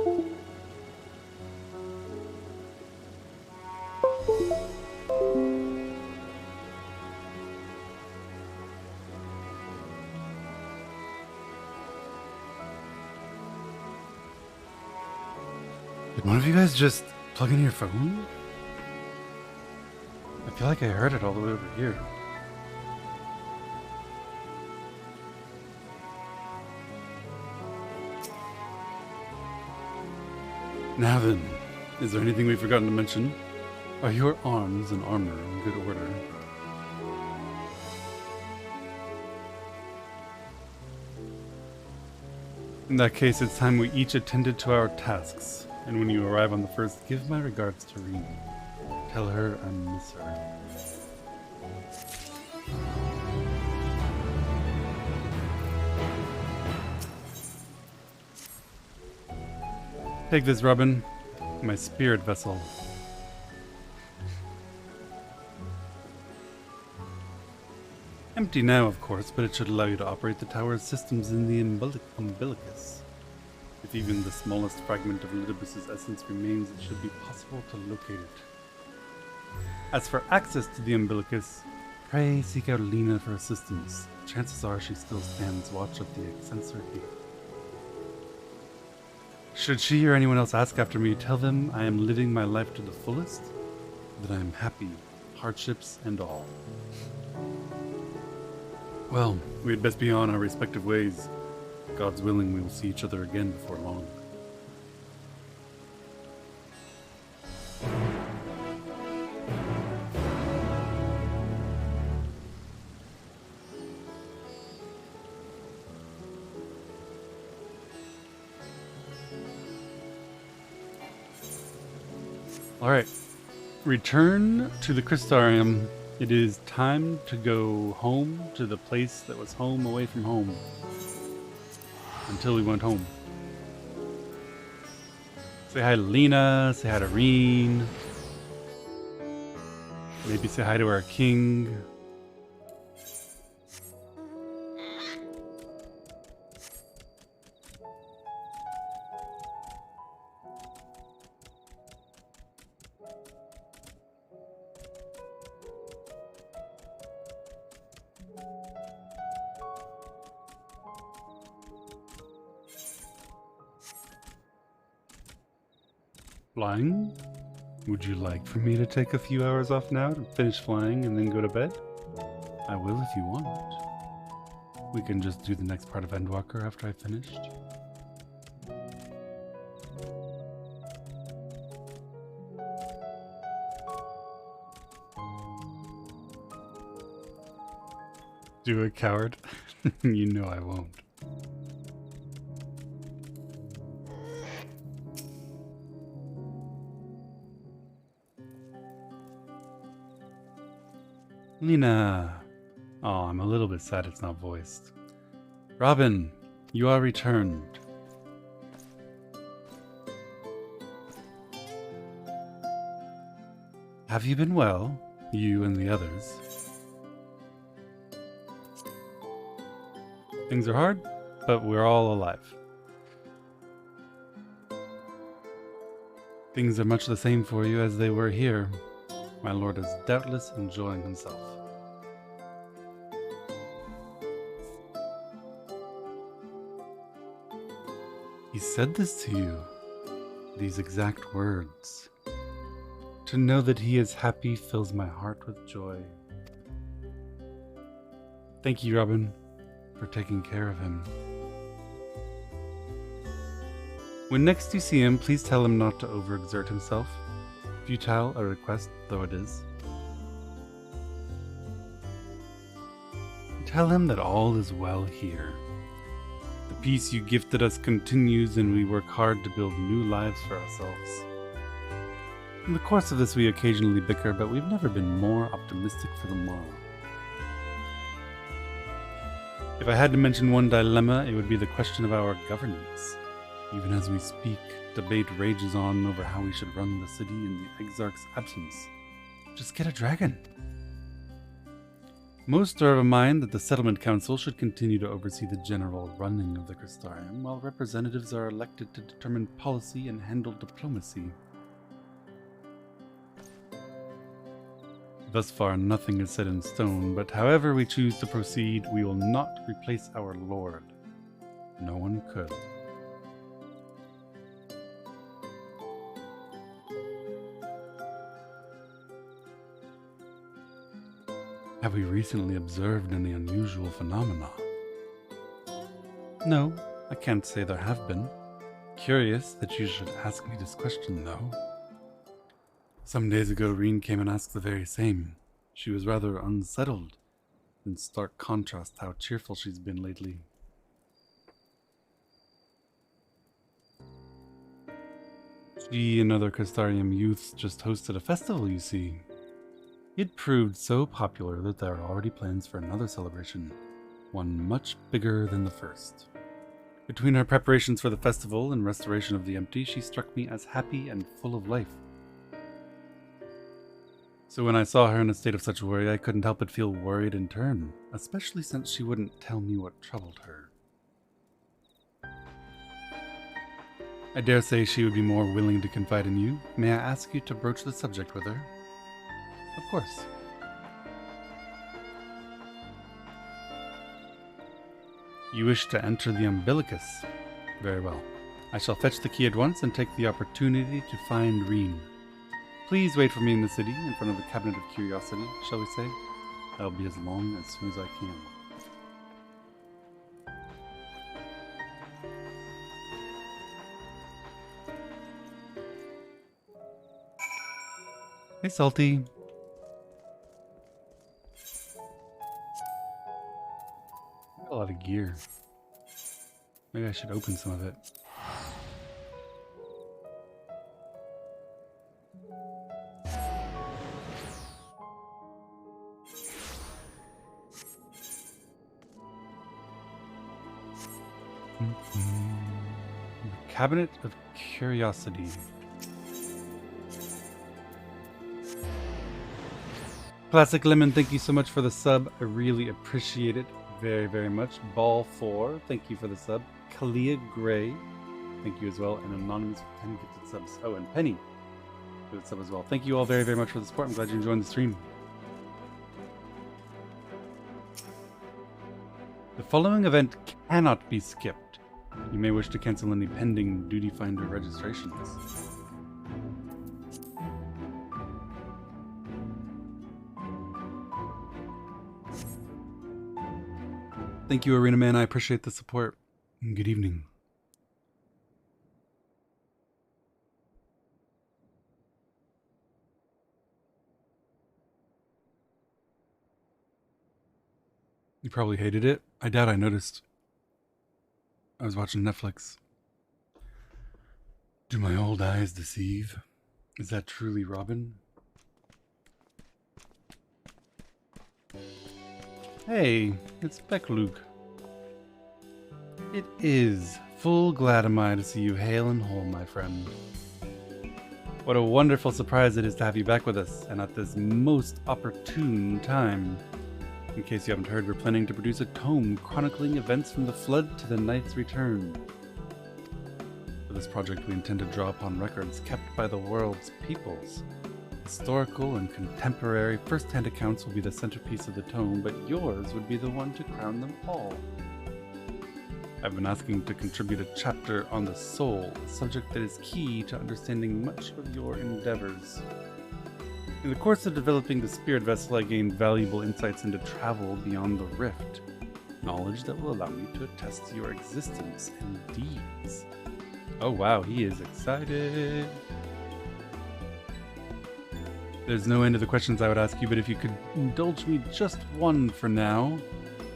Did one of you guys just plug in your phone? I feel like I heard it all the way over here. Now then, is there anything we've forgotten to mention? Are your arms and armor in good order? In that case, it's time we each attended to our tasks. And when you arrive on the first, give my regards to Reem. Tell her I miss her. Take this, Robin. My spirit vessel. Empty now, of course, but it should allow you to operate the tower's systems in the umbilicus. If even the smallest fragment of Lidibus's essence remains, it should be possible to locate it. As for access to the umbilicus, pray seek out Lena for assistance. Chances are she still stands watch at the Extensor Gate. Should she or anyone else ask after me, tell them I am living my life to the fullest, that I am happy, hardships and all. Well, we had best be on our respective ways. God's willing, we will see each other again before long. Alright, return to the Crystarium. It is time to go home to the place that was home away from home. Until we went home. Say hi to Lena, say hi to Reen. Maybe say hi to our king. Flying? Would you like for me to take a few hours off now to finish flying and then go to bed? I will if you want. We can just do the next part of Endwalker after I've finished. Do it, coward. You know I won't. Lena. Oh, I'm a little bit sad it's not voiced. Robin, you are returned. Have you been well, you and the others? Things are hard, but we're all alive. Things are much the same for you as they were here. My lord is doubtless enjoying himself. He said this to you, these exact words. To know that he is happy fills my heart with joy. Thank you, Robin, for taking care of him. When next you see him, please tell him not to overexert himself. Futile a request though it is. Tell him that all is well here. The peace you gifted us continues, and we work hard to build new lives for ourselves. In the course of this we occasionally bicker, but we've never been more optimistic for the morrow. If I had to mention one dilemma, it would be the question of our governance. Even as we speak, debate rages on over how we should run the city in the Exarch's absence. Just get a dragon. Most are of a mind that the Settlement Council should continue to oversee the general running of the Crystarium, while representatives are elected to determine policy and handle diplomacy. Thus far, nothing is set in stone, but however we choose to proceed, we will not replace our Lord. No one could. Have we recently observed any unusual phenomena? No, I can't say there have been. Curious that you should ask me this question, though. Some days ago, Reen came and asked the very same. She was rather unsettled, in stark contrast how cheerful she's been lately. She and other Crystarium youths just hosted a festival, you see. It proved so popular that there are already plans for another celebration, one much bigger than the first. Between her preparations for the festival and restoration of the empty, she struck me as happy and full of life. So when I saw her in a state of such worry, I couldn't help but feel worried in turn, especially since she wouldn't tell me what troubled her. I dare say she would be more willing to confide in you. May I ask you to broach the subject with her? Of course. You wish to enter the umbilicus? Very well. I shall fetch the key at once and take the opportunity to find Reen. Please wait for me in the city, in front of the Cabinet of Curiosity, shall we say? I'll be as long as soon as I can. Hey, Salty. A lot of gear. Maybe I should open some of it. Cabinet of Curiosity. Classic Lemon, thank you so much for the sub. I really appreciate it very, very much. Ball 4, thank you for the sub. Kalia Gray, thank you as well. And Anonymous with 10 gifted subs. Oh, and Penny with a sub as well. Thank you all very, very much for the support. I'm glad you enjoyed the stream. The following event cannot be skipped. You may wish to cancel any pending Duty Finder registrations. Thank you, Arena Man. I appreciate the support. Good evening. You probably hated it. I doubt I noticed. I was watching Netflix. Do my old eyes deceive? Is that truly Robin? Hey, it's Beck-Luke. It is. Full glad am I to see you hale and whole, my friend. What a wonderful surprise it is to have you back with us, and at this most opportune time. In case you haven't heard, we're planning to produce a tome chronicling events from the Flood to the Knight's Return. For this project, we intend to draw upon records kept by the world's peoples. Historical and contemporary first-hand accounts will be the centerpiece of the tome, but yours would be the one to crown them all. I've been asking to contribute a chapter on the soul, a subject that is key to understanding much of your endeavors. In the course of developing the spirit vessel, I gained valuable insights into travel beyond the rift, knowledge that will allow me to attest to your existence and deeds. Oh wow, he is excited. There's no end to the questions I would ask you, but if you could indulge me just one for now.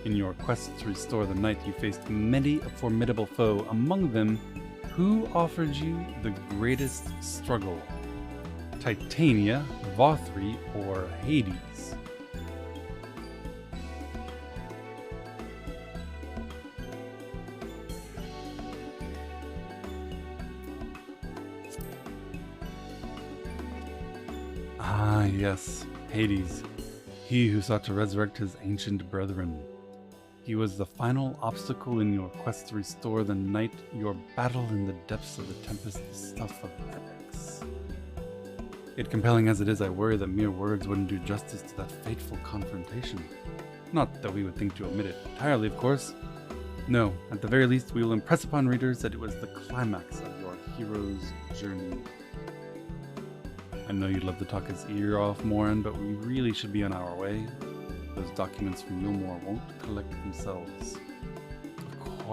In your quest to restore the knight, you faced many a formidable foe. Among them, who offered you the greatest struggle? Titania, Vothri, or Hades? Ah, yes, Hades. He who sought to resurrect his ancient brethren. He was the final obstacle in your quest to restore the night, your battle in the depths of the tempest, the stuff of epics. Yet compelling as it is, I worry that mere words wouldn't do justice to that fateful confrontation. Not that we would think to omit it entirely, of course. No, at the very least, we will impress upon readers that it was the climax of your hero's journey. I know you'd love to talk his ear off, Morin, but we really should be on our way. Those documents from Yulmore won't collect themselves. Of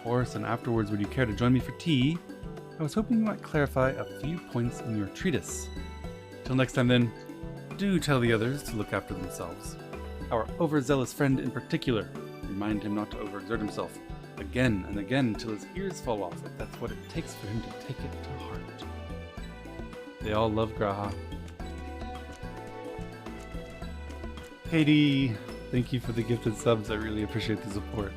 course, and afterwards would you care to join me for tea? I was hoping you might clarify a few points in your treatise. Till next time then, do tell the others to look after themselves. Our overzealous friend in particular, remind him not to overexert himself, again and again until his ears fall off, if that's what it takes for him to take it to heart. They all love Graha. Katie, thank you for the gifted subs. I really appreciate the support.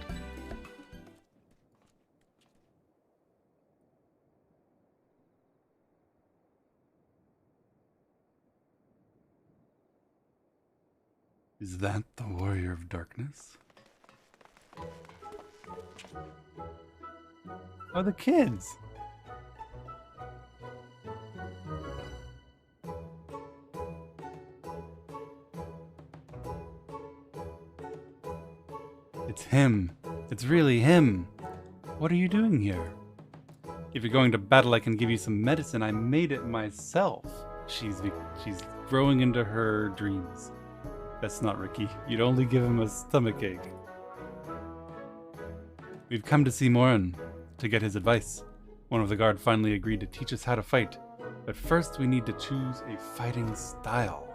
Is that the Warrior of Darkness? Oh, the kids! It's him. It's really him. What are you doing here? If you're going to battle, I can give you some medicine. I made it myself. She's growing into her dreams. That's not Ricky. You'd only give him a stomachache. We've come to see Morin to get his advice. One of the guard finally agreed to teach us how to fight. But first we need to choose a fighting style.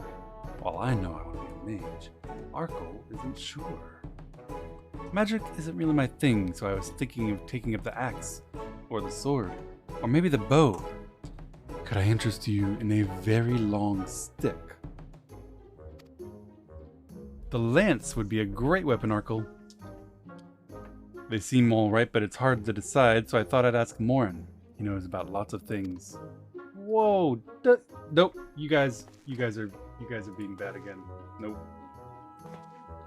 While I know I want to be a mage, Arkle isn't sure. Magic isn't really my thing, so I was thinking of taking up the axe, or the sword, or maybe the bow. Could I interest you in a very long stick? The lance would be a great weapon, Arkle. They seem alright, but it's hard to decide, so I thought I'd ask Morin. He knows about lots of things. Whoa! Nope. You guys are being bad again.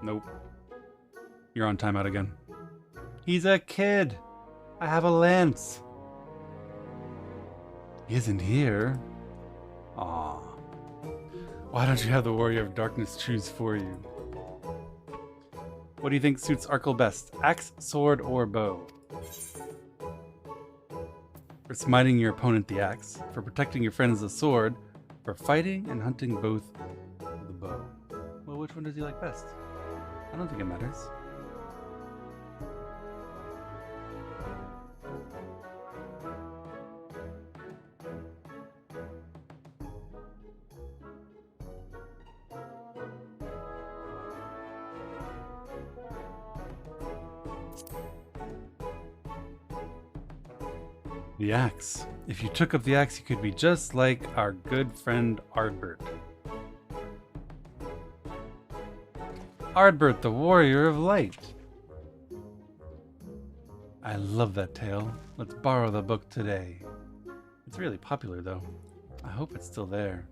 Nope. You're on timeout again. He's a kid. I have a lance. He isn't here. Aw. Why don't you have the Warrior of Darkness choose for you? What do you think suits Arkle best? Axe, sword, or bow? For smiting your opponent, the axe. For protecting your friends, the sword. For fighting and hunting, both, the bow. Well, which one does he like best? I don't think it matters. The axe. If you took up the axe, you could be just like our good friend Ardbert. Ardbert, the Warrior of Light. I love that tale. Let's borrow the book today. It's really popular, though. I hope it's still there.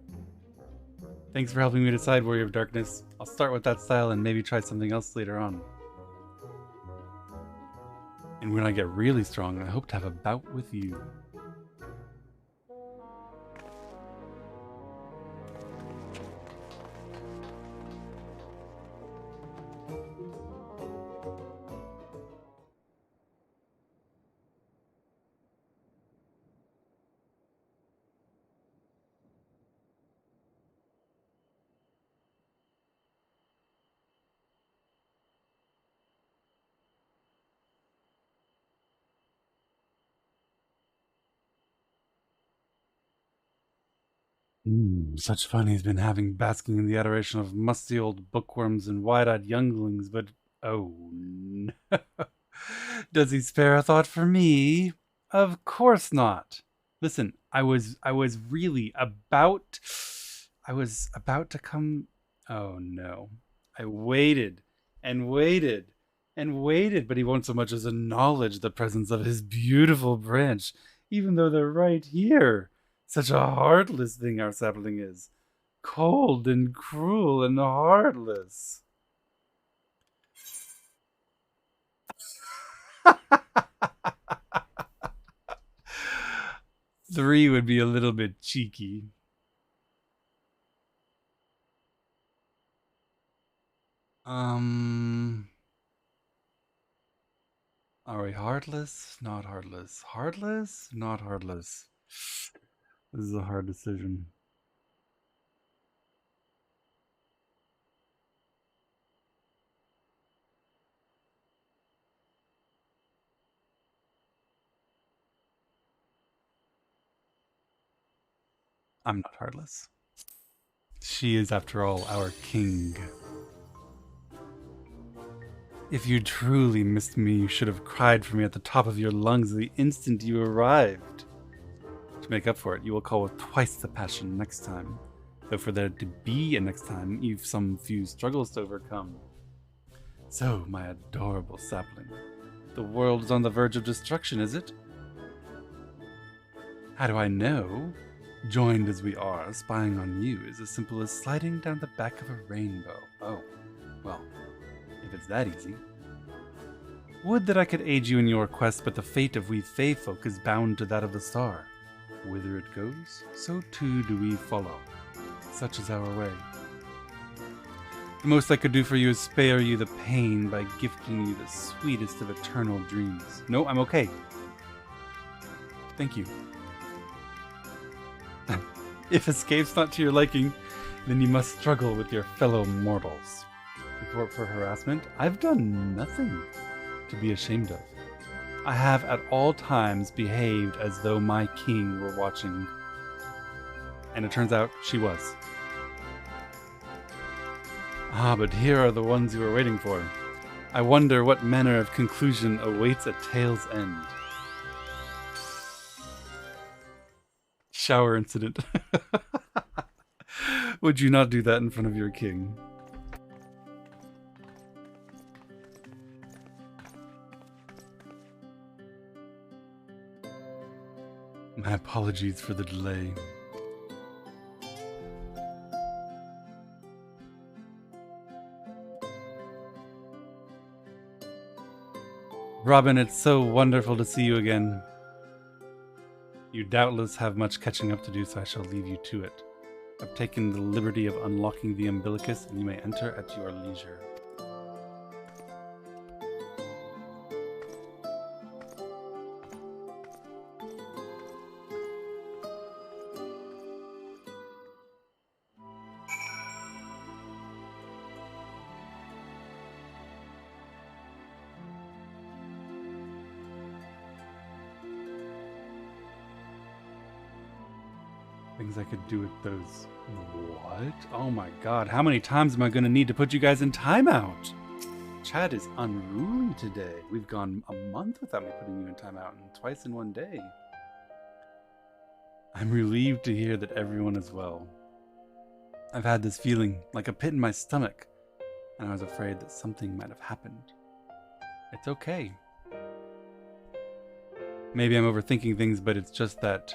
Thanks for helping me decide, Warrior of Darkness. I'll start with that style and maybe try something else later on. And when I get really strong, I hope to have a bout with you. Such fun he's been having basking in the adoration of musty old bookworms and wide-eyed younglings, but oh no. Does he spare a thought for me? Of course not. Listen, I was about to come. Oh no. I waited and waited and waited, but he won't so much as acknowledge the presence of his beautiful branch, even though they're right here. Such a heartless thing our sapling is. cold and cruel and heartless. 3 would be a little bit cheeky. Are we heartless? Not heartless. Heartless? Not heartless. This is a hard decision. I'm not heartless. She is, after all, our king. If you truly missed me, you should have cried for me at the top of your lungs the instant you arrived. To make up for it, you will call with twice the passion next time. Though for there to be a next time, you've some few struggles to overcome. So, my adorable sapling, the world is on the verge of destruction, is it? How do I know? Joined as we are, spying on you is as simple as sliding down the back of a rainbow. Oh, well, if it's that easy. Would that I could aid you in your quest, but the fate of we Fae folk is bound to that of the star. Whither it goes, so too do we follow. Such is our way. The most I could do for you is spare you the pain by gifting you the sweetest of eternal dreams. No, I'm okay. Thank you. If escape's not to your liking, then you must struggle with your fellow mortals. Report for harassment? I've done nothing to be ashamed of. I have at all times behaved as though my king were watching. And it turns out she was. Ah, but here are the ones you were waiting for. I wonder what manner of conclusion awaits a tale's end. Shower incident. Would you not do that in front of your king? My apologies for the delay. Robin, it's so wonderful to see you again. You doubtless have much catching up to do, so I shall leave you to it. I've taken the liberty of unlocking the umbilicus, and you may enter at your leisure. Things I could do with those. What? Oh my god, how many times am I going to need to put you guys in timeout? Chat is unruly today. We've gone a month without me putting you in timeout, and twice in one day. I'm relieved to hear that everyone is well. I've had this feeling, like a pit in my stomach, and I was afraid that something might have happened. It's okay. Maybe I'm overthinking things, but it's just that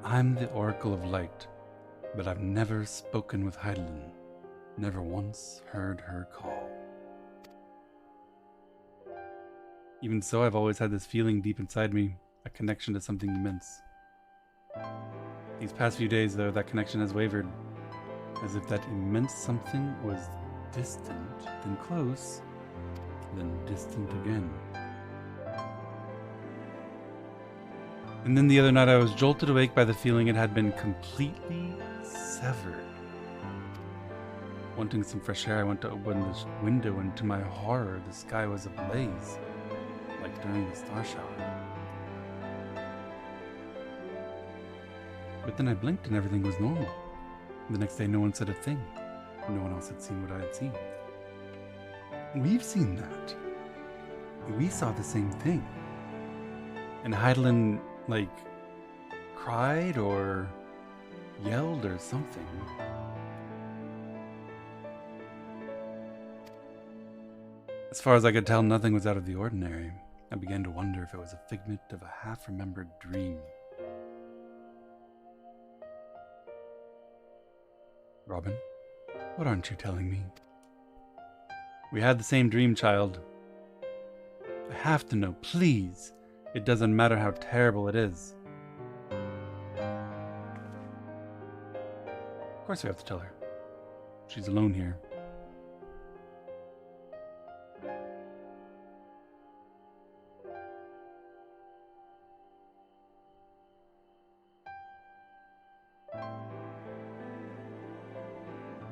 I'm the Oracle of Light, but I've never spoken with Hydaelyn, never once heard her call. Even so, I've always had this feeling deep inside me, a connection to something immense. These past few days, though, that connection has wavered, as if that immense something was distant, then close, then distant again. And then the other night I was jolted awake by the feeling it had been completely severed. Wanting some fresh air, I went to open the window, and to my horror, the sky was ablaze, like during the star shower. But then I blinked and everything was normal. The next day no one said a thing. No one else had seen what I had seen. We've seen that. We saw the same thing. And Hydaelyn, like, cried or yelled or something. As far as I could tell, nothing was out of the ordinary. I began to wonder if it was a figment of a half-remembered dream. Robin, what aren't you telling me? We had the same dream, child. I have to know, please. It doesn't matter how terrible it is. Of course we have to tell her. She's alone here.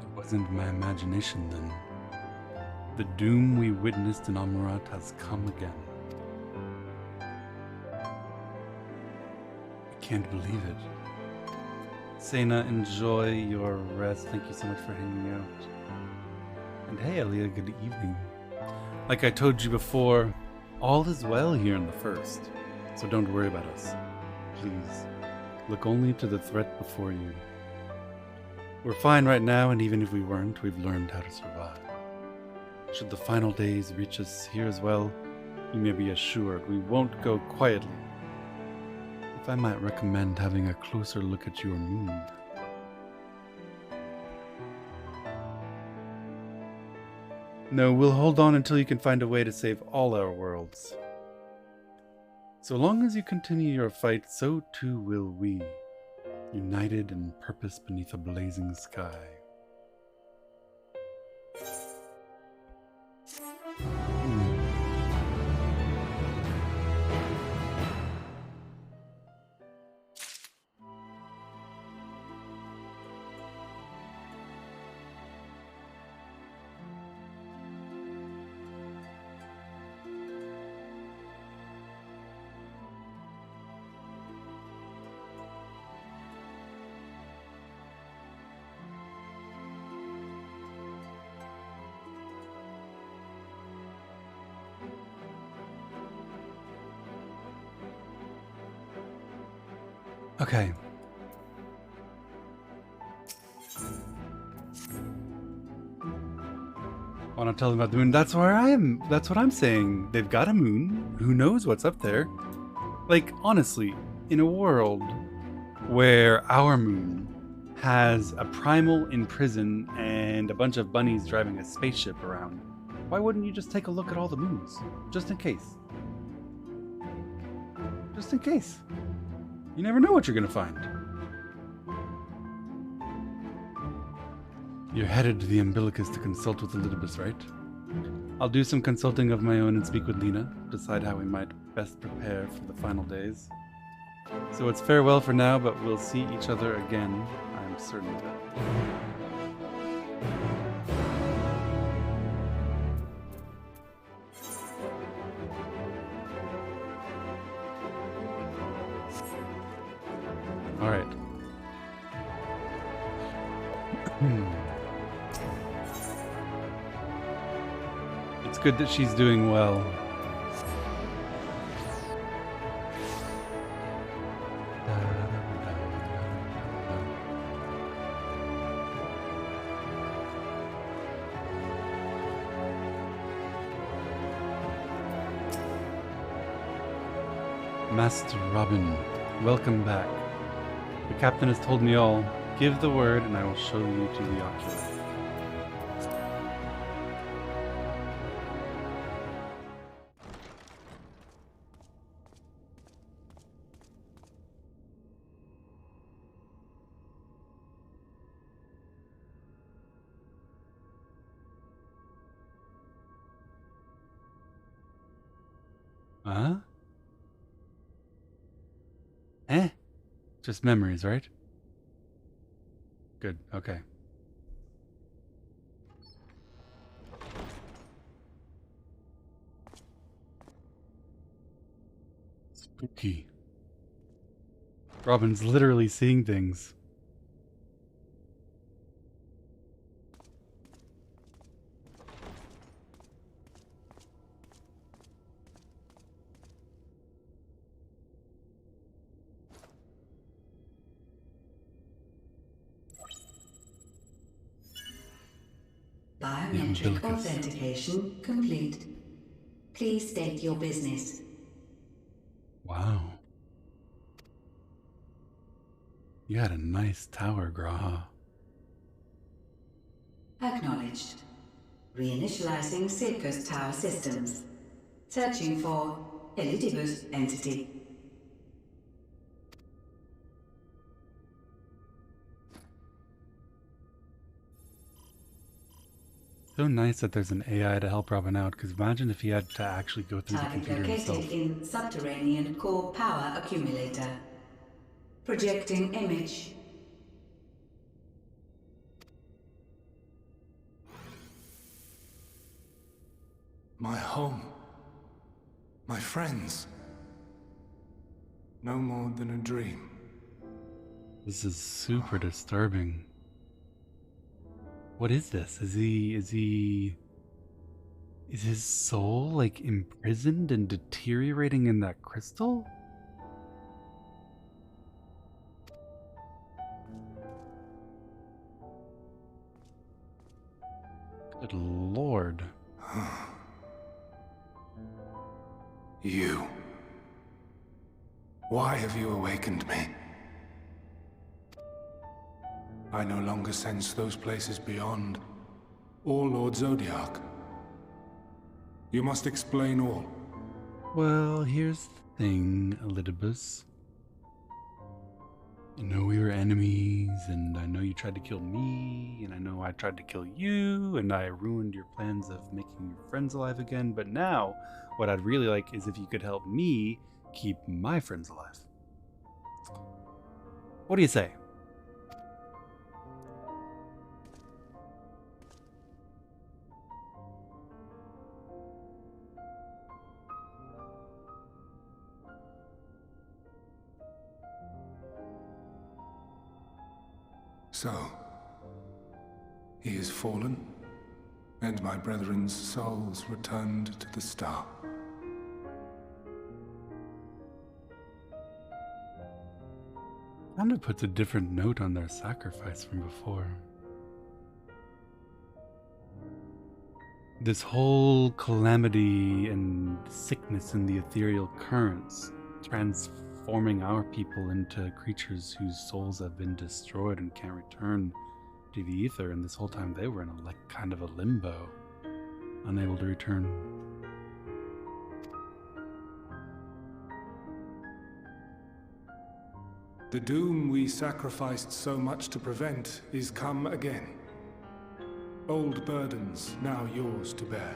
It wasn't my imagination then. The doom we witnessed in Amarat has come again. I can't believe it. Sena, enjoy your rest. Thank you so much for hanging out. And hey, Elia, good evening. Like I told you before, all is well here in the First, so don't worry about us. Please, look only to the threat before you. We're fine right now, and even if we weren't, we've learned how to survive. Should the final days reach us here as well, you may be assured we won't go quietly. If I might recommend having a closer look at your moon. No, we'll hold on until you can find a way to save all our worlds. So long as you continue your fight, so too will we, united in purpose beneath a blazing sky. Okay. Want to tell them about the moon? That's where I am. That's what I'm saying. They've got a moon. Who knows what's up there? Like, honestly, in a world where our moon has a primal in prison and a bunch of bunnies driving a spaceship around, why wouldn't you just take a look at all the moons? Just in case. Just in case. You never know what you're going to find. You're headed to the umbilicus to consult with Elidibus, right? I'll do some consulting of my own and speak with Lena, decide how we might best prepare for the final days. So it's farewell for now, but we'll see each other again, I'm certain of it. All right. It's good that she's doing well. Master Robin, welcome back. The captain has told me all. Give the word and I will show you to the ocular. Huh? Just memories, right? Good, okay. Spooky. Robin's literally seeing things. Biometric authentication complete. Please state your business. Wow. You had a nice tower, Graha. Acknowledged. Reinitializing Circus Tower systems. Searching for Elidibus entity. So nice that there's an AI to help Robin out, because imagine if he had to actually go through the Target computer himself. located in subterranean core power accumulator. Projecting image. My home. My friends. No more than a dream. This is super disturbing. What is this? Is his soul like imprisoned and deteriorating in that crystal? Good lord. You. Why have you awakened me? I no longer sense those places beyond, or Lord Zodiac. You must explain all. Well, here's the thing, Elidibus. You know we were enemies, and I know you tried to kill me, and I know I tried to kill you, and I ruined your plans of making your friends alive again, but now, what I'd really like is if you could help me keep my friends alive. What do you say? So, he is fallen, and my brethren's souls returned to the star. Kind of puts a different note on their sacrifice from before. This whole calamity and sickness in the ethereal currents, transforming our people into creatures whose souls have been destroyed and can't return to the ether, and this whole time they were in a kind of a limbo, unable to return. The doom we sacrificed so much to prevent is come again. Old burdens now yours to bear.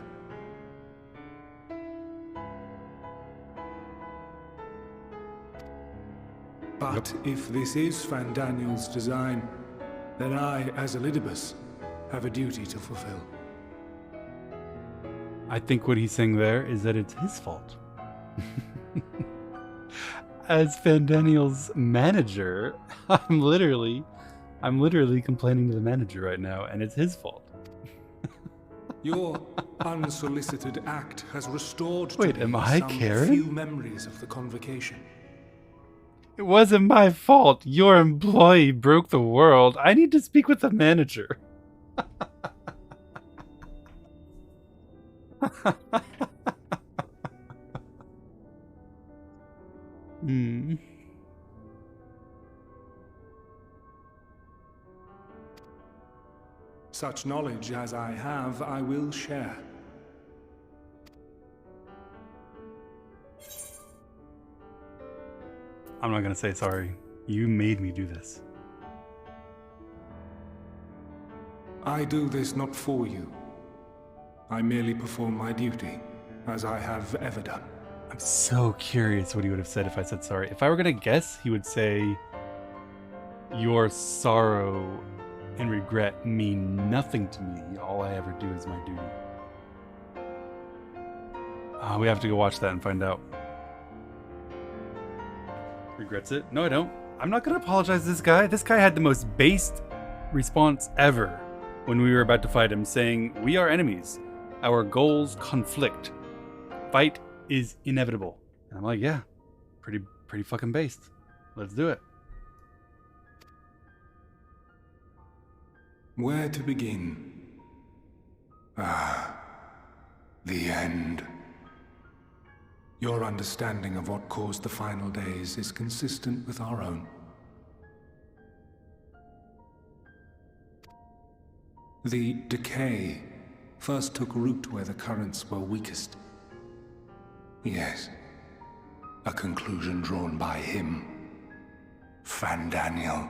But if this is Fandaniel's design, then I, as Elidibus, have a duty to fulfill. I think what he's saying there is that it's his fault. As Fandaniel's manager, I'm literally complaining to the manager right now, and it's his fault. Your unsolicited act has restored to Wait, me am I some Karen? few memories of the convocation. It wasn't my fault. Your employee broke the world. I need to speak with the manager. Such knowledge as I have, I will share. I'm not gonna say sorry. You made me do this. I do this not for you. I merely perform my duty, as I have ever done. I'm so curious what he would have said if I said sorry. If I were gonna guess, he would say, "Your sorrow and regret mean nothing to me. All I ever do is my duty." We have to go watch that and find out. Regrets it? No, I don't. I'm not gonna apologize to this guy. This guy had the most based response ever when we were about to fight him, saying, "We are enemies. Our goals conflict. Fight is inevitable." And I'm like, yeah, pretty fucking based. Let's do it. Where to begin? The end. Your understanding of what caused the final days is consistent with our own. The decay first took root where the currents were weakest. Yes, a conclusion drawn by him, Fandaniel.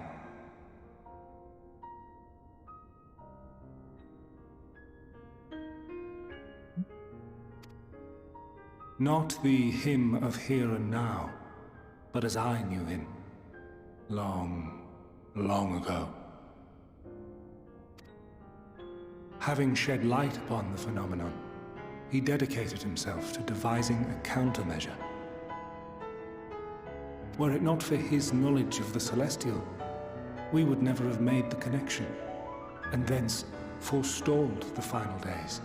Not the him of here and now, but as I knew him, long, long ago. Having shed light upon the phenomenon, he dedicated himself to devising a countermeasure. Were it not for his knowledge of the Celestial, we would never have made the connection, and thence forestalled the final days.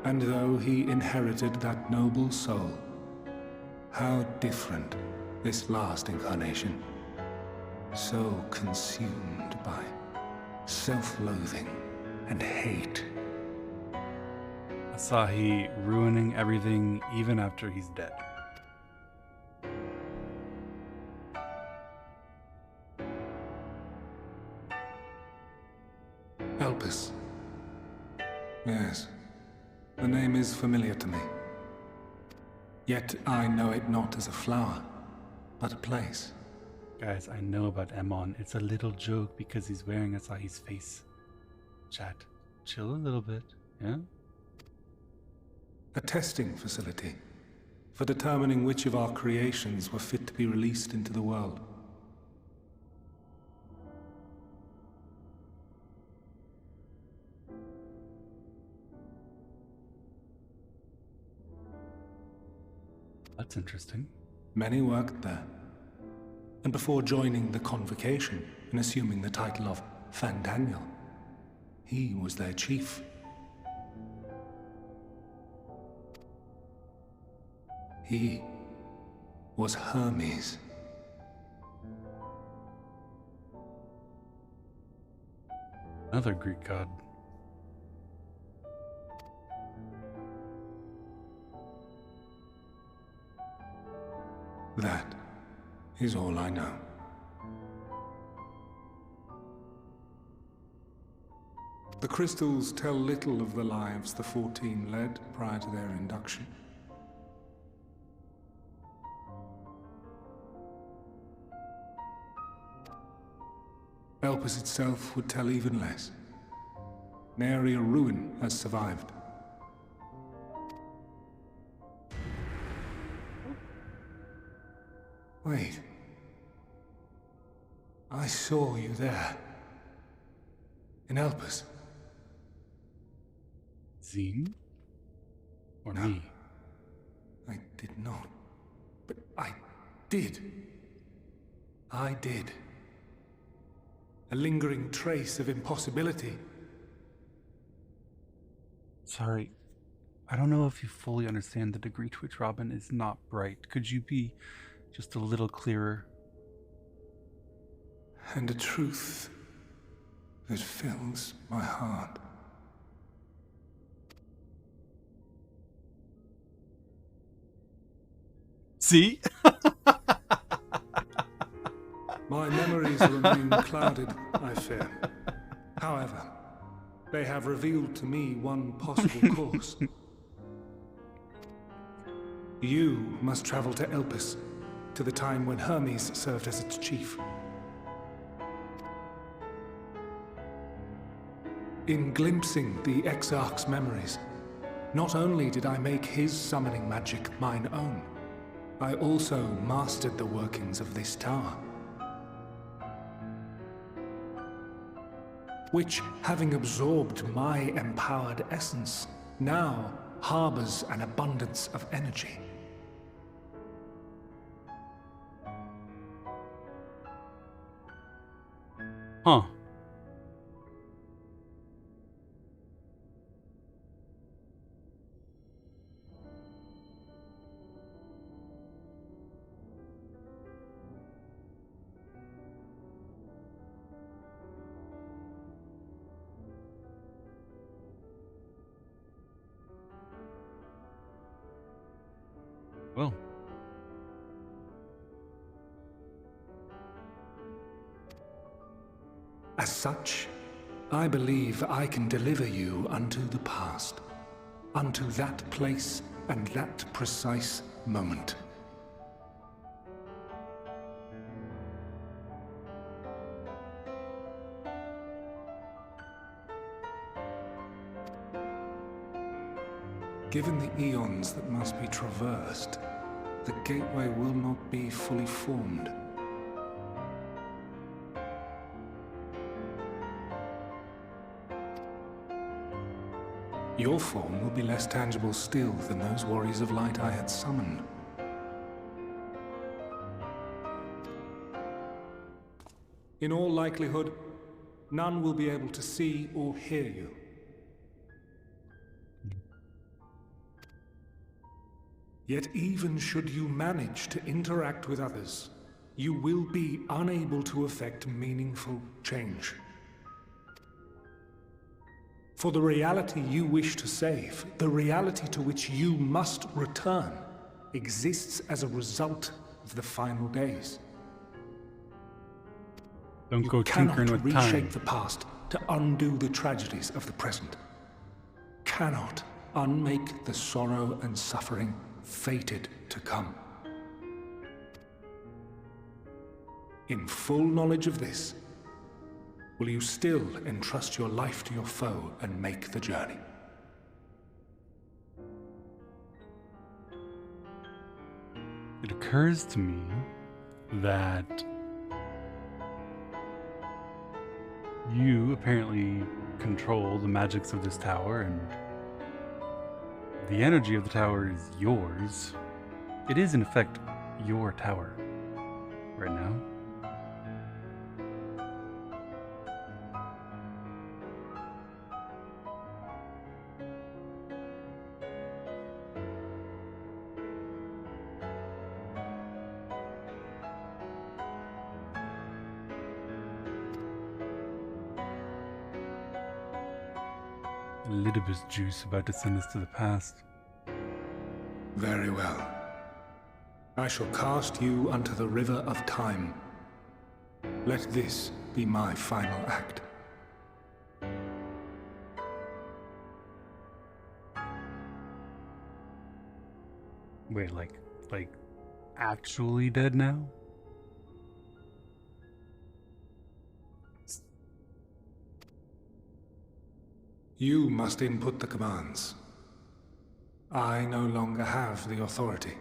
And though he inherited that noble soul, how different this last incarnation, so consumed by self-loathing and hate. Asahi ruining everything even after he's dead. Elpis. Yes, the name is familiar to me. Yet I know it not as a flower, but a place. Guys, I know about Emon. It's a little joke because he's wearing Asahi's face. Chat, chill a little bit, yeah? A testing facility for determining which of our creations were fit to be released into the world. That's interesting. Many worked there. And before joining the Convocation and assuming the title of Fandaniel, he was their chief. He was Hermes. Another Greek god. That is all I know. The crystals tell little of the lives the 14 led prior to their induction. Elpis itself would tell even less. Nary a ruin has survived. Wait. I saw you there. In Elpis. Zine? Or me? I did not. But I did. I did. A lingering trace of impossibility. Sorry, I don't know if you fully understand the degree to which Robin is not bright. Could you be just a little clearer? And a truth that fills my heart. See? My memories remain clouded, I fear. However, they have revealed to me one possible course. You must travel to Elpis, to the time when Hermes served as its chief. In glimpsing the Exarch's memories, not only did I make his summoning magic mine own, I also mastered the workings of this tower. Which, having absorbed my empowered essence, now harbors an abundance of energy. Huh. Well, such, I believe I can deliver you unto the past, unto that place and that precise moment. Given the eons that must be traversed, the gateway will not be fully formed. Your form will be less tangible still than those warriors of light I had summoned. In all likelihood, none will be able to see or hear you. Yet even should you manage to interact with others, you will be unable to effect meaningful change. For the reality you wish to save, the reality to which you must return, exists as a result of the final days. Don't go tinkering with time. You cannot reshape the past to undo the tragedies of the present. Cannot unmake the sorrow and suffering fated to come. In full knowledge of this, will you still entrust your life to your foe and make the journey? It occurs to me that you apparently control the magics of this tower, and the energy of the tower is yours. It is, in effect, your tower right now. Elidibus juice about to send us to the past. Very well. I shall cast you unto the river of time. Let this be my final act. Wait, like actually dead now? You must input the commands. I no longer have the authority.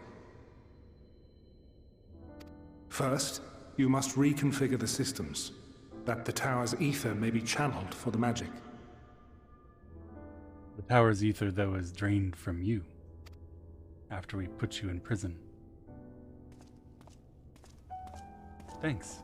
First, you must reconfigure the systems, that the tower's ether may be channeled for the magic. The tower's ether, though, is drained from you after we put you in prison. Thanks.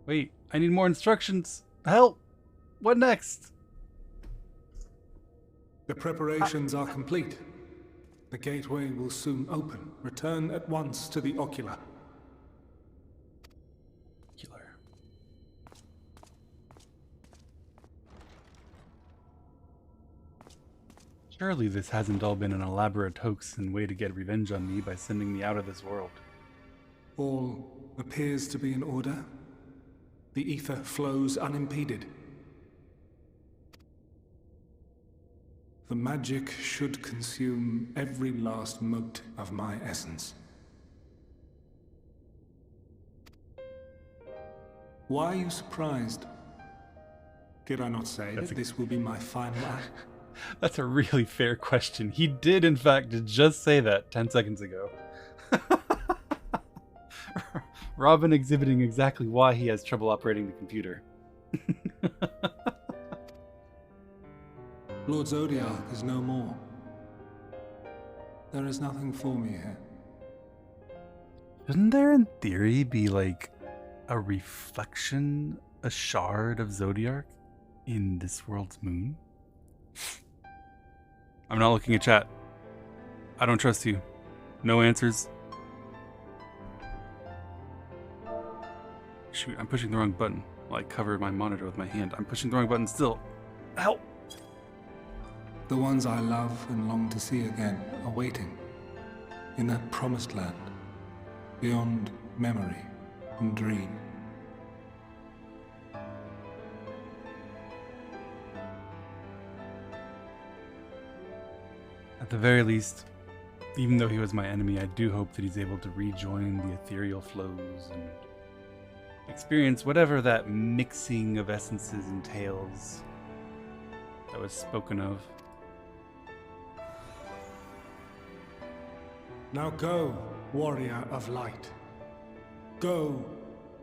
Wait, I need more instructions. Help! What next? The preparations are complete. The gateway will soon open. Return at once to the ocular. Surely this hasn't all been an elaborate hoax and way to get revenge on me by sending me out of this world. All appears to be in order. The ether flows unimpeded. The magic should consume every last mote of my essence. Why are you surprised? Did I not say that this will be my final act? That's a really fair question. He did, in fact, just say that 10 seconds ago. Robin exhibiting exactly why he has trouble operating the computer. Lord Zodiark is no more. There is nothing for me here. Shouldn't there, in theory, be like a reflection, a shard of Zodiark in this world's moon? I'm not looking at chat. I don't trust you. No answers. Shoot, I'm pushing the wrong button while I cover my monitor with my hand. I'm pushing the wrong button still. Help! The ones I love and long to see again are waiting. in that promised land, beyond memory and dream. At the very least, even though he was my enemy, I do hope that he's able to rejoin the ethereal flows and experience whatever that mixing of essences entails that was spoken of. Now go, warrior of light. Go,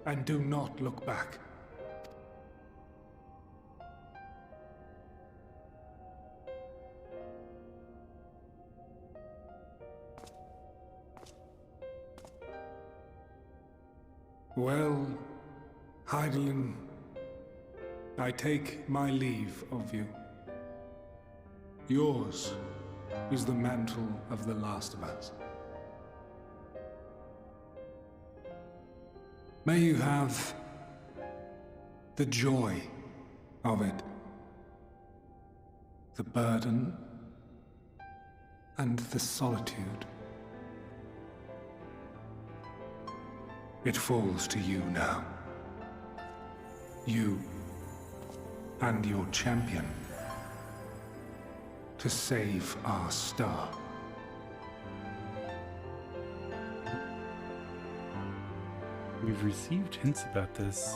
and do not look back. Well, Hydaelyn, I take my leave of you. Yours is the mantle of the last of us. May you have the joy of it, the burden, and the solitude. It falls to you now. You and your champion to save our star. We've received hints about this.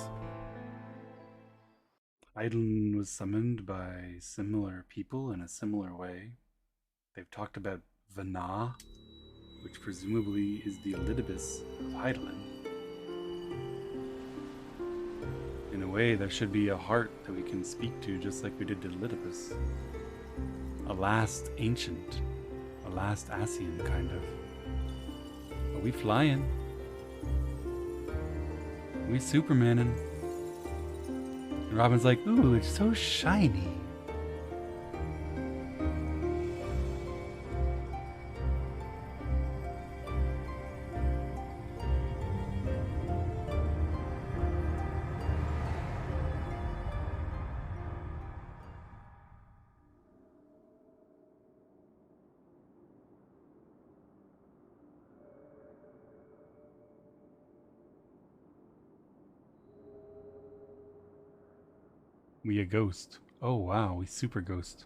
Hydaelyn was summoned by similar people in a similar way. They've talked about Vana, which presumably is the Elidibus of Hydaelyn. In a way, there should be a heart that we can speak to, just like we did to Elidibus. A last ancient, a last Ascian, kind of. Are we flying? Are we Supermaning? And Robin's like, ooh, it's so shiny. We a ghost. Oh wow, we super ghost.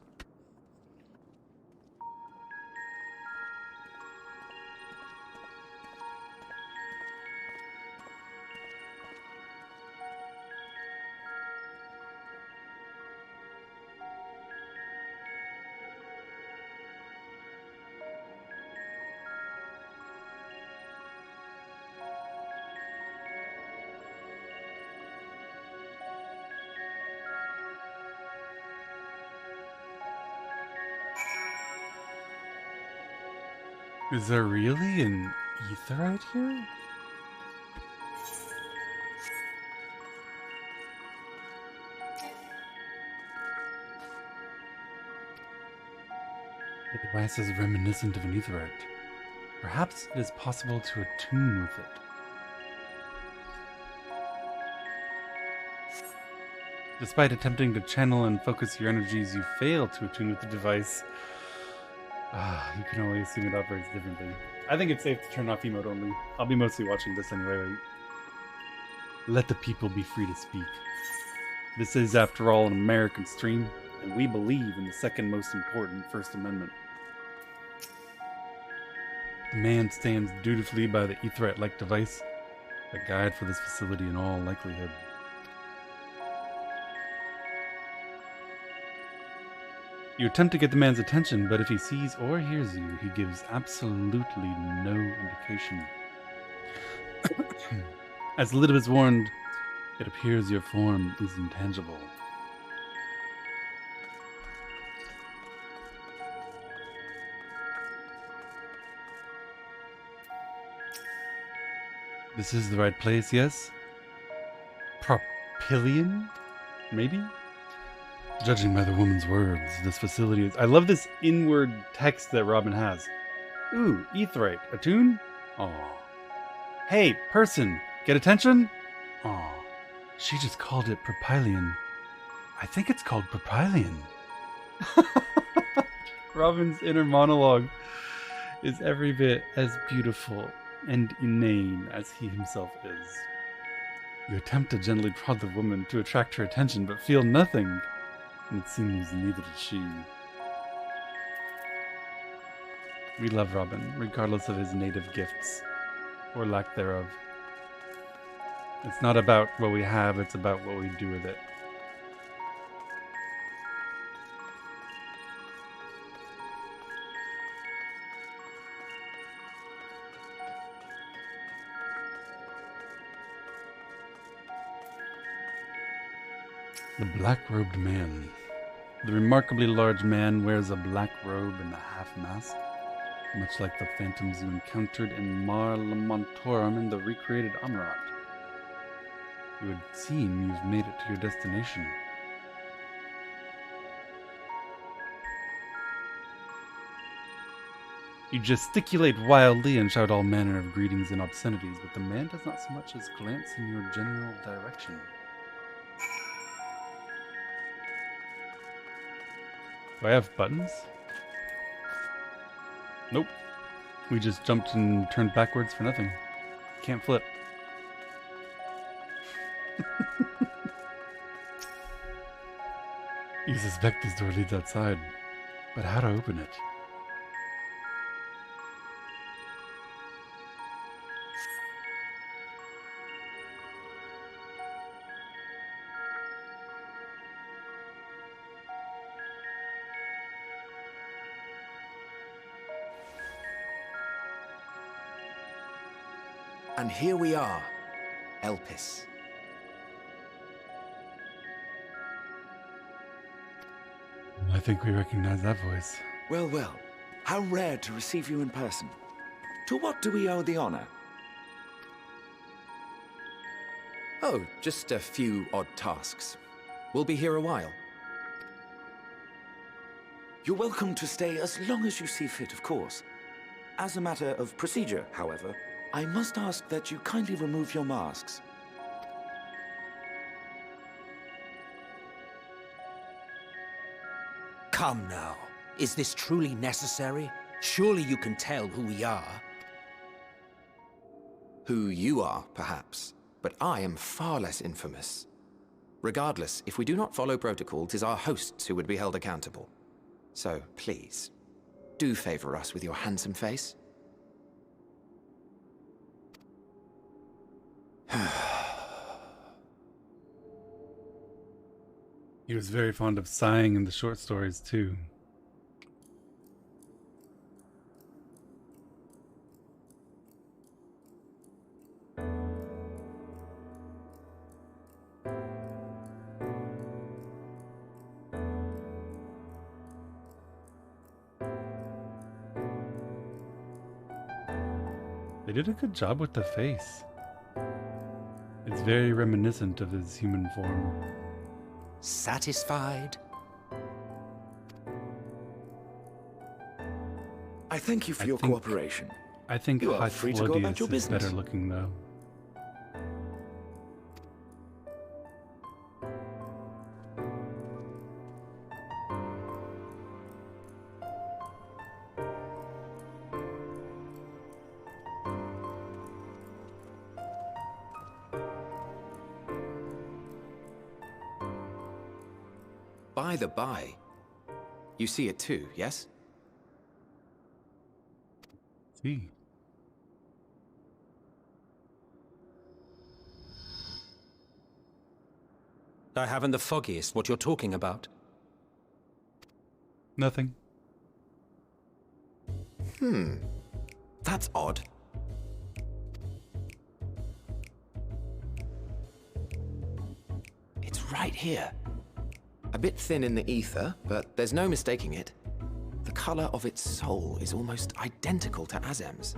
Is there really an Aetheryte here? The device is reminiscent of an Aetheryte. Perhaps it is possible to attune with it. Despite attempting to channel and focus your energies, you fail to attune with the device. You can only assume it operates differently. I think it's safe to turn off emote only. I'll be mostly watching this anyway. Let the people be free to speak. This is, after all, an American stream, and we believe in the second most important First Amendment. The man stands dutifully by the Aetheryte-like device, a guide for this facility in all likelihood. You attempt to get the man's attention, but if he sees or hears you, he gives absolutely no indication. As Elidibus warned, it appears your form is intangible. This is the right place, yes? Propylian? Maybe? Judging by the woman's words, this facility is... I love this inward text that Robin has. Ooh, Aetheryte. Attune? Aw. Hey, person, get attention? Aw. She just called it Propylian. I think it's called Propylian. Robin's inner monologue is every bit as beautiful and inane as he himself is. You attempt to gently prod the woman to attract her attention, but feel nothing, and it seems neither did she. We love Robin, regardless of his native gifts, or lack thereof. It's not about what we have, it's about what we do with it. The black-robed man. The remarkably large man wears a black robe and a half-mask, much like the phantoms you encountered in Mar Lamontorum in the recreated Amarat. It would seem you've made it to your destination. You gesticulate wildly and shout all manner of greetings and obscenities, but the man does not so much as glance in your general direction. Do I have buttons? Nope. We just jumped and turned backwards for nothing. Can't flip. You suspect this door leads outside, but how to open it? And here we are, Elpis. I think we recognize that voice. Well, well, how rare to receive you in person. To what do we owe the honor? Oh, just a few odd tasks. We'll be here a while. You're welcome to stay as long as you see fit, of course. As a matter of procedure, however, I must ask that you kindly remove your masks. Come now. Is this truly necessary? Surely you can tell who we are. Who you are, perhaps, but I am far less infamous. Regardless, if we do not follow protocol, 'tis our hosts who would be held accountable. So, please, do favor us with your handsome face. He was very fond of sighing in the short stories, too. They did a good job with the face. It's very reminiscent of his human form. Satisfied? I thank you for your cooperation. I think you are free to go about your is business. better looking, though. By the by, you see it too, yes? See. I haven't the foggiest what you're talking about. Nothing. That's odd. It's right here. A bit thin in the ether, but there's no mistaking it. The color of its soul is almost identical to Azem's.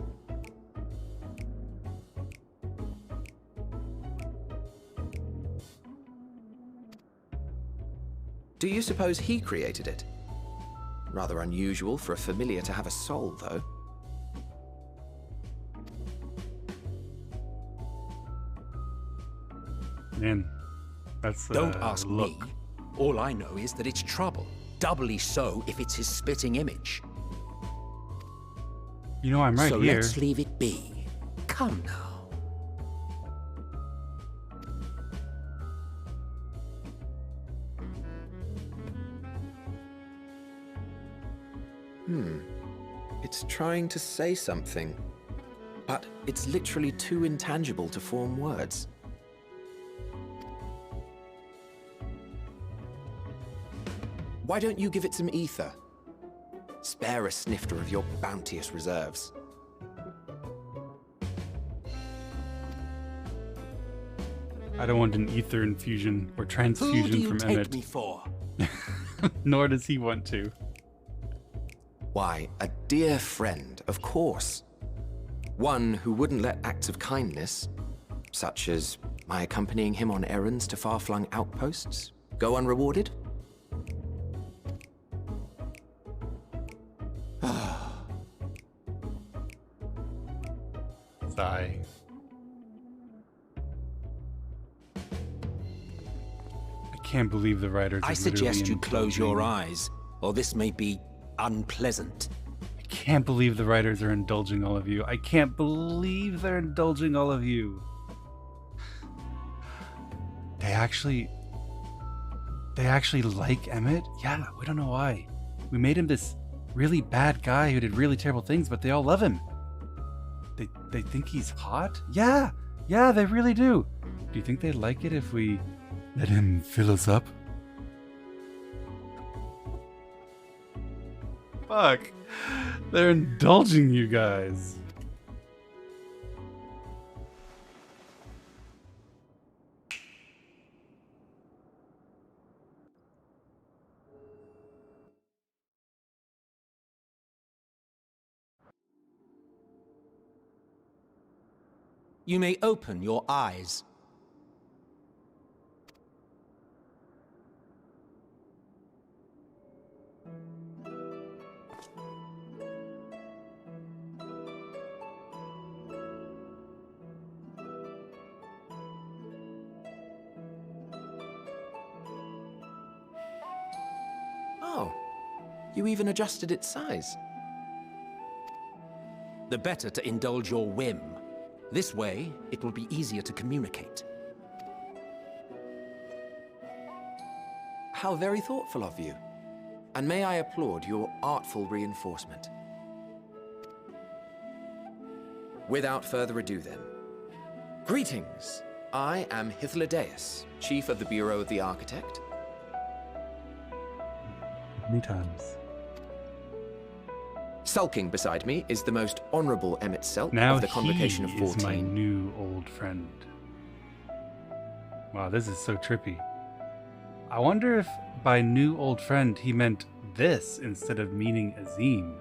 Do you suppose he created it? Rather unusual for a familiar to have a soul, though. Man, that's Don't ask look. me. All I know is that it's trouble. Doubly so if it's his spitting image. You know I'm right so here. Let's leave it be. Come now. It's trying to say something, but it's literally too intangible to form words. Why don't you give it some ether? Spare a snifter of your bounteous reserves. I don't want an ether infusion or transfusion from Emmett. Who do you take me for? Nor does he want to. Why, a dear friend, of course. One who wouldn't let acts of kindness, such as my accompanying him on errands to far-flung outposts, go unrewarded? Sigh. I can't believe the writers I are suggest you literally close your indulging. eyes, or this may be unpleasant. I can't believe the writers are indulging all of you. I can't believe they're indulging all of you. They actually like Emmett? Yeah, we don't know why. We made him this really bad guy who did really terrible things, but they all love him. They think he's hot? Yeah, they really do. Do you think they like it if we let him fill us up? Fuck. They're indulging you guys. You may open your eyes. Oh, you even adjusted its size. The better to indulge your whim. This way, it will be easier to communicate. How very thoughtful of you. And may I applaud your artful reinforcement. Without further ado then. Greetings! I am Hythlodaeus, Chief of the Bureau of the Architect. Many times. Sulking beside me is the most honorable Emmett Selk Now of the Convocation of he 14. is my new old friend. Wow, this is so trippy. I wonder if by new old friend he meant this instead of meaning Azim.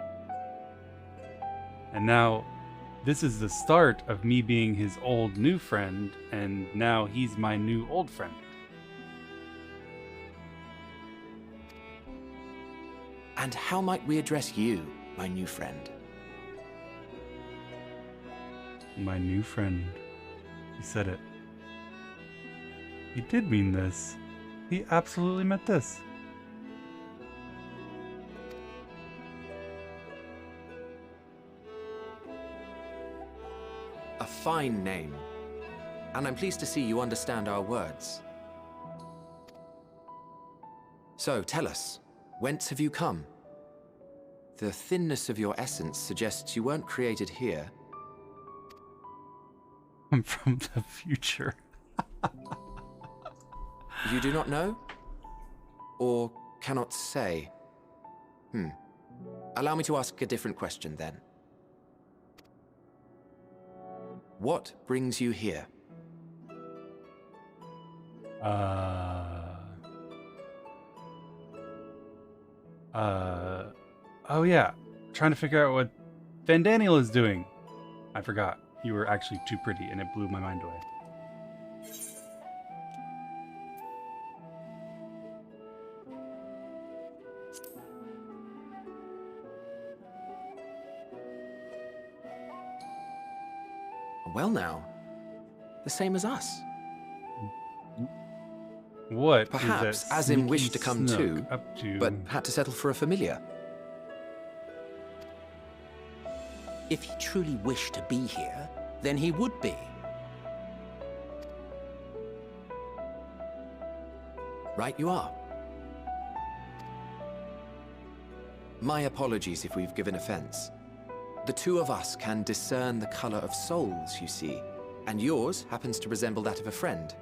And now this is the start of me being his old new friend, and now he's my new old friend. And how might we address you, my new friend? My new friend. He said it. He did mean this. He absolutely meant this. A fine name. And I'm pleased to see you understand our words. So, tell us, whence have you come? The thinness of your essence suggests you weren't created here. I'm from the future. You do not know? Or cannot say? Allow me to ask a different question then. What brings you here? Oh yeah. Trying to figure out what Van Daniel is doing. I forgot. You were actually too pretty and it blew my mind away. Well now, the same as us. What? Perhaps is that Azim sneaky wished to come snook too, up to... but had to settle for a familiar. If he truly wished to be here, then he would be. Right you are. My apologies if we've given offense. The two of us can discern the color of souls, you see, and yours happens to resemble that of a friend.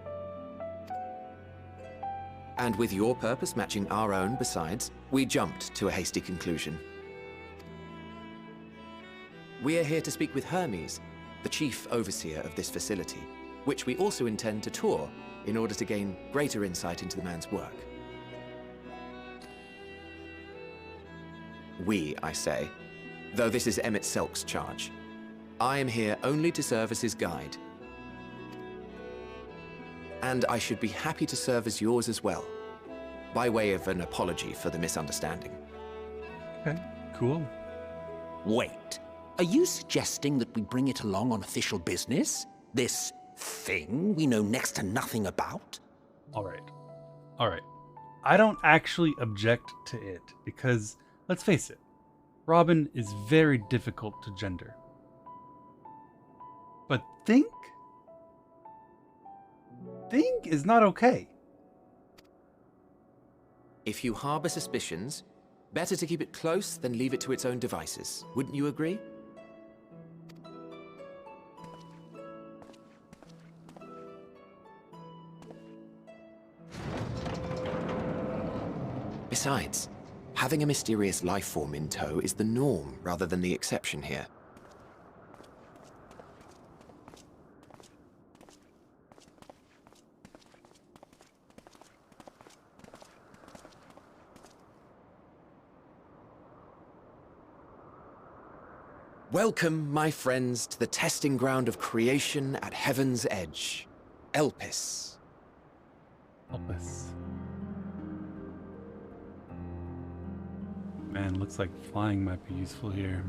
And with your purpose matching our own besides, we jumped to a hasty conclusion. We are here to speak with Hermes, the chief overseer of this facility, which we also intend to tour in order to gain greater insight into the man's work. We, I say, though this is Emmett Selk's charge. I am here only to serve as his guide. And I should be happy to serve as yours as well, by way of an apology for the misunderstanding. Okay, cool. Wait, are you suggesting that we bring it along on official business? This thing we know next to nothing about? All right. I don't actually object to it because, let's face it, Robin is very difficult to gender. But think is not okay. If you harbor suspicions, better to keep it close than leave it to its own devices. Wouldn't you agree? Besides, having a mysterious life form in tow is the norm rather than the exception here. Welcome, my friends, to the testing ground of creation at Heaven's Edge. Elpis. Elpis. Man, looks like flying might be useful here.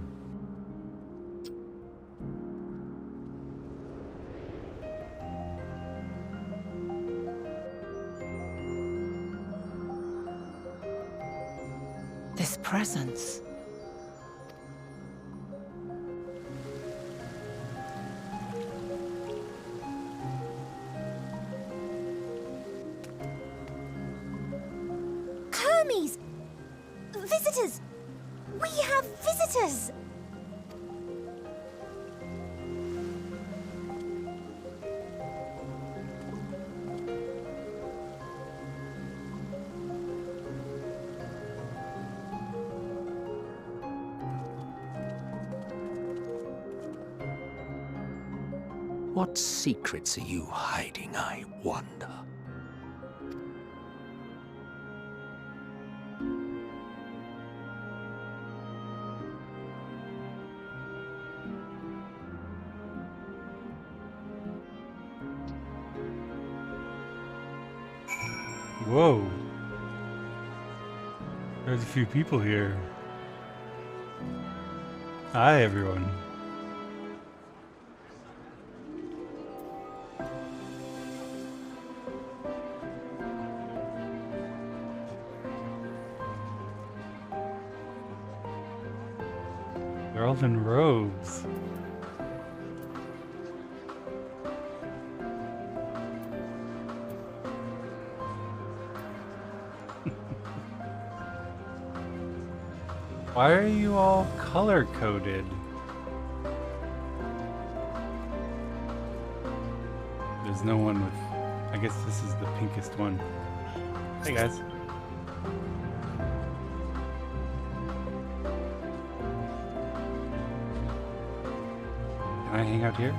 This presence. Hermes! Visitors! We have visitors! What secrets are you hiding, I wonder? Whoa. There's a few people here. Hi, everyone. They're all in robes. Why are you all color-coded? There's no one with... I guess this is the pinkest one. Hey guys. Can I hang out here?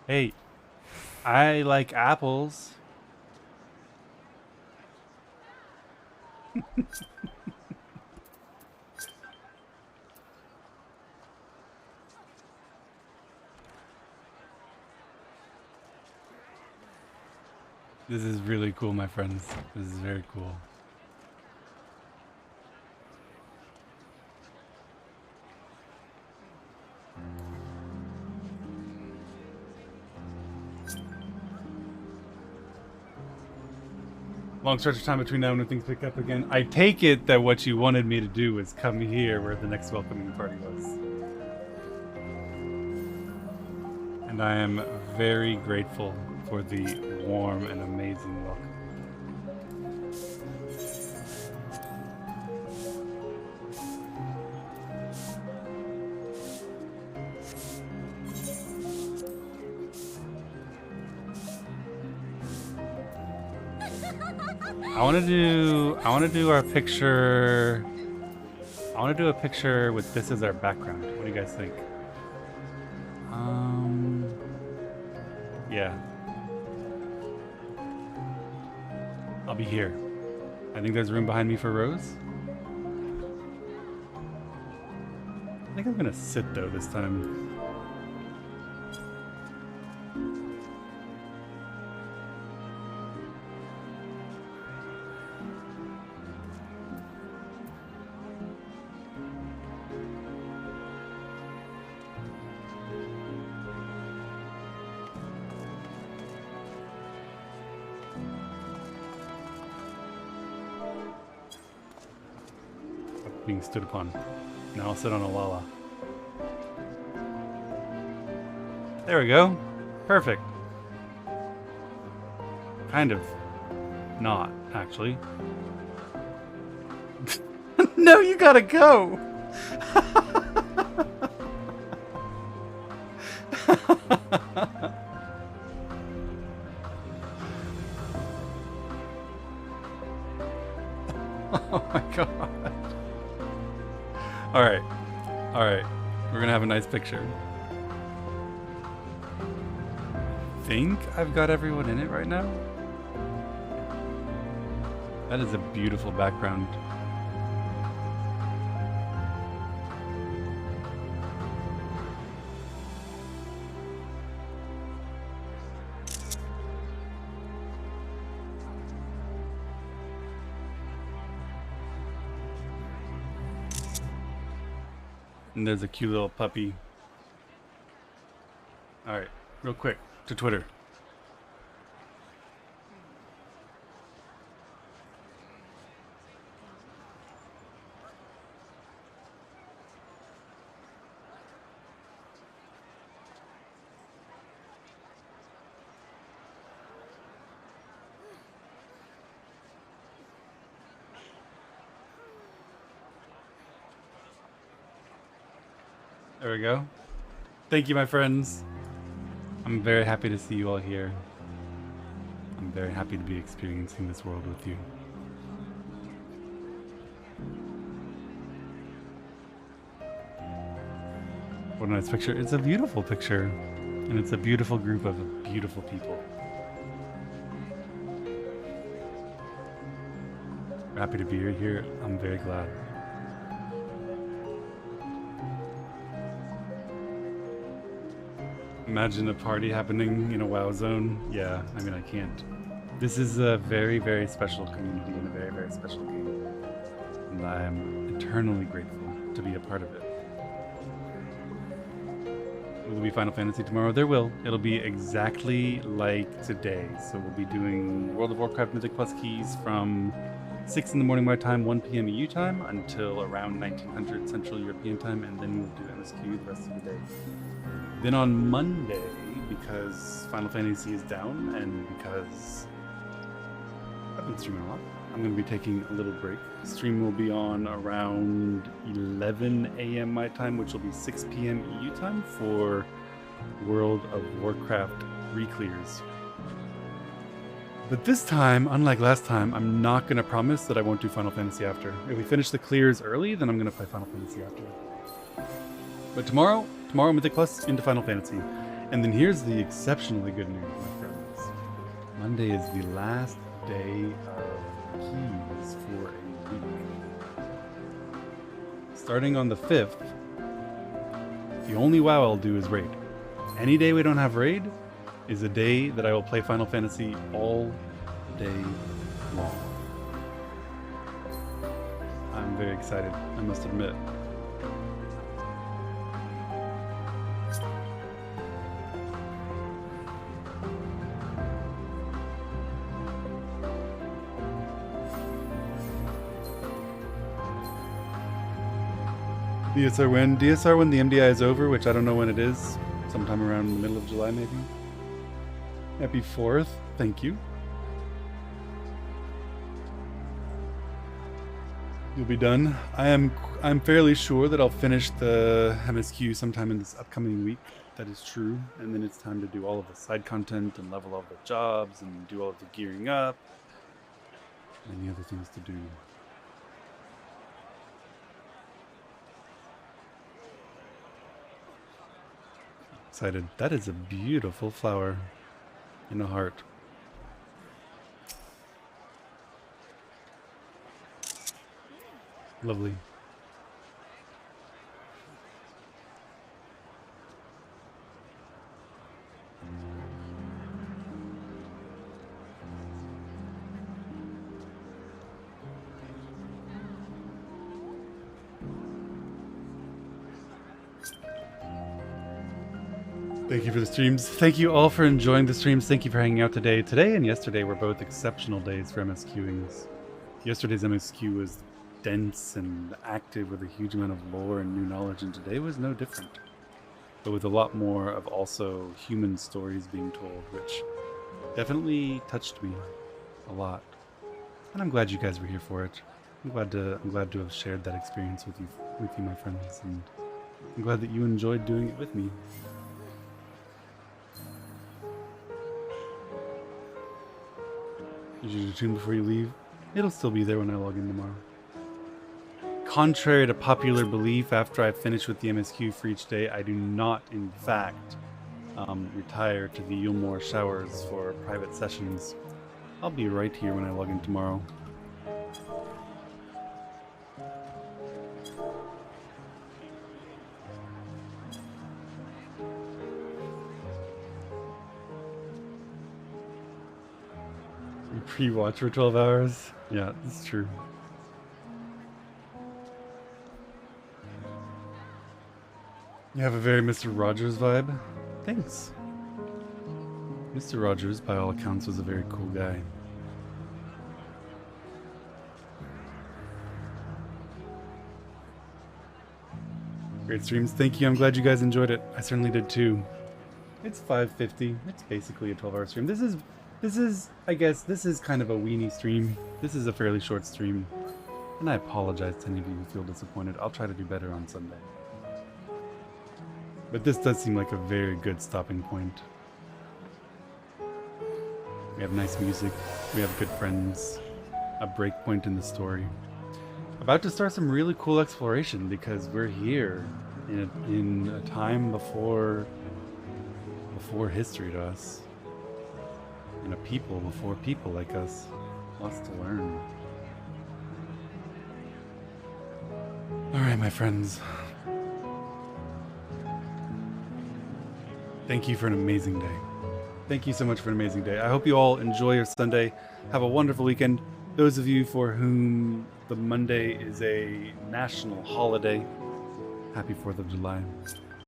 Hey, I like apples. This is really cool, my friends. This is very cool. Long stretch of time between now and when things pick up again. I take it that what you wanted me to do was come here where the next welcoming party was. And I am very grateful for the warm and amazing welcome. I want to do our picture. I want to do a picture with this as our background. What do you guys think? Yeah. I'll be here. I think there's room behind me for Rose. I think I'm gonna sit though this time. Being stood upon. Now I'll sit on a Lala. There we go. Perfect. Kind of. Not, actually. No, you gotta go! Oh my god. Alright. Alright. We're gonna have a nice picture. I think I've got everyone in it right now. That is a beautiful background. And there's a cute little puppy. Alright, real quick, to Twitter. There we go. Thank you, my friends. I'm very happy to see you all here. I'm very happy to be experiencing this world with you. What a nice picture. It's a beautiful picture. And it's a beautiful group of beautiful people. We're happy to be here. I'm very glad. Imagine a party happening in a WoW zone. Yeah, I mean, I can't. This is a very, very special community and a very, very special game. And I am eternally grateful to be a part of it. Will there be Final Fantasy tomorrow? There will. It'll be exactly like today. So we'll be doing World of Warcraft Mythic Plus keys from 6 in the morning my time, 1 p.m. EU time, until around 1900 Central European time, and then we'll do MSQ the rest of the day. Then on Monday, because Final Fantasy is down and because I've been streaming a lot, I'm going to be taking a little break. The stream will be on around 11 a.m. my time, which will be 6 p.m. EU time for World of Warcraft re-clears. But this time, unlike last time, I'm not going to promise that I won't do Final Fantasy after. If we finish the clears early, then I'm going to play Final Fantasy after. But tomorrow Mythic Plus into Final Fantasy. And then here's the exceptionally good news, my friends. Monday is the last day of keys for a week. Starting on the 5th, the only WoW I'll do is raid. Any day we don't have raid is a day that I will play Final Fantasy all day long. I'm very excited, I must admit. DSR when? DSR when the MDI is over, which I don't know when it is. Sometime around the middle of July, maybe. Happy 4th. Thank you. You'll be done. I'm fairly sure that I'll finish the MSQ sometime in this upcoming week. That is true. And then it's time to do all of the side content and level all the jobs and do all of the gearing up. Many other things to do. Excited. That is a beautiful flower in a heart. Lovely. Thank you for the streams. Thank you all for enjoying the streams. Thank you for hanging out today. Today and yesterday were both exceptional days for MSQings. Yesterday's MSQ was dense and active with a huge amount of lore and new knowledge, and today was no different. But with a lot more of also human stories being told, which definitely touched me a lot. And I'm glad you guys were here for it. I'm glad to have shared that experience with you, my friends, and I'm glad that you enjoyed doing it with me. Did you tune before you leave? It'll still be there when I log in tomorrow. Contrary to popular belief, after I finish with the MSQ for each day, I do not, in fact, retire to the Yulmore Showers for private sessions. I'll be right here when I log in tomorrow. Pre-watch for 12 hours? Yeah, that's true. You have a very Mr. Rogers vibe. Thanks. Mr. Rogers, by all accounts, was a very cool guy. Great streams. Thank you. I'm glad you guys enjoyed it. I certainly did too. It's 5:50. It's basically a 12-hour stream. This is, I guess, this is kind of a weenie stream. This is a fairly short stream. And I apologize to any of you who feel disappointed. I'll try to do better on Sunday. But this does seem like a very good stopping point. We have nice music. We have good friends. A break point in the story. About to start some really cool exploration because we're here in a time before history to us. And a people before people like us. Lots to learn. Alright, my friends. Thank you for an amazing day. Thank you so much for an amazing day. I hope you all enjoy your Sunday. Have a wonderful weekend. Those of you for whom the Monday is a national holiday, happy 4th of July.